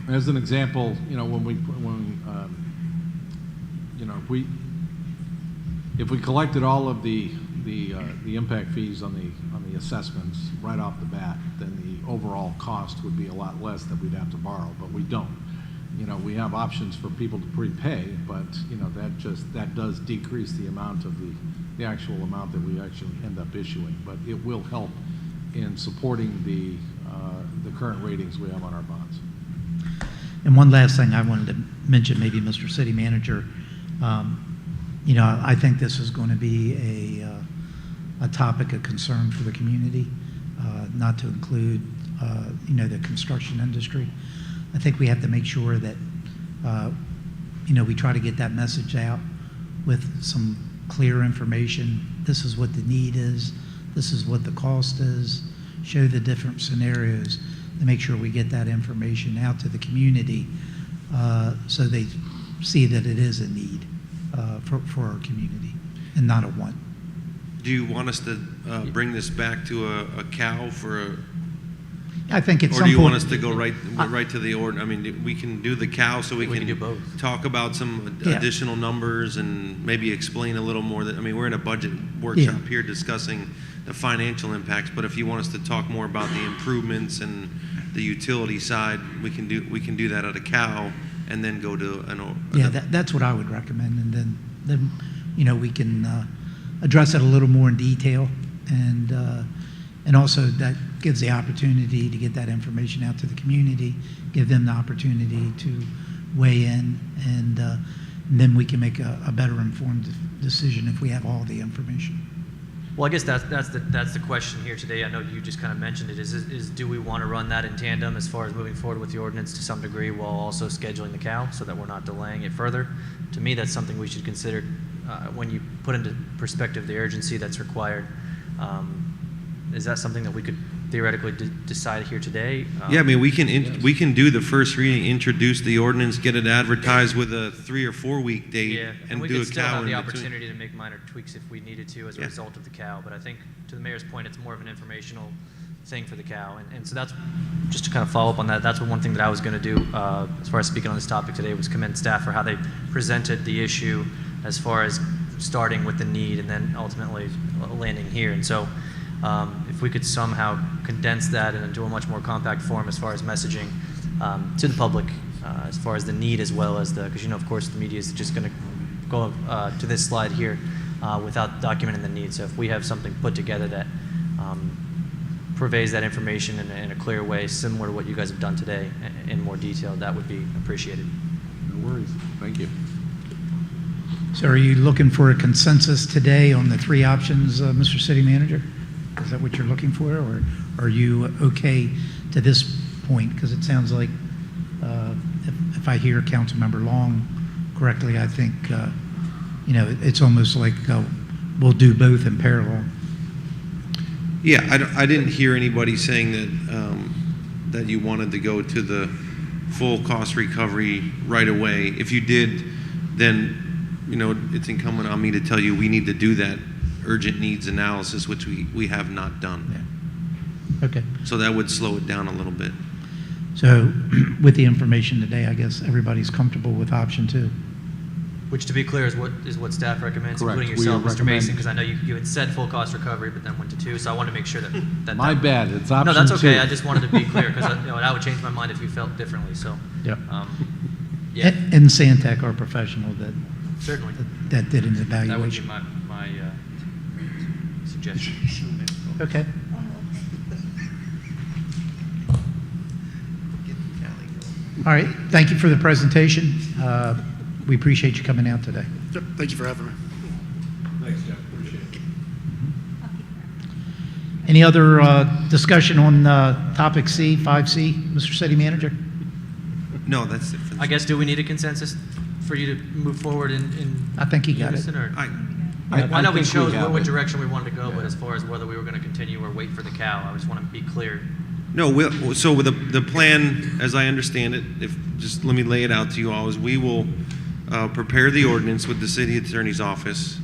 As an example, you know, if we collected all of the impact fees on the assessments right off the bat, then the overall cost would be a lot less that we'd have to borrow, but we don't. You know, we have options for people to prepay, but you know, that does decrease the amount of the actual amount that we actually end up issuing, but it will help in supporting the current ratings we have on our bonds. And one last thing I wanted to mention, maybe Mr. City Manager, you know, I think this is going to be a topic of concern for the community, not to include, you know, the construction industry. I think we have to make sure that, you know, we try to get that message out with some clear information. This is what the need is. This is what the cost is. Show the different scenarios to make sure we get that information out to the community so they see that it is a need for our community and not a want. Do you want us to bring this back to a COW for a? I think it's. Or do you want us to go right to the ordinance? I mean, we can do the COW so we can do both. Talk about some Yeah. additional numbers and maybe explain a little more. I mean, we're in a budget workshop Yeah. here discussing the financial impacts, but if you want us to talk more about the improvements and the utility side, we can do that at a COW and then go to an. Yeah, that's what I would recommend, and then you know, we can address it a little more in detail, and also that gives the opportunity to get that information out to the community, give them the opportunity to weigh in, and then we can make a better informed decision if we have all the information. Well, I guess that's the question here today. I know you just kind of mentioned it. Is do we want to run that in tandem as far as moving forward with the ordinance to some degree while also scheduling the COW so that we're not delaying it further? To me, that's something we should consider when you put into perspective the urgency that's required. Is that something that we could theoretically decide here today? Yeah, I mean, we can do the first reading, introduce the ordinance, get it advertised with a 3 or 4 week date, and we do could a still COW have the in opportunity to make minor tweaks if we needed to as a result of the COW. But I think, to the mayor's point, it's more of an informational thing for the COW. And so that's, just to kind of follow up on that, that's one thing that I was going to do as far as speaking on this topic today, was commend staff for how they presented the issue as far as starting with the need and then ultimately landing here. And so if we could somehow condense that into a much more compact form as far as messaging to the public, as far as the need as well as because, you know, of course, the media is just going to go to this slide here without documenting the need. So if we have something put together that purveys that information in a clear way, similar to what you guys have done today in more detail, that would be appreciated. No worries. Thank you. So are you looking for a consensus today on the 3 options, Mr. City Manager? Is that what you're looking for, or are you okay to this point? Because it sounds like, if I hear Councilmember Long correctly, I think, you know, it's almost like we'll do both in parallel. Yeah, I didn't hear anybody saying that that you wanted to go to the full cost recovery right away. If you did, then, you know, it's incumbent on me to tell you we need to do that urgent needs analysis, which we have not done. Yeah. Okay. So that would slow it down a little bit. So with the information today, I guess everybody's comfortable with option 2. Which, to be clear, is what staff recommends, Correct. including We yourself, Mr. recommend- Mason, because I know you had said full cost recovery, but then went to 2. So I wanted to make sure that My bad. It's option No, that's okay. 2. I just wanted to be clear because you know, I would change my mind if you felt differently. So Yep. yeah, And Santec, our professional that certainly that did an that would be evaluation. my suggestion. Okay. All right. Thank you for the presentation. We appreciate you coming out today. Yep, thank you for having me. Thanks, Jeff. Appreciate it. Any other discussion on topic C, 5C, Mr. City Manager? No, that's it. I guess, do we need a consensus for you to move forward in I think he got it. unison, or? I I know we think chose have what it. direction we wanted to go, but Yeah. as far as whether we were going to continue or wait for the COW, I just want to be clear. No, so with the plan, as I understand it, just let me lay it out to you all, is we will prepare the ordinance with the city attorney's office.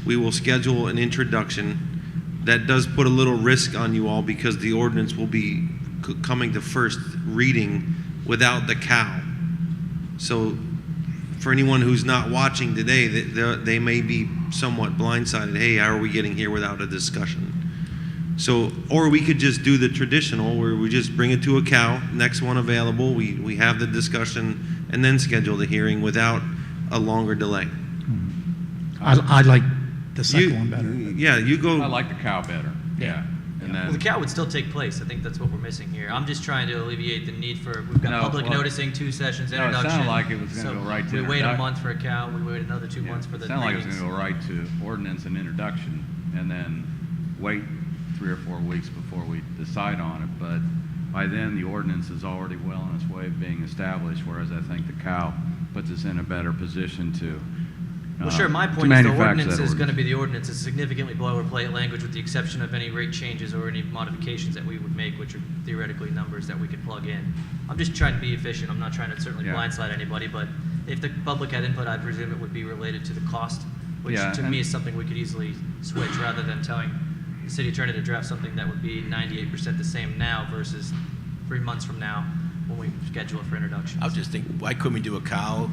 We will schedule an introduction. that does put a little risk on you all because the ordinance will be coming to first reading without the cow. So for anyone who's not watching today, they may be somewhat blindsided. Hey, how are we getting here without a discussion? So, or we could just do the traditional where we just bring it to a cow, next one available, we have the discussion and then schedule the hearing without a longer delay. I like the second one better. Yeah, you go. I like the cow better. Yeah. And Well, the then, cow would still take place. I think that's what we're missing here. I'm just trying to alleviate the need for, we've got No, public well, noticing, 2 sessions, no, it introduction. sounded like it was gonna So go right to we wait a introduction. month for a cow, we wait another 2 months for the it sounded like it was readings. going to go right to ordinance and introduction, and then wait 3 or 4 weeks before we decide on it. But by then, the ordinance is already well on its way of being established, whereas I think the cow puts us in a better position to Well, sure, my to point is the manufacture ordinance that is going to ordinance. be the ordinance. It's significantly boilerplate language with the exception of any rate changes or any modifications that we would make, which are theoretically numbers that we could plug in. I'm just trying to be efficient. I'm not trying to certainly Yeah. blindside anybody, but if the public had input, I presume it would be related to the cost, which Yeah, to and- me is something we could easily switch rather than telling the city attorney to draft something that would be 98% the same now versus 3 months from now when we schedule it for introduction. I would just think, why couldn't we do a cow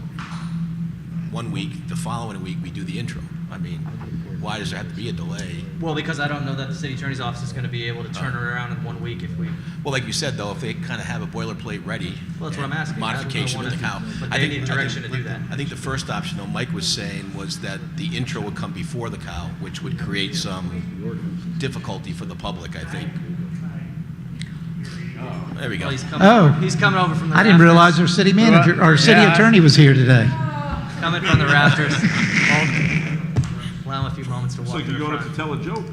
1 week, the following week we do the intro? I mean, why does there have to be a delay? Well, because I don't know that the city attorney's office is going to be able to turn it around in 1 week if we. Well, like you said, though, if they kind of have a boilerplate ready. Well, that's what I'm and asking. Modification I of the don't cow. know but I they think- need I direction think- to do that. I think the first option, though, Mike was saying, was that the intro would come before the cow, which would create some difficulty for the public, I think. There we go. Well, he's coming over from the I didn't rafters. realize our city manager, our city Yeah, attorney was here today. Coming from the rafters. Allow him a few moments to It's walk like to you're the going up front. to tell a joke.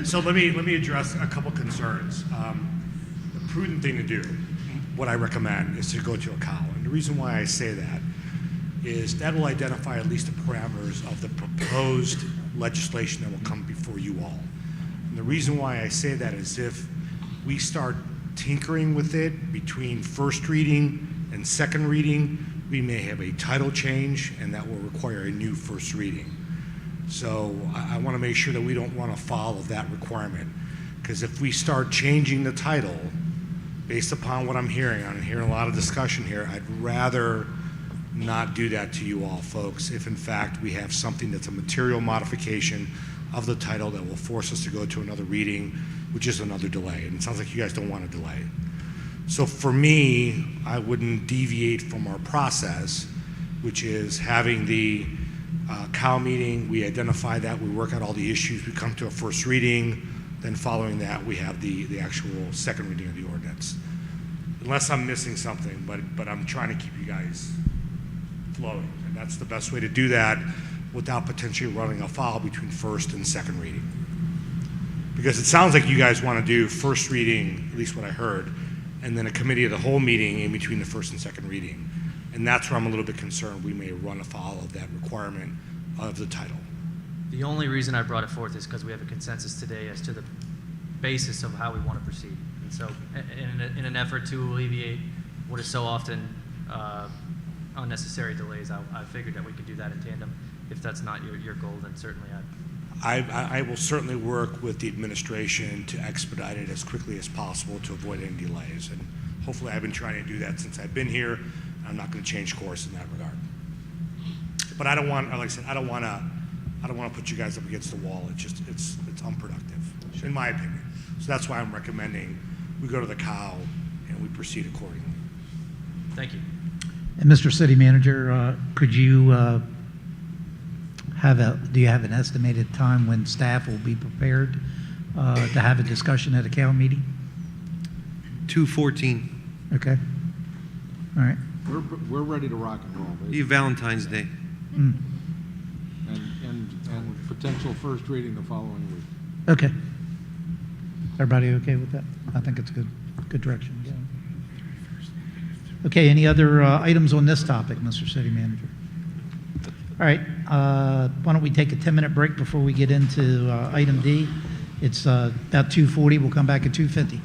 So let me address a couple concerns. The prudent thing to do, what I recommend, is to go to a cow. And the reason why I say that is that will identify at least the parameters of the proposed legislation that will come before you all. And the reason why I say that is if we start tinkering with it between first reading and second reading, we may have a title change, and that will require a new first reading. So I want to make sure that we don't want to follow that requirement, because if we start changing the title based upon what I'm hearing a lot of discussion here, I'd rather not do that to you all, folks, if in fact we have something that's a material modification of the title that will force us to go to another reading, which is another delay. And it sounds like you guys don't want a delay. So for me, I wouldn't deviate from our process, which is having the cow meeting, we identify that, we work out all the issues, we come to a first reading, then following that, we have the actual second reading of the ordinance. Unless I'm missing something, but I'm trying to keep you guys flowing. And that's the best way to do that without potentially running afoul between first and second reading. Because it sounds like you guys want to do first reading, at least what I heard, and then a committee of the whole meeting in between the first and second reading. And that's where I'm a little bit concerned we may run afoul of that requirement of the title. The only reason I brought it forth is because we have a consensus today as to the basis of how we want to proceed. And so in an effort to alleviate what is so often unnecessary delays, I figured that we could do that in tandem. If that's not your goal, then certainly I will certainly work with the administration to expedite it as quickly as possible to avoid any delays. And hopefully I've been trying to do that since I've been here. I'm not going to change course in that regard. But I don't want, like I said, I don't want to put you guys up against the wall. It's unproductive, in my opinion. So that's why I'm recommending we go to the cow and we proceed accordingly. Thank you. And Mr. City Manager, could you do you have an estimated time when staff will be prepared to have a discussion at a cow meeting? 2/14. Okay. All right. We're ready to rock and roll, Be Valentine's Day. Mm. and potential first reading the following week. Okay. Everybody okay with that? I think it's good direction. Yeah. Okay, any other items on this topic, Mr. City Manager? All right, why don't we take a 10-minute break before we get into item D? It's about 2:40. We'll come back at 2:50.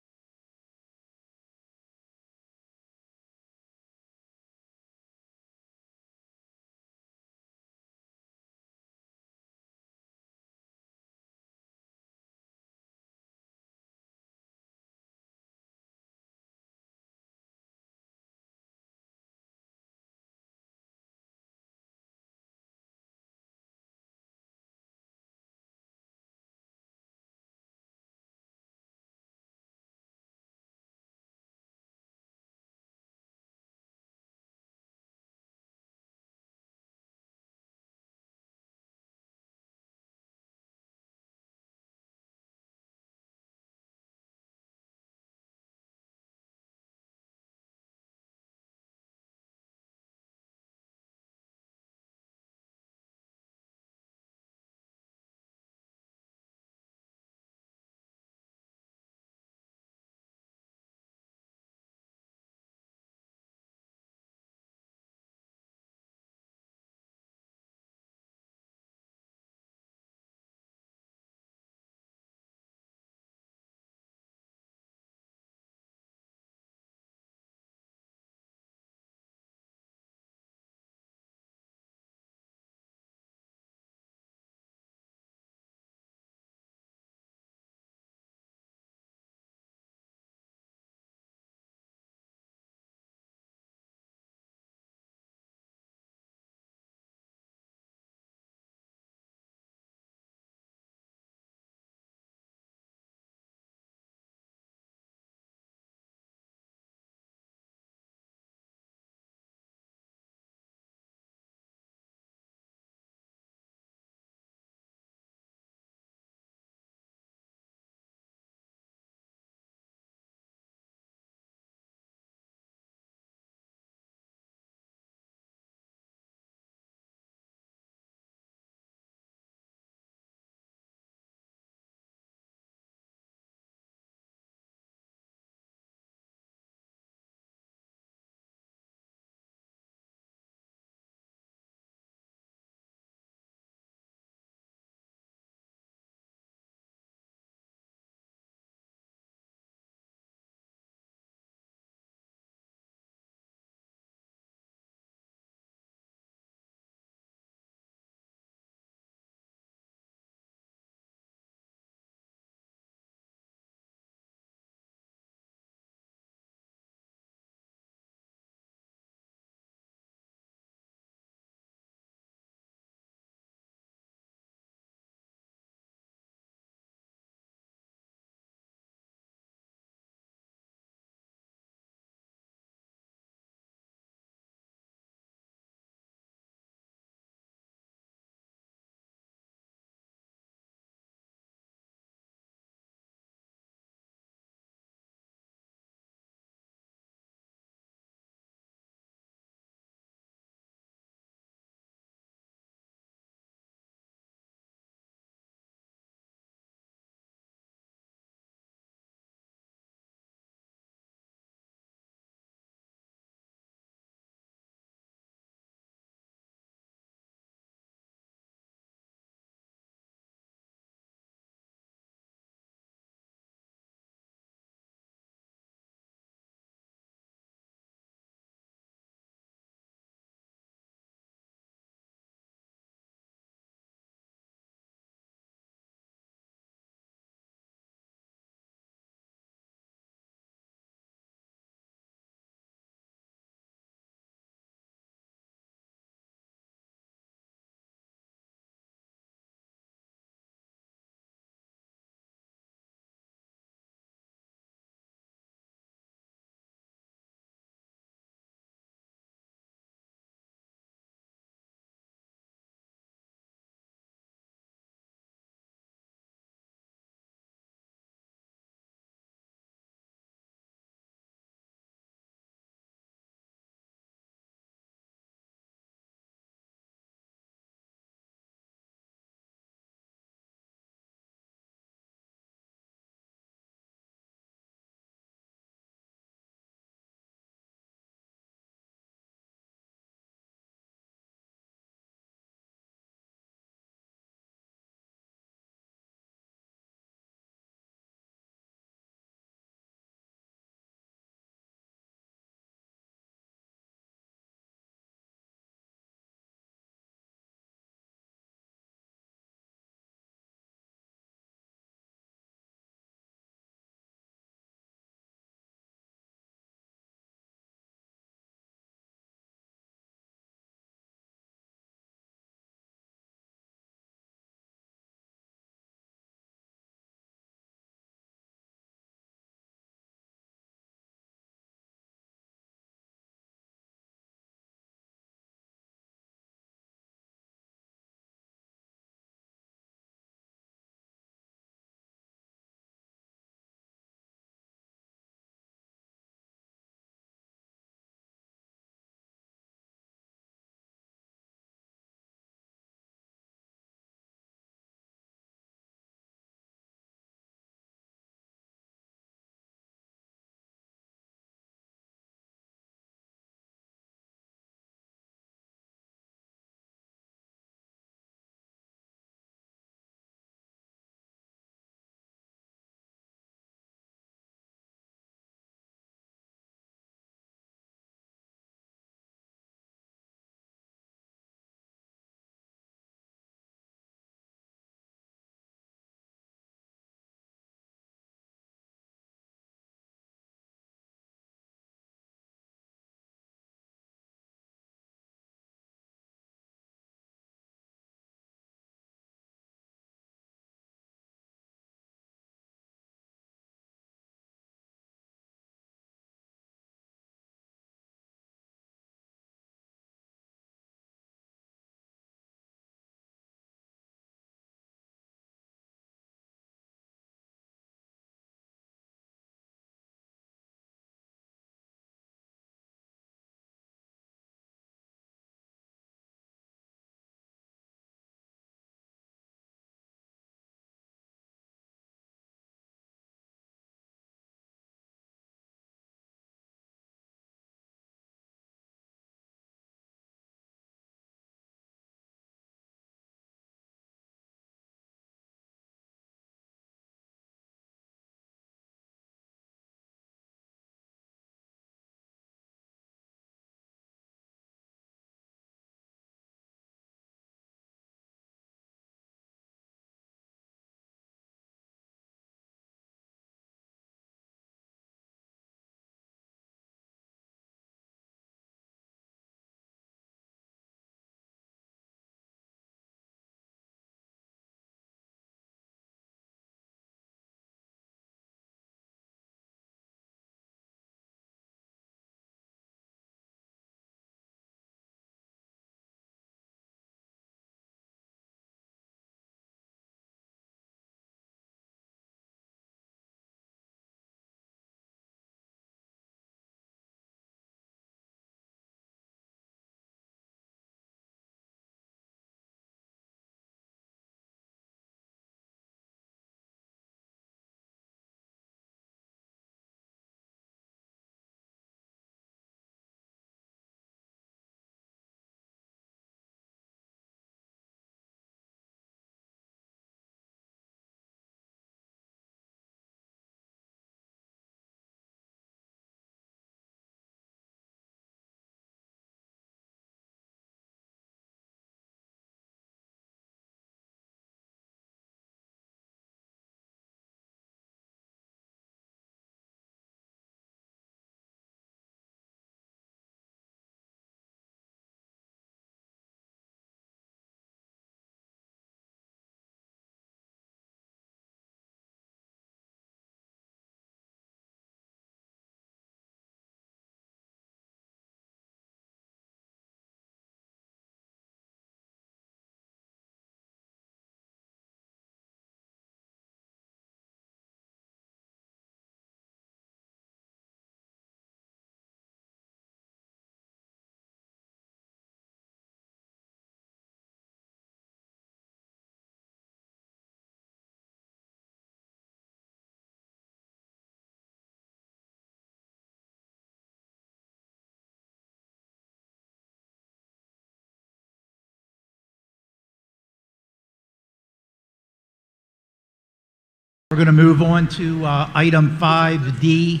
We're going to move on to item 5D,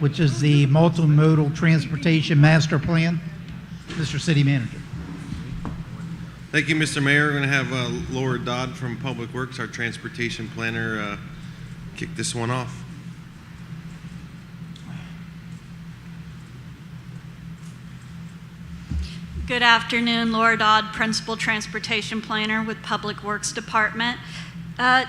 which is the multimodal transportation master plan. Mr. City Manager. Thank you, Mr. Mayor. We're going to have Laura Dodd from Public Works, our transportation planner, kick this one off. Good afternoon, Laura Dodd, Principal Transportation Planner with Public Works Department.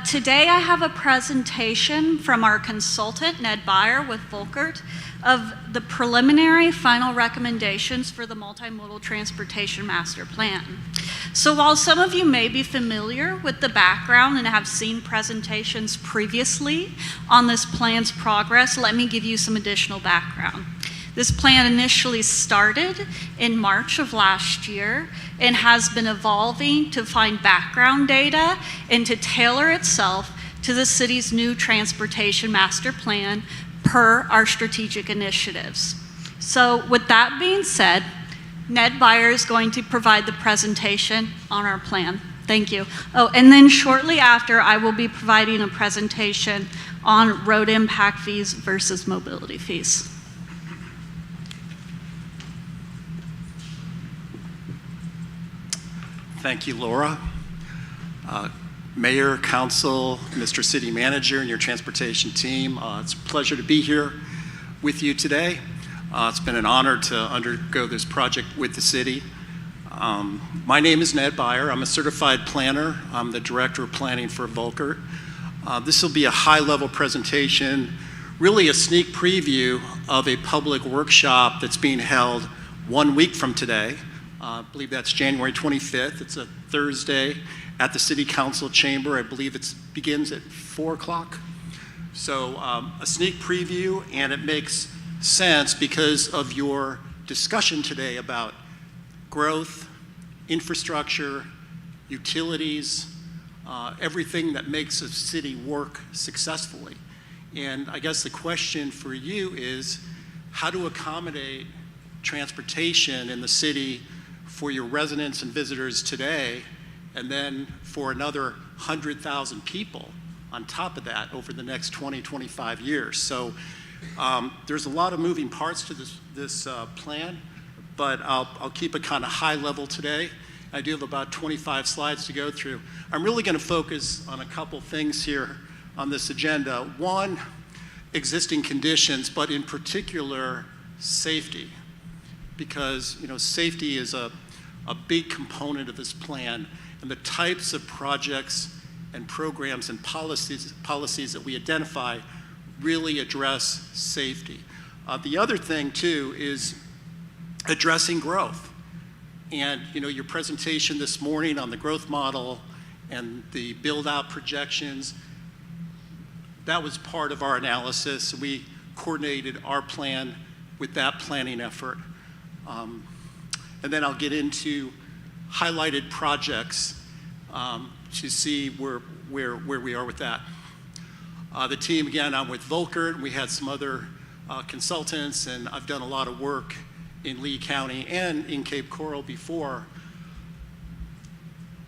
Today I have a presentation from our consultant, Ned Beyer with Volkert, of the preliminary final recommendations for the Multimodal Transportation Master Plan. So while some of you may be familiar with the background and have seen presentations previously on this plan's progress, let me give you some additional background. This plan initially started in March of last year and has been evolving to find background data and to tailor itself to the city's new transportation master plan per our strategic initiatives. So with that being said, Ned Beyer is going to provide the presentation on our plan. Thank you. Oh, and then shortly after, I will be providing a presentation on road impact fees versus mobility fees. Thank you, Laura. Mayor, Council, Mr. City Manager, and your transportation team, it's a pleasure to be here with you today. It's been an honor to undergo this project with the city. My name is Ned Beyer. I'm a certified planner. I'm the Director of Planning for Volkert. This will be a high-level presentation, really a sneak preview of a public workshop that's being held 1 week from today. I believe that's January 25th. It's a Thursday at the City Council chamber. I believe it begins at 4 o'clock. So a sneak preview, and it makes sense because of your discussion today about growth, infrastructure, utilities, everything that makes a city work successfully. And I guess the question for you is how to accommodate transportation in the city for your residents and visitors today, and then for another 100,000 people on top of that over the next 20, 25 years. So there's a lot of moving parts to this plan, but I'll keep it kind of high level today. I do have about 25 slides to go through. I'm really going to focus on a couple things here on this agenda. One, existing conditions, but in particular, safety. Because safety is a big component of this plan, and the types of projects and programs and policies that we identify really address safety. The other thing too is addressing growth. And your presentation this morning on the growth model and the build-out projections, that was part of our analysis. We coordinated our plan with that planning effort. And then I'll get into highlighted projects to see where we are with that. The team, again, I'm with Volkert. We had some other consultants, and I've done a lot of work in Lee County and in Cape Coral before.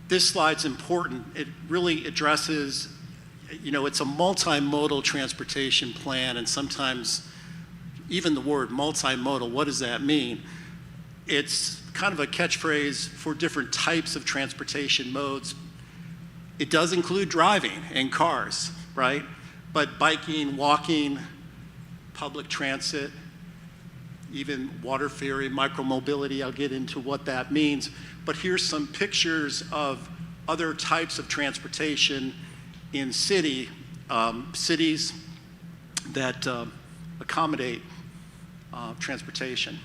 This slide's important. It really addresses, it's a multimodal transportation plan, and sometimes even the word multimodal, what does that mean? It's kind of a catchphrase for different types of transportation modes. It does include driving and cars, right? But biking, walking, public transit, even water ferry, micromobility, I'll get into what that means. But here's some pictures of other types of transportation in cities that accommodate transportation.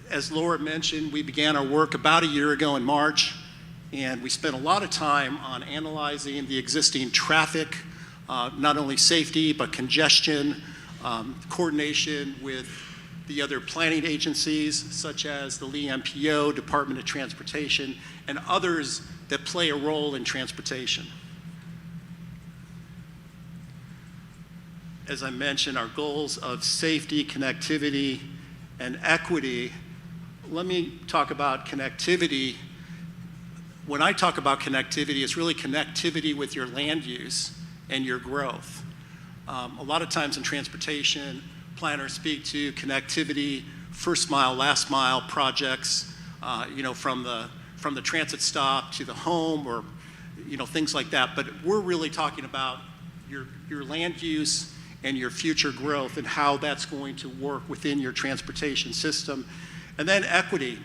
As Laura mentioned, we began our work about a year ago in March, and we spent a lot of time on analyzing the existing traffic, not only safety, but congestion, coordination with the other planning agencies, such as the Lee MPO, Department of Transportation, and others that play a role in transportation. As I mentioned, our goals of safety, connectivity, and equity. Let me talk about connectivity. When I talk about connectivity, it's really connectivity with your land use and your growth. A lot of times in transportation, planners speak to connectivity, first mile, last mile projects, from the transit stop to the home, or things like that. But we're really talking about your land use and your future growth and how that's going to work within your transportation system. And then equity,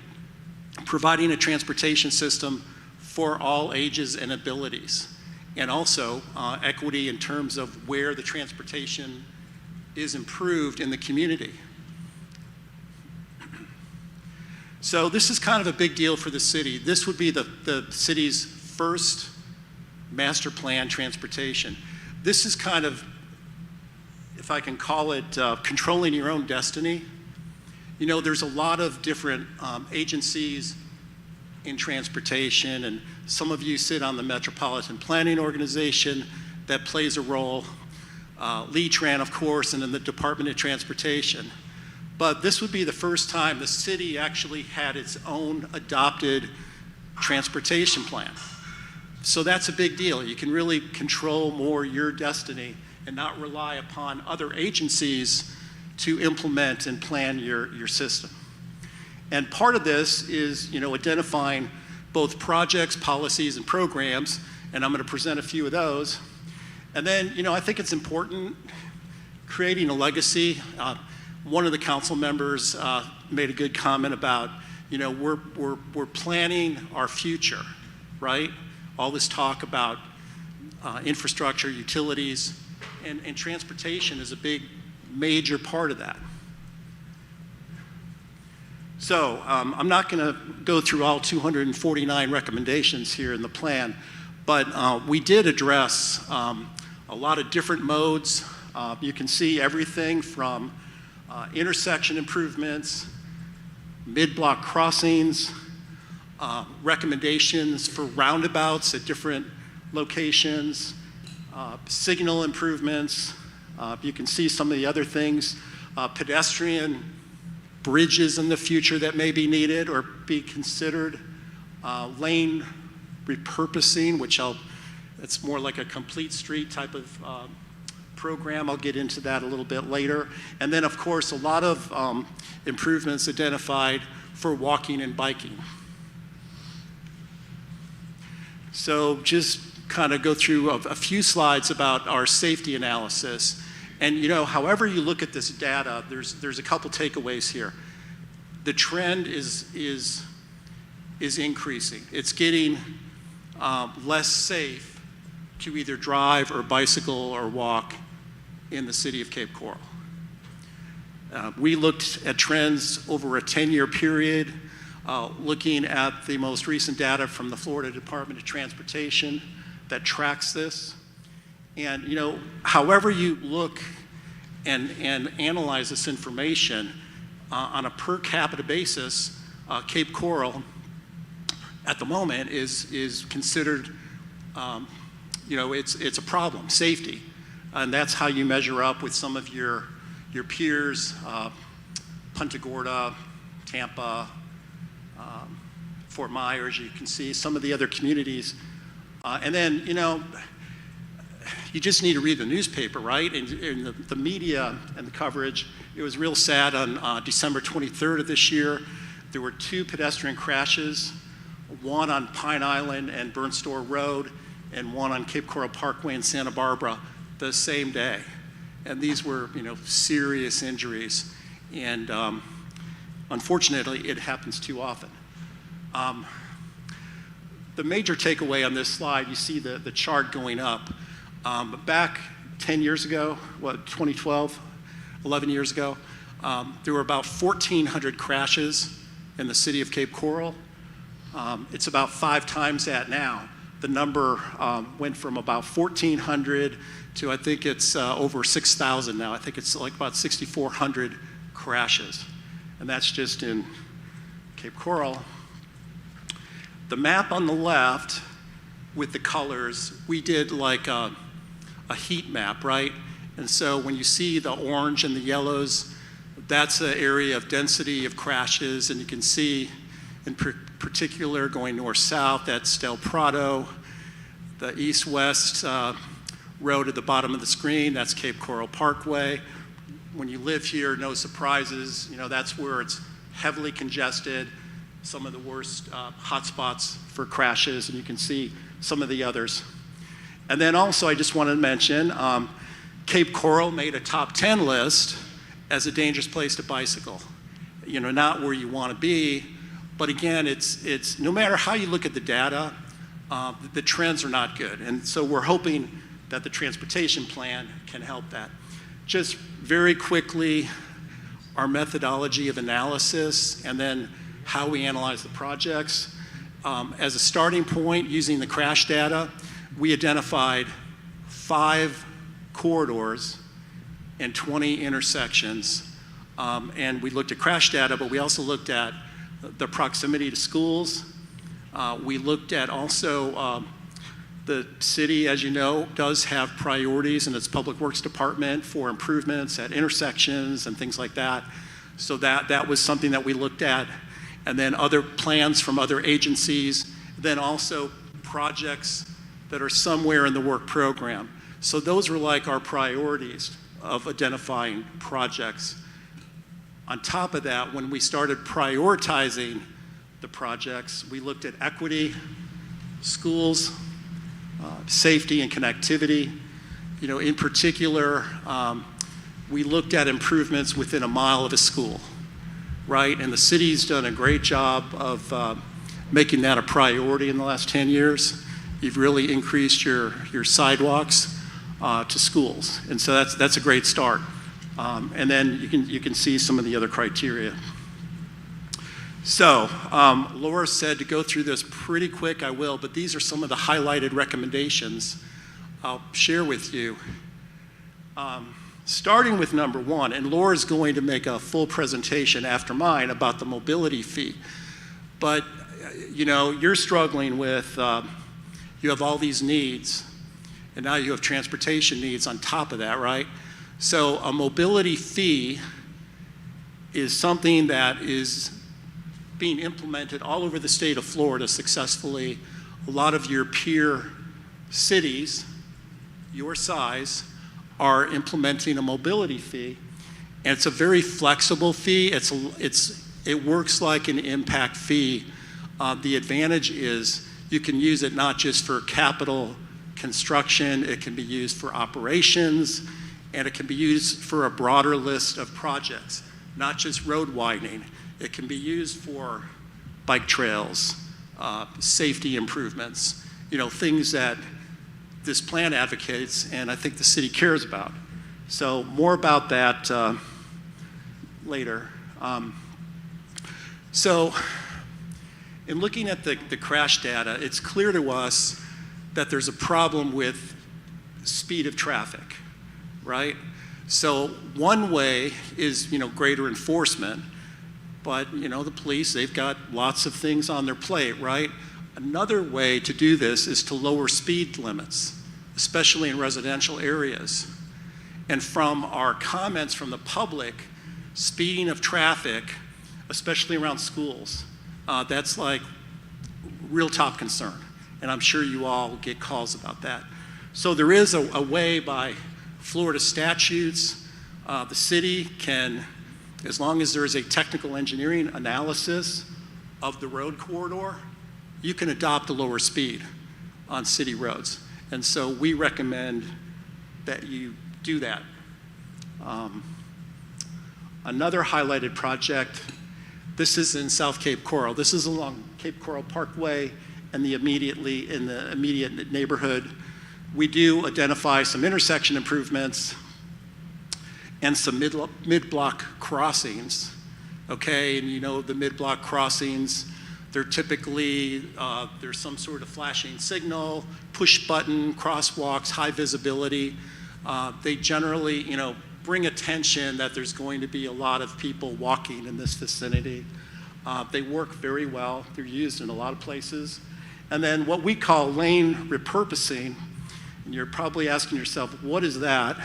providing a transportation system for all ages and abilities. And also equity in terms of where the transportation is improved in the community. So this is kind of a big deal for the city. This would be the city's first master plan transportation. This is kind of, if I can call it, controlling your own destiny. There's a lot of different agencies in transportation, and some of you sit on the Metropolitan Planning Organization that plays a role, LeeTran, of course, and in the Department of Transportation. But this would be the first time the city actually had its own adopted transportation plan. So that's a big deal. You can really control more your destiny and not rely upon other agencies to implement and plan your system. And part of this is, identifying both projects, policies, and programs, and I'm going to present a few of those. And then, I think it's important creating a legacy. One of the council members made a good comment about, we're planning our future, right? All this talk about infrastructure, utilities, and transportation is a big, major part of that. So I'm not going to go through all 249 recommendations here in the plan, but we did address a lot of different modes. You can see everything from intersection improvements, mid-block crossings, recommendations for roundabouts at different locations, signal improvements. You can see some of the other things, pedestrian bridges in the future that may be needed or be considered, lane repurposing, which it's more like a complete street type of program. I'll get into that a little bit later. And then, of course, a lot of improvements identified for walking and biking. So just kind of go through a few slides about our safety analysis. And however you look at this data, there's a couple takeaways here. The trend is increasing. It's getting less safe to either drive or bicycle or walk in the city of Cape Coral. We looked at trends over a 10-year period, looking at the most recent data from the Florida Department of Transportation that tracks this. And however you look and analyze this information on a per capita basis, Cape Coral at the moment is considered, it's a problem, safety. And that's how you measure up with some of your peers, Punta Gorda, Tampa, Fort Myers. You can see some of the other communities. And then, you just need to read the newspaper, right? And the media and the coverage. It was real sad on December 23rd of this year. There were 2 pedestrian crashes, one on Pine Island and Burnstore Road, and one on Cape Coral Parkway in Santa Barbara the same day. And these were, serious injuries. And unfortunately, it happens too often. The major takeaway on this slide, you see the chart going up. Back 10 years ago, 2012, 11 years ago, there were about 1,400 crashes in the city of Cape Coral. It's about 5 times that now. The number went from about 1,400 to I think it's over 6,000 now. I think it's like about 6,400 crashes. And that's just in Cape Coral. The map on the left with the colors, we did like a heat map, right? And so when you see the orange and the yellows, that's an area of density of crashes. And you can see in particular going north-south, that's Del Prado, the east-west road at the bottom of the screen, that's Cape Coral Parkway. When you live here, no surprises, you know, that's where it's heavily congested, some of the worst hotspots for crashes, and you can see some of the others. And then also, I just wanted to mention, Cape Coral made a top 10 list as a dangerous place to bicycle. You know, not where you want to be, but again, it's no matter how you look at the data, the trends are not good. And so we're hoping that the transportation plan can help that. Just very quickly, our methodology of analysis and then how we analyze the projects. As a starting point, using the crash data, we identified 5 corridors and 20 intersections. And we looked at crash data, but we also looked at the proximity to schools. We looked at also the city, as you know, does have priorities in its Public Works Department for improvements at intersections and things like that. So that was something that we looked at. And then other plans from other agencies, then also projects that are somewhere in the work program. So those were like our priorities of identifying projects. On top of that, when we started prioritizing the projects, we looked at equity, schools, safety and connectivity. You know, in particular, we looked at improvements within a mile of a school, right? And the city's done a great job of making that a priority in the last 10 years. You've really increased your sidewalks to schools, and so that's a great start. And then you can see some of the other criteria. So Laura said to go through this pretty quick. I will, but these are some of the highlighted recommendations I'll share with you. Starting with number 1, and Laura's going to make a full presentation after mine about the mobility fee. But you know, you're struggling with, you have all these needs, and now you have transportation needs on top of that, right? So a mobility fee is something that is being implemented all over the state of Florida successfully. A lot of your peer cities, your size, are implementing a mobility fee, and it's a very flexible fee. It works like an impact fee. The advantage is you can use it not just for capital construction, it can be used for operations, and it can be used for a broader list of projects, not just road widening. It can be used for bike trails, safety improvements, you know, things that this plan advocates and I think the city cares about. So more about that later. So in looking at the crash data, it's clear to us that there's a problem with speed of traffic, right? So one way is, you know, greater enforcement, but, you know, the police, they've got lots of things on their plate, right? Another way to do this is to lower speed limits, especially in residential areas. And from our comments from the public, speeding of traffic, especially around schools, that's like real top concern. And I'm sure you all get calls about that. So there is a way by Florida statutes, the city can, as long as there is a technical engineering analysis of the road corridor, you can adopt a lower speed on city roads. And so we recommend that you do that. Another highlighted project, this is in South Cape Coral. This is along Cape Coral Parkway and in the immediate neighborhood. We do identify some intersection improvements and some mid-block crossings, okay? And you know the mid-block crossings, they're typically, there's some sort of flashing signal, push button, crosswalks, high visibility. They generally, you know, bring attention that there's going to be a lot of people walking in this vicinity. They work very well. They're used in a lot of places. And then what we call lane repurposing, and you're probably asking yourself, what is that?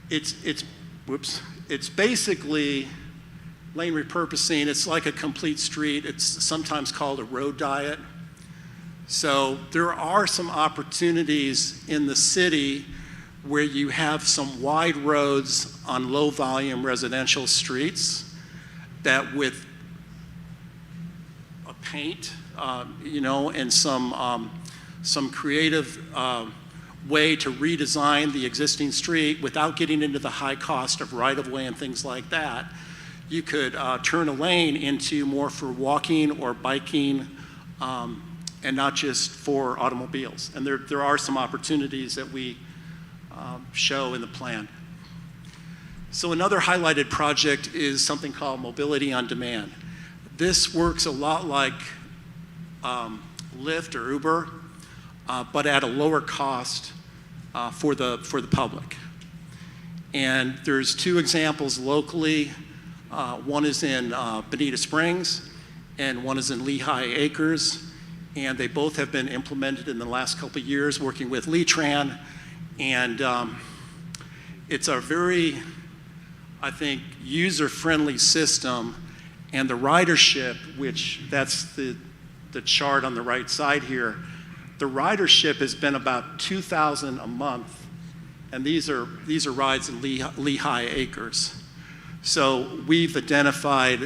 It's basically lane repurposing. It's like a complete street. It's sometimes called a road diet. So there are some opportunities in the city where you have some wide roads on low-volume residential streets that with a paint, and some creative way to redesign the existing street without getting into the high cost of right-of-way and things like that, you could turn a lane into more for walking or biking, and not just for automobiles. And there are some opportunities that we show in the plan. So another highlighted project is something called Mobility on Demand. This works a lot like Lyft or Uber, but at a lower cost for the public. And there's two examples locally. One is in Bonita Springs, and one is in Lehigh Acres. And they both have been implemented in the last couple of years, working with Letran. And it's a very, I think, user-friendly system. And the ridership, which that's the chart on the right side here, the ridership has been about 2,000 a month. And these are rides in Lehigh Acres. So we've identified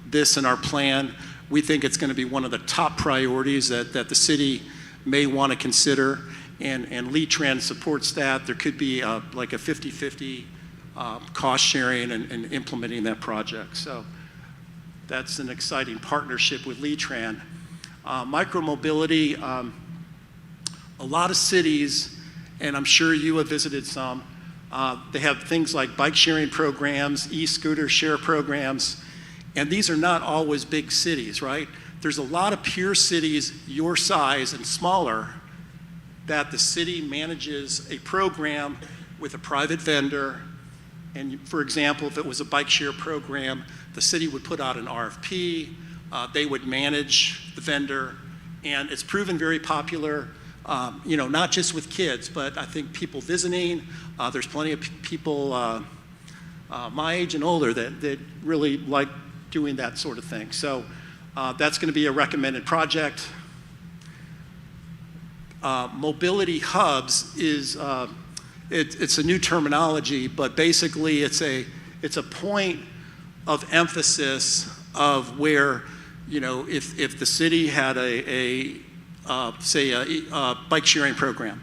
this in our plan. We think it's going to be one of the top priorities that the city may want to consider, and Letran supports that. There could be like a 50-50 cost sharing and implementing that project. So that's an exciting partnership with Letran. Micromobility, a lot of cities, and I'm sure you have visited some, they have things like bike sharing programs, e-scooter share programs. And these are not always big cities, right? There's a lot of peer cities your size and smaller that the city manages a program with a private vendor. And for example, if it was a bike share program, the city would put out an RFP, they would manage the vendor, and it's proven very popular, not just with kids, but I think people visiting. There's plenty of people my age and older that really like doing that sort of thing. So that's going to be a recommended project. Mobility hubs is it's a new terminology, but basically it's a point of emphasis of where, if the city had say a bike sharing program,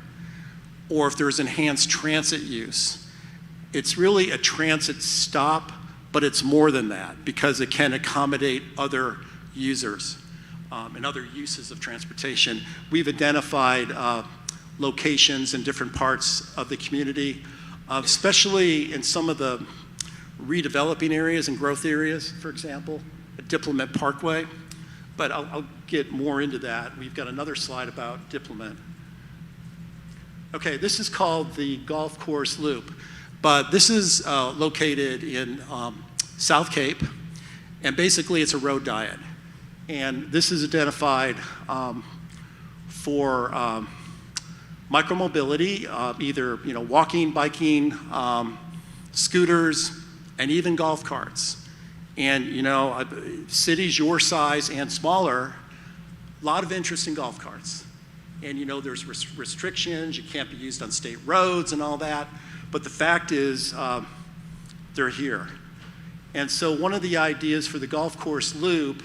or if there's enhanced transit use, it's really a transit stop. But it's more than that because it can accommodate other users and other uses of transportation. We've identified locations in different parts of the community, especially in some of the redeveloping areas and growth areas, for example, at Diplomat Parkway. But I'll get more into that. We've got another slide about Diplomat. Okay, this is called the Golf Course Loop. But this is located in South Cape, and basically it's a road diet. And this is identified for micromobility, either walking, biking, scooters, and even golf carts. And cities your size and smaller, a lot of interest in golf carts. And there's restrictions, you can't be used on state roads and all that. But the fact is, they're here. And so one of the ideas for the golf course loop,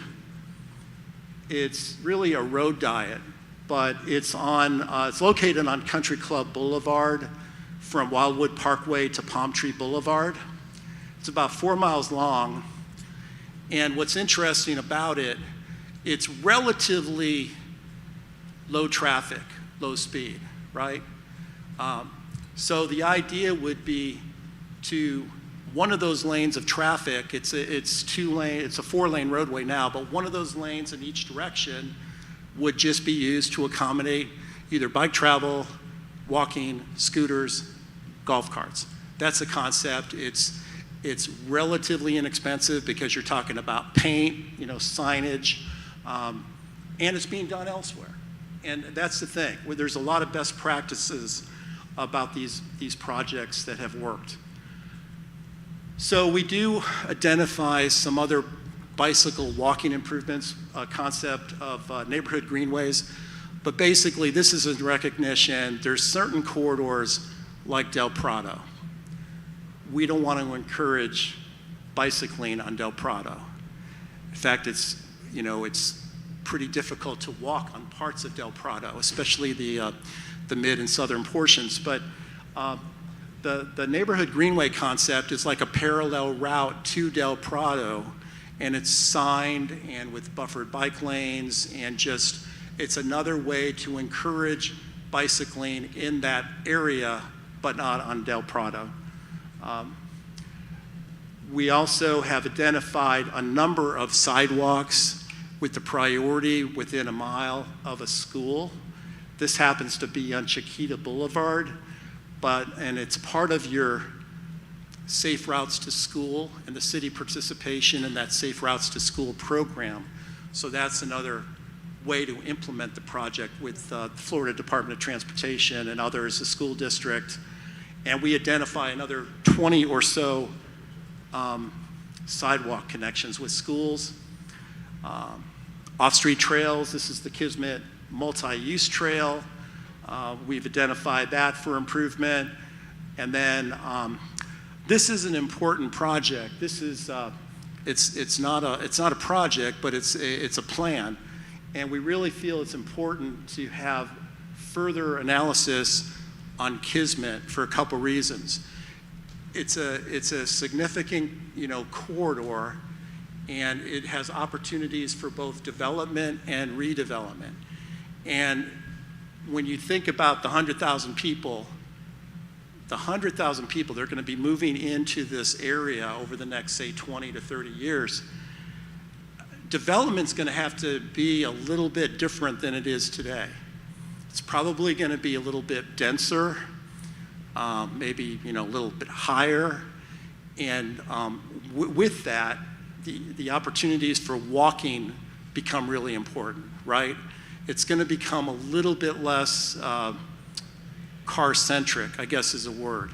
it's really a road diet, but it's located on Country Club Boulevard from Wildwood Parkway to Palm Tree Boulevard. It's about 4 miles long. And what's interesting about it, it's relatively low traffic, low speed, right? So the idea would be to one of those lanes of traffic, it's a 4-lane roadway now, but one of those lanes in each direction would just be used to accommodate either bike travel, walking, scooters, golf carts. That's the concept. It's relatively inexpensive because you're talking about paint, signage, and it's being done elsewhere. And that's the thing. There's a lot of best practices about these projects that have worked. So we do identify some other bicycle walking improvements, a concept of neighborhood greenways. But basically, this is in recognition, there's certain corridors like Del Prado. We don't want to encourage bicycling on Del Prado. In fact, it's pretty difficult to walk on parts of Del Prado, especially the mid and southern portions. But the neighborhood greenway concept is like a parallel route to Del Prado, and it's signed and with buffered bike lanes, and just it's another way to encourage bicycling in that area, but not on Del Prado. We also have identified a number of sidewalks with the priority within a mile of a school. This happens to be on Chiquita Boulevard, and it's part of your Safe Routes to School and the city participation in that Safe Routes to School program. So that's another way to implement the project with the Florida Department of Transportation and others, the school district. And we identify another 20 or so sidewalk connections with schools. Off-street trails, this is the Kismet multi-use trail. We've identified that for improvement. And then this is an important project. This is, it's not a project, but it's a plan. And we really feel it's important to have further analysis on Kismet for a couple reasons. It's a significant, corridor, and it has opportunities for both development and redevelopment. And when you think about the 100,000 people, they're going to be moving into this area over the next, say, 20 to 30 years. Development's going to have to be a little bit different than it is today. It's probably going to be a little bit denser, maybe a little bit higher, and with that, the opportunities for walking become really important, right? It's going to become a little bit less car-centric, I guess is a word.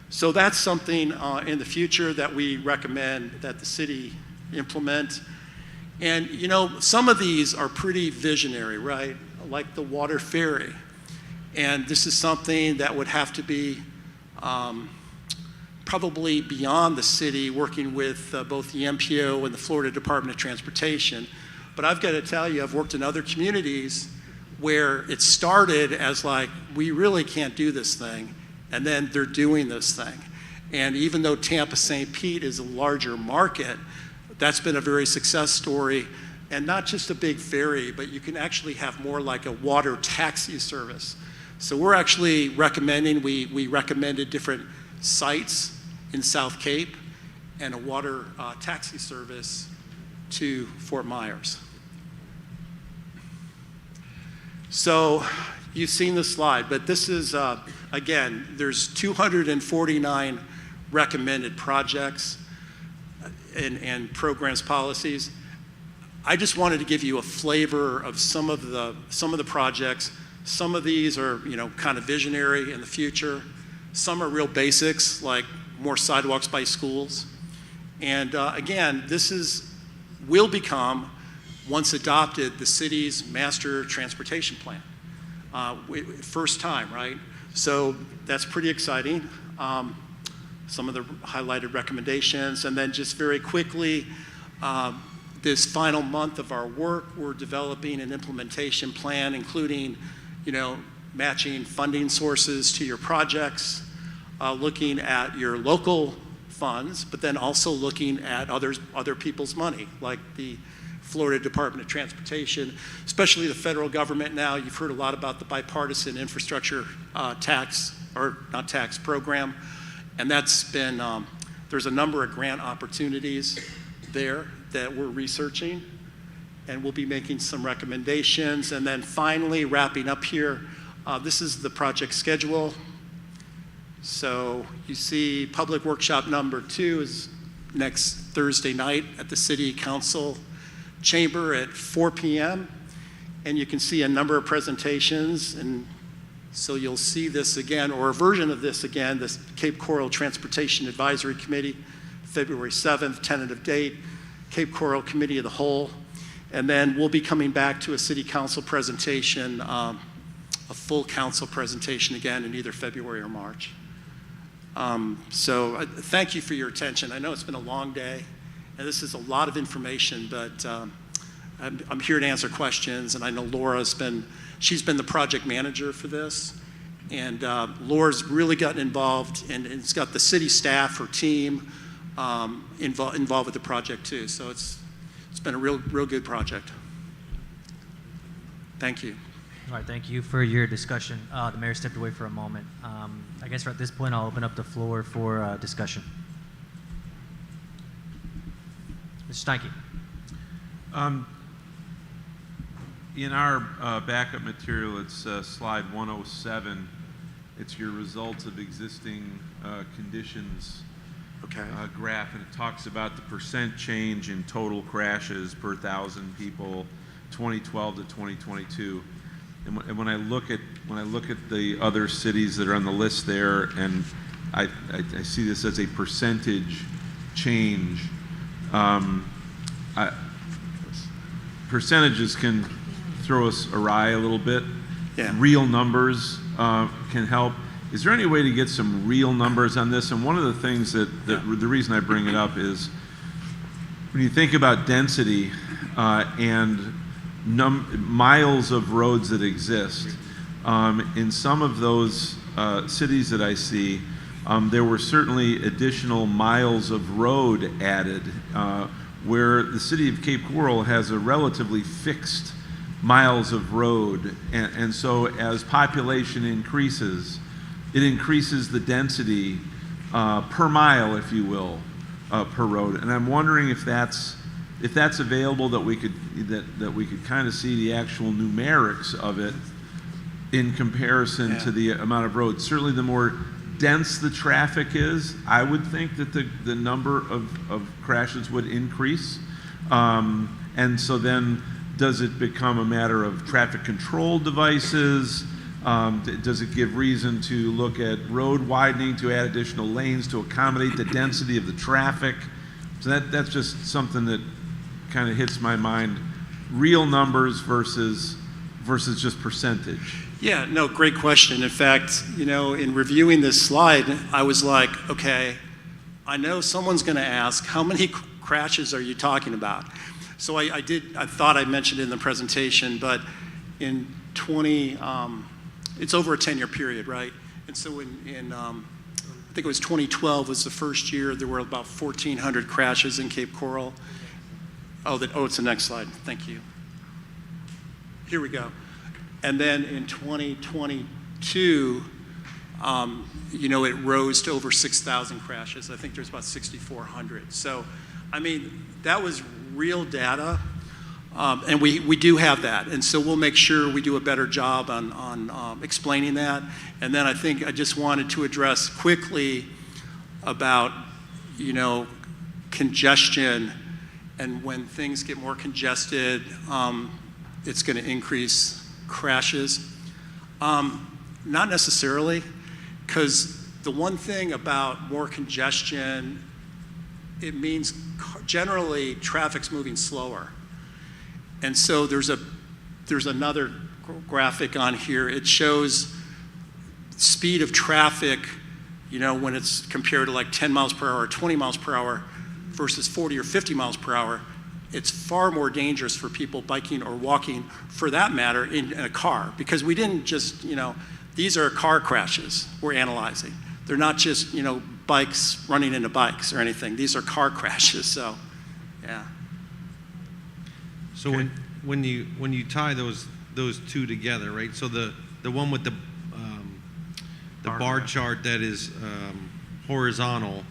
So that's something in the future that we recommend that the city implement. And some of these are pretty visionary, right? Like the water ferry. And this is something that would have to be probably beyond the city, working with both the MPO and the Florida Department of Transportation. But I've got to tell you, I've worked in other communities where it started as like, we really can't do this thing, and then they're doing this thing. And even though Tampa St. Pete is a larger market, that's been a very success story, and not just a big ferry, but you can actually have more like a water taxi service. So we're actually recommending, we recommended different sites in South Cape and a water taxi service to Fort Myers. So you've seen the slide, but this is, again, there's 249 recommended projects and programs, policies. I just wanted to give you a flavor of some of the projects. Some of these are, kind of visionary in the future. Some are real basics, like more sidewalks by schools. And again, will become, once adopted, the city's master transportation plan. First time, right? So that's pretty exciting. Some of the highlighted recommendations, and then just very quickly, this final month of our work, we're developing an implementation plan, including, matching funding sources to your projects, looking at your local funds, but then also looking at other people's money, like the Florida Department of Transportation, especially the federal government now. You've heard a lot about the bipartisan infrastructure program, and that's been, there's a number of grant opportunities there that we're researching, and we'll be making some recommendations. And then finally, wrapping up here, this is the project schedule. So you see public workshop number 2 is next Thursday night at the City Council chamber at 4 p.m. And you can see a number of presentations, and so you'll see this again, or a version of this again, the Cape Coral Transportation Advisory Committee, February 7th, tentative date, Cape Coral Committee of the Whole. And then we'll be coming back to a city council presentation, a full council presentation again in either February or March. So thank you for your attention. I know it's been a long day, and this is a lot of information, but I'm here to answer questions, and I know she's been the project manager for this, and Laura's really gotten involved, and it's got the city staff, her team, involved with the project too. So it's been a real good project. Thank you. All right, thank you for your discussion. The mayor stepped away for a moment. I guess at this point, I'll open up the floor for discussion. Mr. Steinke. In our backup material, it's slide 107. It's your results of existing conditions graph, and it talks about the percent change in total crashes per 1,000 people, 2012 to 2022. And when I look at the other cities that are on the list there, and I see this as a percentage change. Percentages can throw us awry a little bit. Yeah. Real numbers can help. Is there any way to get some real numbers on this? And one of the things the reason I bring it up is when you think about density and miles of roads that exist, in some of those cities that I see, there were certainly additional miles of road added, where the city of Cape Coral has a relatively fixed miles of road, and so as population increases, it increases the density per mile, if you will, per road. And I'm wondering if that's available, that we could kind of see the actual numerics of it in comparison to the amount of roads. Certainly, the more dense the traffic is, I would think that the number of crashes would increase. And so then, does it become a matter of traffic control devices? Does it give reason to look at road widening, to add additional lanes to accommodate the density of the traffic? So that's just something that kind of hits my mind. Real numbers versus just percentage. Yeah, no, great question. In fact, in reviewing this slide, I was like, okay, I know someone's going to ask, how many crashes are you talking about? So I thought I mentioned it in the presentation, but in it's over a 10-year period, right? And so in I think it was 2012 was the first year, there were about 1,400 crashes in Cape Coral. It's the next slide. Thank you. Here we go. And then in 2022, it rose to over 6,000 crashes. I think there's about 6,400. So, I mean, that was real data, and we do have that. And so we'll make sure we do a better job on explaining that. And then I think I just wanted to address quickly about, congestion, and when things get more congested, it's going to increase crashes. Not necessarily, because the one thing about more congestion, it means generally traffic's moving slower. And so there's another graphic on here. It shows speed of traffic, when it's compared to like 10 miles per hour or 20 miles per hour versus 40 or 50 miles per hour. It's far more dangerous for people biking or walking, for that matter, in a car. Because we didn't just, these are car crashes we're analyzing. They're not just, bikes running into bikes or anything. These are car crashes, so, yeah. So when you tie those two together, right? So the one with the bar chart that is horizontal,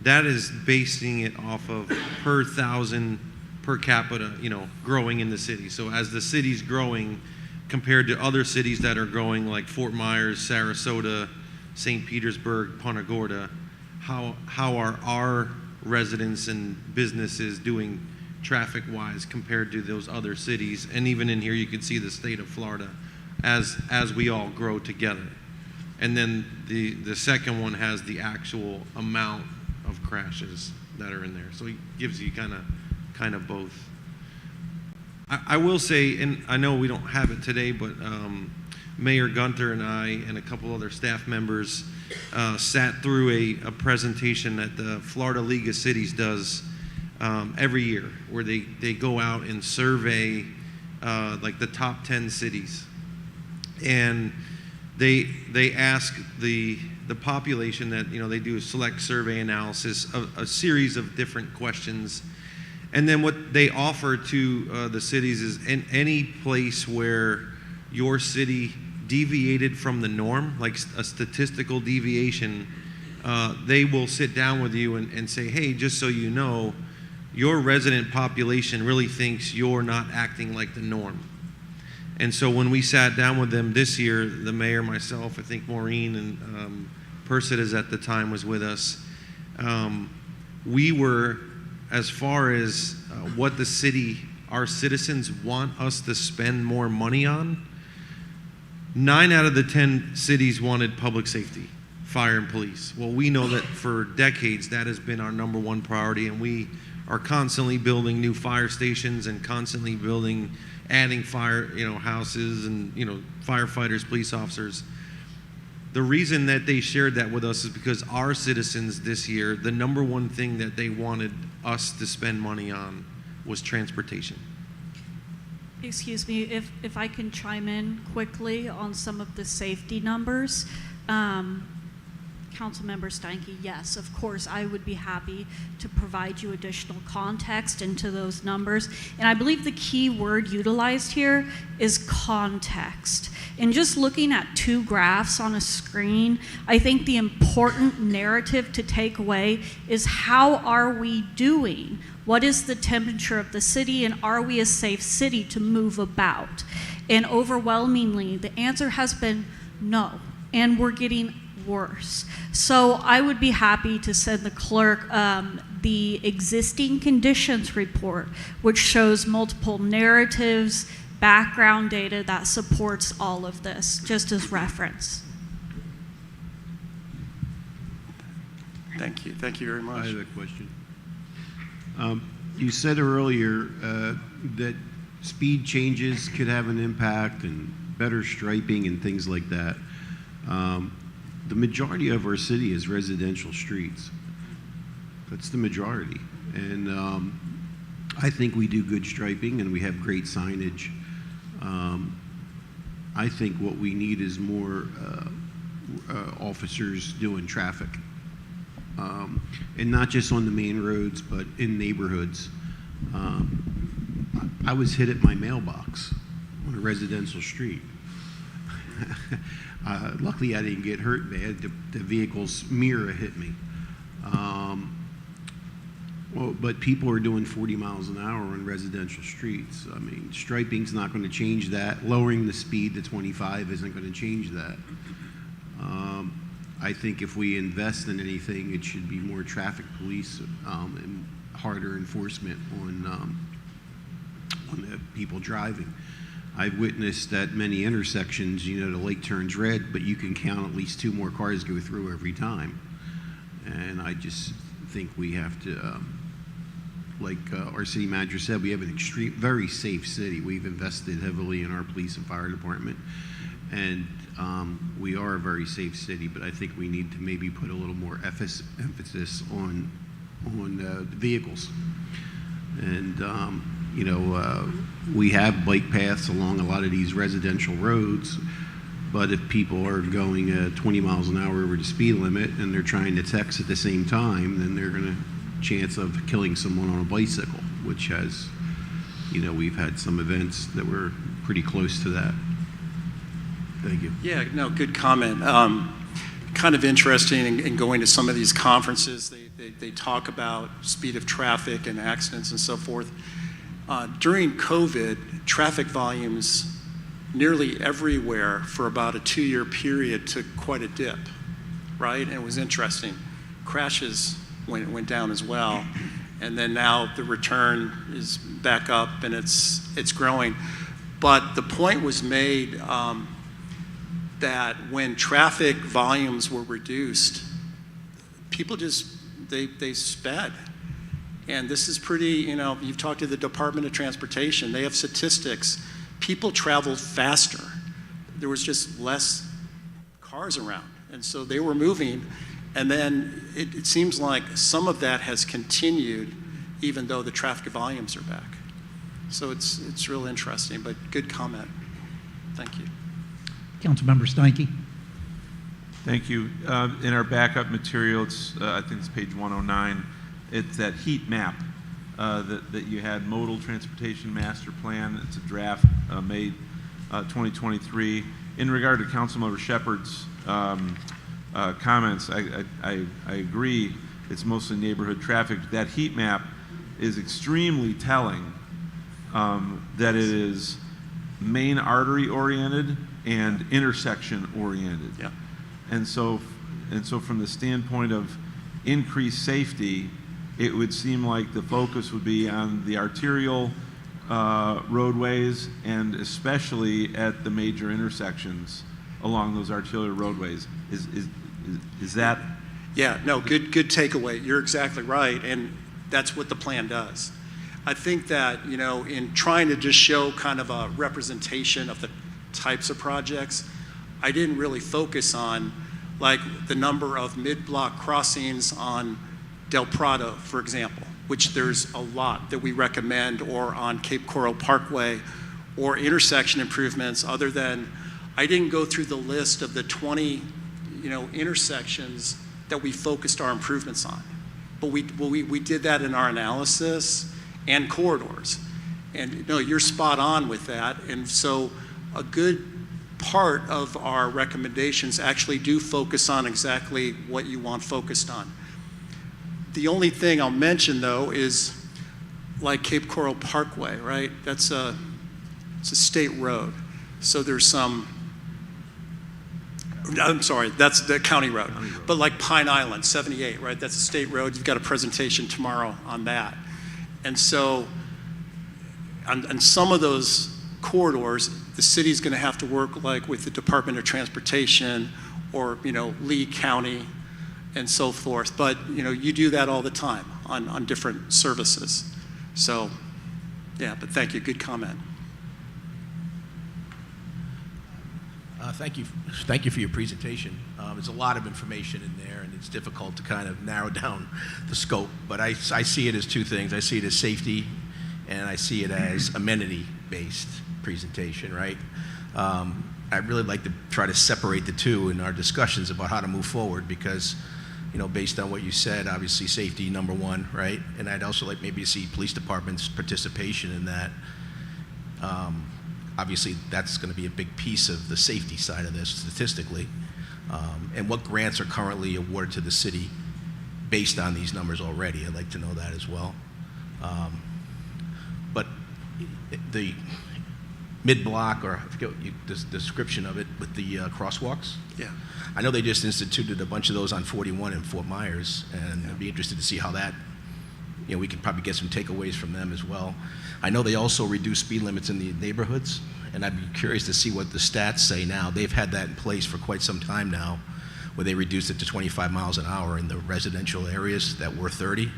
that is basing it off of per 1,000 per capita, growing in the city. So as the city's growing compared to other cities that are growing, like Fort Myers, Sarasota, St. Petersburg, Punta Gorda, how are our residents and businesses doing traffic-wise compared to those other cities? And even in here, you can see the state of Florida as we all grow together. And then the second one has the actual amount of crashes that are in there. So it gives you kind of both. I will say, and I know we don't have it today, but Mayor Gunter and I and a couple other staff members sat through a presentation that the Florida League of Cities does every year, where they go out and survey like the top 10 cities. And they ask the population that, they do a select survey analysis of a series of different questions. And then what they offer to the cities is in any place where your city deviated from the norm, like a statistical deviation, they will sit down with you and say, hey, just so you know, your resident population really thinks you're not acting like the norm. And so when we sat down with them this year, the mayor, myself, I think Maureen and Persidas at the time was with us, we were, as far as what the city, our citizens want us to spend more money on, 9 out of the 10 cities wanted public safety, fire and police. Well, we know that for decades that has been our #1 priority, and we are constantly building new fire stations and constantly adding fire, houses and, firefighters, police officers. The reason that they shared that with us is because our citizens this year, the #1 thing that they wanted us to spend money on was transportation. Excuse me, if I can chime in quickly on some of the safety numbers. Councilmember Steinke, yes, of course, I would be happy to provide you additional context into those numbers. And I believe the key word utilized here is context. And just looking at 2 graphs on a screen, I think the important narrative to take away is how are we doing? What is the temperature of the city, and are we a safe city to move about? And overwhelmingly, the answer has been no, and we're getting worse. So I would be happy to send the clerk the existing conditions report, which shows multiple narratives, background data that supports all of this, just as reference. Thank you. Thank you very much. I have a question. You said earlier that speed changes could have an impact and better striping and things like that. The majority of our city is residential streets. That's the majority. And I think we do good striping and we have great signage. I think what we need is more officers doing traffic. And not just on the main roads, but in neighborhoods. I was hit at my mailbox on a residential street. Luckily, I didn't get hurt bad. The vehicle's mirror hit me. But people are doing 40 miles an hour on residential streets. I mean, striping's not going to change that. Lowering the speed to 25 isn't going to change that. I think if we invest in anything, it should be more traffic police and harder enforcement on the people driving. I've witnessed at many intersections, the light turns red, but you can count at least 2 more cars go through every time. And I just think we have to, like our city manager said, we have an very safe city. We've invested heavily in our police and fire department. And we are a very safe city, but I think we need to maybe put a little more emphasis on the vehicles. And, we have bike paths along a lot of these residential roads, but if people are going 20 miles an hour over the speed limit and they're trying to text at the same time, then they're going to chance of killing someone on a bicycle, which has, we've had some events that were pretty close to that. Thank you. Yeah, no, good comment. Kind of interesting in going to some of these conferences, they talk about speed of traffic and accidents and so forth. During COVID, traffic volumes nearly everywhere for about a 2-year period took quite a dip, right? And it was interesting. Crashes went down as well. And then now the return is back up and it's growing. But the point was made that when traffic volumes were reduced, people just, they sped. And this is pretty, you've talked to the Department of Transportation, they have statistics. People traveled faster. There was just less cars around. And so they were moving. And then it seems like some of that has continued even though the traffic volumes are back. So it's real interesting, but good comment. Thank you. Councilmember Steinke. Thank you. In our backup material, it's I think it's page 109. It's that heat map that you had, modal transportation master plan. It's a draft May 2023. In regard to Councilmember Shepherd's comments, I agree. It's mostly neighborhood traffic. That heat map is extremely telling. That it is main artery oriented and intersection oriented. Yeah. And so from the standpoint of increased safety, it would seem like the focus would be on the arterial roadways and especially at the major intersections along those arterial roadways. Is that? Yeah, no, good takeaway. You're exactly right, and that's what the plan does. I think that, in trying to just show kind of a representation of the types of projects, I didn't really focus on like the number of mid-block crossings on Del Prado, for example, which there's a lot that we recommend, or on Cape Coral Parkway, or intersection improvements, other than I didn't go through the list of the 20, intersections that we focused our improvements on. But we did that in our analysis and corridors. And you're spot on with that. And so a good part of our recommendations actually do focus on exactly what you want focused on. The only thing I'll mention though is like Cape Coral Parkway, right? It's a state road. So there's some, I'm sorry, that's the county road. But like Pine Island, 78, right? That's a state road. You've got a presentation tomorrow on that. And so on some of those corridors, the city's going to have to work like with the Department of Transportation or, Lee County and so forth. But, you do that all the time on different services. So, yeah, but thank you. Good comment. Thank you for your presentation. There's a lot of information in there, and it's difficult to kind of narrow down the scope. But I see it as two things. I see it as safety, and I see it as amenity-based presentation, right? I'd really like to try to separate the two in our discussions about how to move forward because, based on what you said, obviously safety number one, right? And I'd also like maybe to see police department's participation in that. Obviously, that's going to be a big piece of the safety side of this statistically. And what grants are currently awarded to the city based on these numbers already? I'd like to know that as well. But the mid-block, or I forget the description of it, with the crosswalks. Yeah. I know they just instituted a bunch of those on 41 in Fort Myers, and I'd be interested to see how that, we can probably get some takeaways from them as well. I know they also reduce speed limits in the neighborhoods, and I'd be curious to see what the stats say now. They've had that in place for quite some time now, where they reduced it to 25 miles an hour in the residential areas that were 30.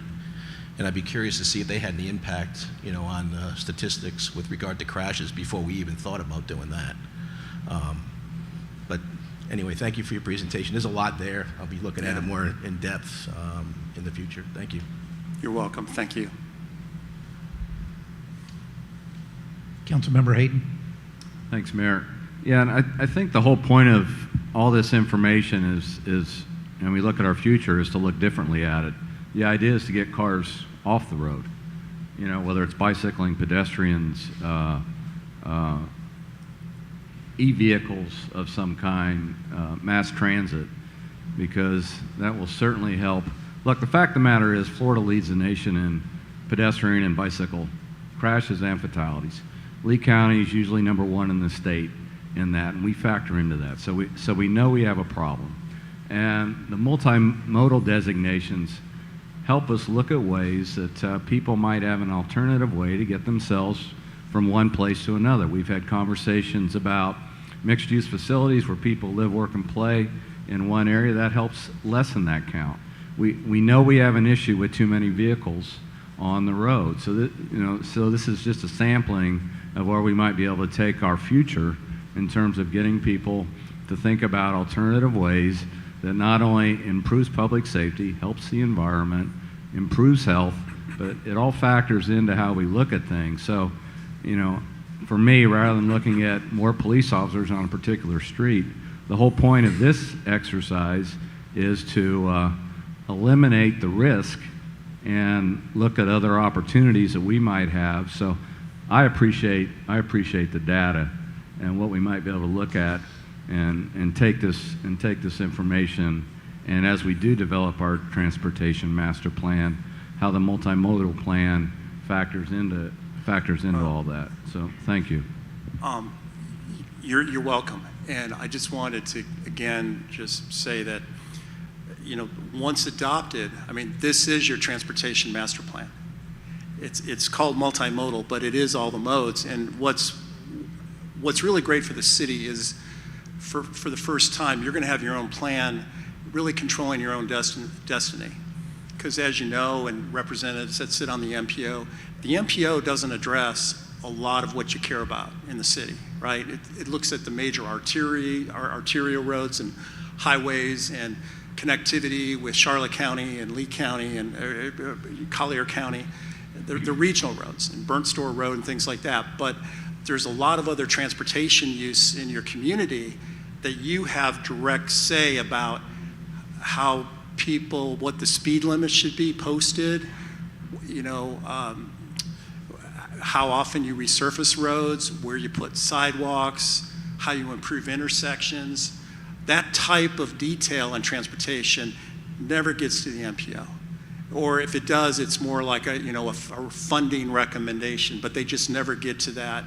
And I'd be curious to see if they had any impact, on statistics with regard to crashes before we even thought about doing that. But anyway, thank you for your presentation. There's a lot there. I'll be looking at it more in depth in the future. Thank you. You're welcome. Thank you. Councilmember Hayden. Thanks, Mayor. Yeah, and I think the whole point of all this information is, and we look at our future, is to look differently at it. The idea is to get cars off the road, whether it's bicycling, pedestrians, e-vehicles of some kind, mass transit, because that will certainly help. Look, the fact of the matter is Florida leads the nation in pedestrian and bicycle crashes and fatalities. Lee County is usually number one in the state in that, and we factor into that. So we know we have a problem. And the multimodal designations help us look at ways that people might have an alternative way to get themselves from one place to another. We've had conversations about mixed-use facilities where people live, work, and play in one area. That helps lessen that count. We know we have an issue with too many vehicles on the road. So that, so this is just a sampling of where we might be able to take our future in terms of getting people to think about alternative ways that not only improves public safety, helps the environment, improves health, but it all factors into how we look at things. So, for me, rather than looking at more police officers on a particular street, the whole point of this exercise is to eliminate the risk and look at other opportunities that we might have. So I appreciate the data and what we might be able to look at and take this information, and as we do develop our transportation master plan, how the multimodal plan factors into all that. So thank you. You're welcome. And I just wanted to, again, just say that, once adopted, this is your transportation master plan. It's called multimodal, but it is all the modes. And what's really great for the city is for the first time, you're going to have your own plan, really controlling your own destiny. Because as you know, and representatives that sit on the MPO doesn't address a lot of what you care about in the city, right? It looks at the major arterial roads and highways and connectivity with Charlotte County and Lee County and Collier County, the regional roads and Burnt Store Road and things like that. But there's a lot of other transportation use in your community that you have direct say about how what the speed limit should be posted, how often you resurface roads, where you put sidewalks, how you improve intersections. That type of detail in transportation never gets to the MPO. Or if it does, it's more like a funding recommendation, but they just never get to that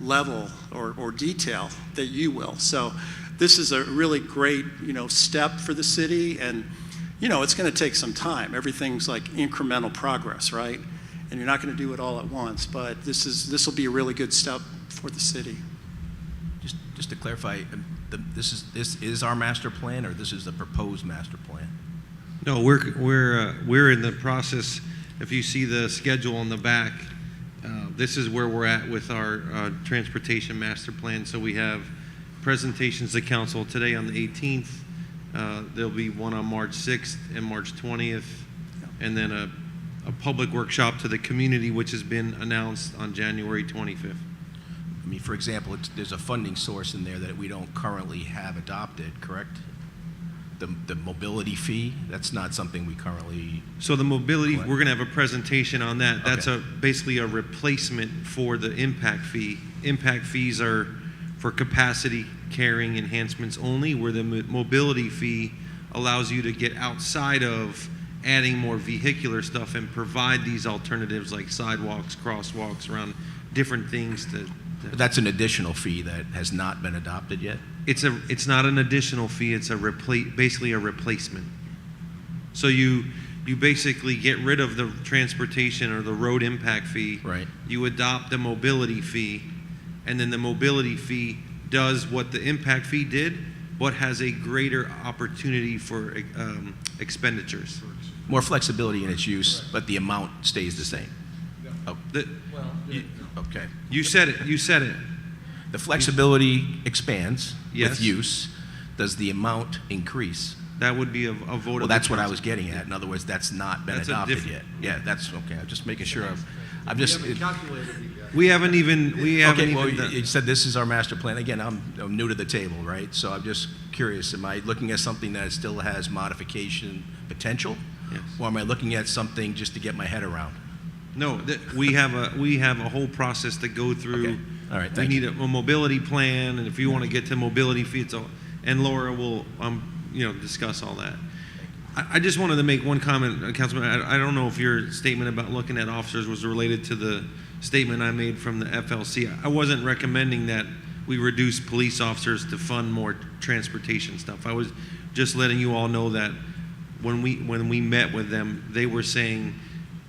level or detail that you will. So this is a really great, step for the city, and, it's going to take some time. Everything's like incremental progress, right? And you're not going to do it all at once, but this will be a really good step for the city. Just to clarify, this is our master plan, or this is the proposed master plan? No, we're in the process. If you see the schedule on the back, this is where we're at with our transportation master plan. So we have presentations to council today on the 18th. There'll be one on March 6th and March 20th, and then a public workshop to the community, which has been announced on January 25th. For example, there's a funding source in there that we don't currently have adopted, correct? The mobility fee, that's not something we currently... So the mobility, we're going to have a presentation on that. That's basically a replacement for the impact fee. Impact fees are for capacity carrying enhancements only, where the mobility fee allows you to get outside of adding more vehicular stuff and provide these alternatives like sidewalks, crosswalks, around different things that... But that's an additional fee that has not been adopted yet? It's not an additional fee, it's basically a replacement. So you basically get rid of the transportation or the road impact fee. Right. You adopt the mobility fee, and then the mobility fee does what the impact fee did, but has a greater opportunity for expenditures. More flexibility in its use, but the amount stays the same. Oh. Okay. You said it. The flexibility expands Yes. with use. Does the amount increase? That would be a vote. Well, that's what I was getting at. In other words, that's not been adopted yet. Yeah, that's okay. I'm just making sure I'm just. We haven't even. Okay. Well, you said this is our master plan. Again, I'm new to the table, right? So I'm just curious. Am I looking at something that still has modification potential, Yes. or am I looking at something just to get my head around? No, we have a whole process to go through. Okay. All right. We Thank need you. a mobility plan, and if you want to get to mobility fee, and Laura will discuss all that. I just wanted to make one comment, Councilman. I don't know if your statement about looking at officers was related to the statement I made from the FLC. I wasn't recommending that we reduce police officers to fund more transportation stuff. I was just letting you all know that when we met with them, they were saying,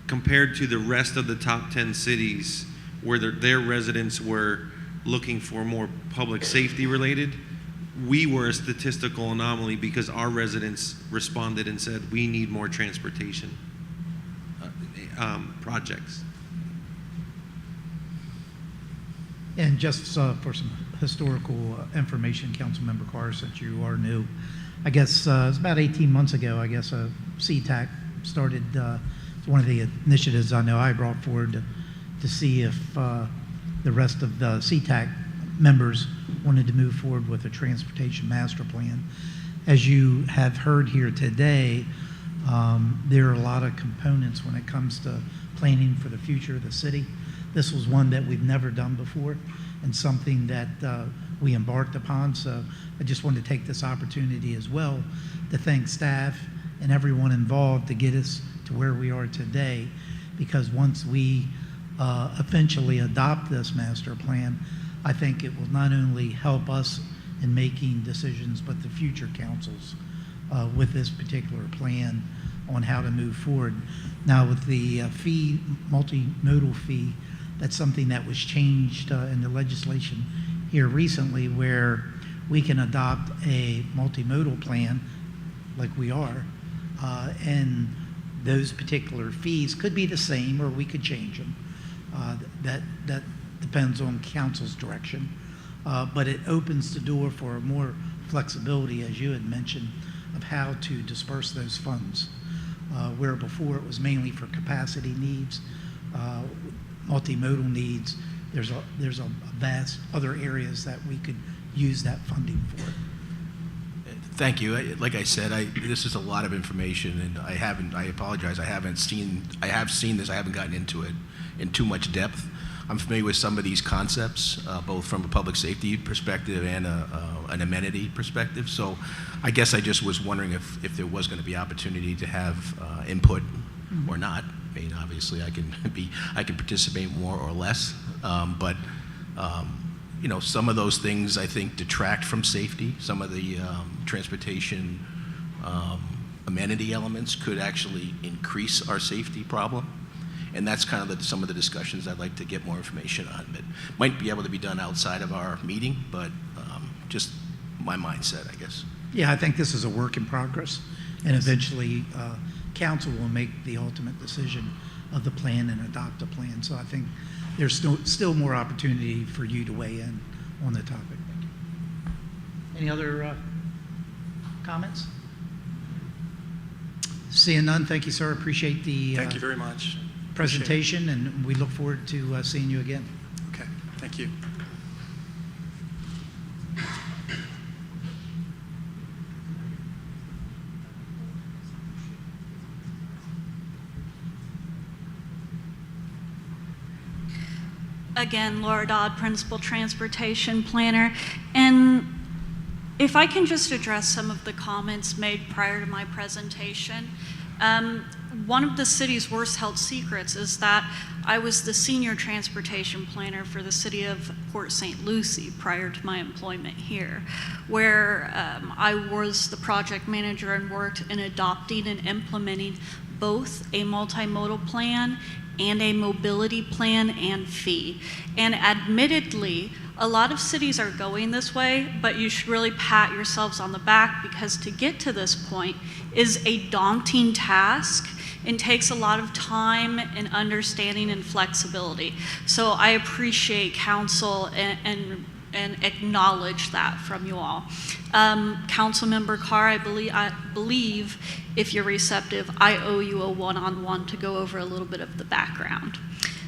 compared to the rest of the top 10 cities where their residents were looking for more public safety related, we were a statistical anomaly because our residents responded and said, we need more transportation. projects. And just for some historical information, Councilmember Carr, since you are new, I guess it's about 18 months ago, I guess CTAC started, it's one of the initiatives I know I brought forward to see if the rest of the CTAC members wanted to move forward with a transportation master plan. As you have heard here today, there are a lot of components when it comes to planning for the future of the city. This was one that we've never done before and something that we embarked upon. So I just wanted to take this opportunity as well to thank staff and everyone involved to get us to where we are today, because once we eventually adopt this master plan, I think it will not only help us in making decisions, but the future councils with this particular plan on how to move forward. Now with the fee, multimodal fee, that's something that was changed in the legislation here recently, where we can adopt a multimodal plan like we are, and those particular fees could be the same or we could change them. That depends on council's direction. But it opens the door for more flexibility, as you had mentioned, of how to disperse those funds. Where before it was mainly for capacity needs, multimodal needs, there's a vast other areas that we could use that funding for. Thank you. Like I said, this is a lot of information, and I apologize, I have seen this, I haven't gotten into it in too much depth. I'm familiar with some of these concepts, both from a public safety perspective and an amenity perspective. So I guess I just was wondering if there was going to be opportunity to have input or not. I mean, obviously I can participate more or less, but you know, some of those things I think detract from safety. Some of the transportation amenity elements could actually increase our safety problem. And that's kind of some of the discussions I'd like to get more information on. That might be able to be done outside of our meeting, but just my mindset, I guess. Yeah, I think this is a work in progress, and eventually council will make the ultimate decision of the plan and adopt a plan. So I think there's still more opportunity for you to weigh in on the topic. Thank you. Any other comments? Seeing none, thank you, sir. Appreciate the Thank you very much. Presentation, and we look forward to seeing you again. Okay, thank you. Again, Laura Dodd, Principal Transportation Planner. And if I can just address some of the comments made prior to my presentation. One of the city's worst held secrets is that I was the senior transportation planner for the city of Port St. Lucie prior to my employment here, where I was the project manager and worked in adopting and implementing both a multimodal plan and a mobility plan and fee. And admittedly, a lot of cities are going this way, but you should really pat yourselves on the back, because to get to this point is a daunting task and takes a lot of time and understanding and flexibility. So I appreciate council and acknowledge that from you all. Councilmember Carr, I believe if you're receptive, I owe you a one-on-one to go over a little bit of the background.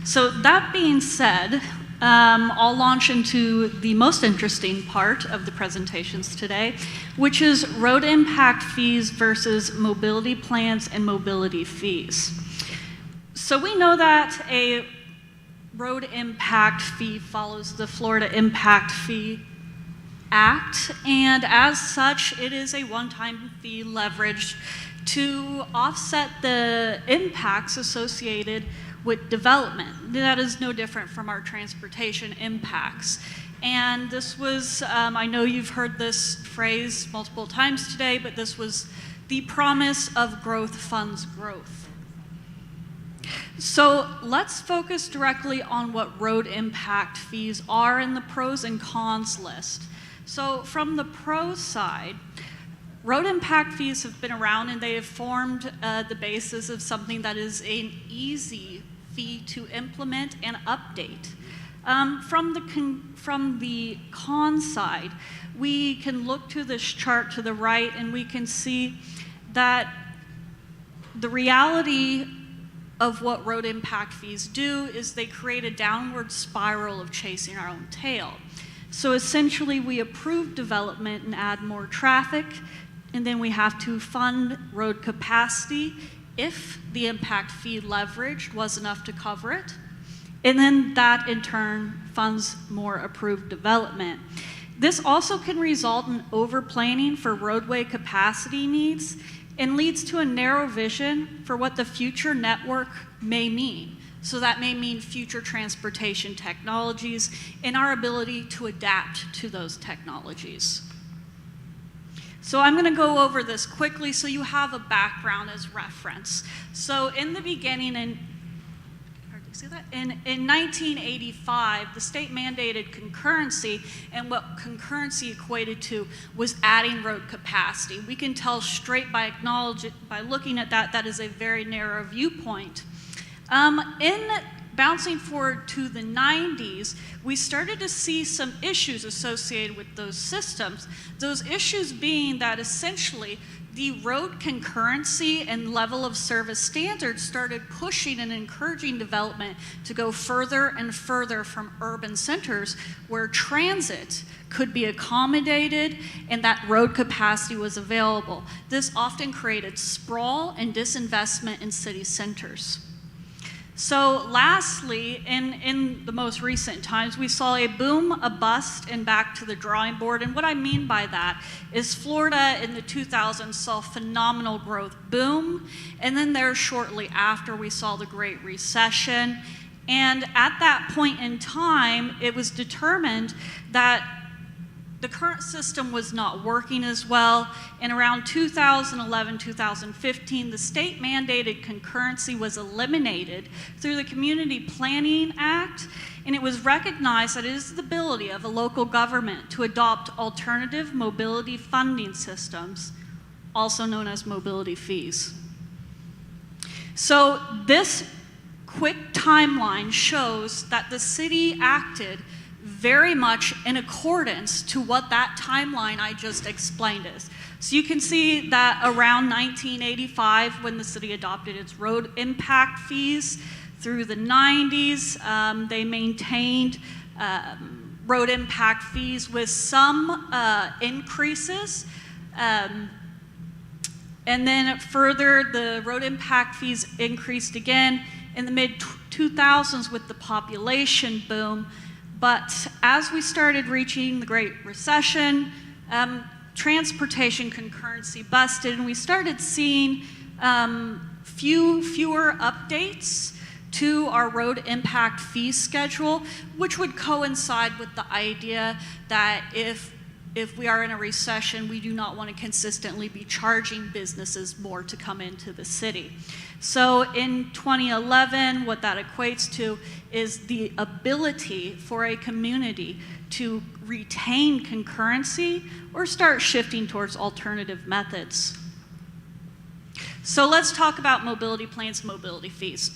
So that being said, I'll launch into the most interesting part of the presentations today, which is road impact fees versus mobility plans and mobility fees. So we know that a road impact fee follows the Florida Impact Fee Act, and as such, it is a one-time fee leveraged to offset the impacts associated with development. That is no different from our transportation impacts. And this was, I know you've heard this phrase multiple times today, but this was the promise of growth funds growth. So let's focus directly on what road impact fees are in the pros and cons list. So from the pros side, road impact fees have been around, and they have formed the basis of something that is an easy fee to implement and update. From the con side, we can look to this chart to the right, and we can see that the reality of what road impact fees do is they create a downward spiral of chasing our own tail. So essentially, we approve development and add more traffic, and then we have to fund road capacity if the impact fee leverage was enough to cover it. And then that in turn funds more approved development. This also can result in over-planning for roadway capacity needs and leads to a narrow vision for what the future network may mean. So that may mean future transportation technologies and our ability to adapt to those technologies. So I'm going to go over this quickly so you have a background as reference. So in the beginning, in 1985, the state mandated concurrency, and what concurrency equated to was adding road capacity. We can tell straight by looking at that, that is a very narrow viewpoint. In bouncing forward to the 90s, we started to see some issues associated with those systems. Those issues being that essentially the road concurrency and level of service standards started pushing and encouraging development to go further and further from urban centers where transit could be accommodated and that road capacity was available. This often created sprawl and disinvestment in city centers. So lastly, in the most recent times, we saw a boom, a bust, and back to the drawing board. And what I mean by that is Florida in the 2000s saw phenomenal growth boom, and then there shortly after we saw the Great Recession. And at that point in time, it was determined that the current system was not working as well. And around 2011, 2015, the state mandated concurrency was eliminated through the Community Planning Act, and it was recognized that it is the ability of a local government to adopt alternative mobility funding systems, also known as mobility fees. So this quick timeline shows that the city acted very much in accordance to what that timeline I just explained is. So you can see that around 1985, when the city adopted its road impact fees, through the 90s, they maintained road impact fees with some increases. And then further, the road impact fees increased again in the mid-2000s with the population boom. But as we started reaching the Great Recession, transportation concurrency busted, and we started seeing fewer updates to our road impact fee schedule, which would coincide with the idea that if we are in a recession, we do not want to consistently be charging businesses more to come into the city. So in 2011, what that equates to is the ability for a community to retain concurrency or start shifting towards alternative methods. So let's talk about mobility plans, mobility fees.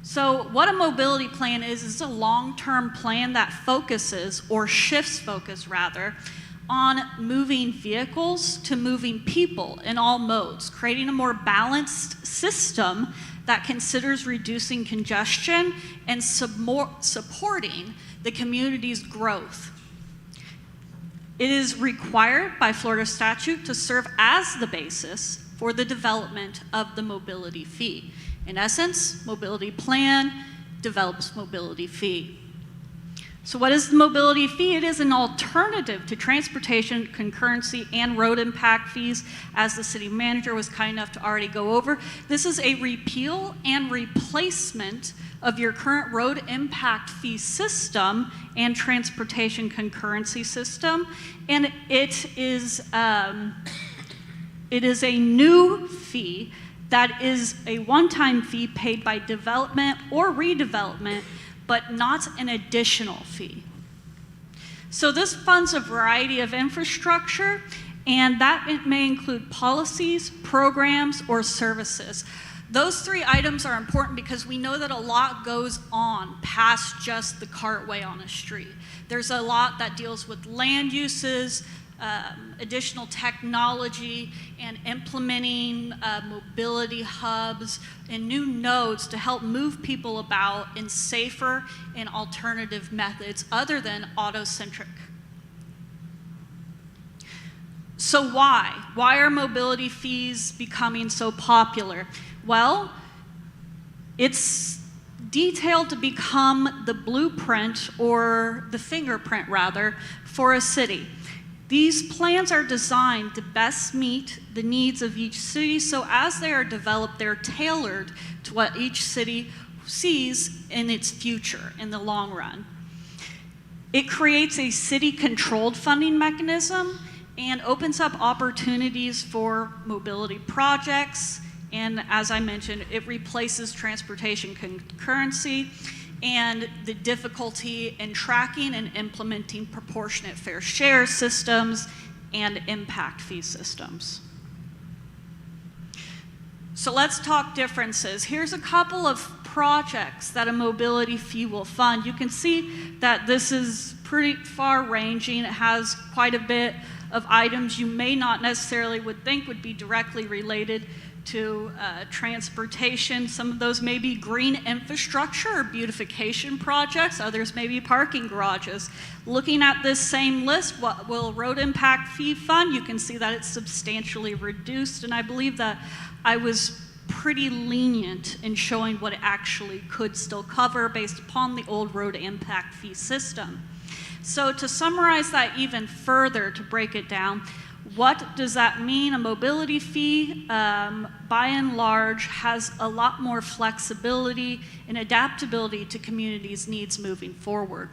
So what a mobility plan is a long-term plan that focuses, or shifts focus rather, on moving vehicles to moving people in all modes, creating a more balanced system that considers reducing congestion and supporting the community's growth. It is required by Florida statute to serve as the basis for the development of the mobility fee. In essence, mobility plan develops mobility fee. So what is the mobility fee? It is an alternative to transportation concurrency and road impact fees, as the city manager was kind enough to already go over. This is a repeal and replacement of your current road impact fee system and transportation concurrency system. And it is a new fee that is a one-time fee paid by development or redevelopment, but not an additional fee. So this funds a variety of infrastructure, and that it may include policies, programs, or services. Those 3 items are important because we know that a lot goes on past just the cartway on a street. There's a lot that deals with land uses, additional technology, and implementing mobility hubs and new nodes to help move people about in safer and alternative methods other than auto-centric. So why? Why are mobility fees becoming so popular? Well, it's detailed to become the blueprint, or the fingerprint rather, for a city. These plans are designed to best meet the needs of each city, so as they are developed, they're tailored to what each city sees in its future in the long run. It creates a city-controlled funding mechanism and opens up opportunities for mobility projects, and as I mentioned, it replaces transportation concurrency and the difficulty in tracking and implementing proportionate fair share systems and impact fee systems. So let's talk differences. Here's a couple of projects that a mobility fee will fund. You can see that this is pretty far ranging. It has quite a bit of items you may not necessarily would think would be directly related to transportation. Some of those may be green infrastructure or beautification projects. Others may be parking garages. Looking at this same list, what will road impact fee fund? You can see that it's substantially reduced, and I believe that I was pretty lenient in showing what it actually could still cover based upon the old road impact fee system. So to summarize that even further, to break it down, what does that mean? A mobility fee, by and large, has a lot more flexibility and adaptability to communities' needs moving forward.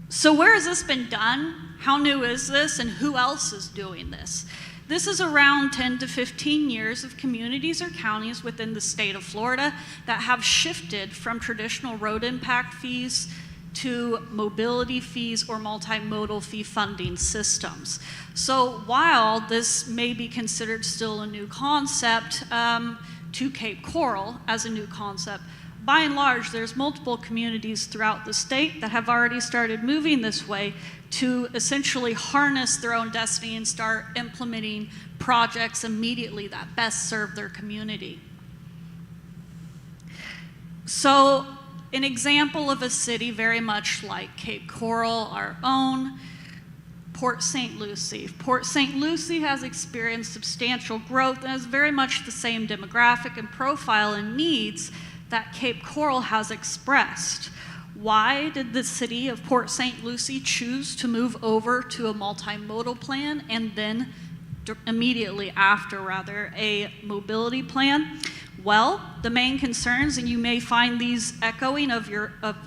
So where has this been done? How new is this, and who else is doing this? This is around 10 to 15 years of communities or counties within the state of Florida that have shifted from traditional road impact fees to mobility fees or multimodal fee funding systems. So while this may be considered still a new concept to Cape Coral as a new concept, by and large, there's multiple communities throughout the state that have already started moving this way to essentially harness their own destiny and start implementing projects immediately that best serve their community. So an example of a city very much like Cape Coral, our own, Port St. Lucie. Port St. Lucie has experienced substantial growth and has very much the same demographic and profile and needs that Cape Coral has expressed. Why did the city of Port St. Lucie choose to move over to a multimodal plan and then immediately after, rather, a mobility plan? Well, the main concerns, and you may find these echoing of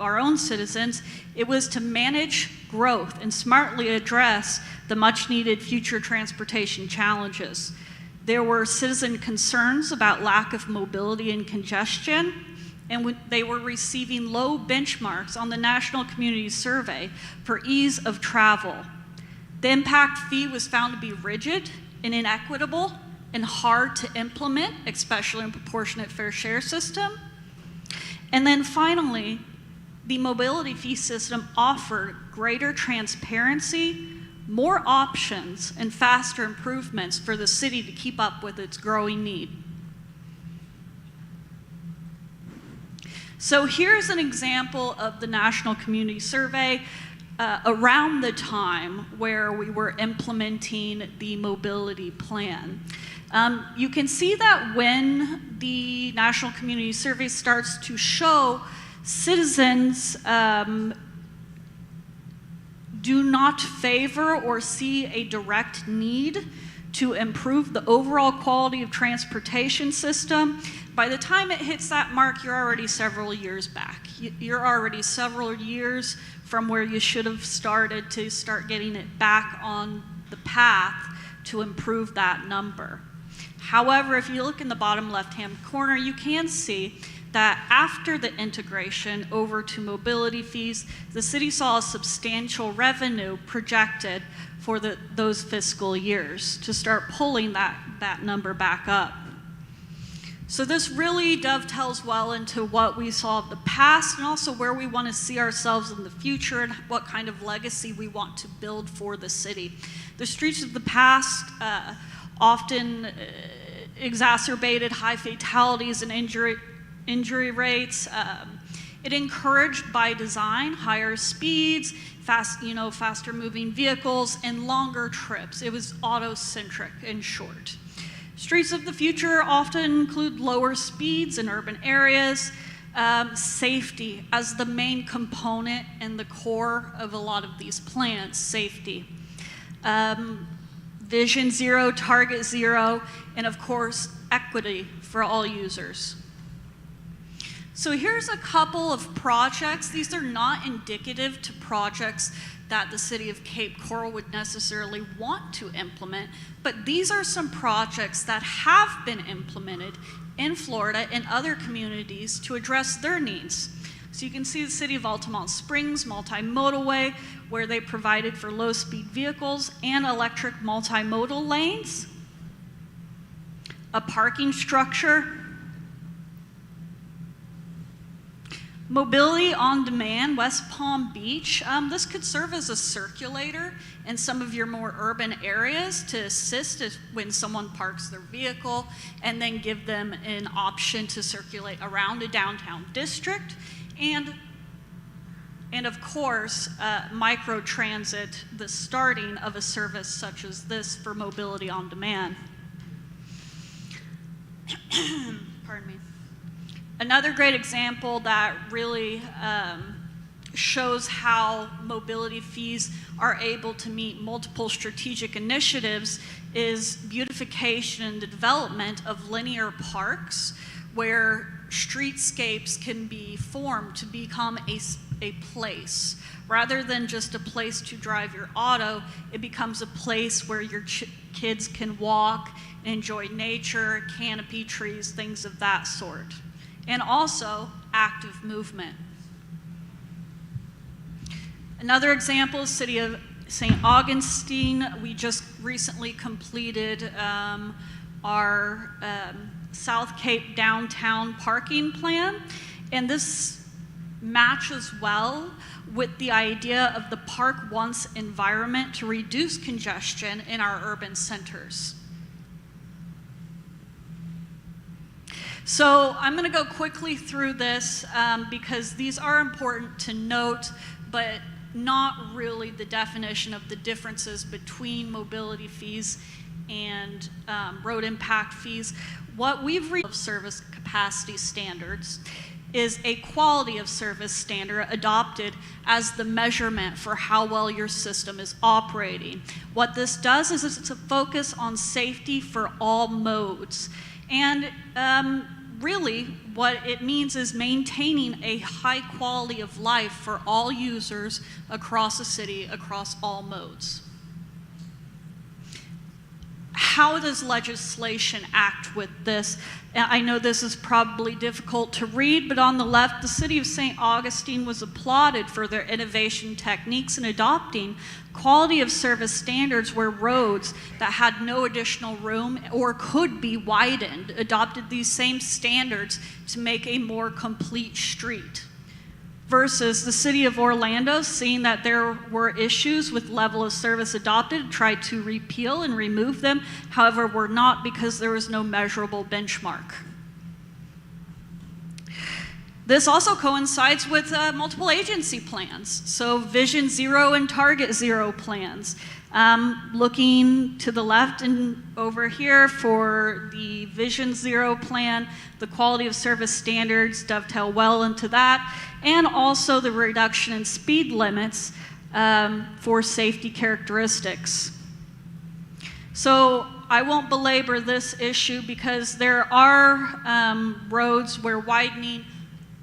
our own citizens, it was to manage growth and smartly address the much-needed future transportation challenges. There were citizen concerns about lack of mobility and congestion, and they were receiving low benchmarks on the National Community Survey for ease of travel. The impact fee was found to be rigid and inequitable and hard to implement, especially in proportionate fair share system. And then finally, the mobility fee system offered greater transparency, more options, and faster improvements for the city to keep up with its growing need. So here's an example of the National Community Survey around the time where we were implementing the mobility plan. You can see that when the National Community Survey starts to show citizens do not favor or see a direct need to improve the overall quality of transportation system, by the time it hits that mark, you're already several years back. You're already several years from where you should have started to start getting it back on the path to improve that number. However, if you look in the bottom left-hand corner, you can see that after the integration over to mobility fees, the city saw a substantial revenue projected for those fiscal years to start pulling that number back up. So this really dovetails well into what we saw of the past and also where we want to see ourselves in the future and what kind of legacy we want to build for the city. The streets of the past often exacerbated high fatalities and injury rates. It encouraged by design higher speeds, faster moving vehicles, and longer trips. It was auto-centric in short. Streets of the future often include lower speeds in urban areas, safety as the main component and the core of a lot of these plans, safety. Vision Zero, Target Zero, and of course, equity for all users. So here's a couple of projects. These are not indicative to projects that the city of Cape Coral would necessarily want to implement, but these are some projects that have been implemented in Florida and other communities to address their needs. So you can see the city of Altamont Springs multimodal, where they provided for low-speed vehicles and electric multimodal lanes, a parking structure, Mobility on Demand, West Palm Beach. This could serve as a circulator in some of your more urban areas to assist when someone parks their vehicle and then give them an option to circulate around a downtown district. And of course, microtransit, the starting of a service such as this for Mobility on Demand. Pardon me. Another great example that really shows how mobility fees are able to meet multiple strategic initiatives is beautification and the development of linear parks where streetscapes can be formed to become a place. Rather than just a place to drive your auto, it becomes a place where your kids can walk, enjoy nature, canopy trees, things of that sort. And also active movement. Another example is City of St. Augustine. We just recently completed our South Cape downtown parking plan, and this matches well with the idea of the Park Once environment to reduce congestion in our urban centers. So I'm going to go quickly through this because these are important to note, but not really the definition of the differences between mobility fees and road impact fees. What we've reached of service capacity standards is a quality of service standard adopted as the measurement for how well your system is operating. What this does is it's a focus on safety for all modes. And really, what it means is maintaining a high quality of life for all users across the city, across all modes. How does legislation act with this? I know this is probably difficult to read, but on the left, the city of St. Augustine was applauded for their innovation techniques in adopting quality of service standards where roads that had no additional room or could be widened adopted these same standards to make a more complete street. Versus the city of Orlando, seeing that there were issues with level of service adopted, tried to repeal and remove them, however, were not because there was no measurable benchmark. This also coincides with multiple agency plans, so Vision Zero and Target Zero plans. Looking to the left and over here for the Vision Zero plan, the quality of service standards dovetail well into that, and also the reduction in speed limits for safety characteristics. So I won't belabor this issue because there are roads where widenings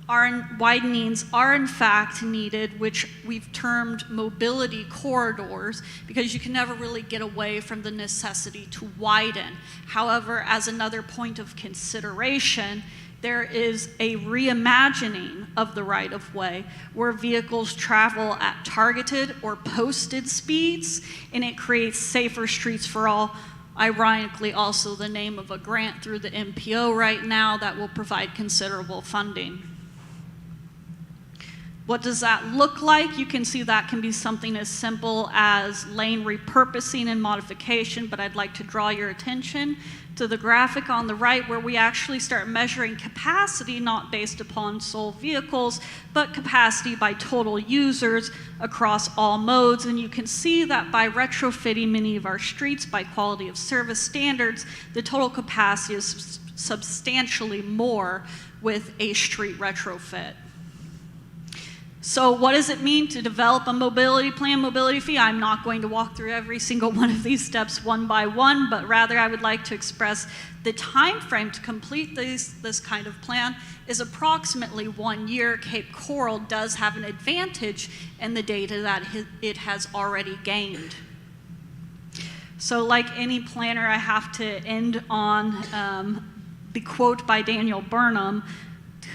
are in fact needed, which we've termed mobility corridors, because you can never really get away from the necessity to widen. However, as another point of consideration There is a reimagining of the right-of-way where vehicles travel at targeted or posted speeds, and it creates safer streets for all. Ironically, also the name of a grant through the MPO right now that will provide considerable funding. What does that look like? You can see that can be something as simple as lane repurposing and modification, but I'd like to draw your attention to the graphic on the right where we actually start measuring capacity not based upon sole vehicles, but capacity by total users across all modes. And you can see that by retrofitting many of our streets by quality of service standards, the total capacity is substantially more with a street retrofit. So what does it mean to develop a mobility plan, mobility fee? I'm not going to walk through every single one of these steps one by one, but rather I would like to express the time frame to complete this kind of plan is approximately 1 year. Cape Coral does have an advantage in the data that it has already gained. So like any planner, I have to end on the quote by Daniel Burnham,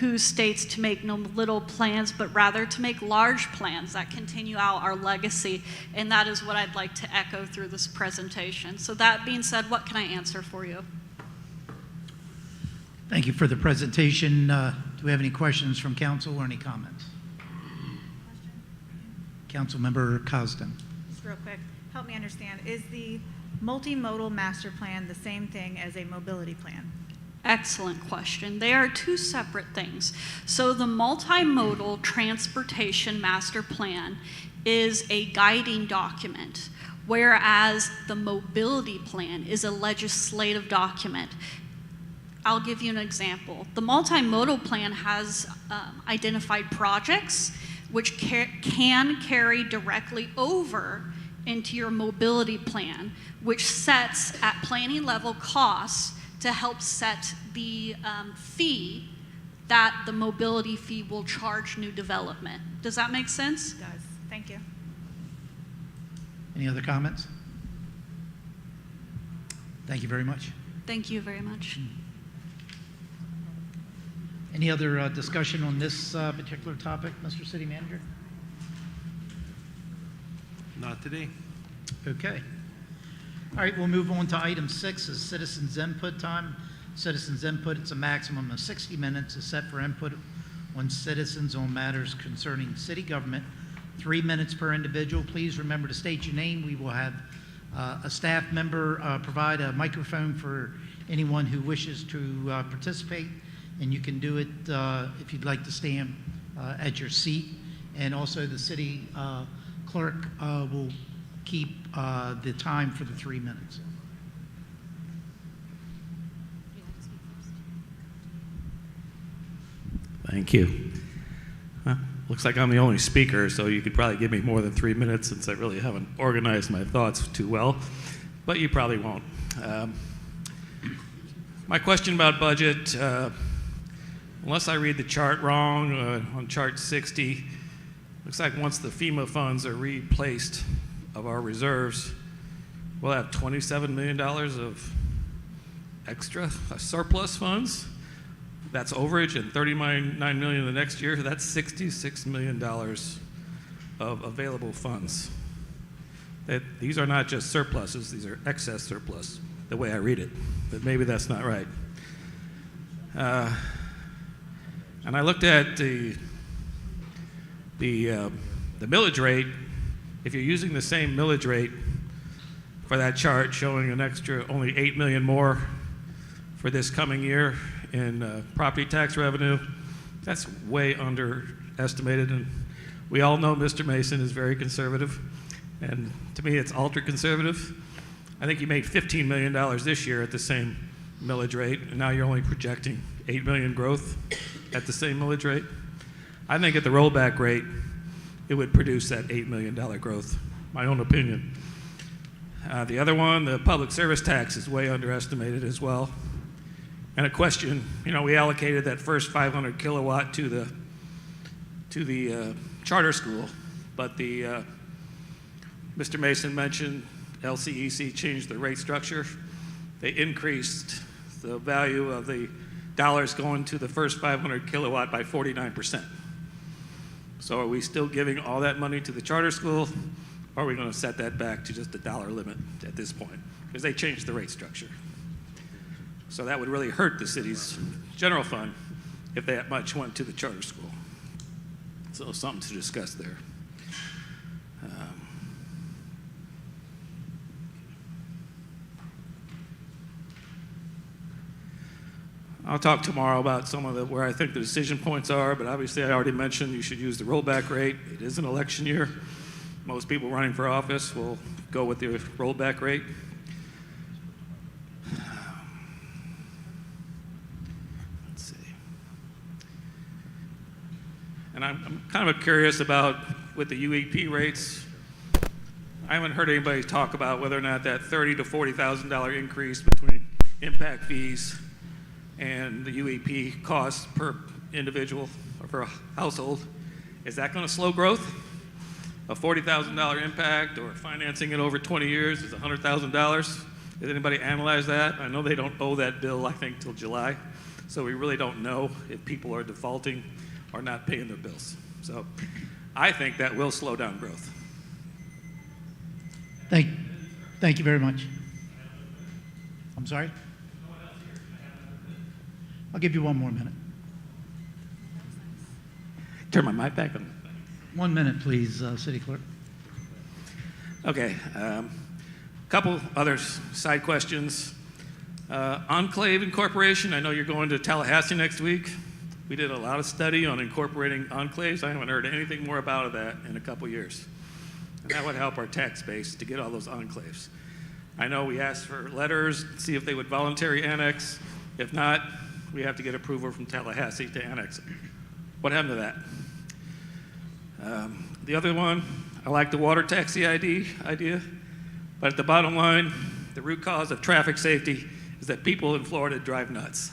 who states to make no little plans, but rather to make large plans that continue out our legacy. And that is what I'd like to echo through this presentation. So that being said, what can I answer for you? Thank you for the presentation. Do we have any questions from council or any comments? Councilmember Cosden. Just real quick, help me understand. Is the multimodal master plan the same thing as a mobility plan? Excellent question. They are two separate things. So the multimodal transportation master plan is a guiding document, whereas the mobility plan is a legislative document. I'll give you an example. The multimodal plan has identified projects which can carry directly over into your mobility plan, which sets at planning level costs to help set the fee that the mobility fee will charge new development. Does that make sense? It does. Thank you. Any other comments? Thank you very much. Thank you very much. Any other discussion on this particular topic, Mr. City Manager? Not today. Okay. All right, we'll move on to item 6 is citizens input time. Citizens input, it's a maximum of 60 minutes is set for input on citizens on matters concerning city government. 3 minutes per individual. Please remember to state your name. We will have a staff member provide a microphone for anyone who wishes to participate, and you can do it if you'd like to stand at your seat. And also the city clerk will keep the time for the 3 minutes. Thank you. Looks like I'm the only speaker, so you could probably give me more than 3 minutes since I really haven't organized my thoughts too well, but you probably won't. My question about budget, unless I read the chart wrong, on chart 60, looks like once the FEMA funds are replaced of our reserves, we'll have $27 million of extra surplus funds. That's overage, and $39 million the next year. That's $66 million of available funds. These are not just surpluses, these are excess surplus, the way I read it. But maybe that's not right. And I looked at the millage rate. If you're using the same millage rate for that chart showing an extra only $8 million more for this coming year in property tax revenue, that's way underestimated. And we all know Mr. Mason is very conservative, and to me it's ultra conservative. I think you made $15 million this year at the same millage rate, and now you're only projecting $8 million growth at the same millage rate. I think at the rollback rate, it would produce that $8 million growth, my own opinion. The other one, the public service tax, is way underestimated as well. And a question, we allocated that first 500 kilowatt to the charter school, but Mr. Mason mentioned LCEC changed the rate structure. They increased the value of the dollars going to the first 500 kilowatt by 49%. So are we still giving all that money to the charter school, or are we going to set that back to just a dollar limit at this point? Because they changed the rate structure. So that would really hurt the city's general fund if that much went to the charter school. So something to discuss there. I'll talk tomorrow about some of where I think the decision points are, but obviously I already mentioned you should use the rollback rate. It is an election year. Most people running for office will go with the rollback rate. Let's see. And I'm kind of curious about with the UEP rates. I haven't heard anybody talk about whether or not that $30,000 to $40,000 increase between impact fees and the UEP costs per individual or per household, is that going to slow growth? A $40,000 impact or financing it over 20 years is $100,000. Did anybody analyze that? I know they don't owe that bill, I think, till July. So we really don't know if people are defaulting or not paying their bills. So I think that will slow down growth. Thank you very much. I'm sorry? I'll give you one more minute. Turn my mic back on. 1 minute, please, City Clerk. Okay. Couple other side questions. Enclave incorporation. I know you're going to Tallahassee next week. We did a lot of study on incorporating enclaves. I haven't heard anything more about that in a couple years. And that would help our tax base to get all those enclaves. I know we asked for letters, see if they would voluntarily annex. If not, we have to get approval from Tallahassee to annex it. What happened to that? The other one, I like the water taxi idea, but at the bottom line, the root cause of traffic safety is that people in Florida drive nuts.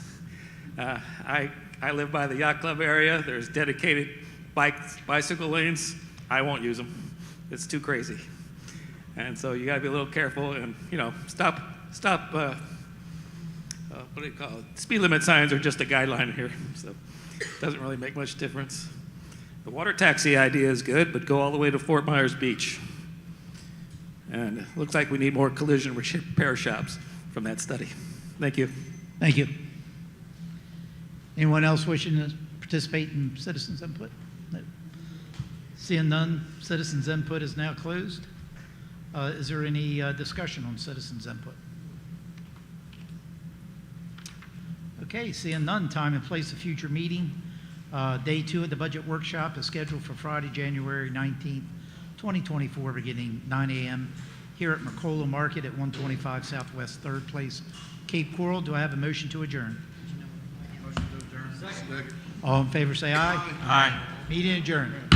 I live by the yacht club area. There's dedicated bicycle lanes. I won't use them. It's too crazy. And so you gotta be a little careful and, stop, what do you call it? Speed limit signs are just a guideline here, so it doesn't really make much difference. The water taxi idea is good, but go all the way to Fort Myers Beach. And it looks like we need more collision repair shops from that study. Thank you. Thank you. Anyone else wishing to participate in citizens' input? No. Seeing none, citizens' input is now closed. Is there any discussion on citizens' input? Okay, seeing none, time and place of future meeting. Day 2 of the budget workshop is scheduled for Friday, January 19th, 2024, beginning 9 a.m. here at Mercola Market at 125 Southwest 3rd Place, Cape Coral. Do I have a motion to adjourn? Motion to adjourn. Second. All in favor say aye. Aye. Meeting adjourned.